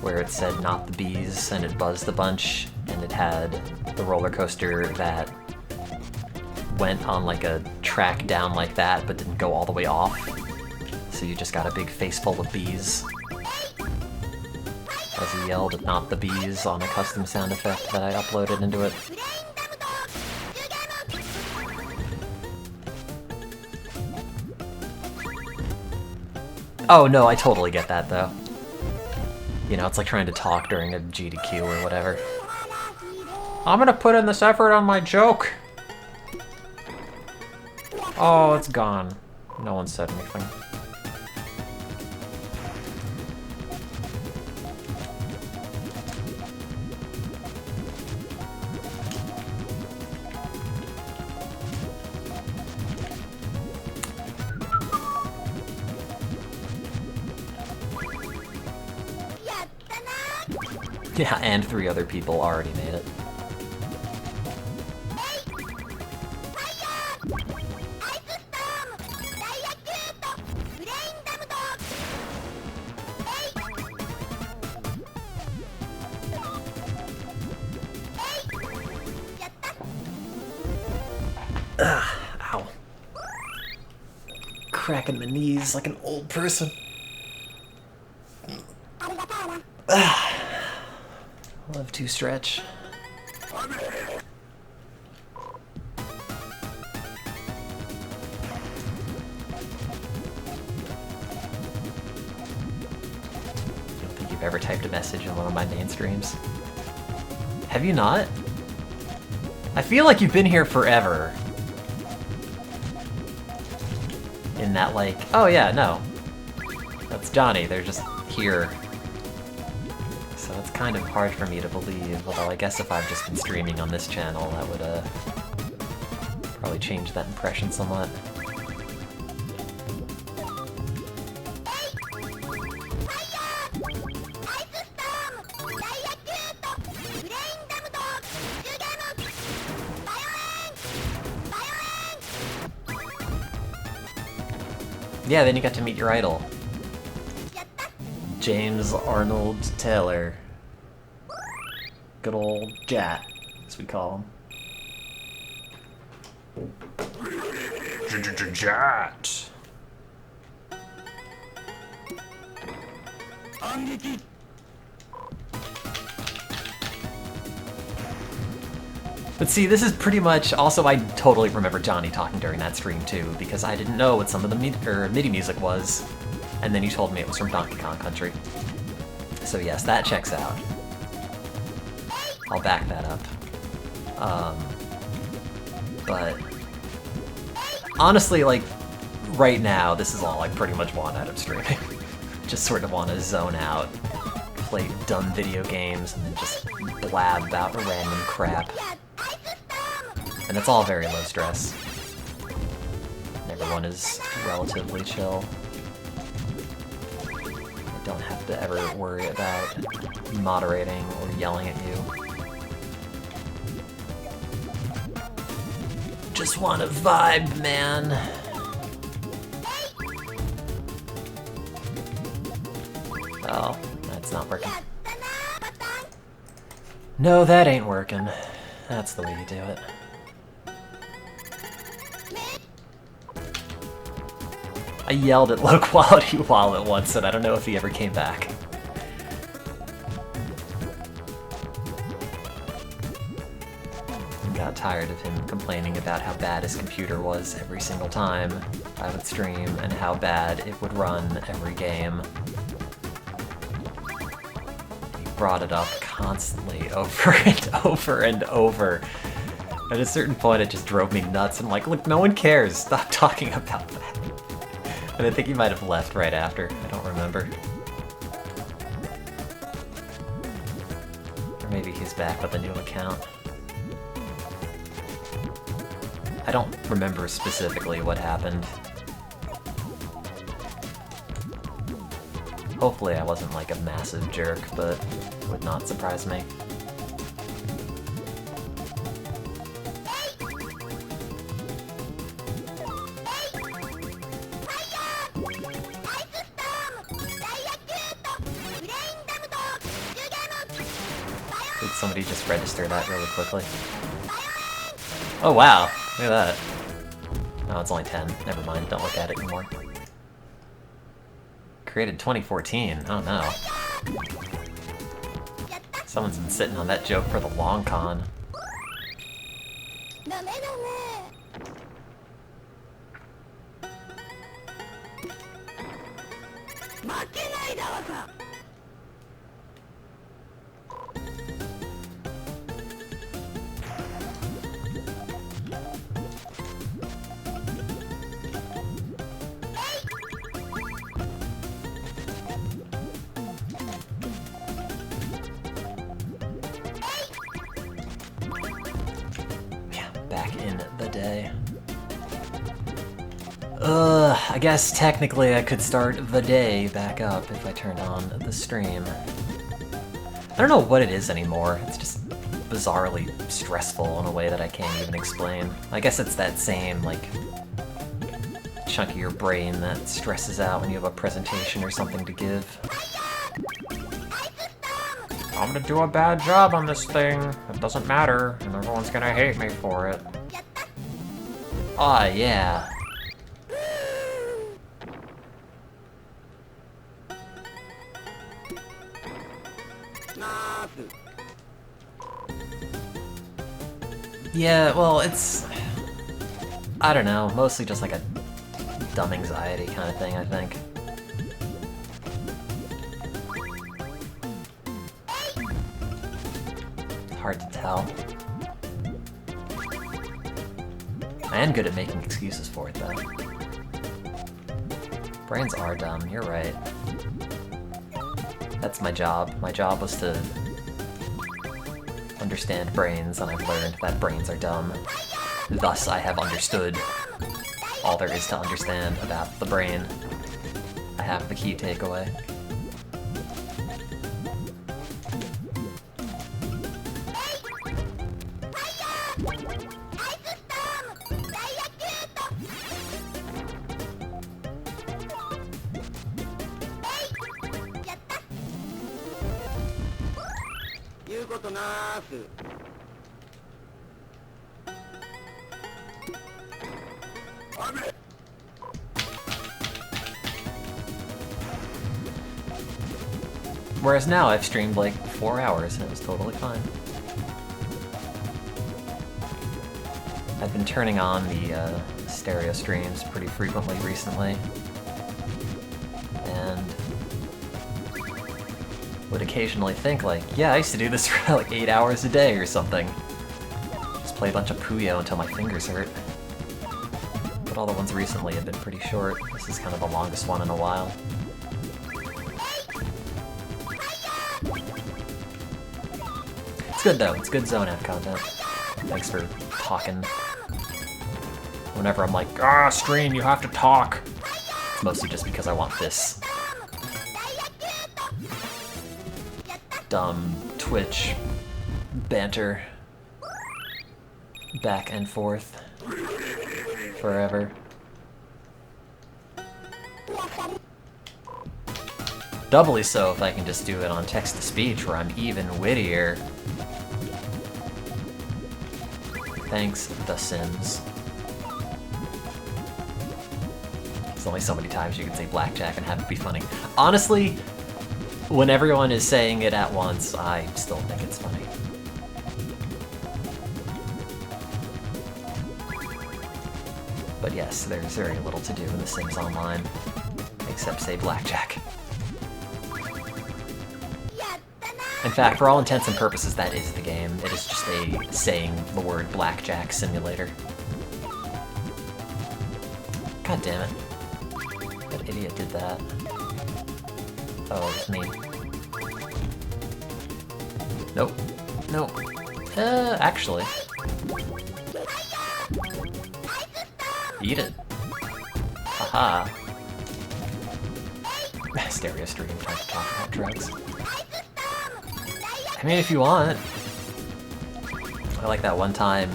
where it said "not the bees" and it buzzed a bunch, and it had the roller coaster that went on like a track down like that but didn't go all the way off. So you just got a big face full of bees as you I yelled at not the bees on a custom sound effect that I uploaded into it. Oh no, I totally get that though. You know, it's like trying to talk during a GDQ or whatever. I'm gonna put in this effort on my joke! Oh, it's gone. No one said anything. Yeah, and 3 other people already made it. Ow. Cracking my knees like an old person. Love to stretch. I don't think you've ever typed a message in one of my main streams. Have you not? I feel like you've been here forever. In that, like, oh yeah, no. That's Johnny, they're just here. So it's kind of hard for me to believe, although I guess if I've just been streaming on this channel, that would probably change that impression somewhat. Yeah, then you got to meet your idol. James Arnold Taylor. Good old Jat, as we call him. Jat. But see, this is pretty much, also I totally remember Johnny talking during that stream too, because I didn't know what some of the MIDI music was, and then he told me it was from Donkey Kong Country. So yes, that checks out. I'll back that up. But honestly, like, right now, this is all I pretty much want out of streaming. Just sort of want to zone out, play dumb video games, and then just blab about random crap. And it's all very low stress. And everyone is relatively chill. I don't have to ever worry about moderating or yelling at you. Just want to vibe, man. Oh, that's not working. No, that ain't working. That's the way you do it. I yelled at low quality Wallet once, and I don't know if he ever came back. I got tired of him complaining about how bad his computer was every single time I would stream, and how bad it would run every game. He brought it up constantly, over and over and over. At a certain point, it just drove me nuts. I'm like, look, no one cares. Stop talking about that. And I think he might have left right after. I don't remember. Or maybe he's back with a new account. I don't remember specifically what happened. Hopefully I wasn't like a massive jerk, but it would not surprise me. Did somebody just register that really quickly? Oh wow, look at that. No, it's only 10. Never mind, don't look at it anymore. Created 2014, oh no. Someone's been sitting on that joke for the long con. ダメだね。負けないだわさ。Back in the day. I guess technically I could start the day back up if I turned on the stream. I don't know what it is anymore. It's just bizarrely stressful in a way that I can't even explain. I guess it's that same, like, chunk of your brain that stresses out when you have a presentation or something to give. I'm gonna do a bad job on this thing. It doesn't matter, and everyone's gonna hate me for it. Ah, yeah. Yeah, well, it's... I don't know, mostly just like a dumb anxiety kind of thing, I think. Hard to tell. I am good at making excuses for it, though. Brains are dumb, you're right. That's my job. My job was to understand brains, and I've learned that brains are dumb. Thus, I have understood all there is to understand about the brain. I have the key takeaway. Whereas now I've streamed like 4 hours and it was totally fine. I've been turning on the stereo streams pretty frequently recently, and would occasionally think like, yeah, I used to do this for like 8 hours a day or something. Just play a bunch of Puyo until my fingers hurt. But all the ones recently have been pretty short. This is kind of the longest one in a while. It's good though, it's good Zone App content. Thanks for talking. Whenever I'm like, ah, stream, you have to talk. It's mostly just because I want this dumb Twitch banter back and forth forever. Doubly so if I can just do it on text-to-speech where I'm even wittier. Thanks, The Sims. There's only so many times you can say blackjack and have it be funny. Honestly, when everyone is saying it at once, I still think it's funny. But yes, there's very little to do in The Sims Online, except say blackjack. In fact, for all intents and purposes, that is the game. It is just a saying the word blackjack simulator. God damn it. That idiot did that. Oh, it was me. Nope. Nope. Actually. Eat it. Haha. Stereo stream, time to talk about drugs. I mean, if you want. I like that one time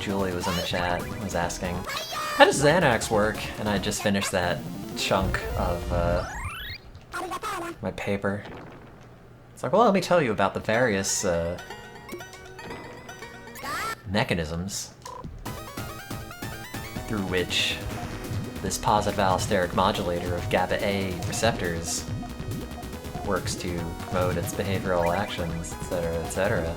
Julie was in the chat, was asking, how does Xanax work? And I just finished that chunk of my paper. It's like, well, let me tell you about the various mechanisms through which this positive allosteric modulator of GABA A receptors works to promote its behavioral actions, etc., etc.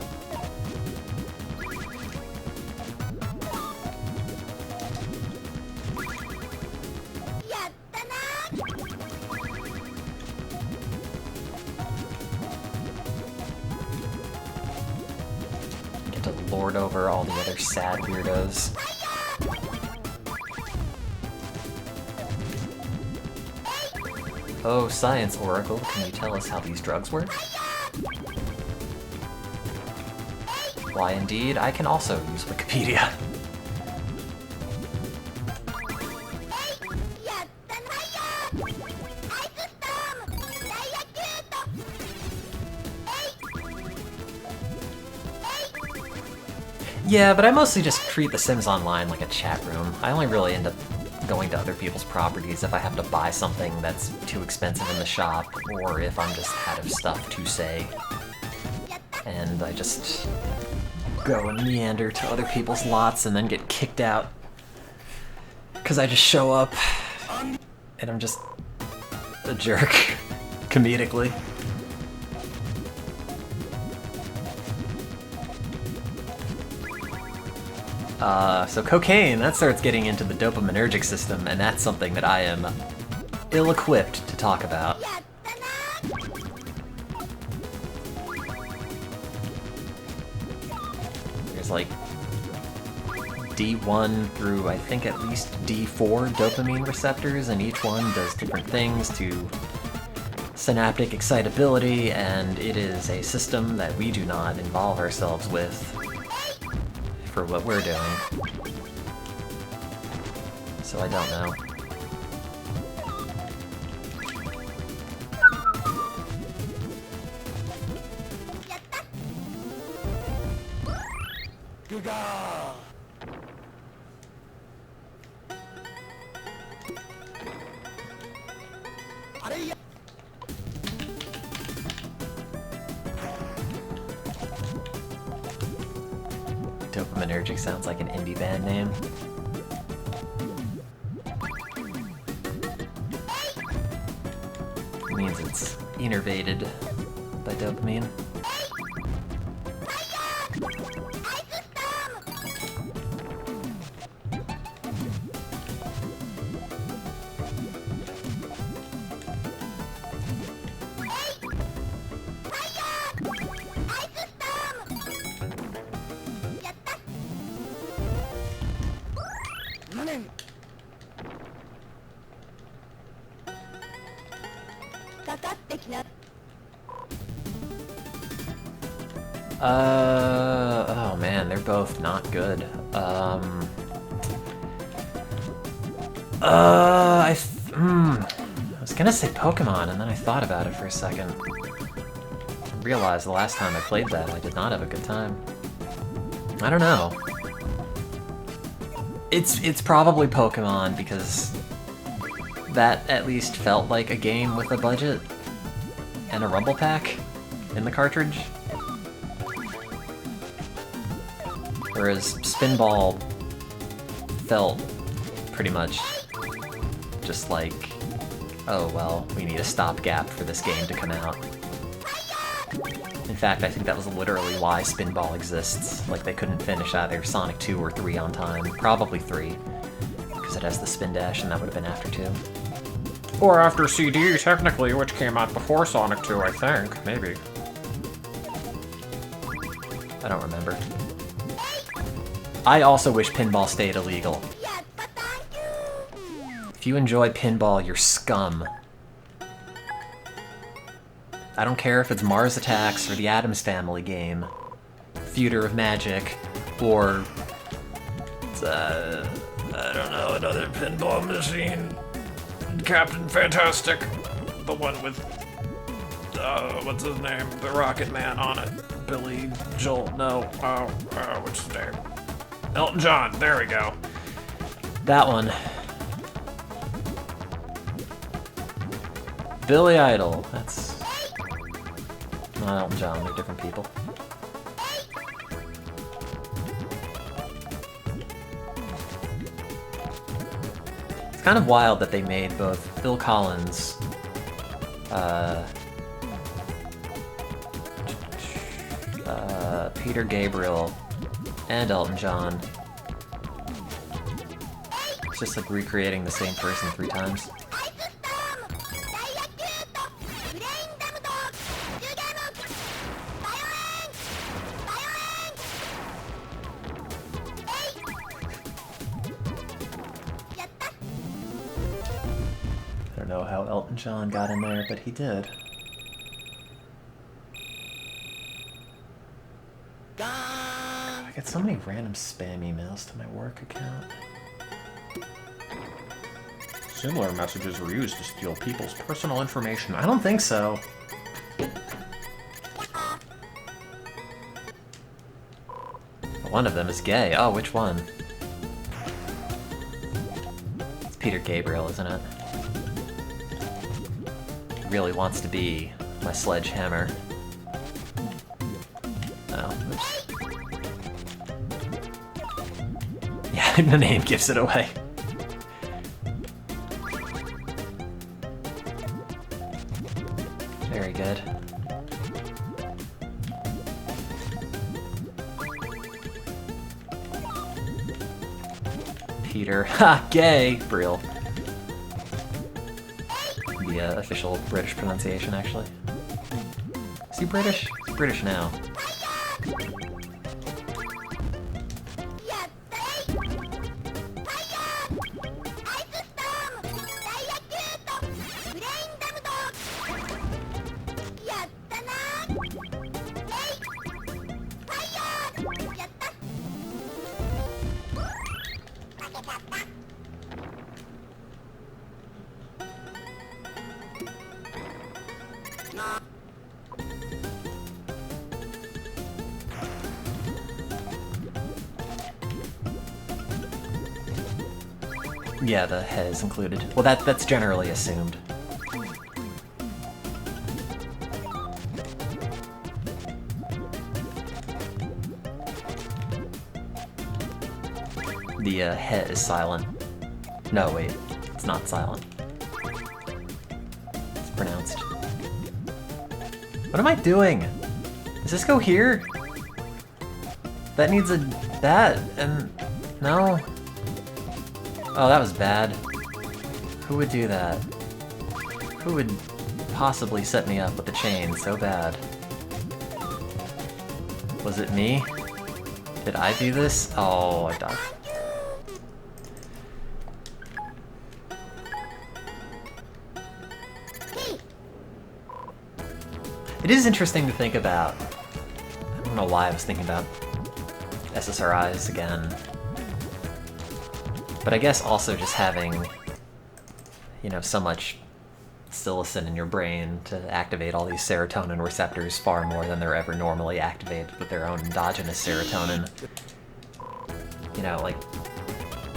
Get to lord over all the other sad weirdos. Oh, Science Oracle, can you tell us how these drugs work? Why indeed, I can also use Wikipedia. Yeah, but I mostly just treat The Sims Online like a chat room. I only really end up going to other people's properties if I have to buy something that's too expensive in the shop, or if I'm just out of stuff to say. And I just go and meander to other people's lots and then get kicked out. Because I just show up, and I'm just a jerk, comedically. So cocaine, that starts getting into the dopaminergic system, and that's something that I am ill-equipped to talk about. There's like D1 through I think at least D4 dopamine receptors, and each one does different things to synaptic excitability, and it is a system that we do not involve ourselves with for what we're doing. So I don't know. Dopaminergic sounds like an indie band name. It means it's innervated by dopamine. Oh man, they're both not good. I was gonna say Pokemon, and then I thought about it for a second. I realized the last time I played that, I did not have a good time. I don't know. It's probably Pokemon, because that at least felt like a game with a budget and a rumble pack in the cartridge. Whereas Spinball felt pretty much just like, oh well, we need a stopgap for this game to come out. In fact, I think that was literally why Spinball exists. Like, they couldn't finish either Sonic 2 or 3 on time. Probably 3, because it has the spin dash, and that would have been after 2. Or after CD, technically, which came out before Sonic 2, I think. Maybe. I don't remember. I also wish pinball stayed illegal. If you enjoy pinball, you're scum. I don't care if it's Mars Attacks or the Addams Family game, Theater of Magic, or I don't know, another pinball machine. Captain Fantastic. The one with, what's his name? The Rocket Man on it. Billy Joel, no, what's his name? Elton John, there we go. that one. Billy Idol, that's not Elton John, they're different people. It's kind of wild that they made both Phil Collins Peter Gabriel and Elton John. It's just like recreating the same person 3 times. I don't know how Elton John got in there, but he did. I get so many random spam emails to my work account. Similar messages were used to steal people's personal information. I don't think so. One of them is gay. Oh, which one? It's Peter Gabriel, isn't it? He really wants to be my sledgehammer. Oh, oops. Yeah, the name gives it away. Very good. Peter. Ha! Gay! Brill. The official British pronunciation, actually. Is he British? He's British now. Yeah, the head is included. Well, that's generally assumed. The head is silent. No, wait, it's not silent. It's pronounced. What am I doing? Does this go here? That needs a that and no. Oh, that was bad. Who would do that? Who would possibly set me up with a chain so bad? Was it me? Did I do this? Oh, I died. It is interesting to think about. I don't know why I was thinking about SSRIs again. But I guess also just having, you know, so much psilocin in your brain to activate all these serotonin receptors far more than they're ever normally activated with their own endogenous serotonin. You know, like,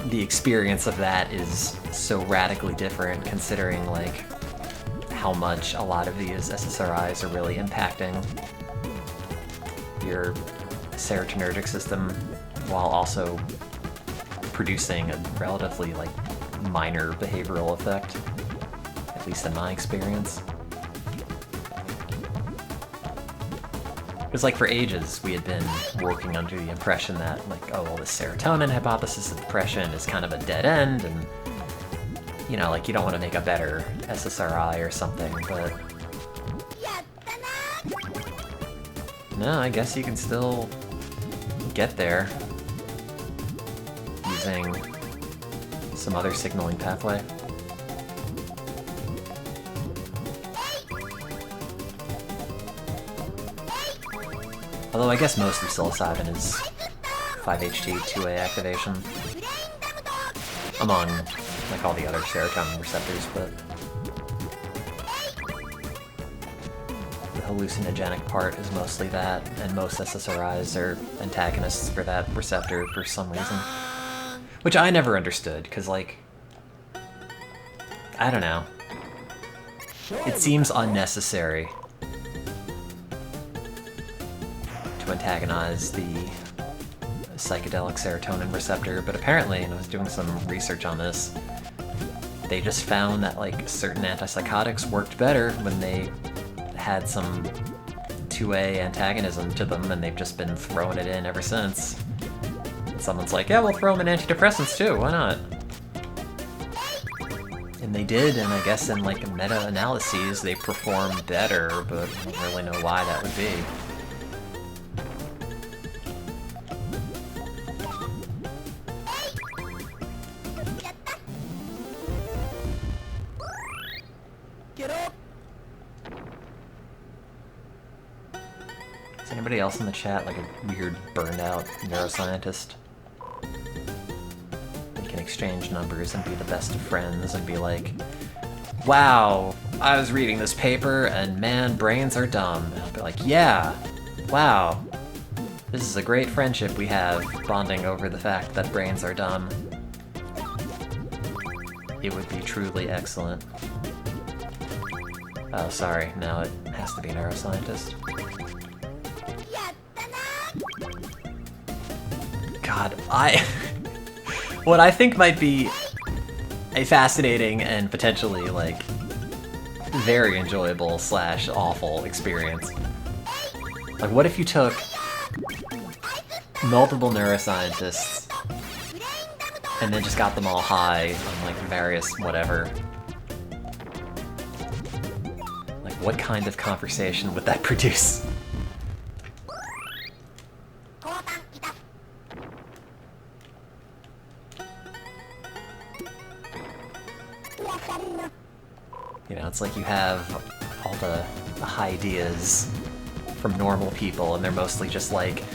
the experience of that is so radically different considering, like, how much a lot of these SSRIs are really impacting your serotonergic system while also producing a relatively, like, minor behavioral effect, at least in my experience. Because, like, for ages, we had been working under the impression that, like, oh, well, the serotonin hypothesis of depression is kind of a dead end, and, you know, like, you don't want to make a better SSRI or something, but... No, I guess you can still get there using some other signaling pathway. Although I guess most of psilocybin is 5-HT2A activation, among, like, all the other serotonin receptors, but the hallucinogenic part is mostly that, and most SSRIs are antagonists for that receptor for some reason. Which I never understood, because, like, I don't know. It seems unnecessary to antagonize the psychedelic serotonin receptor, but apparently, and I was doing some research on this, they just found that, like, certain antipsychotics worked better when they had some 2A antagonism to them, and they've just been throwing it in ever since. And someone's like, yeah, we'll throw them in antidepressants too, why not? And they did, and I guess in like meta-analyses they performed better, but I don't really know why that would be. Is anybody else in the chat like a weird burned out neuroscientist? They can exchange numbers and be the best of friends and be like, wow, I was reading this paper and man, brains are dumb. And I'll be like, yeah, wow. This is a great friendship we have, bonding over the fact that brains are dumb. It would be truly excellent. Oh, sorry, now it has to be a neuroscientist. God, what I think might be a fascinating and potentially, like, very enjoyable / awful experience. Like, what if you took multiple neuroscientists and then just got them all high on, like, various whatever? Like, what kind of conversation would that produce? You know, it's like you have all the ideas from normal people, and they're mostly just like,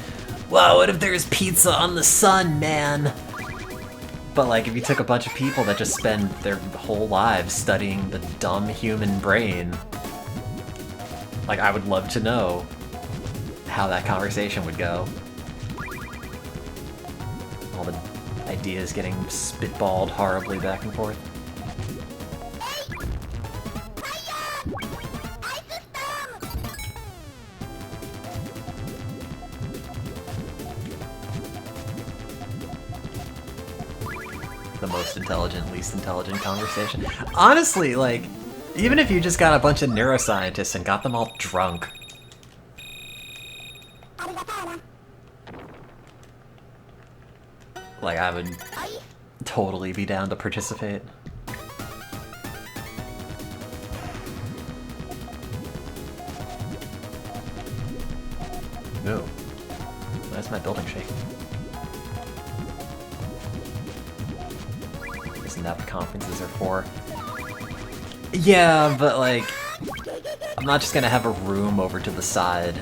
wow, what if there's pizza on the sun, man? But like, if you took a bunch of people that just spend their whole lives studying the dumb human brain, like, I would love to know how that conversation would go. All the ideas getting spitballed horribly back and forth. The most intelligent, least intelligent conversation. Honestly, like, even if you just got a bunch of neuroscientists and got them all drunk. Like, I would totally be down to participate. Ooh. Why is my building shaking? Isn't that what conferences are for? Yeah, but like, I'm not just gonna have a room over to the side.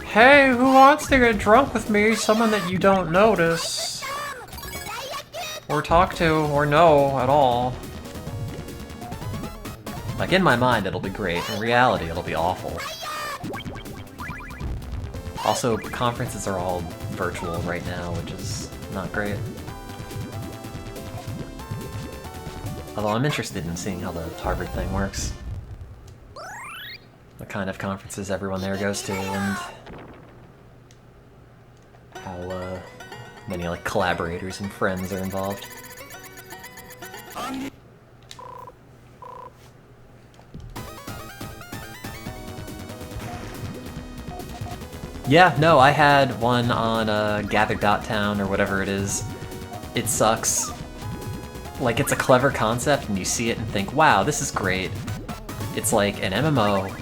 Hey, who wants to get drunk with me? Someone that you don't notice. Or talk to, or know at all. Like, in my mind, it'll be great. In reality, it'll be awful. Also, conferences are all virtual right now, which is not great. Although I'm interested in seeing how the Harvard thing works. What kind of conferences everyone there goes to, and how many like collaborators and friends are involved. Yeah, no, I had one on Gather.town or whatever it is. It sucks. Like, it's a clever concept and you see it and think, wow, this is great. It's like an MMO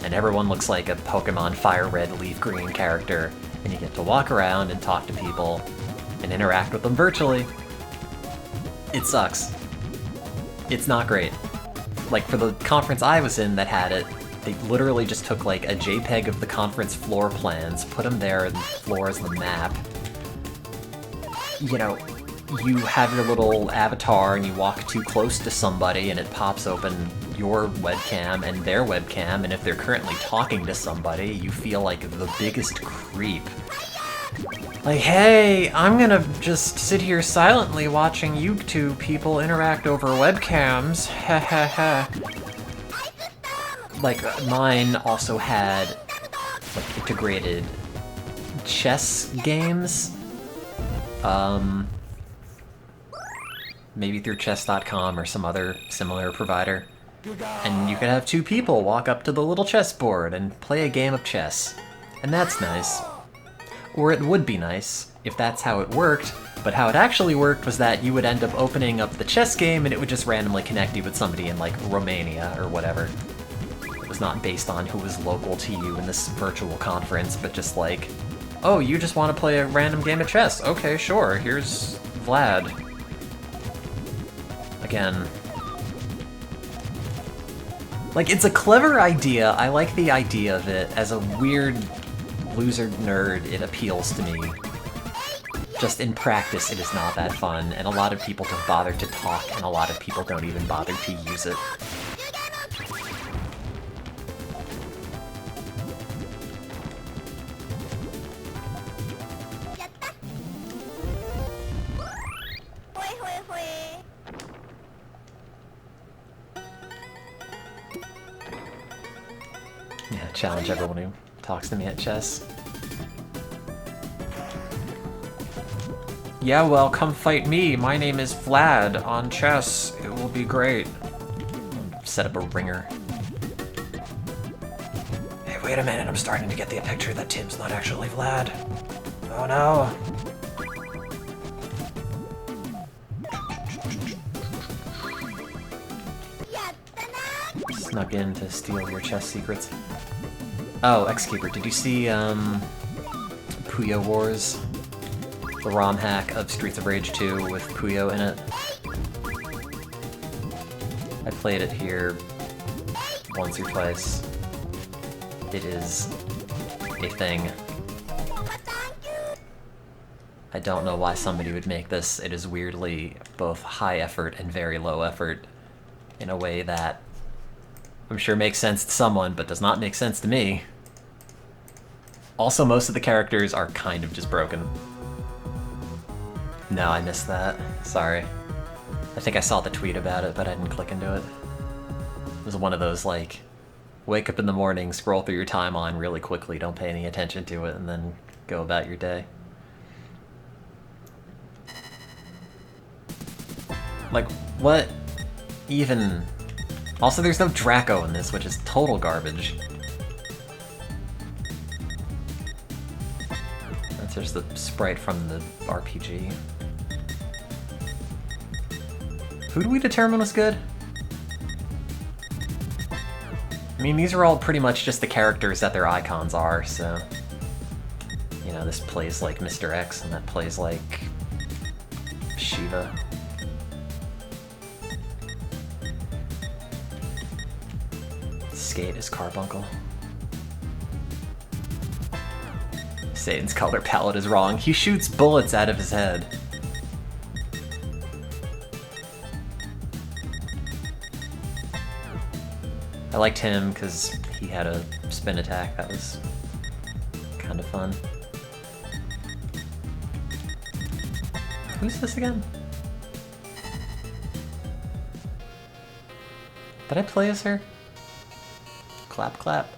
and everyone looks like a Pokemon Fire Red, Leaf Green character, and you get to walk around and talk to people and interact with them virtually. It sucks. It's not great. Like, for the conference I was in that had it, they literally just took like a JPEG of the conference floor plans, put them there, and the floor is the map. You know, you have your little avatar and you walk too close to somebody and it pops open your webcam and their webcam, and if they're currently talking to somebody, you feel like the biggest creep. Like, hey, I'm gonna just sit here silently watching you two people interact over webcams. Ha ha ha. Like, mine also had like integrated chess games. Maybe through chess.com or some other similar provider. And you could have two people walk up to the little chessboard and play a game of chess. And that's nice. Or it would be nice if that's how it worked, but how it actually worked was that you would end up opening up the chess game and it would just randomly connect you with somebody in like Romania or whatever. It was not based on who was local to you in this virtual conference, but just like, oh, you just want to play a random game of chess. Okay, sure, here's Vlad. Again. Like, it's a clever idea. I like the idea of it. As a weird loser nerd, it appeals to me. Just in practice, it is not that fun, and a lot of people don't bother to talk, and a lot of people don't even bother to use it. Yeah, challenge everyone who talks to me at chess. Yeah, well, come fight me. My name is Vlad on chess. It will be great. Set up a ringer. Hey, wait a minute. I'm starting to get the picture that Tim's not actually Vlad. Oh no. Snuck in to steal your chess secrets. Oh, Xkeeper, did you see, Puyo Wars? The ROM hack of Streets of Rage 2 with Puyo in it. I played it here once or twice. It is a thing. I don't know why somebody would make this. It is weirdly both high effort and very low effort in a way that I'm sure makes sense to someone, but does not make sense to me. Also, most of the characters are kind of just broken. No, I missed that. Sorry. I think I saw the tweet about it, but I didn't click into it. It was one of those, like, wake up in the morning, scroll through your timeline really quickly, don't pay any attention to it, and then go about your day. Like, what even... Also, there's no Draco in this, which is total garbage. That's just the sprite from the RPG. Who do we determine was good? I mean, these are all pretty much just the characters that their icons are, so... You know, this plays like Mr. X, and that plays like... Shiva. Skate is Carbuncle. Satan's color palette is wrong. He shoots bullets out of his head. I liked him because he had a spin attack. That was kind of fun. Who's this again? Did I play as her? Clap, clap.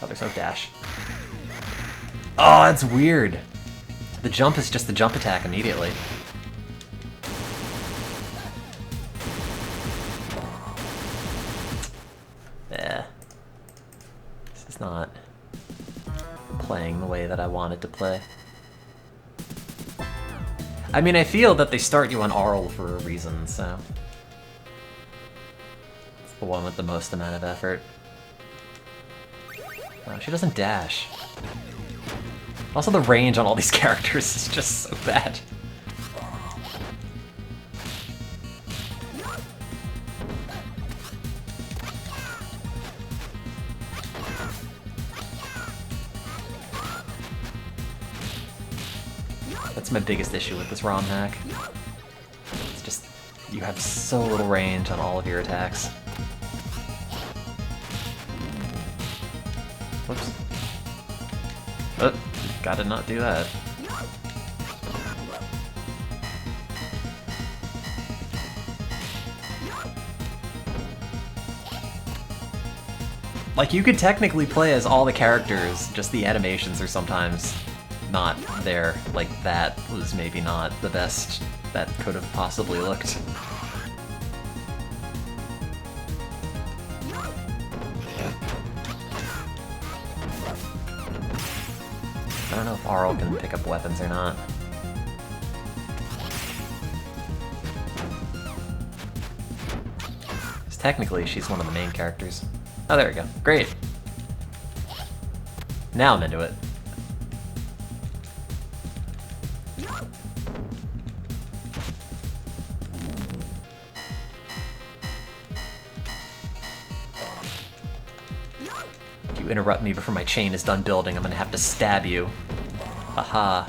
Oh, there's no dash. Oh, that's weird. The jump is just the jump attack immediately. Yeah. This is not playing the way that I want it to play. I mean, I feel that they start you on Arl for a reason, so... the one with the most amount of effort. Oh, she doesn't dash. Also, the range on all these characters is just so bad. That's my biggest issue with this ROM hack. It's just, you have so little range on all of your attacks. Whoops. Oh, gotta not do that. Like, you could technically play as all the characters, just the animations are sometimes not there. Like, that was maybe not the best that could have possibly looked. I don't know if Arl can pick up weapons or not. Because technically, she's one of the main characters. Oh, there we go. Great. Now I'm into it. If you interrupt me before my chain is done building, I'm gonna have to stab you. Haha.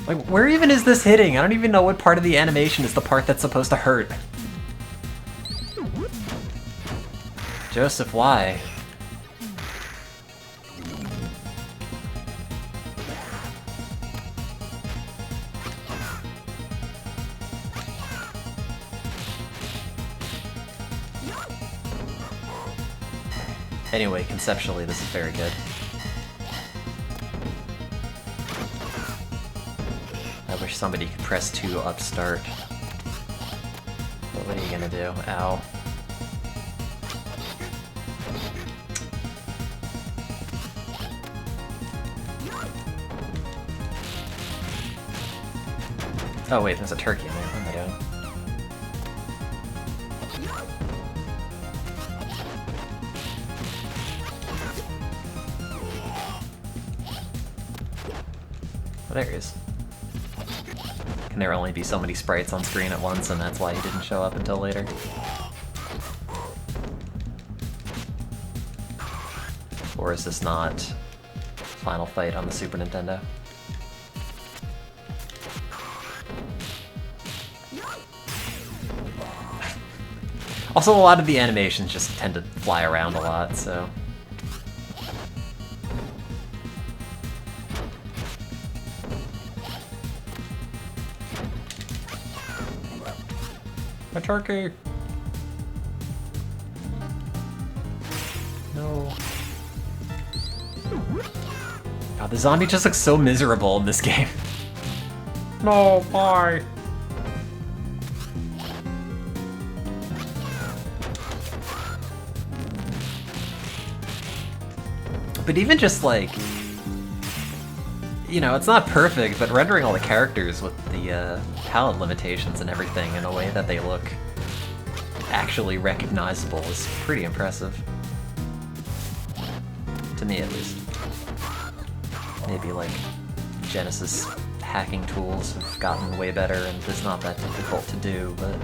Like, where even is this hitting? I don't even know what part of the animation is the part that's supposed to hurt. Joseph, why? Anyway, conceptually, this is very good. I wish somebody could press 2 upstart. But what are you gonna do? Ow. Oh wait, there's a turkey in there. What am I doing? Oh, there he is. Can there only be so many sprites on screen at once, and that's why he didn't show up until later? Or is this not Final Fight on the Super Nintendo? Also, a lot of the animations just tend to fly around a lot, so... My turkey! No. God, the zombie just looks so miserable in this game. No, bye! But even just like, you know, it's not perfect, but rendering all the characters with the palette limitations and everything in a way that they look actually recognizable is pretty impressive. To me, at least. Maybe like Genesis hacking tools have gotten way better and it's not that difficult to do, but...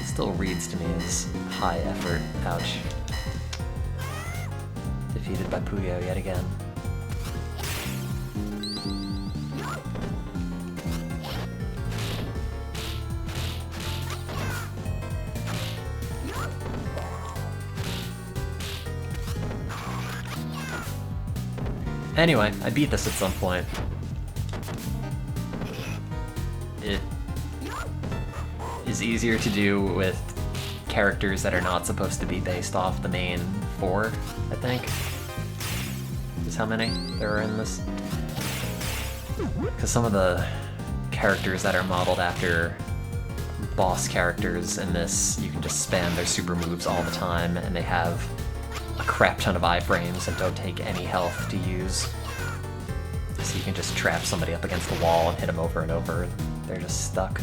still reads to me as high effort. Ouch. Defeated by Puyo yet again. Anyway, I beat this at some point. It is easier to do with characters that are not supposed to be based off the main 4, I think. Is how many there are in this. Because some of the characters that are modeled after boss characters in this, you can just spam their super moves all the time, and they have a crap ton of iframes and don't take any health to use. So you can just trap somebody up against the wall and hit them over and over, and they're just stuck.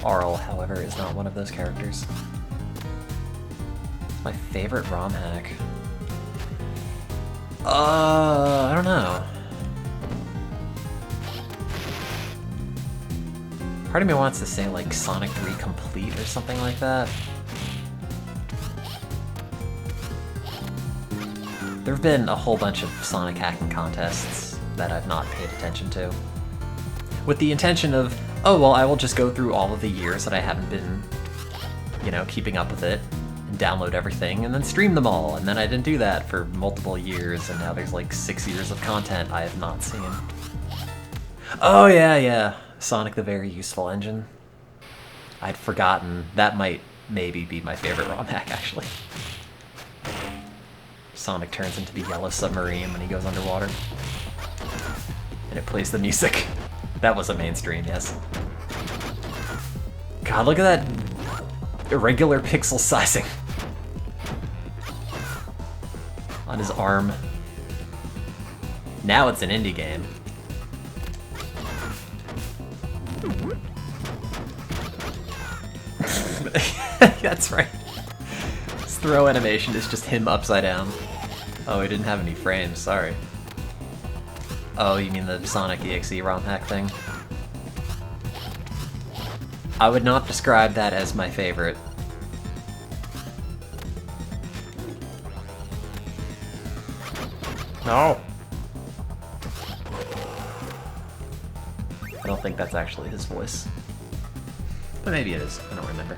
Arl, however, is not one of those characters. It's my favorite ROM hack. I don't know. Part of me wants to say like Sonic 3 Complete or something like that. There have been a whole bunch of Sonic hacking contests that I've not paid attention to. With the intention of, oh well, I will just go through all of the years that I haven't been, you know, keeping up with it, and download everything, and then stream them all, and then I didn't do that for multiple years, and now there's like 6 years of content I have not seen. Oh yeah, Sonic the Very Useful Engine. I'd forgotten. That might maybe be my favorite ROM hack, actually. Sonic turns into the yellow submarine when he goes underwater. And it plays the music. That was a mainstream, yes. God, look at that irregular pixel sizing on his arm. Now it's an indie game. That's right. His throw animation is just him upside down. Oh, he didn't have any frames, sorry. Oh, you mean the Sonic EXE ROM hack thing? I would not describe that as my favorite. No! I don't think that's actually his voice. But maybe it is, I don't remember.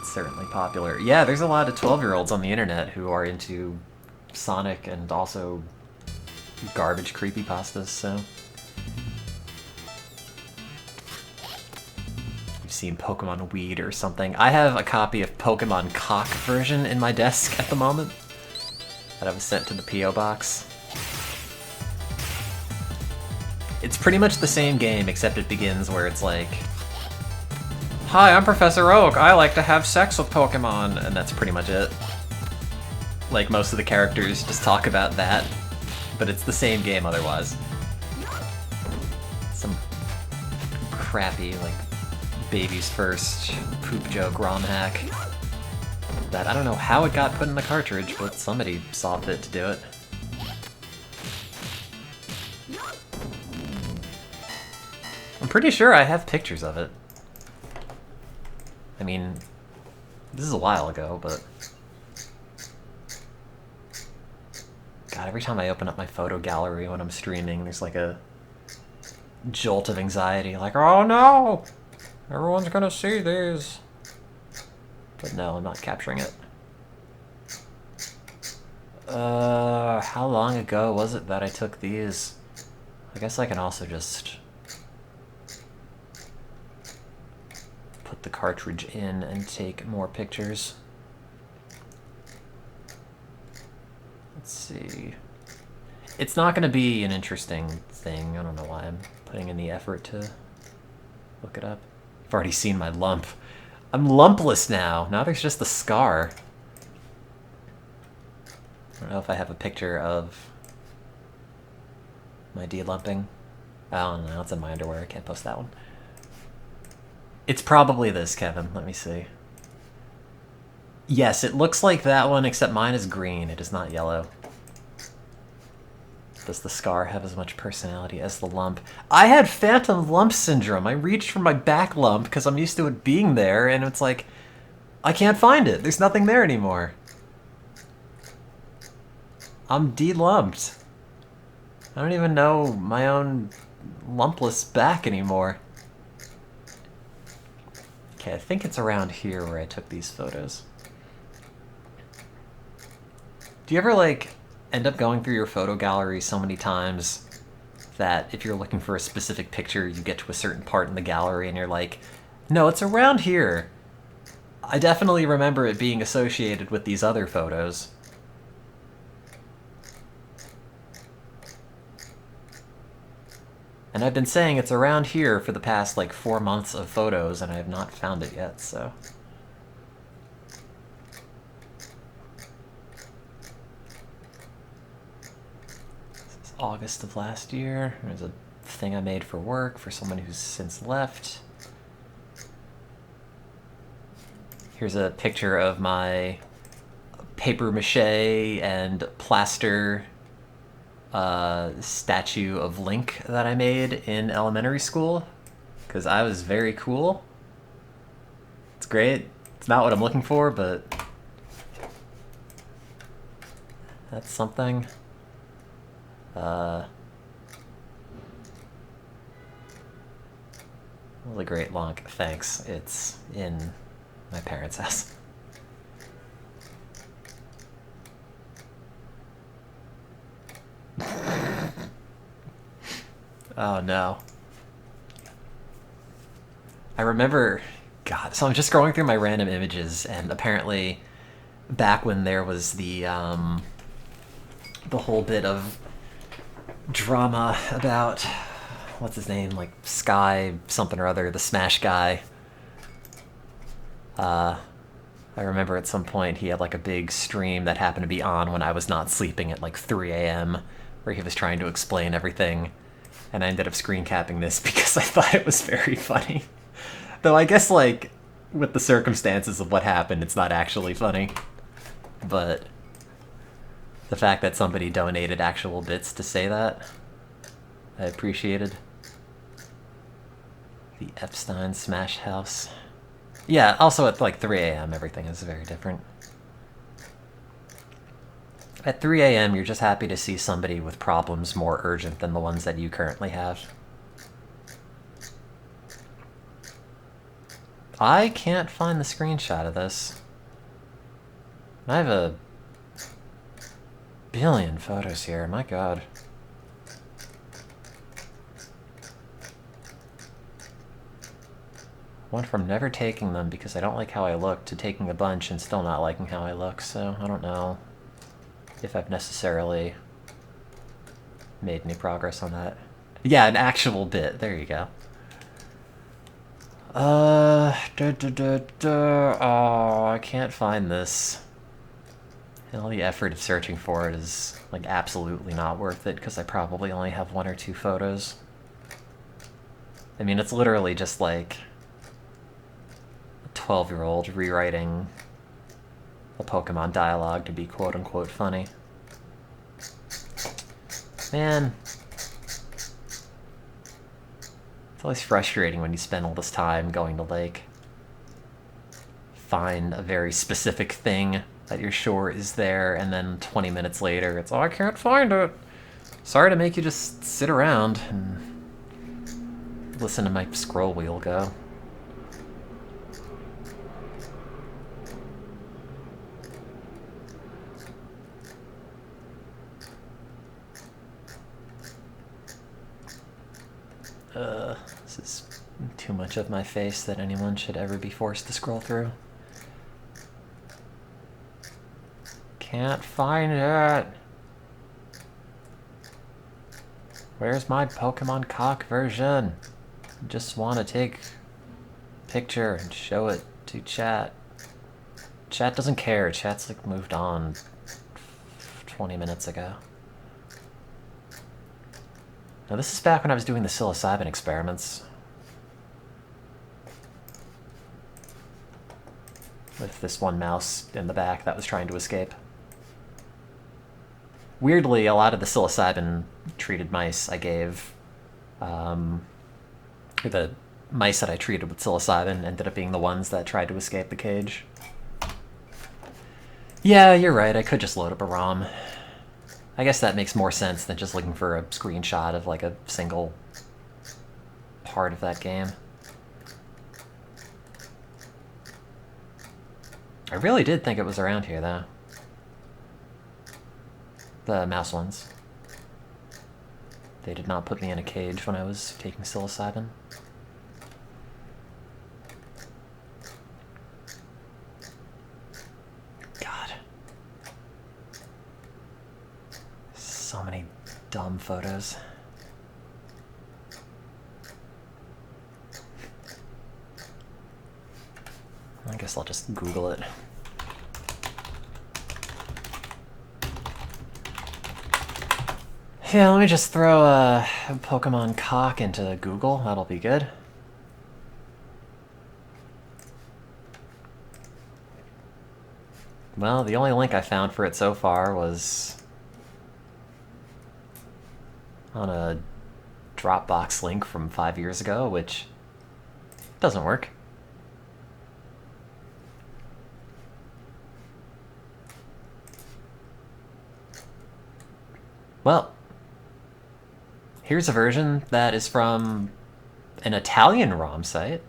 It's certainly popular. Yeah, there's a lot of 12-year-olds on the internet who are into Sonic and also garbage creepypastas, so... You've seen Pokemon Weed or something. I have a copy of Pokemon Cock version in my desk at the moment that I was sent to the P.O. box. It's pretty much the same game, except it begins where it's like, "Hi, I'm Professor Oak. I like to have sex with Pokemon," and that's pretty much it. Like, most of the characters just talk about that, but it's the same game otherwise. Some crappy, like, baby's first poop joke ROM hack that I don't know how it got put in the cartridge, but somebody saw fit to do it. I'm pretty sure I have pictures of it. I mean, this is a while ago, but... God, every time I open up my photo gallery when I'm streaming, there's like a jolt of anxiety, like, oh no! Everyone's gonna see these! But no, I'm not capturing it. How long ago was it that I took these? I guess I can also just put the cartridge in and take more pictures. Let's see. It's not going to be an interesting thing. I don't know why I'm putting in the effort to look it up. I've already seen my lump. I'm lumpless now. Now there's just the scar. I don't know if I have a picture of my de-lumping. I don't know. It's in my underwear. I can't post that one. It's probably this, Kevin. Let me see. Yes, it looks like that one, except mine is green. It is not yellow. Does the scar have as much personality as the lump? I had phantom lump syndrome. I reached for my back lump because I'm used to it being there, and it's like, I can't find it. There's nothing there anymore. I'm de-lumped. I don't even know my own lumpless back anymore. Okay, I think it's around here where I took these photos. Do you ever, like, end up going through your photo gallery so many times that if you're looking for a specific picture, you get to a certain part in the gallery and you're like, no, it's around here. I definitely remember it being associated with these other photos. And I've been saying it's around here for the past, like, 4 months of photos, and I have not found it yet, so... This is August of last year. There's a thing I made for work for someone who's since left. Here's a picture of my paper mache and plaster statue of Link that I made in elementary school, because I was very cool. It's great. It's not what I'm looking for, but that's something. It was a great Lonk. Thanks. It's in my parents' house. Oh no. I remember, God, so I'm just scrolling through my random images, and apparently back when there was the whole bit of drama about, what's his name, like Sky something or other, the Smash guy. I remember at some point he had like a big stream that happened to be on when I was not sleeping at like 3 a.m. where he was trying to explain everything, and I ended up screen capping this because I thought it was very funny. Though I guess like with the circumstances of what happened, it's not actually funny. But the fact that somebody donated actual bits to say that, I appreciated. The Epstein Smash House. Yeah, also at like 3 a.m. everything is very different. At 3 a.m. you're just happy to see somebody with problems more urgent than the ones that you currently have. I can't find the screenshot of this. I have a billion photos here, my god. Went from never taking them because I don't like how I look to taking a bunch and still not liking how I look, so I don't know if I've necessarily made any progress on that. Yeah, an actual bit. There you go. Oh, I can't find this. And all the effort of searching for it is, like, absolutely not worth it, because I probably only have 1 or 2 photos. I mean, it's literally just, like, a 12-year-old rewriting a Pokemon dialogue to be quote-unquote funny. Man. It's always frustrating when you spend all this time going to, like, find a very specific thing that you're sure is there, and then 20 minutes later it's, oh, I can't find it. Sorry to make you just sit around and listen to my scroll wheel go. This is too much of my face that anyone should ever be forced to scroll through. Can't find it. Where's my Pokemon cock version? Just want to take a picture and show it to chat. Chat doesn't care. Chat's like moved on 20 minutes ago. Now this is back when I was doing the psilocybin experiments. With this one mouse in the back that was trying to escape. Weirdly, a lot of the psilocybin-treated mice I gave, the mice that I treated with psilocybin ended up being the ones that tried to escape the cage. Yeah, you're right, I could just load up a ROM. I guess that makes more sense than just looking for a screenshot of like a single part of that game. I really did think it was around here, though. The mouse ones. They did not put me in a cage when I was taking psilocybin. God. So many dumb photos. I guess I'll just Google it. Yeah, let me just throw a Pokemon cock into Google. That'll be good. Well, the only link I found for it so far was on a Dropbox link from 5 years ago, which doesn't work. Well, here's a version that is from an Italian ROM site.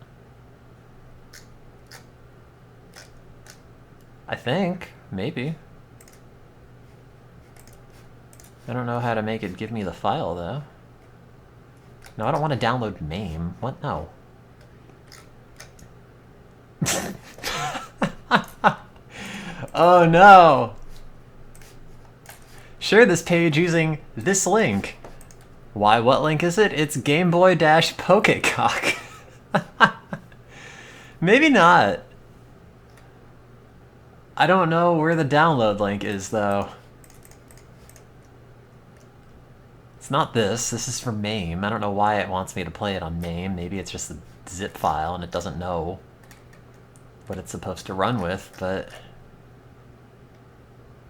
I think, maybe. I don't know how to make it give me the file, though. No, I don't want to download MAME. What? No. Oh no! Share this page using this link. Why, what link is it? It's Game Boy Dash Pokecock. Maybe not. I don't know where the download link is, though. It's not this. This is for MAME. I don't know why it wants me to play it on MAME. Maybe it's just a zip file and it doesn't know what it's supposed to run with, but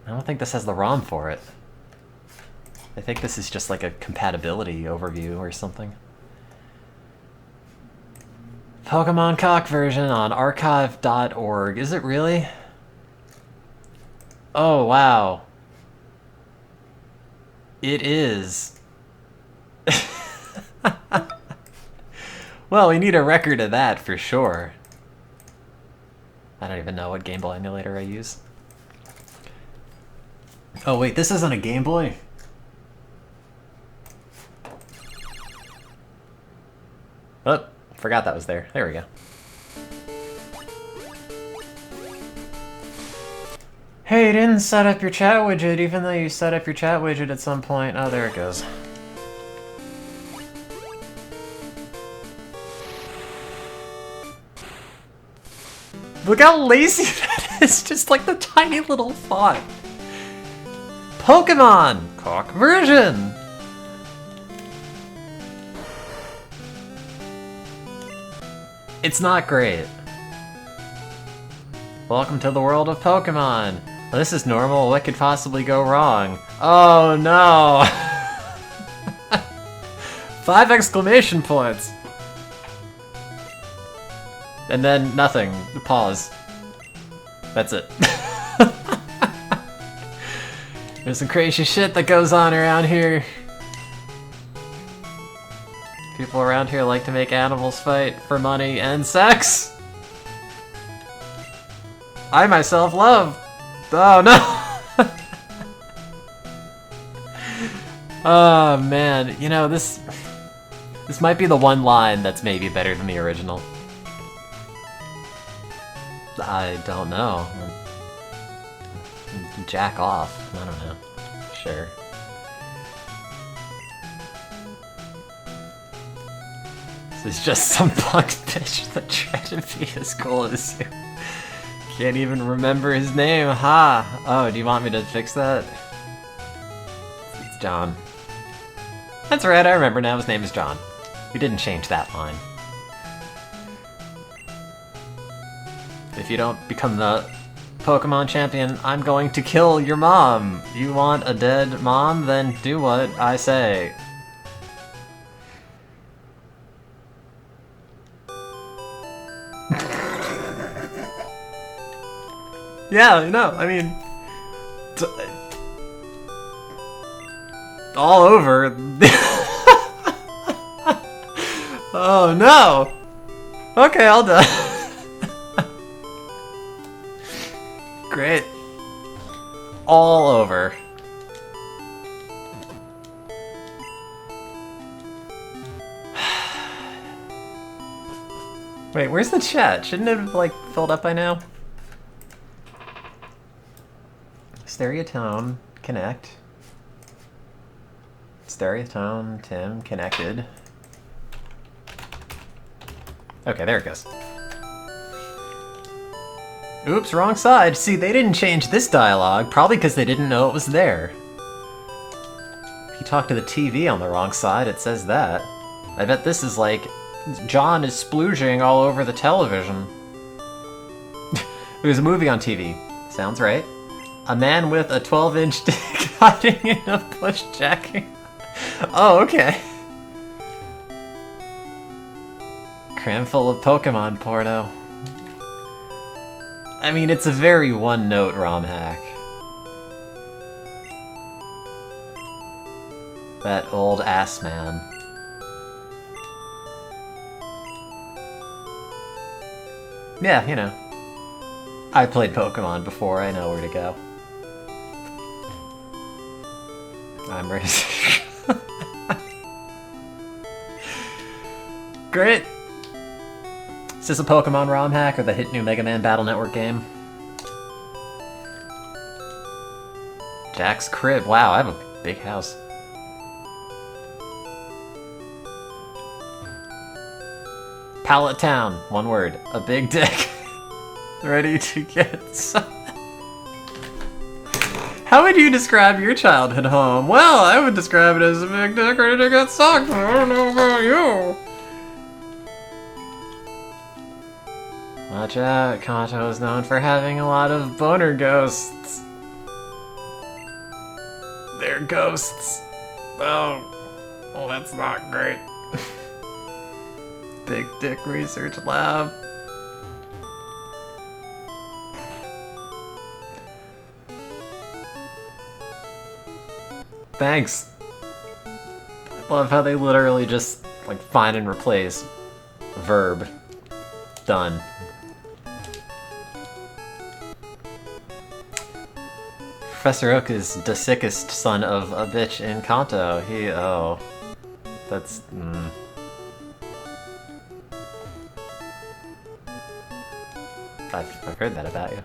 I don't think this has the ROM for it. I think this is just like a compatibility overview or something. Pokemon Cock version on archive.org. Is it really? Oh, wow. It is. Well, we need a record of that for sure. I don't even know what Game Boy emulator I use. Oh wait, this isn't a Game Boy? Oh, forgot that was there. There we go. Hey, you didn't set up your chat widget, even though you set up your chat widget at some point. Oh, there it goes. Look how lazy that is, just like the tiny little font. Pokemon! Cock version! It's not great. Welcome to the world of Pokemon. Well, this is normal. What could possibly go wrong? Oh no! 5 exclamation points! And then nothing. Pause. That's it. There's some crazy shit that goes on around here. People around here like to make animals fight for money and sex. I myself love. Oh no! Oh man, you know, this might be the one line that's maybe better than the original. I don't know. Jack off. I don't know. Sure. This is just some punk bitch that tried to be as cool as you. Can't even remember his name, ha! Oh, do you want me to fix that? It's John. That's right, I remember now, his name is John. We didn't change that line. If you don't become the Pokemon champion, I'm going to kill your mom. You want a dead mom? Then do what I say. Yeah, no, I mean... all over. Oh no! Okay, all done. Great. All over. Wait, where's the chat? Shouldn't it have, like, filled up by now? Stereotone, connect. StereotoneTim, connected. Okay, there it goes. Oops, wrong side. See, they didn't change this dialogue, probably because they didn't know it was there. If you talk to the TV on the wrong side, it says that. I bet this is like, John is splooging all over the television. There's a movie on TV. Sounds right. A man with a 12-inch dick hiding in a push jacket. Oh, okay. Cram full of Pokemon porno. I mean, it's a very one-note ROM hack. That old ass man. Yeah, you know. I played Pokemon before, I know where to go. I'm ready. Great! Is this a Pokemon ROM hack or the hit new Mega Man Battle Network game? Jack's crib. Wow, I have a big house. Pallet Town, one word, a big dick. Ready to get some. How would you describe your childhood home? Well, I would describe it as a big dick ready to get sucked. I don't know about you. Watch out, Kanto is known for having a lot of boner ghosts. They're ghosts. Oh, well, that's not great. Big Dick Research Lab. Thanks. I love how they literally just, like, find and replace. Verb. Done. Professor Oak is the sickest son of a bitch in Kanto. Oh. That's, I've heard that about you.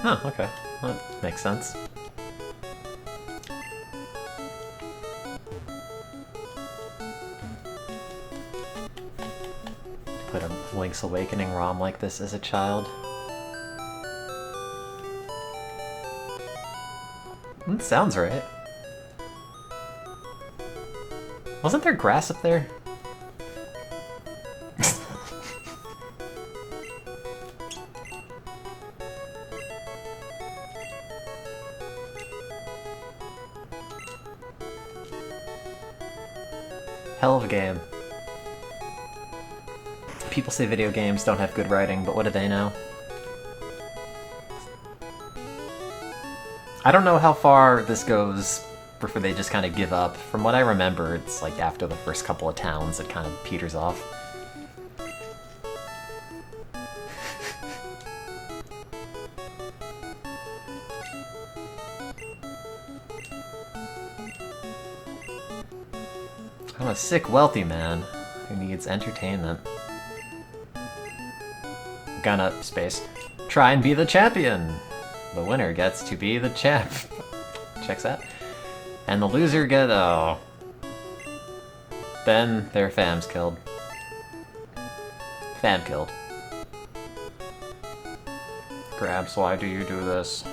Huh, okay. Well, that makes sense. Put a Link's Awakening ROM like this as a child. That sounds right. Wasn't there grass up there? Hell of a game. People say video games don't have good writing, but what do they know? I don't know how far this goes before they just kind of give up. From what I remember, it's like after the first couple of towns, it kind of peters off. I'm a sick, wealthy man who needs entertainment. Gonna, space, try and be the champion. The winner gets to be the champ. Checks that. And the loser get, oh. Then their fam's killed. Fam killed. Grabs, why do you do this?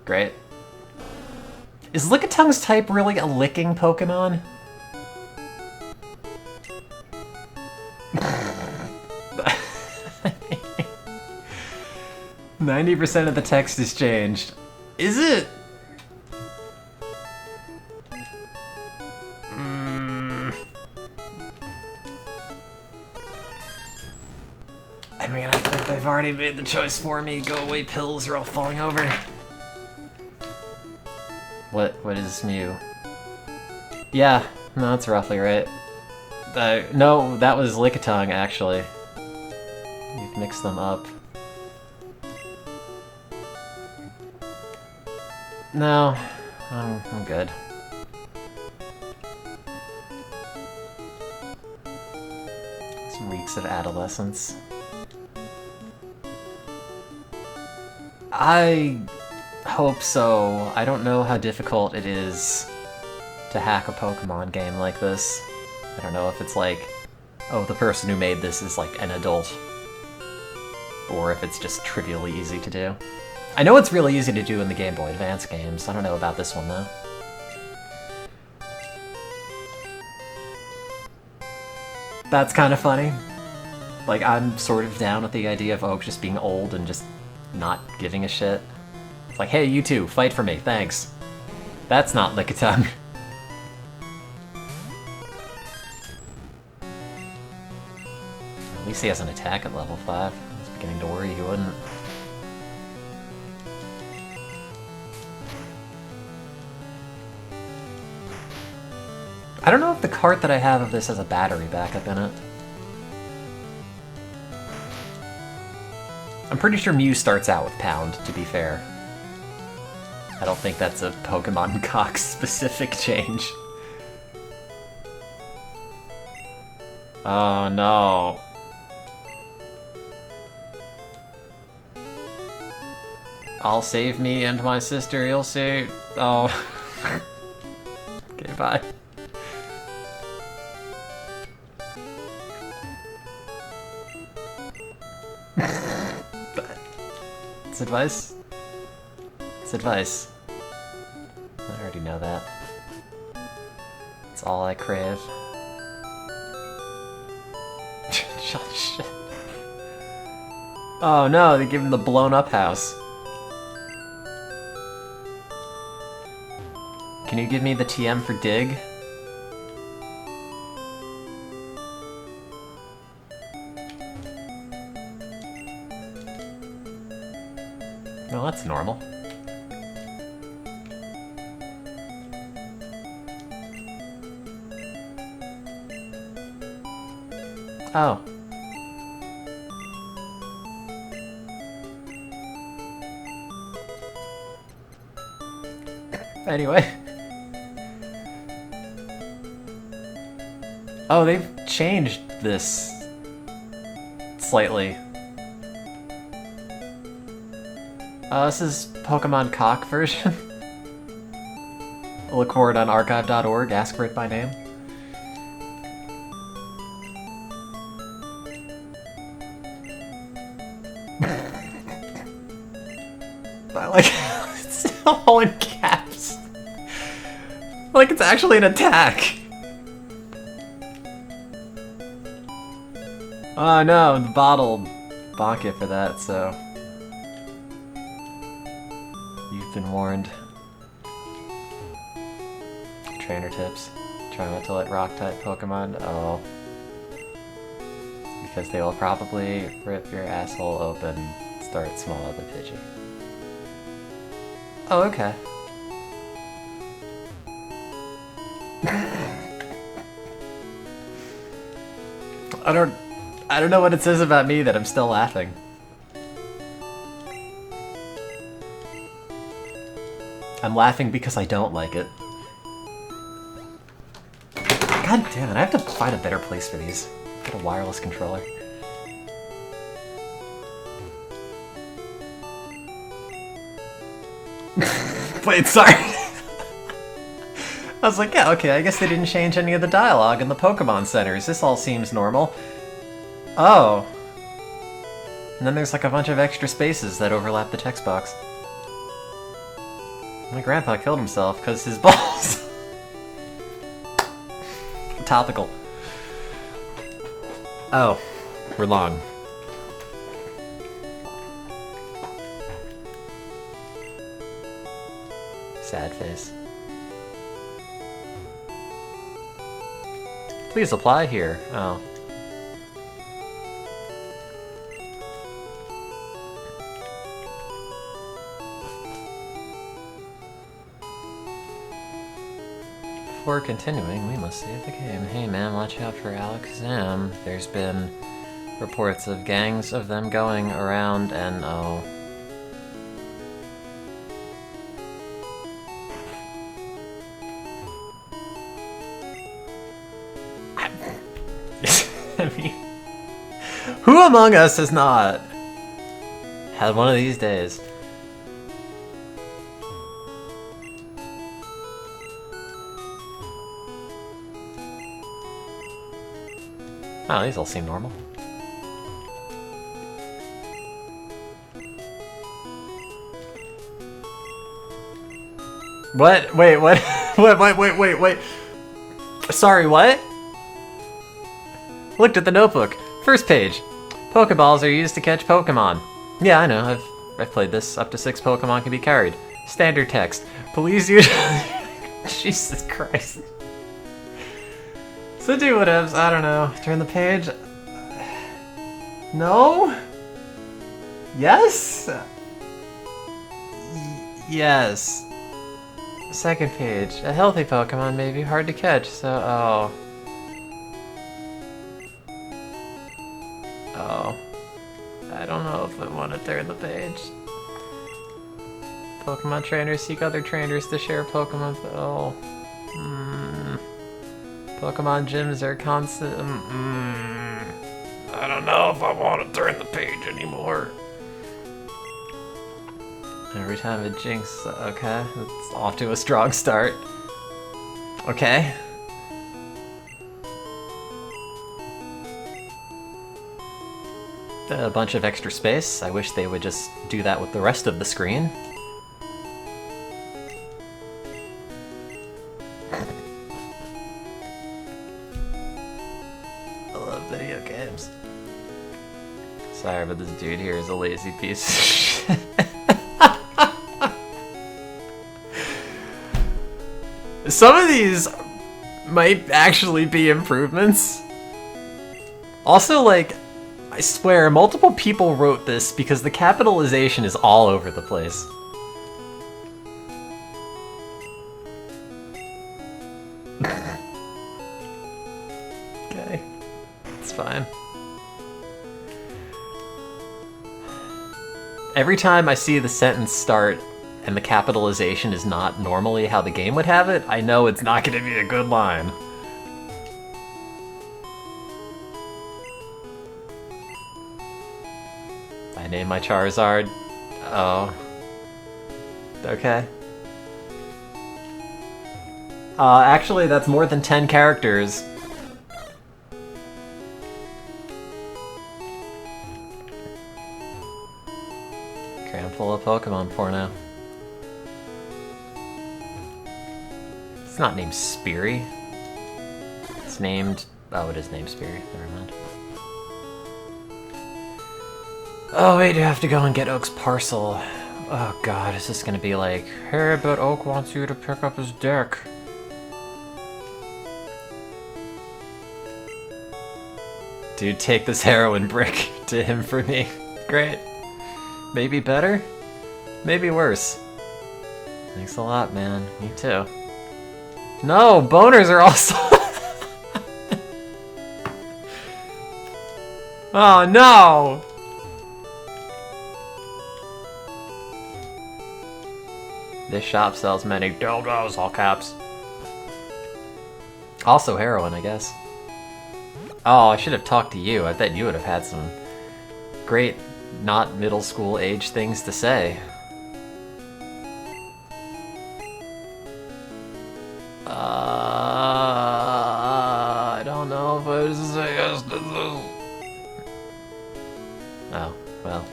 Great. Is Lickitung's type really a licking Pokemon? 90% of the text is changed. Is it? I mean, I think they've already made the choice for me. Go away, pills, or I'll falling over. What is Mew? Yeah, no, that's roughly right. No, that was Lickitung, actually. You've mixed them up. No, I'm good. Some reeks of adolescence. I hope so. I don't know how difficult it is to hack a Pokemon game like this. I don't know if it's like, oh, the person who made this is like an adult, or if it's just trivially easy to do. I know it's really easy to do in the Game Boy Advance games. I don't know about this one, though. That's kind of funny. Like, I'm sort of down with the idea of Oak just being old and just not giving a shit. It's like, hey, you two, fight for me, thanks. That's not Lickitung. At least he has an attack at level 5. I was beginning to worry he wouldn't. I don't know if the cart that I have of this has a battery backup in it. I'm pretty sure Mew starts out with Pound, to be fair. I don't think that's a Pokemon Cox specific change. Oh no. I'll save me and my sister, you'll see. Oh. Okay, bye. It's advice. It's advice. I already know that. It's all I crave. Shit. Oh no, they give him the blown up house. Can you give me the TM for dig? No, that's normal. Oh. Anyway. Oh, they've changed this slightly. This is Pokemon Cock version. Record on archive.org, ask for it by name. I like it's all in caps. Like it's actually an attack. Oh no, the bottle bonk it for that, so you've been warned. Trainer tips. Try not to let rock type Pokemon. Oh. Because they will probably rip your asshole open, start small of the Pidgey. Oh, okay. I don't know what it says about me that I'm still laughing. I'm laughing because I don't like it. God damn it, I have to find a better place for these. Get a wireless controller. Wait, sorry. I was like, yeah, okay, I guess they didn't change any of the dialogue in the Pokemon centers. This all seems normal. Oh. And then there's like a bunch of extra spaces that overlap the text box. My grandpa killed himself because his balls. Topical. Oh, we're long. Sad face. Please apply here. Oh. Before continuing, we must save the game. Hey man, watch out for Alakazam. There's been reports of gangs of them going around and oh. I mean, who among us has not had one of these days? Oh, these all seem normal. What? Wait, what? Wait. Sorry, what? Looked at the notebook. First page. Pokeballs are used to catch Pokemon. Yeah, I know. I've played this. Up to 6 Pokemon can be carried. Standard text. Police use... Jesus Christ. So do whatevs. I don't know. Turn the page. No? Yes? Yes. Second page. A healthy Pokemon may be hard to catch, so... Oh. Oh. I don't know if I want to turn the page. Pokemon trainers seek other trainers to share Pokemon... Oh. Pokemon gyms are constant... I don't know if I want to turn the page anymore. Every time it jinx, okay, it's off to a strong start. Okay. A bunch of extra space. I wish they would just do that with the rest of the screen. I love video games. Sorry, but this dude here is a lazy piece of shit. Some of these might actually be improvements. Also, like, I swear, multiple people wrote this because the capitalization is all over the place. Okay, it's fine. Every time I see the sentence start and the capitalization is not normally how the game would have it, I know it's not going to be a good line. I name my Charizard. Oh. Okay. Actually, that's more than 10 characters. Okay, I'm full of Pokemon porno. It's not named Speary. It's named... Oh, it is named Speary. Never mind. Oh wait, you have to go and get Oak's parcel. Oh god, is this gonna be like, hey, but Oak wants you to pick up his dick. Dude, take this heroin brick to him for me. Great. Maybe better? Maybe worse. Thanks a lot, man. Me too. No, boners are also... Oh no! This shop sells many dildos, all caps. Also heroin, I guess. Oh, I should have talked to you. I bet you would have had some great, not middle school age things to say. I don't know if I should say yes to this. Oh, well.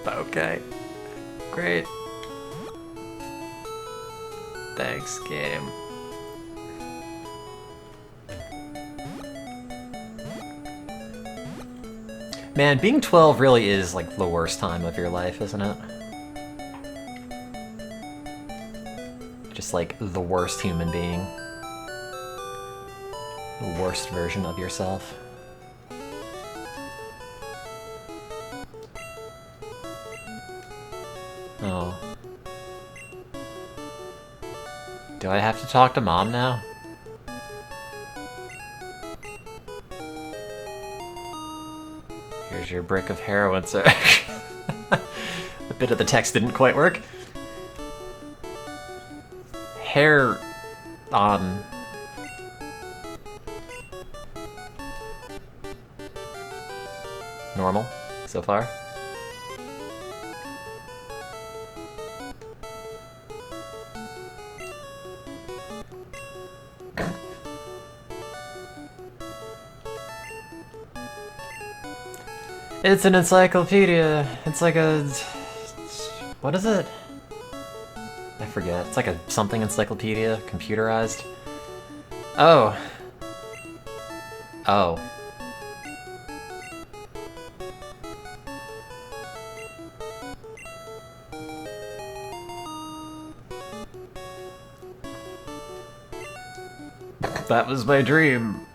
Okay. Great. Thanks, game. Man, being 12 really is like the worst time of your life, isn't it? Just like the worst human being. The worst version of yourself. Oh. Do I have to talk to Mom now? Here's your brick of heroin, sir. A bit of the text didn't quite work. Hair on. Normal so far. It's an encyclopedia. It's like a... What is it? I forget. It's like a something encyclopedia, computerized. Oh. Oh. That was my dream.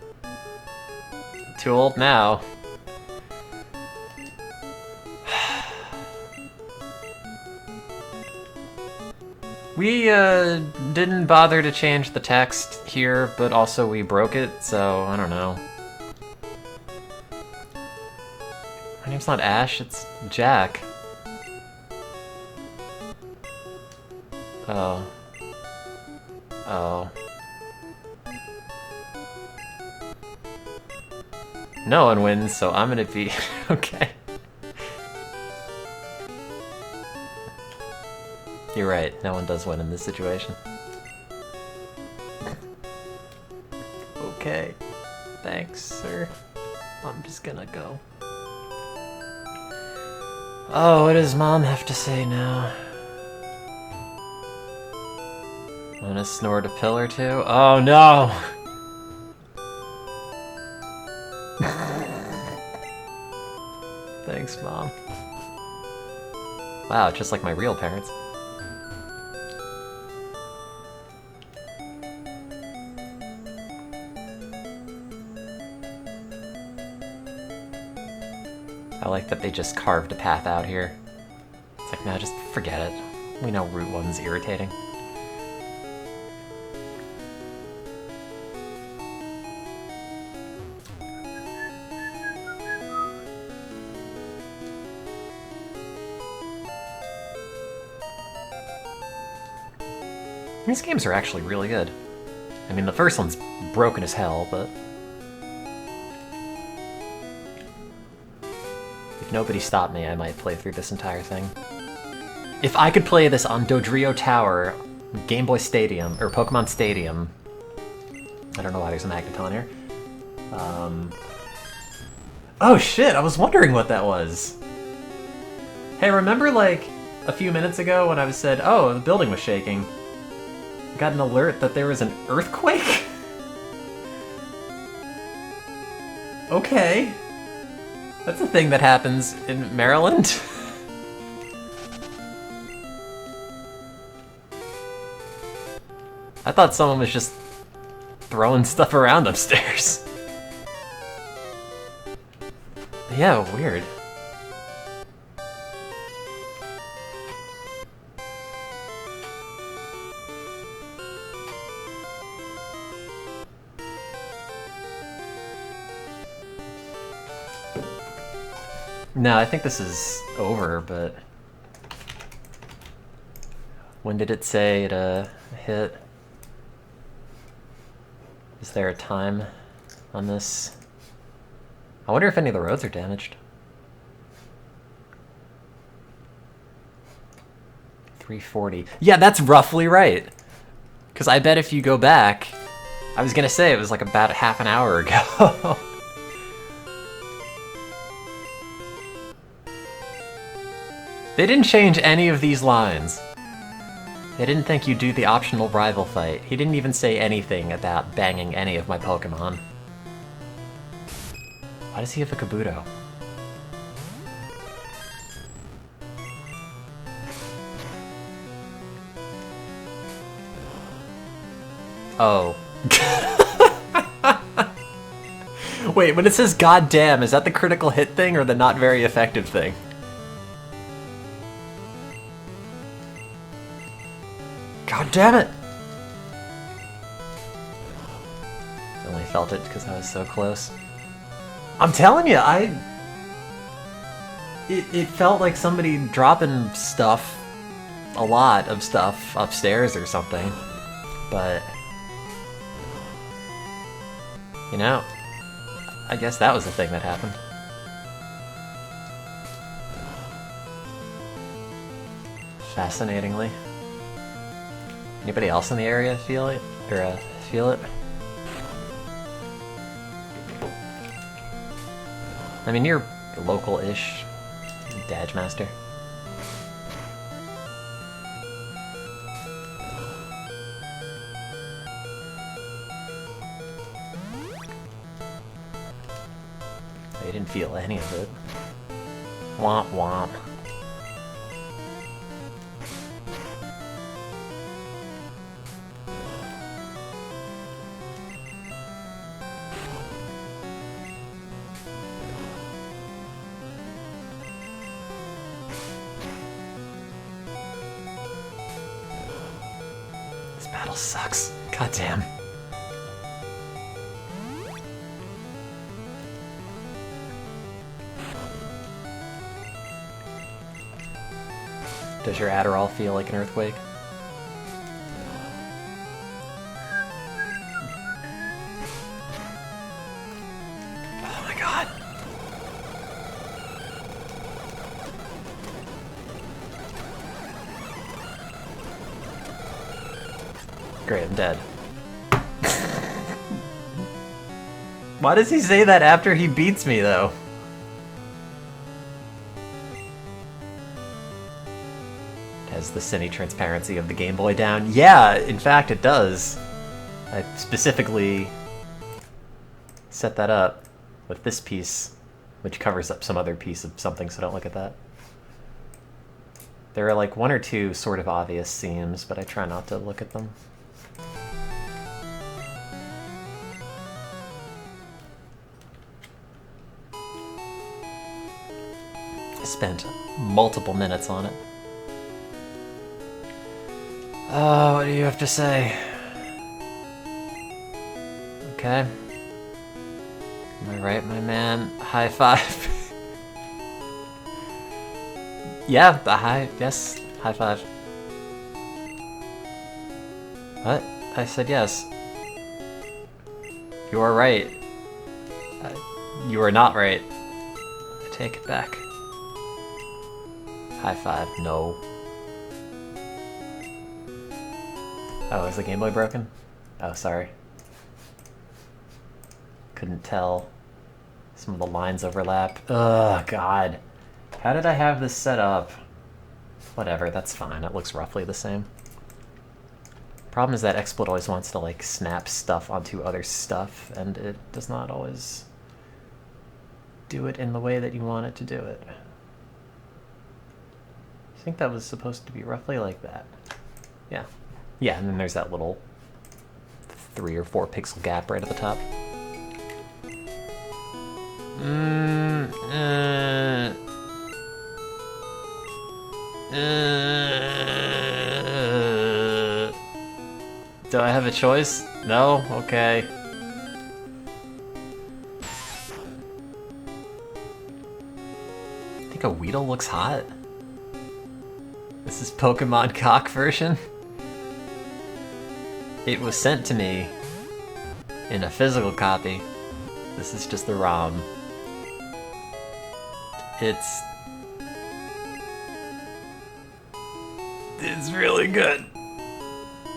Too old now. We didn't bother to change the text here, but also we broke it, so I don't know. My name's not Ash, it's Jack. Oh. Oh. No one wins, so I'm gonna be... okay. You're right, no one does win in this situation. Okay. Thanks, sir. I'm just gonna go. Oh, what does Mom have to say now? Wanna snort a pill or two? Oh no! Thanks, Mom. Wow, just like my real parents. I like that they just carved a path out here. It's like, nah, just forget it. We know Route 1's irritating. These games are actually really good. I mean, the first one's broken as hell, but... if nobody stopped me, I might play through this entire thing. If I could play this on Dodrio Tower, Game Boy Stadium, or Pokemon Stadium... I don't know why there's a Magneton here. Oh shit, I was wondering what that was! Hey, remember like, a few minutes ago when I said, oh, the building was shaking? Got an alert that there was an earthquake? Okay. That's a thing that happens in Maryland. I thought someone was just throwing stuff around upstairs. Yeah, weird. No, I think this is over, but... when did it say it hit? Is there a time on this? I wonder if any of the roads are damaged. 340. Yeah, that's roughly right! Because I bet if you go back... I was gonna say it was like about half an hour ago. They didn't change any of these lines. They didn't think you'd do the optional rival fight. He didn't even say anything about banging any of my Pokemon. Why does he have a Kabuto? Oh. Wait, when it says goddamn, is that the critical hit thing or the not very effective thing? God damn it! I only felt it because I was so close. I'm telling you, it felt like somebody dropping stuff, a lot of stuff, upstairs or something. But, you know, I guess that was the thing that happened. Fascinatingly. Anybody else in the area feel it? Or, feel it? I mean, you're local-ish, Dagmaster. I didn't feel any of it. Womp womp. Battle sucks. Goddamn. Does your Adderall feel like an earthquake? Oh my god. Great, I'm dead. Why does he say that after he beats me, though? Has the semi-transparency of the Game Boy down? Yeah, in fact it does. I specifically set that up with this piece, which covers up some other piece of something, so don't look at that. There are like one or two sort of obvious seams, but I try not to look at them. I spent multiple minutes on it. Oh, what do you have to say? Okay. Am I right, my man? High five. Yeah, yes, high five. What? I said yes. You are right. You are not right. I take it back. High five, no. Oh, is the Game Boy broken? Oh, sorry. Couldn't tell. Some of the lines overlap. Ugh, God. How did I have this set up? Whatever, that's fine. It looks roughly the same. Problem is that XSplit always wants to, like, snap stuff onto other stuff, and it does not always do it in the way that you want it to do it. I think that was supposed to be roughly like that. Yeah. Yeah, and then there's that little 3 or 4 pixel gap right at the top. Do I have a choice? No? Okay. I think a Weedle looks hot. This is Pokemon cock version. It was sent to me in a physical copy. This is just the ROM. It's really good.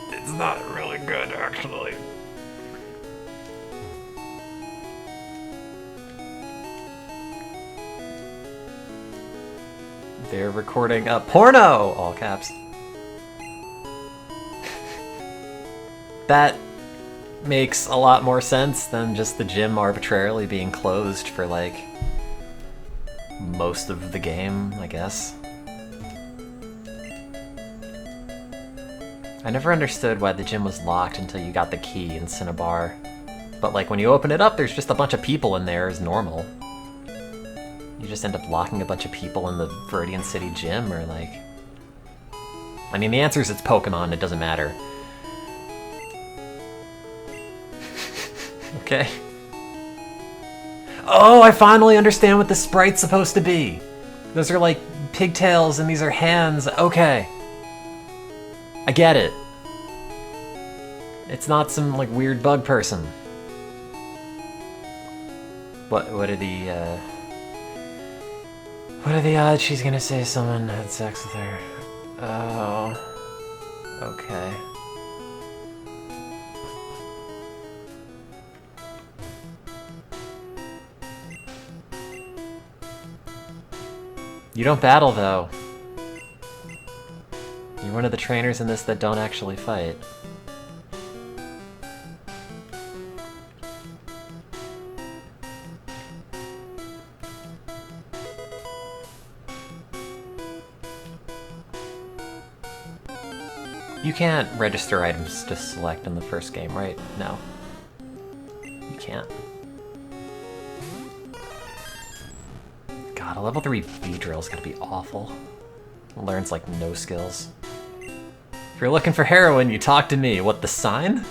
It's not really good, actually. They're recording a porno! All caps. That makes a lot more sense than just the gym arbitrarily being closed for, like, most of the game, I guess. I never understood why the gym was locked until you got the key in Cinnabar. But, like, when you open it up, there's just a bunch of people in there as normal. You just end up locking a bunch of people in the Viridian City gym, or, like... I mean, the answer is it's Pokemon, it doesn't matter. Okay. Oh, I finally understand what the sprite's supposed to be! Those are, like, pigtails, and these are hands. Okay. I get it. It's not some, like, weird bug person. What are the, what are the odds she's gonna say someone had sex with her? Oh. Okay. You don't battle, though. You're one of the trainers in this that don't actually fight. You can't register items to select in the first game, right? No. You can't. God, a level 3 V-drill's gotta be awful. It learns, like, no skills. If you're looking for heroin, you talk to me. What, the sign?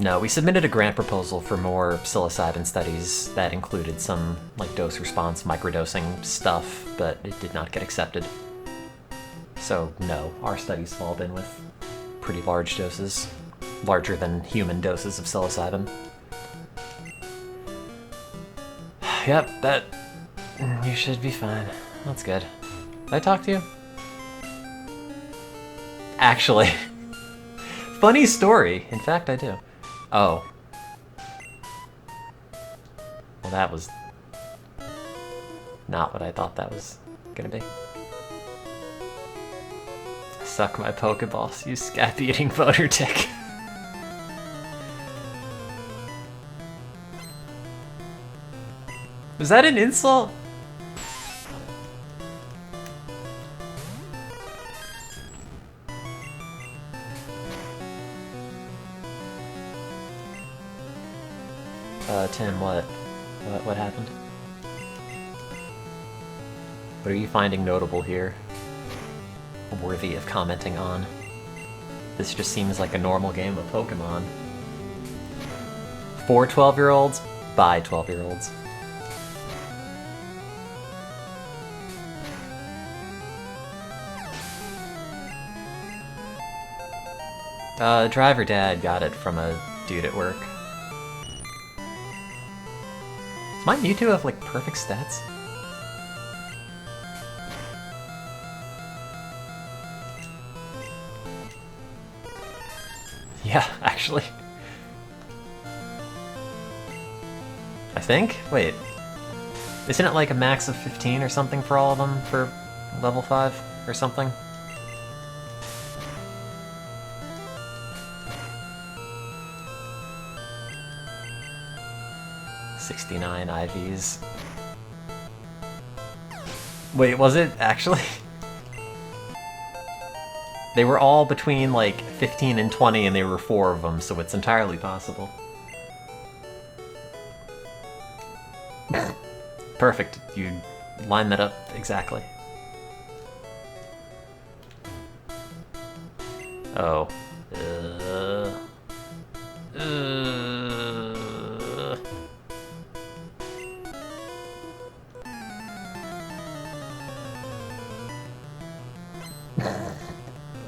No, we submitted a grant proposal for more psilocybin studies that included some, like, dose-response microdosing stuff, but it did not get accepted. So, no, our studies fall in with pretty large doses. Larger than human doses of psilocybin. Yep, that... You should be fine. That's good. Did I talk to you? Actually, Funny story. In fact, I do. Oh. Well, that was not what I thought that was gonna be. Suck my Pokeballs, you scab-eating voter tick. Was that an insult? Tim, what? What happened? What are you finding notable here? Worthy of commenting on? This just seems like a normal game of Pokemon. For 12-year-olds, by 12-year-olds. Driver dad got it from a dude at work. Does my Mewtwo have, like, perfect stats? Yeah, actually. I think? Wait. Isn't it like a max of 15 or something for all of them for level 5 or something? $69 IVs. Wait, was it actually? They were all between like 15 and 20 and there were 4 of them, so it's entirely possible. Perfect, you line that up exactly. Oh.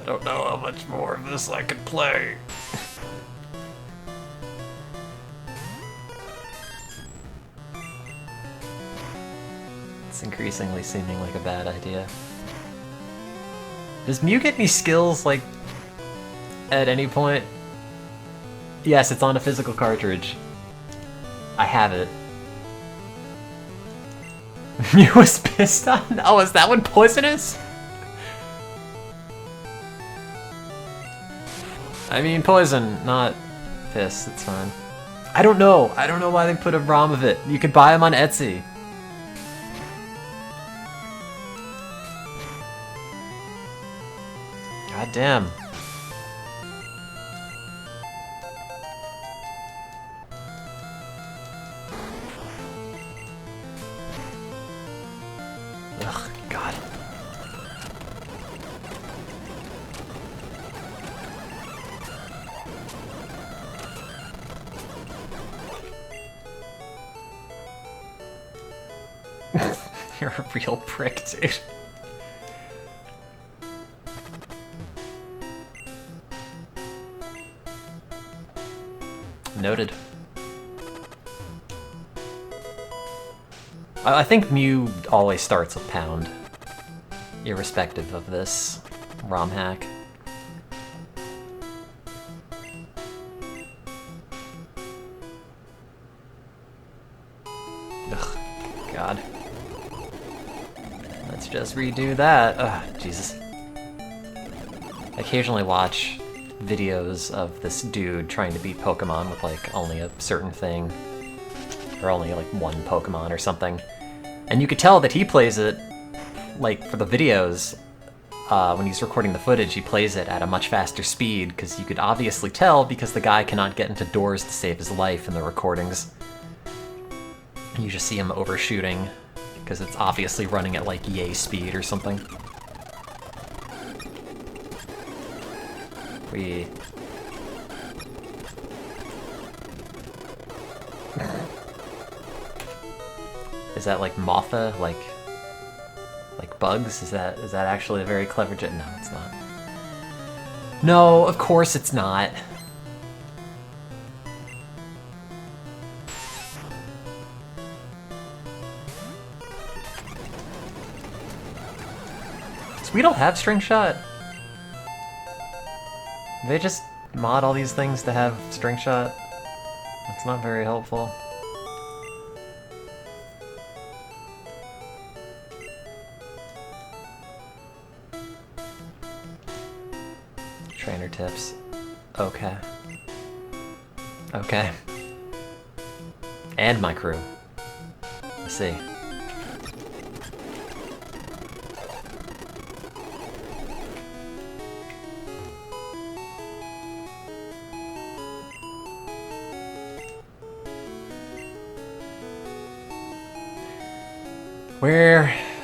I don't know how much more of this I could play. It's increasingly seeming like a bad idea. Does Mew get any skills, like, at any point? Yes, it's on a physical cartridge. I have it. Mew was pissed on? Oh, is that one poisonous? I mean, poison, not piss, it's fine. I don't know. I don't know why they put a ROM of it. You could buy them on Etsy. God damn. Ugh, God. You're a real prick, dude. Noted. I think Mew always starts with Pound, irrespective of this ROM hack. Ugh, God. Let's just redo that. Ugh, Jesus. I occasionally watch videos of this dude trying to beat Pokemon with like only a certain thing, or only like one Pokemon or something, and you could tell that he plays it, like for the videos, when he's recording the footage, he plays it at a much faster speed, because you could obviously tell because the guy cannot get into doors to save his life in the recordings. You just see him overshooting, because it's obviously running at like yay speed or something. Is that like Motha, like bugs? Is that actually a very clever jet? No, it's not. No, of course it's not. So we don't have String Shot. They just mod all these things to have string shot? That's not very helpful. Trainer tips. Okay. Okay. And my crew. Let's see.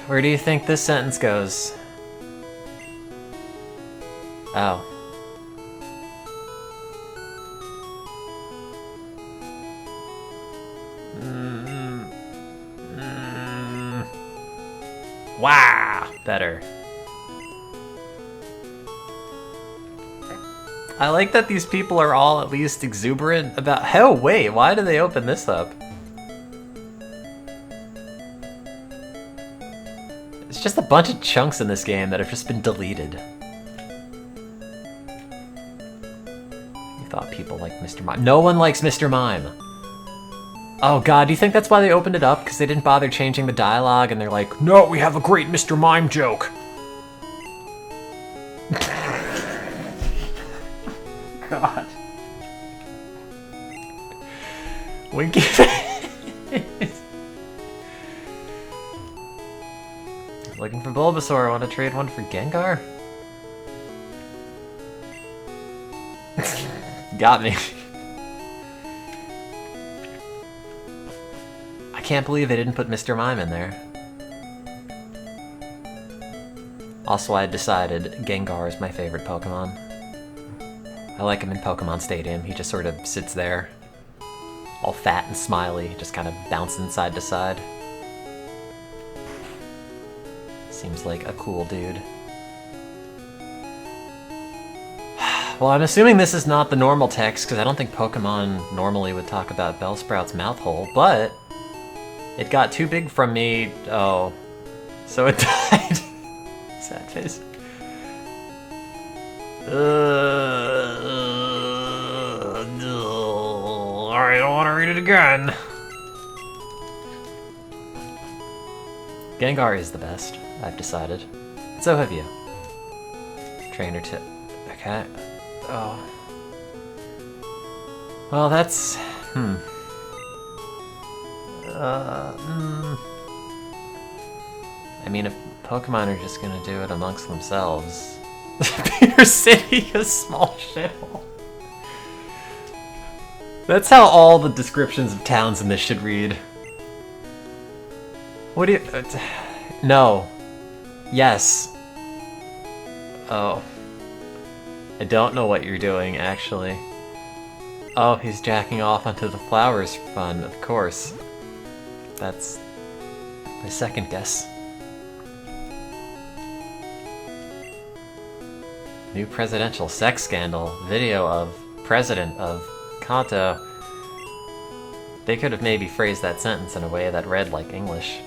Where do you think this sentence goes? Oh. Wow! Better. I like that these people are all at least exuberant about— oh wait, why did they open this up? It's just a bunch of chunks in this game that have just been deleted. You thought people liked Mr. Mime. No one likes Mr. Mime! Oh god, do you think that's why they opened it up? Because they didn't bother changing the dialogue and they're like, no, we have a great Mr. Mime joke! God. Winky face. Looking for Bulbasaur, want to trade one for Gengar? Got me. I can't believe they didn't put Mr. Mime in there. Also, I decided Gengar is my favorite Pokemon. I like him in Pokemon Stadium. He just sort of sits there, all fat and smiley, just kind of bouncing side to side. Seems like a cool dude. Well, I'm assuming this is not the normal text, because I don't think Pokemon normally would talk about Bellsprout's mouth hole, but it got too big from me. Oh. So it died. Sad face. Alright, I want to read it again. Gengar is the best, I've decided. So have you. Trainer tip. Okay. Oh. Well, that's... I mean, if Pokemon are just gonna do it amongst themselves... Peter City, a small shithole. That's how all the descriptions of towns in this should read. What do you... no. Yes. Oh. I don't know what you're doing, actually. Oh, he's jacking off onto the flowers for fun, of course. That's my second guess. New presidential sex scandal. Video of President of Kanto. They could have maybe phrased that sentence in a way that read like English.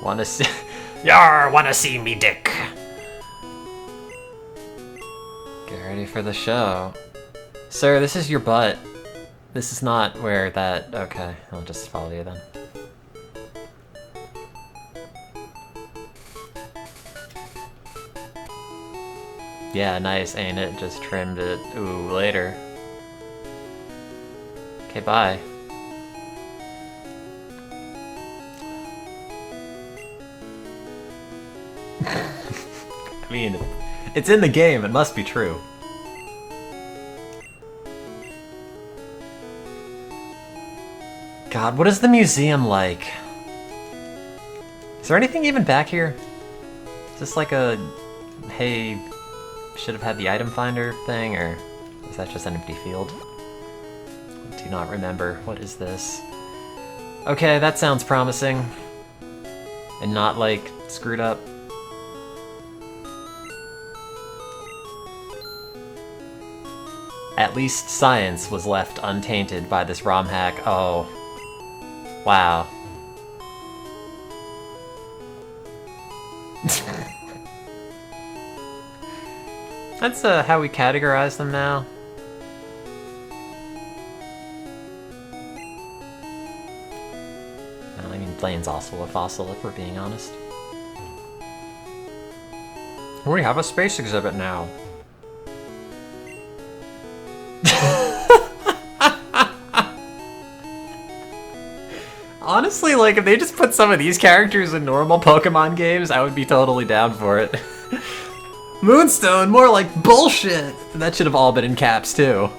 Wanna see... Yar, wanna see me dick? Get ready for the show. Sir, this is your butt. This is not where that... Okay, I'll just follow you then. Yeah, nice, ain't it? Just trimmed it. Ooh, later. Okay, bye. I mean, it's in the game, it must be true. God, what is the museum like? Is there anything even back here? Is this like a, hey, should have had the item finder thing, or is that just an empty field? I do not remember. What is this? Okay, that sounds promising. And not like screwed up. At least science was left untainted by this ROM hack. Oh. Wow. That's how we categorize them now. I mean, Blaine's also a fossil, if we're being honest. We have a space exhibit now. Honestly, like, if they just put some of these characters in normal Pokemon games, I would be totally down for it. Moonstone, more like bullshit! That should have all been in caps, too.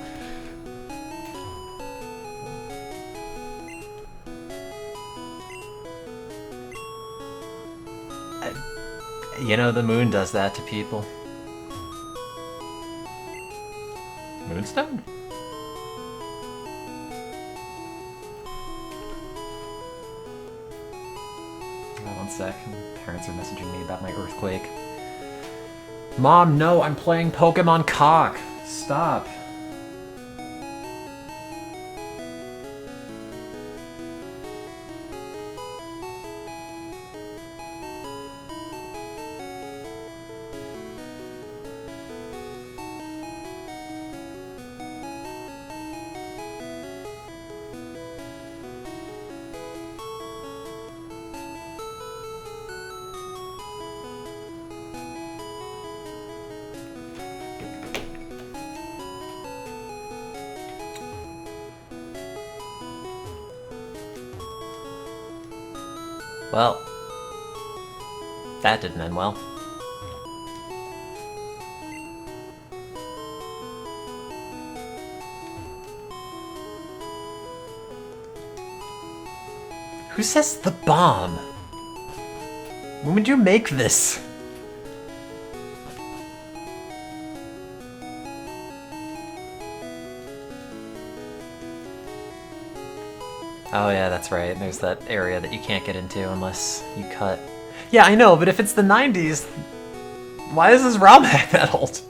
You know, the moon does that to people. Moonstone? One sec. Parents are messaging me about my earthquake. Mom, no, I'm playing Pokemon Cock. Stop. Well, that didn't end well. Who says the bomb? When would you make this? Oh yeah, that's right. There's that area that you can't get into unless you cut. Yeah, I know, but if it's the 90s, why is this ROM hack that old?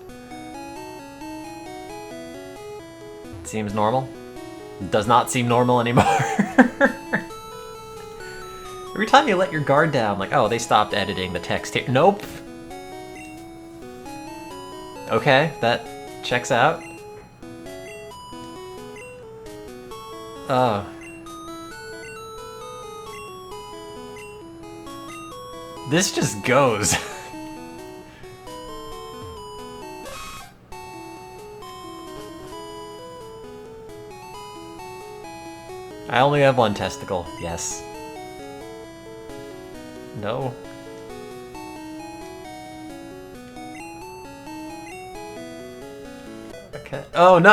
It seems normal. It does not seem normal anymore. Every time you let your guard down, like, oh, they stopped editing the text here. Nope. Okay, that checks out. Oh. This just goes. I only have one testicle, yes. No. Okay. Oh no!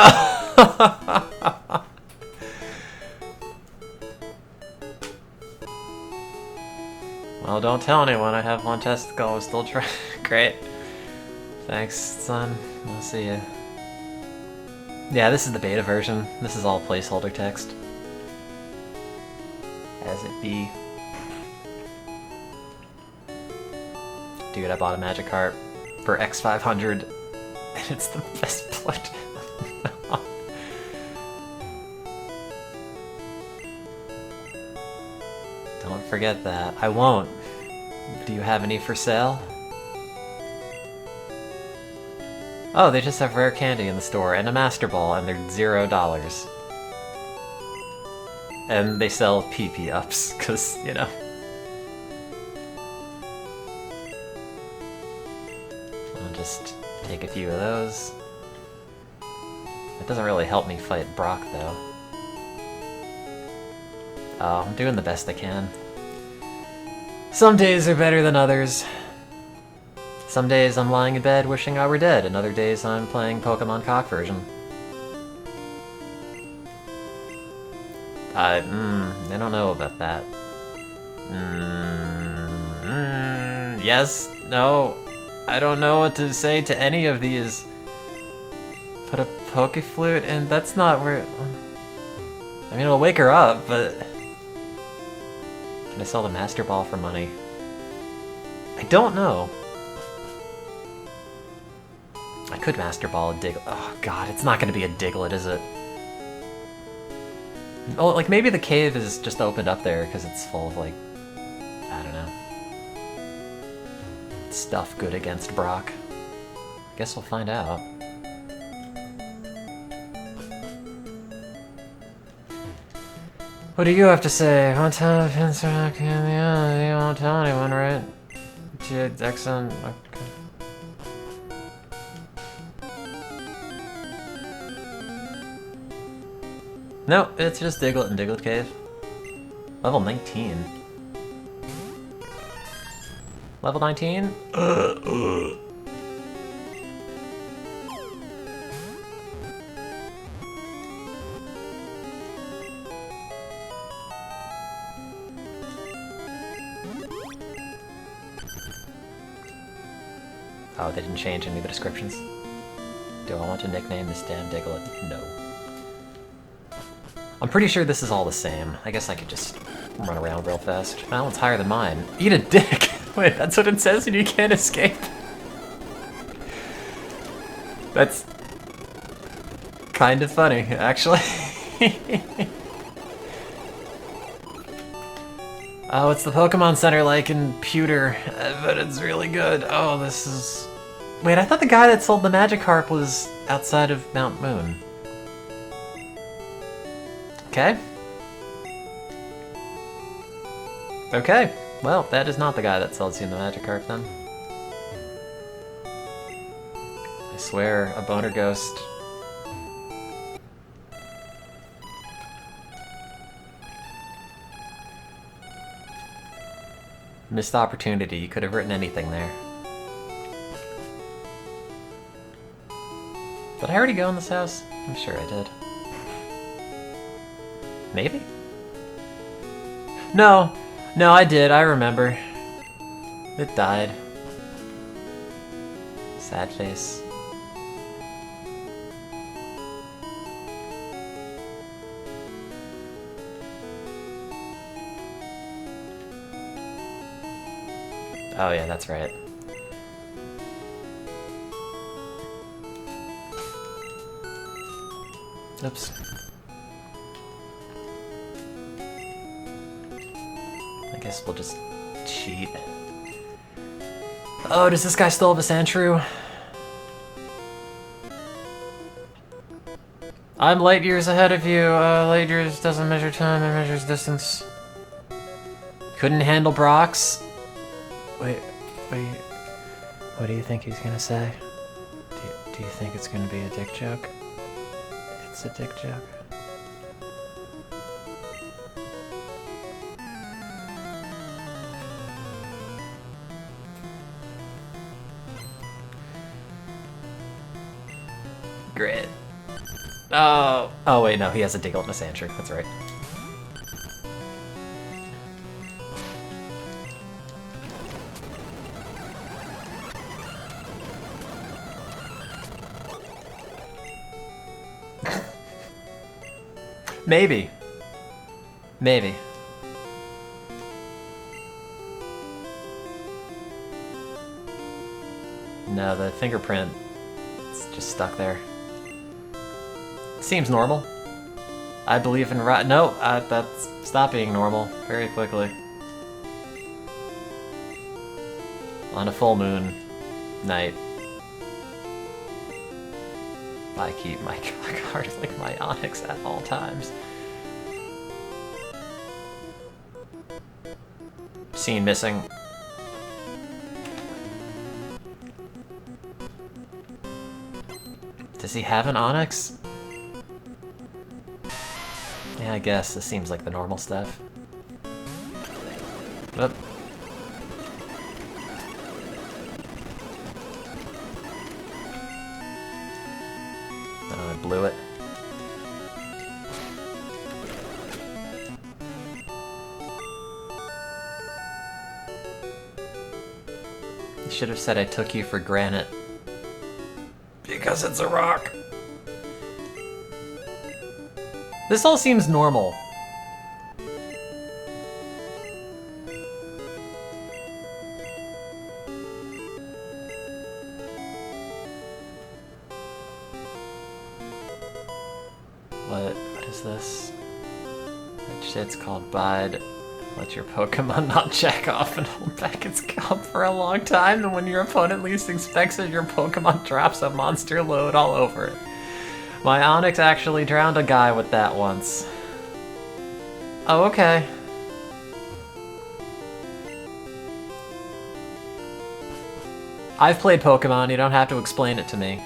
Well, don't tell anyone I have one testicle. I'm still trying. Great. Thanks, son. I'll see you. Yeah, this is the beta version. This is all placeholder text. As it be. Dude, I bought a Magikarp for X500, and it's the best blood. Don't forget that. I won't. Do you have any for sale? Oh, they just have rare candy in the store and a Master Ball, and they're $0. And they sell PP ups, because, you know. I'll just take a few of those. It doesn't really help me fight Brock, though. Oh, I'm doing the best I can. Some days are better than others. Some days I'm lying in bed wishing I were dead, and other days I'm playing Pokemon Cock version. I don't know about that. Yes, no, I don't know what to say to any of these. Put a Pokeflute, and that's not where... I mean, it'll wake her up, but... Can I sell the Master Ball for money? I don't know. I could Master Ball a Diglett. Oh god, it's not gonna be a Diglett, is it? Oh, like maybe the cave is just opened up there because it's full of, like, I don't know, stuff good against Brock. Guess we'll find out. What do you have to say? One time of hints are not candy. You won't tell anyone, right? Excellent. Okay. No, it's just Diglett and Diglett Cave. Level 19. Level 19? Oh, they didn't change any of the descriptions. Do I want to nickname this damn Diglett? No. I'm pretty sure this is all the same. I guess I could just run around real fast. That one's higher than mine. Eat a dick! Wait, that's what it says and you can't escape? That's kind of funny, actually. Oh, it's the Pokemon Center like in Pewter, but it's really good. Oh, this is... Wait, I thought the guy that sold the Magikarp was outside of Mount Moon. Okay. Okay. Well, that is not the guy that sells you the Magikarp then. I swear, a boner ghost. Missed opportunity. You could have written anything there. Did I already go in this house? I'm sure I did. Maybe? No. No, I did. I remember. It died. Sad face. Oh yeah, that's right. Oops. I guess we'll just cheat. Oh, does this guy still have a Sandshrew? I'm light years ahead of you. Light years doesn't measure time, it measures distance. Couldn't handle Brock's? Wait. What do you think he's gonna say? Do you think it's gonna be a dick joke? It's a dick joke. Great. Oh wait, no, he has a Diglett and a Sandshrew. That's right. Maybe. Maybe. No, the fingerprint is just stuck there. Seems normal. I believe in no, that's stop being normal very quickly. On a full moon night, I keep my card like my Onyx at all times. Scene missing. Does he have an Onyx? Yeah, I guess this seems like the normal stuff. Oop. Oh, I blew it. You should have said I took you for granite. Because it's a rock. This all seems normal. What is this? That shit's called Bide. Let your Pokemon not jack off and hold back its scalp for a long time, and when your opponent least expects it, your Pokemon drops a monster load all over it. My Onix actually drowned a guy with that once. Oh, okay. I've played Pokemon, you don't have to explain it to me.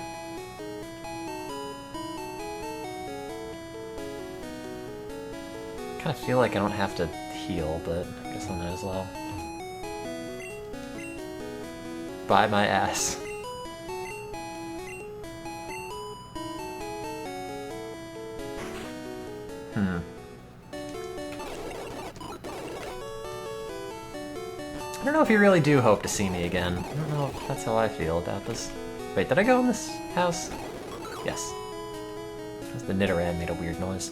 I kind of feel like I don't have to heal, but I guess I might as well. Bye my ass. I don't know if you really do hope to see me again. I don't know if that's how I feel about this. Wait, did I go in this house? Yes. The Nidoran made a weird noise.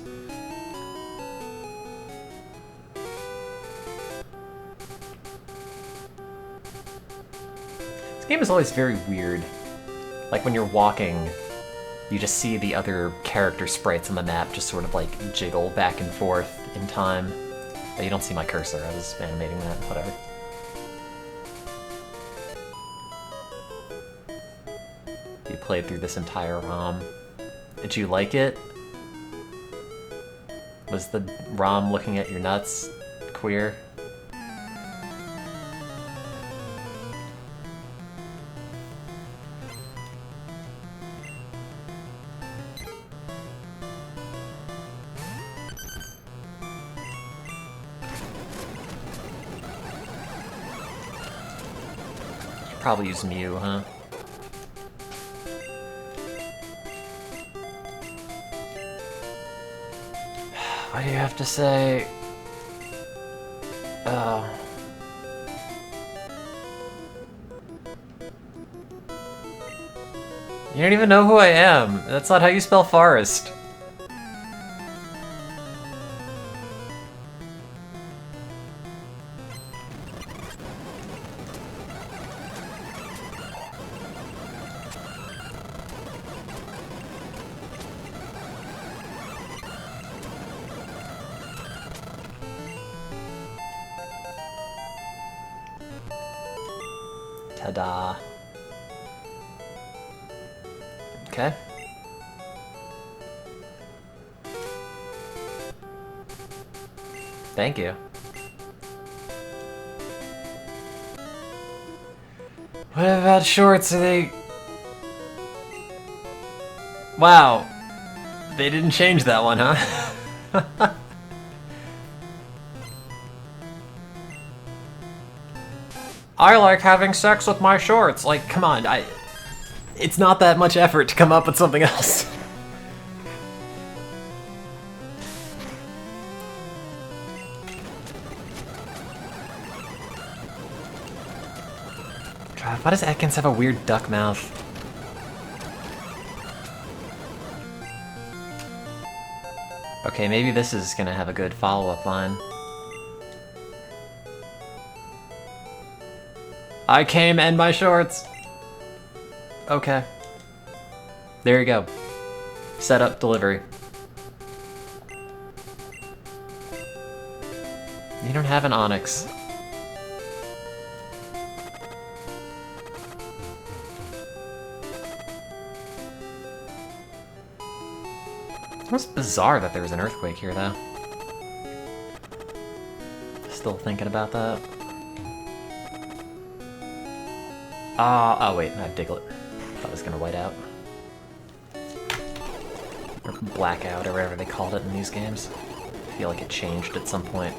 This game is always very weird. Like when you're walking, you just see the other character sprites on the map just sort of like jiggle back and forth in time. But you don't see my cursor, I was animating that, whatever. You played through this entire ROM. Did you like it? Was the ROM looking at your nuts queer? Probably use Mew, huh? What do you have to say? You don't even know who I am. That's not how you spell forest. Ta-da. Okay. Thank you. What about shorts? Are they... Wow. They didn't change that one, huh? I like having sex with my shorts. Like, come on, it's not that much effort to come up with something else. God, why does Ekans have a weird duck mouth? Okay, maybe this is gonna have a good follow-up line. I came and my shorts! Okay. There you go. Set up delivery. You don't have an Onix. It was bizarre that there was an earthquake here, though. Still thinking about that. Oh wait, I have Diglett. Thought it was gonna white out. Or blackout, or whatever they called it in these games. I feel like it changed at some point.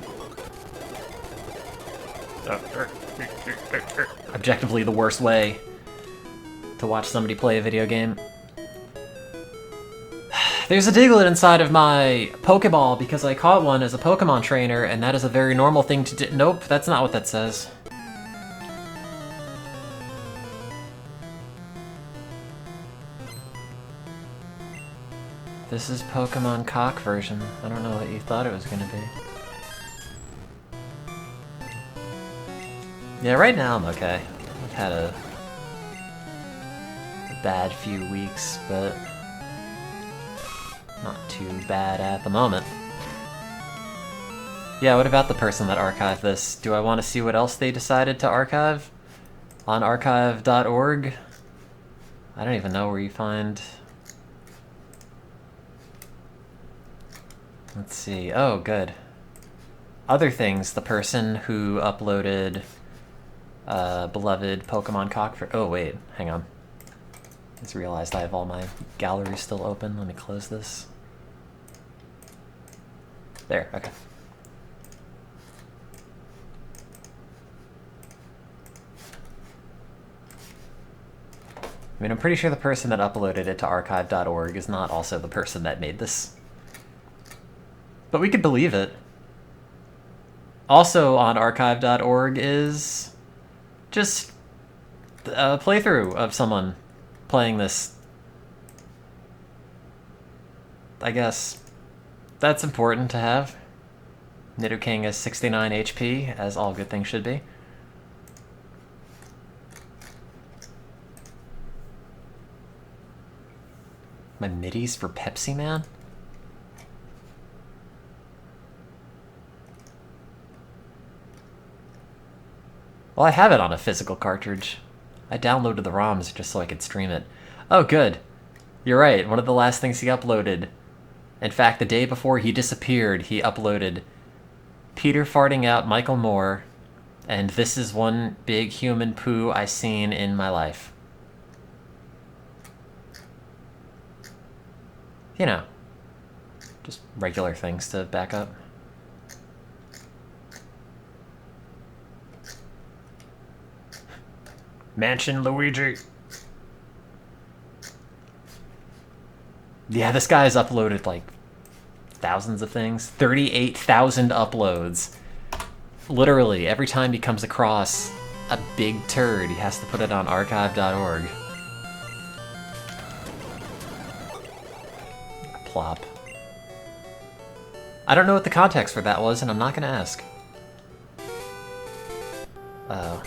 Objectively the worst way to watch somebody play a video game. There's a Diglett inside of my Pokeball because I caught one as a Pokemon trainer, and that is a very normal thing to do. Nope, that's not what that says. This is Pokemon cock version. I don't know what you thought it was gonna be. Yeah, right now I'm okay. I've had a bad few weeks, but not too bad at the moment. Yeah, what about the person that archived this? Do I want to see what else they decided to archive? On archive.org? I don't even know where you find... Let's see. Oh, good. Other things, the person who uploaded beloved Pokemon Cockford... Oh, wait. Hang on. I just realized I have all my galleries still open. Let me close this. There, okay. I mean, I'm pretty sure the person that uploaded it to archive.org is not also the person that made this. But we could believe it. Also on archive.org is just a playthrough of someone playing this. I guess that's important to have. Nidoking is 69 HP, as all good things should be. My middies for Pepsi Man? Well, I have it on a physical cartridge. I downloaded the ROMs just so I could stream it. Oh, good. You're right, one of the last things he uploaded. In fact, the day before he disappeared, he uploaded Peter farting out Michael Moore, and this is one big human poo I seen in my life. You know, just regular things to back up. Mansion Luigi. Yeah, this guy's uploaded like thousands of things. 38,000 uploads. Literally, every time he comes across a big turd, he has to put it on archive.org. Plop. I don't know what the context for that was, and I'm not gonna ask. Oh.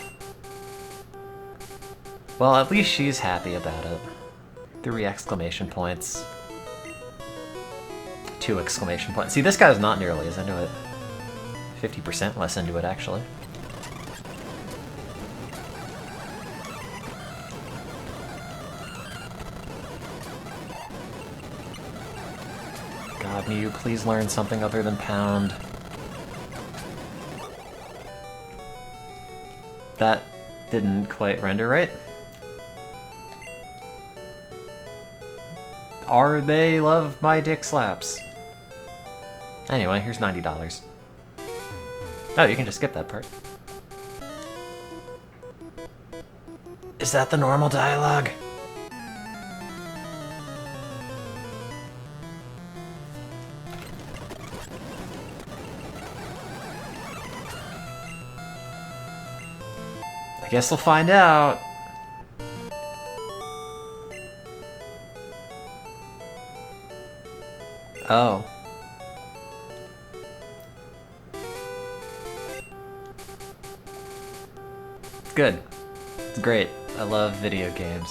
Well, at least she's happy about it. 3 exclamation points. 2 exclamation points. See, this guy's not nearly as into it. 50% less into it, actually. God, Mew, please learn something other than pound. That didn't quite render right. Are they love my dick slaps? Anyway, here's $90. Oh, you can just skip that part. Is that the normal dialogue? I guess we'll find out. Oh. Good. It's great. I love video games.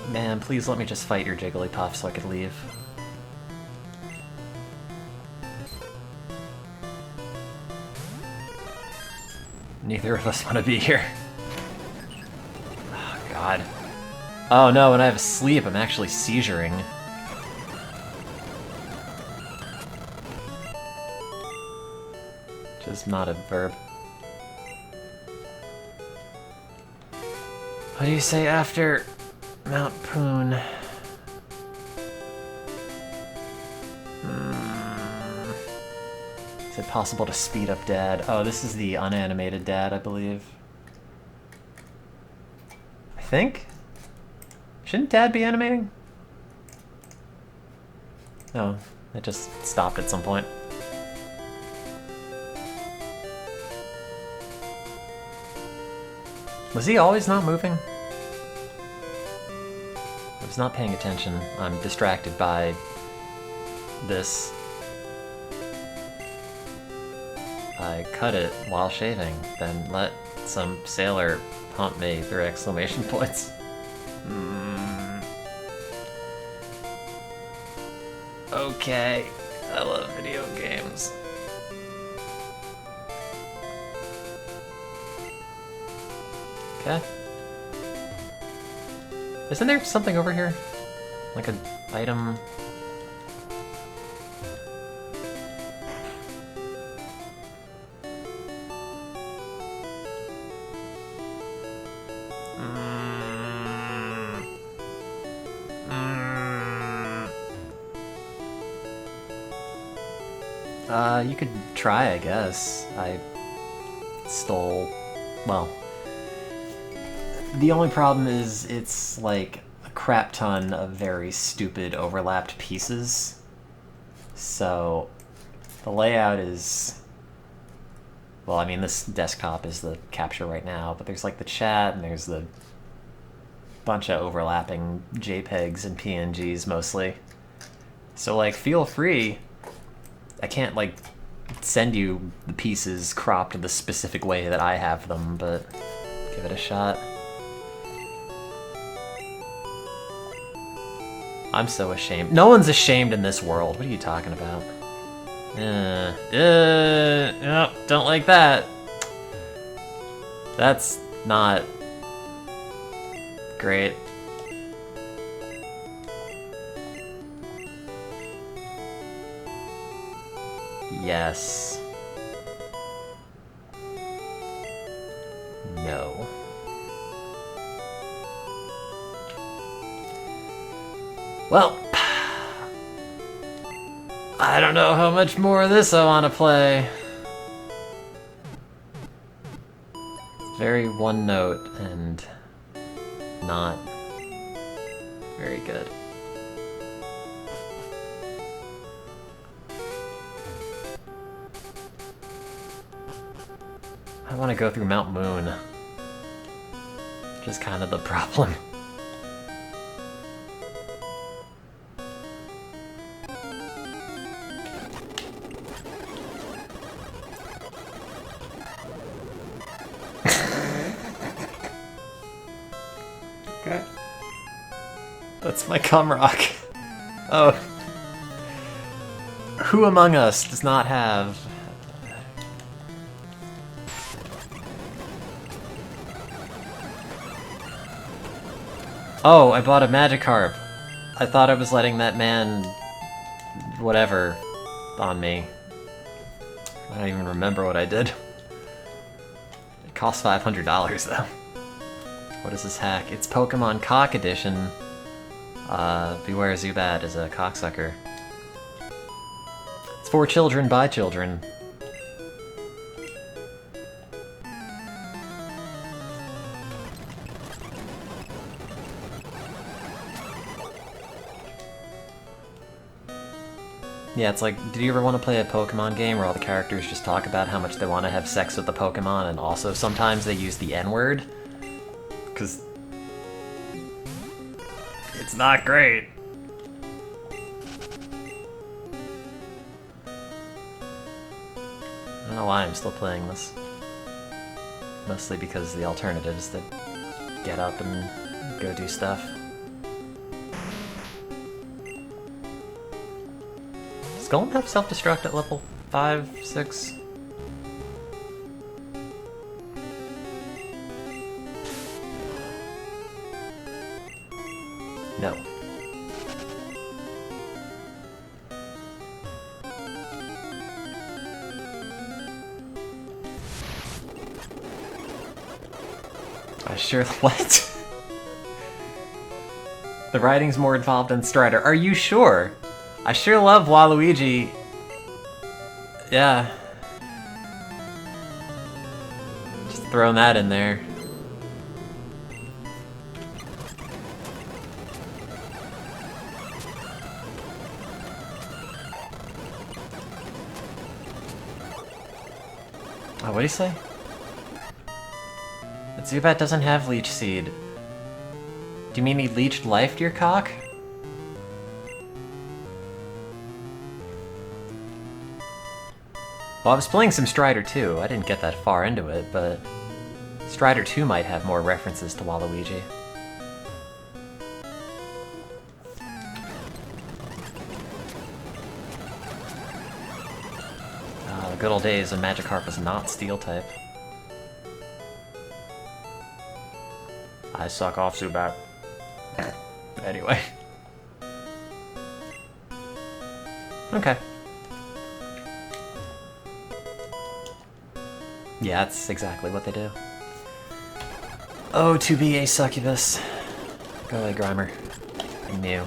Man, please let me just fight your Jigglypuff so I could leave. Neither of us want to be here. Oh, God. Oh no, when I have sleep, I'm actually seizuring. Which is not a verb. What do you say after Mount Poon? Is it possible to speed up Dad? Oh, this is the unanimated Dad, I believe. I think? Shouldn't Dad be animating? No, it just stopped at some point. Was he always not moving? I was not paying attention. I'm distracted by this. I cut it while shaving, then let some sailor pump me 3 exclamation points. Okay, I love video games. Okay. Isn't there something over here? Like an item? You could try, I guess. I stole... well... the only problem is it's like a crap ton of very stupid overlapped pieces. So the layout is... well, I mean, this desktop is the capture right now, but there's like the chat and there's the bunch of overlapping JPEGs and PNGs mostly. So like, feel free. I can't like send you the pieces cropped the specific way that I have them, but give it a shot. I'm so ashamed. No one's ashamed in this world. What are you talking about? No, don't like that. That's not great. Yes. No. Well, I don't know how much more of this I want to play. Very one note and not very good. I want to go through Mount Moon, which is kind of the problem. Okay. That's my cum rock. Oh. Who among us does not have... oh, I bought a Magikarp. I thought I was letting that man... whatever on me. I don't even remember what I did. It cost $500 though. What is this hack? It's Pokemon Cock Edition. Beware Zubat is a cocksucker. It's for children by children. Yeah, it's like, did you ever want to play a Pokemon game where all the characters just talk about how much they want to have sex with the Pokemon and also sometimes they use the N-word? Because it's not great. I don't know why I'm still playing this. Mostly because the alternatives that get up and go do stuff. Does Golem have self-destruct at level 5, 6? No. I sure... what? The writing's more involved than Strider. Are you sure? I sure love Waluigi. Yeah. Just throwing that in there. Oh, what'd he say? But Zubat doesn't have Leech Seed. Do you mean he leeched life to your cock? Well, I was playing some Strider 2. I didn't get that far into it, but Strider 2 might have more references to Waluigi. good old days when Magikarp was not Steel type. I suck off Zubat. Anyway. Okay. Yeah, that's exactly what they do. Oh, to be a succubus. Go away, Grimer. I knew.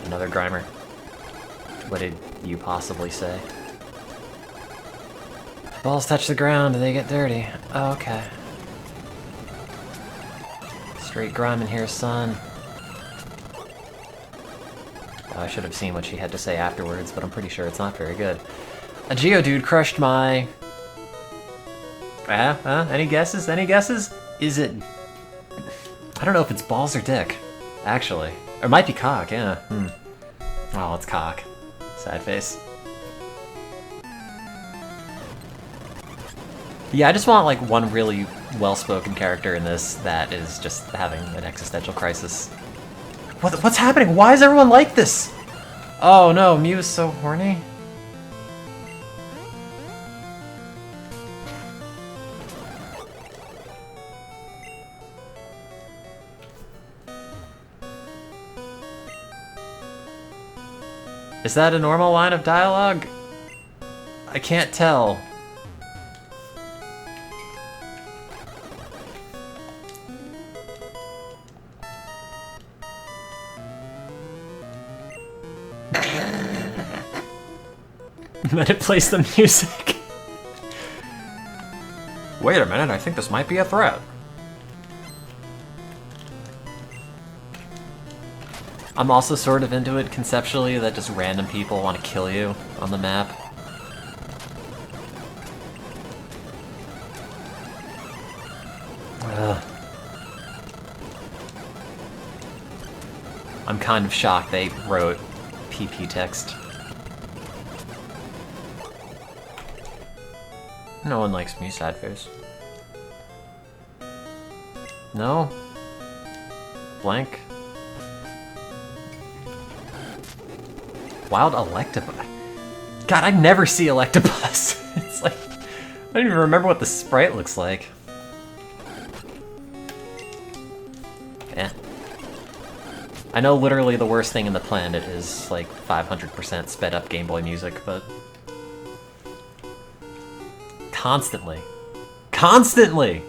Another Grimer. What did you possibly say? Balls touch the ground and they get dirty. Oh, okay. Straight grime in here, son. Oh, I should have seen what she had to say afterwards, but I'm pretty sure it's not very good. A Geodude crushed my... Any guesses? Any guesses? Is it... I don't know if it's balls or dick, actually. Or it might be cock, yeah. Oh, it's cock. Sad face. Yeah, I just want like one really well-spoken character in this that is just having an existential crisis. What's happening? Why is everyone like this? Oh no, Mew is so horny. Is that a normal line of dialogue? I can't tell. Then it plays the music. Wait a minute, I think this might be a threat. I'm also sort of into it conceptually that just random people want to kill you on the map. Ugh. I'm kind of shocked they wrote PP text. No one likes me, sad face. No? Blank? Wild Electabuzz. God, I never see Electabuzz. It's like, I don't even remember what the sprite looks like. Eh. I know literally the worst thing in the planet is like 500% sped up Game Boy music, but... Constantly. Constantly!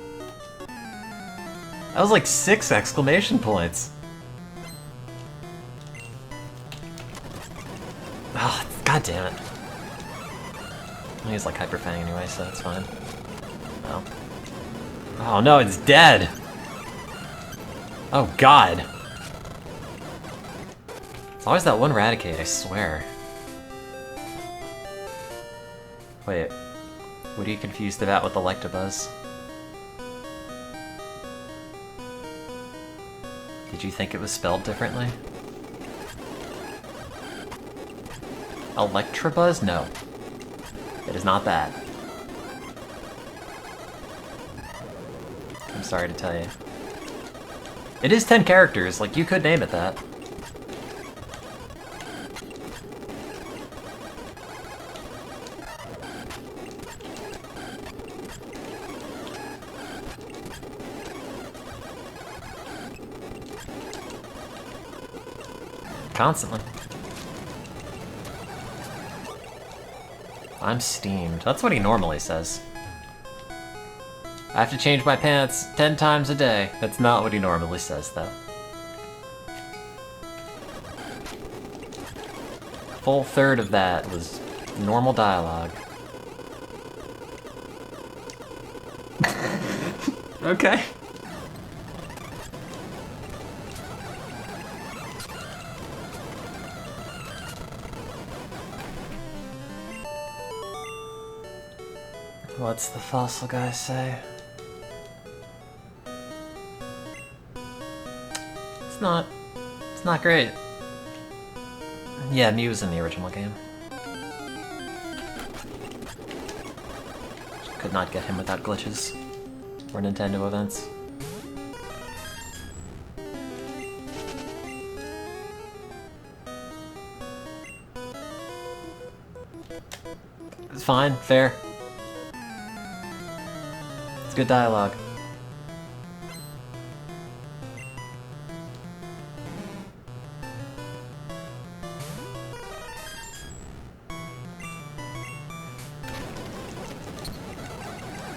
That was like 6 exclamation points. Oh, god damn it. He's like Hyper Fang anyway, so that's fine. Oh. Oh no, it's dead! Oh god. It's always that one Raticate, I swear. Wait. What are you confused about with Electabuzz? Did you think it was spelled differently? Electabuzz? No. It is not that. I'm sorry to tell you. It is 10 characters, like you could name it that. Constantly. I'm steamed. That's what he normally says. I have to change my pants 10 times a day. That's not what he normally says, though. Full third of that was normal dialogue. Okay. What's the fossil guy say? It's not great. Yeah, Mew was in the original game. Could not get him without glitches or Nintendo events. It's fine, fair. It's good dialogue.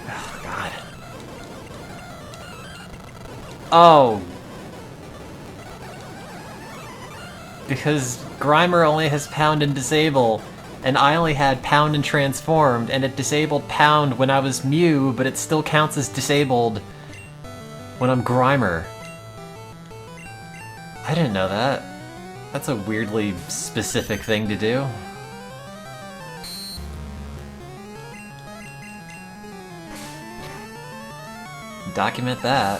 Oh, God. Oh. Because Grimer only has Pound and Disable, and I only had Pound and Transformed, and it disabled Pound when I was Mew, but it still counts as disabled when I'm Grimer. I didn't know that. That's a weirdly specific thing to do. Document that.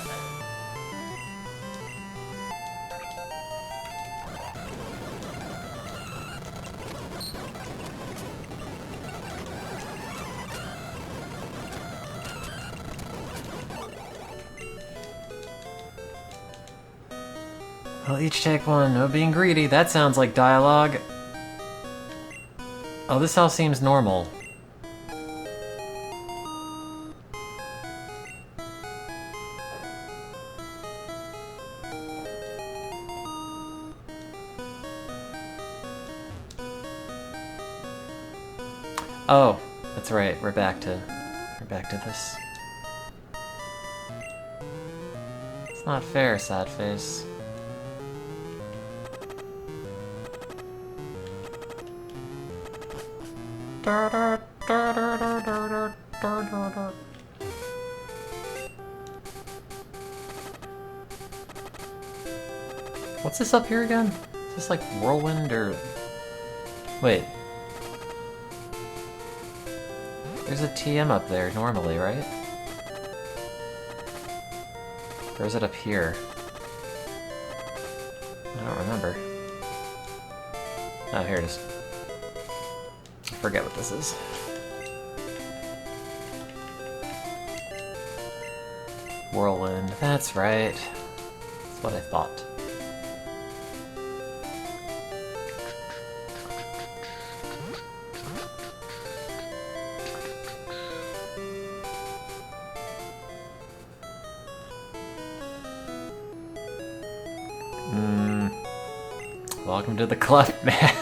We'll each take one, no being greedy. That sounds like dialogue. Oh, this house seems normal. Oh, that's right. We're back to this. It's not fair, sad face. What's this up here again? Is this like Whirlwind or... Wait. There's a TM up there normally, right? Or is it up here? I don't remember. Oh, here it is. I forget what this is. Whirlwind, that's right. That's what I thought. Welcome to the club, man.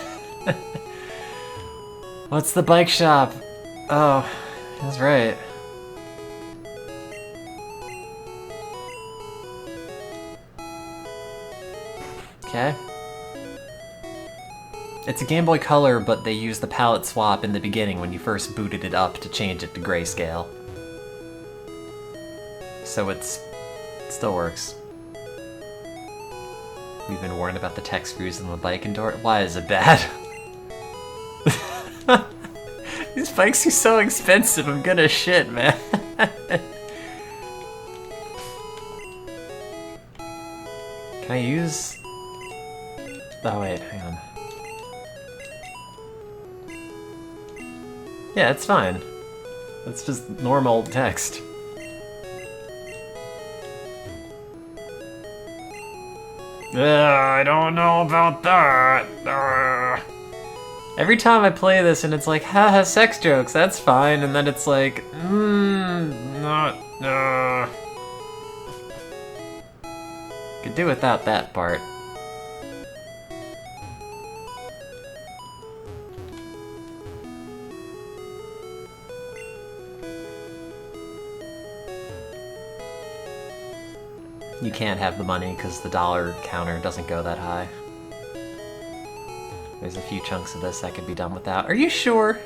What's the bike shop? Oh, that's right. Okay. It's a Game Boy Color, but they use the palette swap in the beginning when you first booted it up to change it to grayscale. So it still works. We've been warned about the tech screws in the bike and door. Why is it bad? These bikes are so expensive, I'm gonna shit, man. Can I use... Oh wait, hang on. Yeah, it's fine. It's just normal text. I don't know about that. Every time I play this and it's like, haha, sex jokes, that's fine, and then it's like, not, Could do without that part. You can't have the money because the dollar counter doesn't go that high. There's a few chunks of this that could be done without. Are you sure?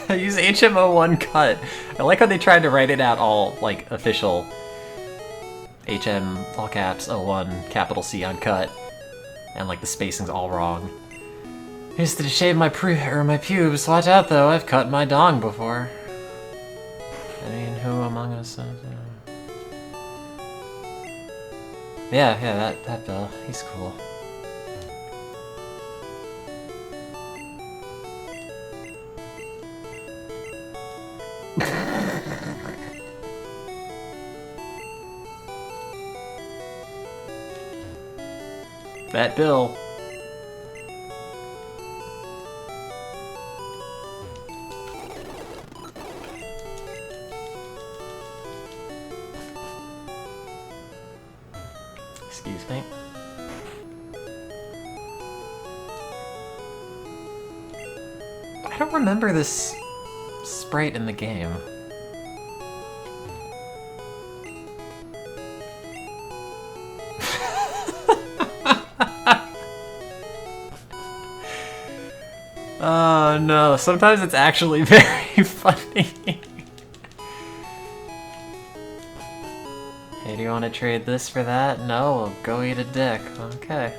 I use HM01 cut. I like how they tried to write it out all, like, official. HM, all caps, 01, capital C on cut. And, like, the spacing's all wrong. Used to shave my pubes. Watch out, though. I've cut my dong before. I mean, who among us... Yeah, that Bill. He's cool. That Bill. Excuse me. I don't remember this sprite in the game. Oh no, sometimes it's actually very funny. Hey, do you want to trade this for that? No, well, go eat a dick. Okay.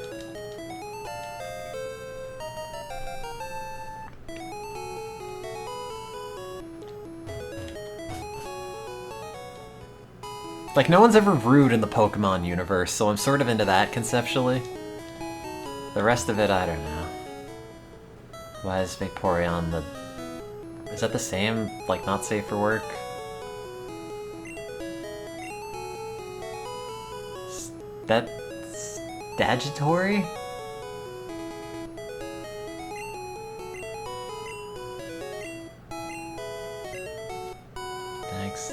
Like, no one's ever rude in the Pokemon universe, so I'm sort of into that conceptually. The rest of it, I don't know. Why is Vaporeon the... Is that the same, like, not safe for work? That... Stagitory? Thanks.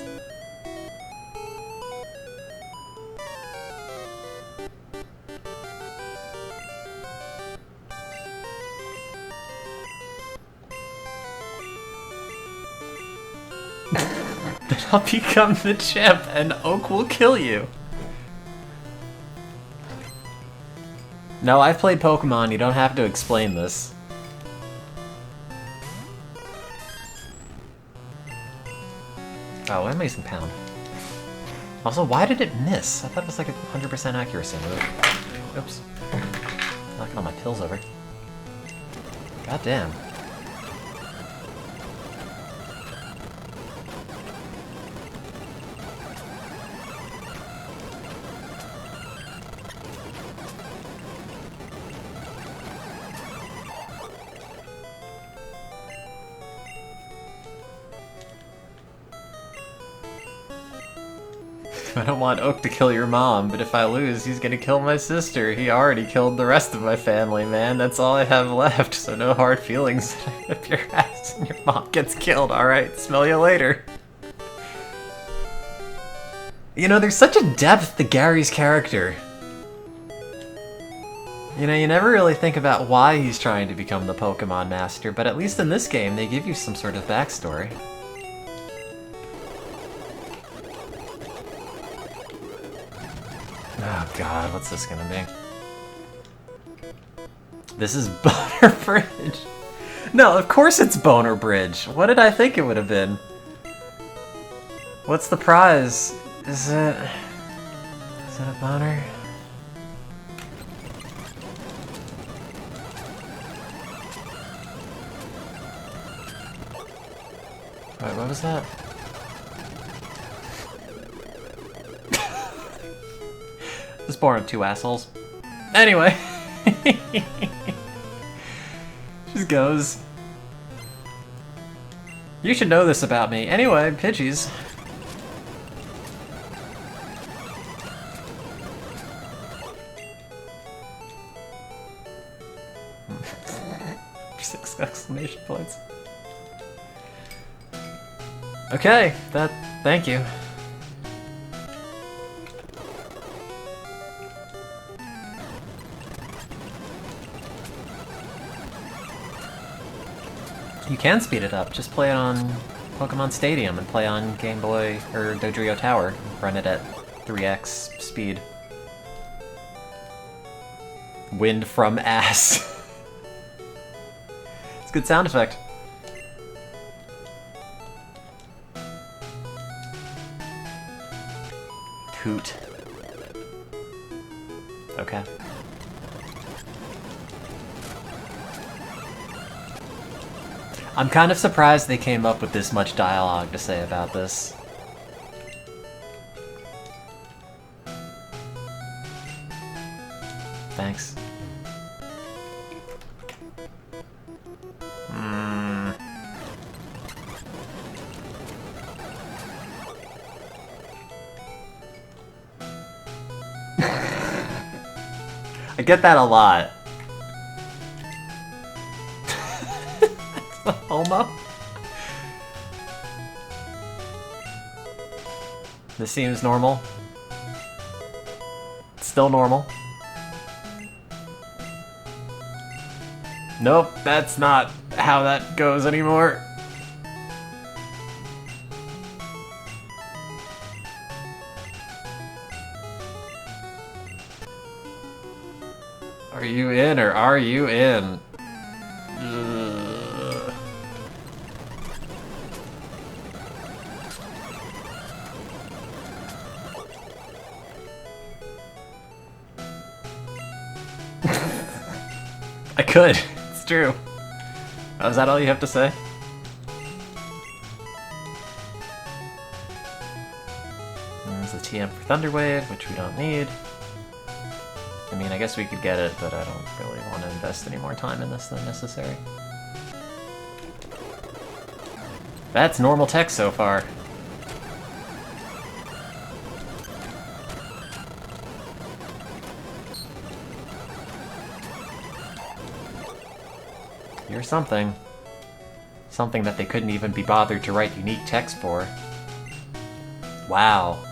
Then I'll become the champ and Oak will kill you. No, I've played Pokemon, you don't have to explain this. Oh, Amazing Pound. Also, why did it miss? I thought it was like a 100% accuracy move. Oops. Knocking all my pills over. God damn. I don't want Oak to kill your mom, but if I lose, he's gonna kill my sister. He already killed the rest of my family, man. That's all I have left, so no hard feelings. I whip your ass and your mom gets killed, alright? Smell you later. You know, there's such a depth to Gary's character. You know, you never really think about why he's trying to become the Pokemon Master, but at least in this game, they give you some sort of backstory. Oh god, what's this gonna be? This is Boner Bridge. No, of course it's Boner Bridge. What did I think it would have been? What's the prize? Is it a boner? Wait, what was that? This born of two assholes. Anyway. Just goes. You should know this about me. Anyway, Pidgeys. Six exclamation points. Okay, thank you. You can speed it up. Just play it on Pokemon Stadium and play on Game Boy or Dodrio Tower. Run it at 3x speed. Wind from ass. It's a good sound effect. Toot. Okay. I'm kind of surprised they came up with this much dialogue to say about this. Thanks. I get that a lot. Homo? This seems normal. It's still normal. Nope, that's not how that goes anymore. Are you in or are you in? Ugh. I could. It's true. Oh, is that all you have to say? There's the TM for Thunderwave, which we don't need. I mean, I guess we could get it, but I don't really want to invest any more time in this than necessary. That's normal text so far. You're something. Something that they couldn't even be bothered to write unique text for. Wow.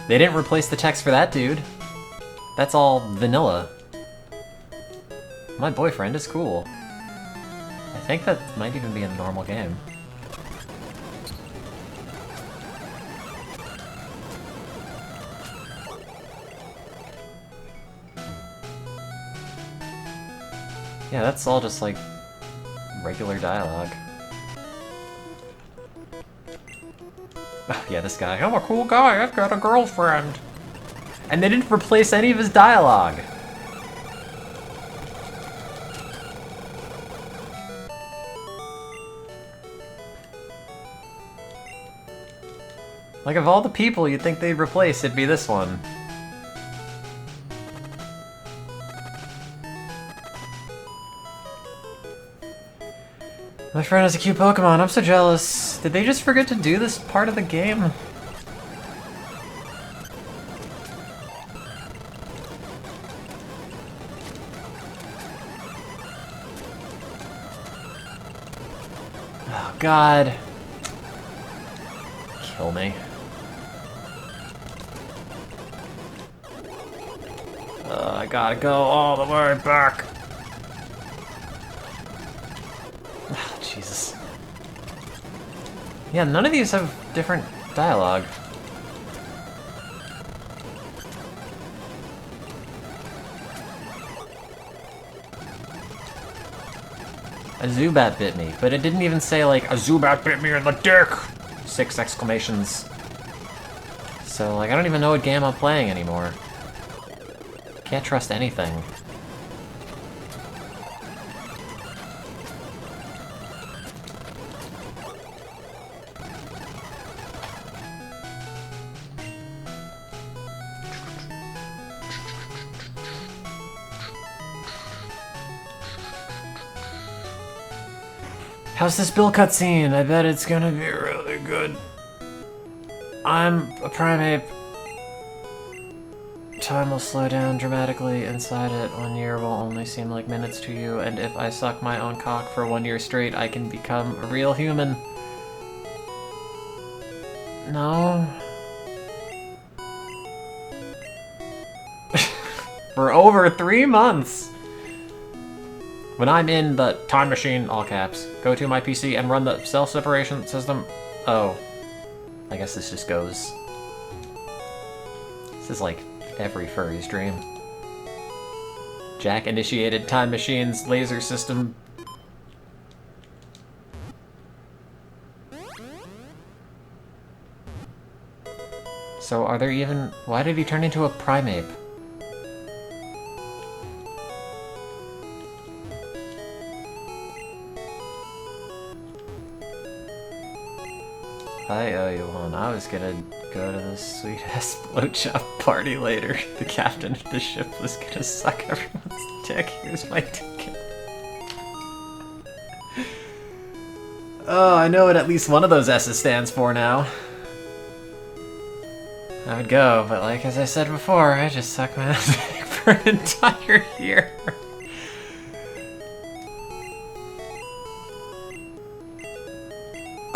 They didn't replace the text for that dude. That's all vanilla. My boyfriend is cool. I think that might even be in the normal game. Yeah, that's all just like regular dialogue. Oh, yeah, this guy. I'm a cool guy, I've got a girlfriend. And they didn't replace any of his dialogue. Like, of all the people you'd think they'd replace, it'd be this one. My friend has a cute Pokemon, I'm so jealous. Did they just forget to do this part of the game? Oh god. Kill me. I gotta go all the way back. Oh, Jesus. Yeah, none of these have different dialogue. A Zubat bit me, but it didn't even say like, a Zubat bit me in the dick! 6 exclamations. So like, I don't even know what game I'm playing anymore. Can't trust anything. How's this Bill cutscene? I bet it's gonna be really good. I'm a primate. Time will slow down dramatically inside it. 1 year will only seem like minutes to you, and if I suck my own cock for 1 year straight, I can become a real human. No. For over 3 months. When I'm in the time machine, all caps, go to my PC and run the self-separation system. Oh. I guess this just goes. This is like every furry's dream. Jack initiated time machine's laser system. So are there even... Why did he turn into a primate? I owe you one. I was gonna go to this sweet-ass blowjob party later. The captain of the ship was gonna suck everyone's dick. Here's my ticket. Oh, I know what at least one of those S's stands for now. I would go, but like as I said before, I just suck my ass dick for an entire year.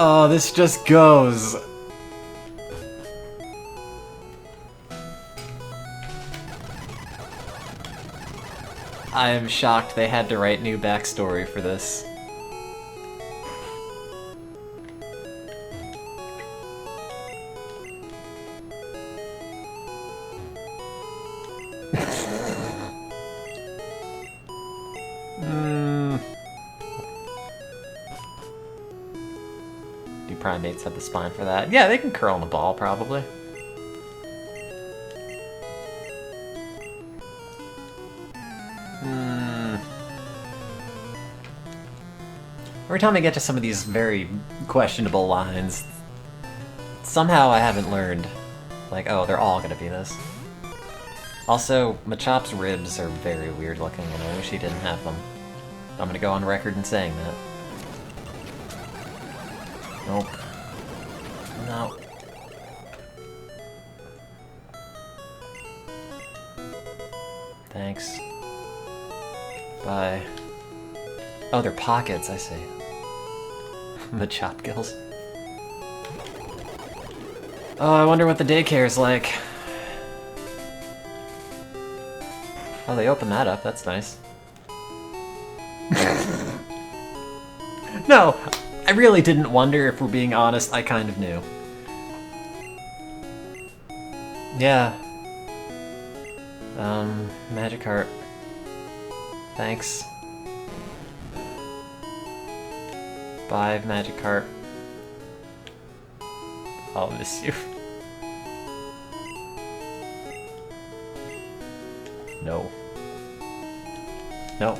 Oh, this just goes. I am shocked they had to write new backstory for this. Do primates have the spine for that? Yeah, they can curl in the ball, probably. Every time I get to some of these very questionable lines, somehow I haven't learned, like, oh, they're all gonna be this. Also, Machop's ribs are very weird looking, and I wish he didn't have them. I'm gonna go on record in saying that. Nope. No. Thanks. Bye. Oh, they're pockets, I see. The chop gills. Oh, I wonder what the daycare's like. Oh, they opened that up, that's nice. No, I really didn't wonder, if we're being honest, I kind of knew. Yeah. Magic heart. Thanks. Bye, Magic Heart. I'll miss you. No. No.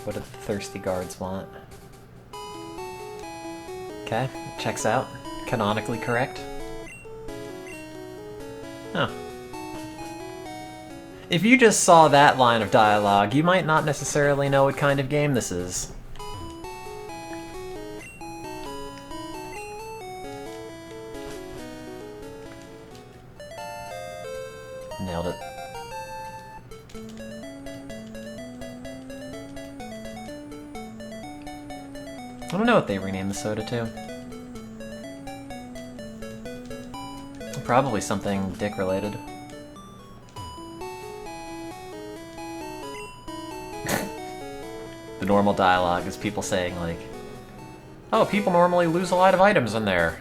What do the thirsty guards want? Okay, checks out. Canonically correct. Huh. If you just saw that line of dialogue, you might not necessarily know what kind of game this is. Nailed it. I don't know what they renamed the soda to. Probably something dick-related. The normal dialogue is people saying, like, oh, people normally lose a lot of items in there.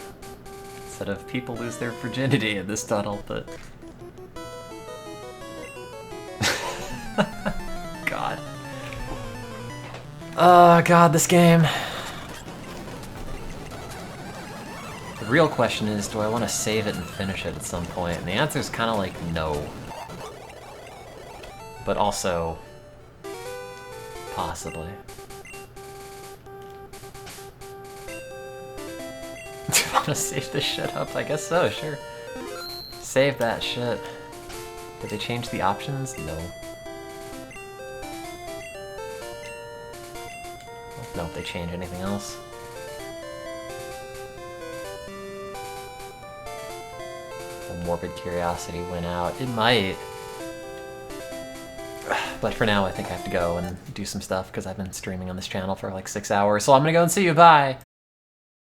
Instead of people lose their virginity in this tunnel, but... God. Oh, God, this game. The real question is, do I want to save it and finish it at some point? And the answer is kind of like, no. But also... possibly. Do I want to save this shit up? I guess so, sure. Save that shit. Did they change the options? No. I don't know if they change anything else. The morbid curiosity went out. It might. But for now, I think I have to go and do some stuff because I've been streaming on this channel for like 6 hours. So I'm gonna go and see you. Bye!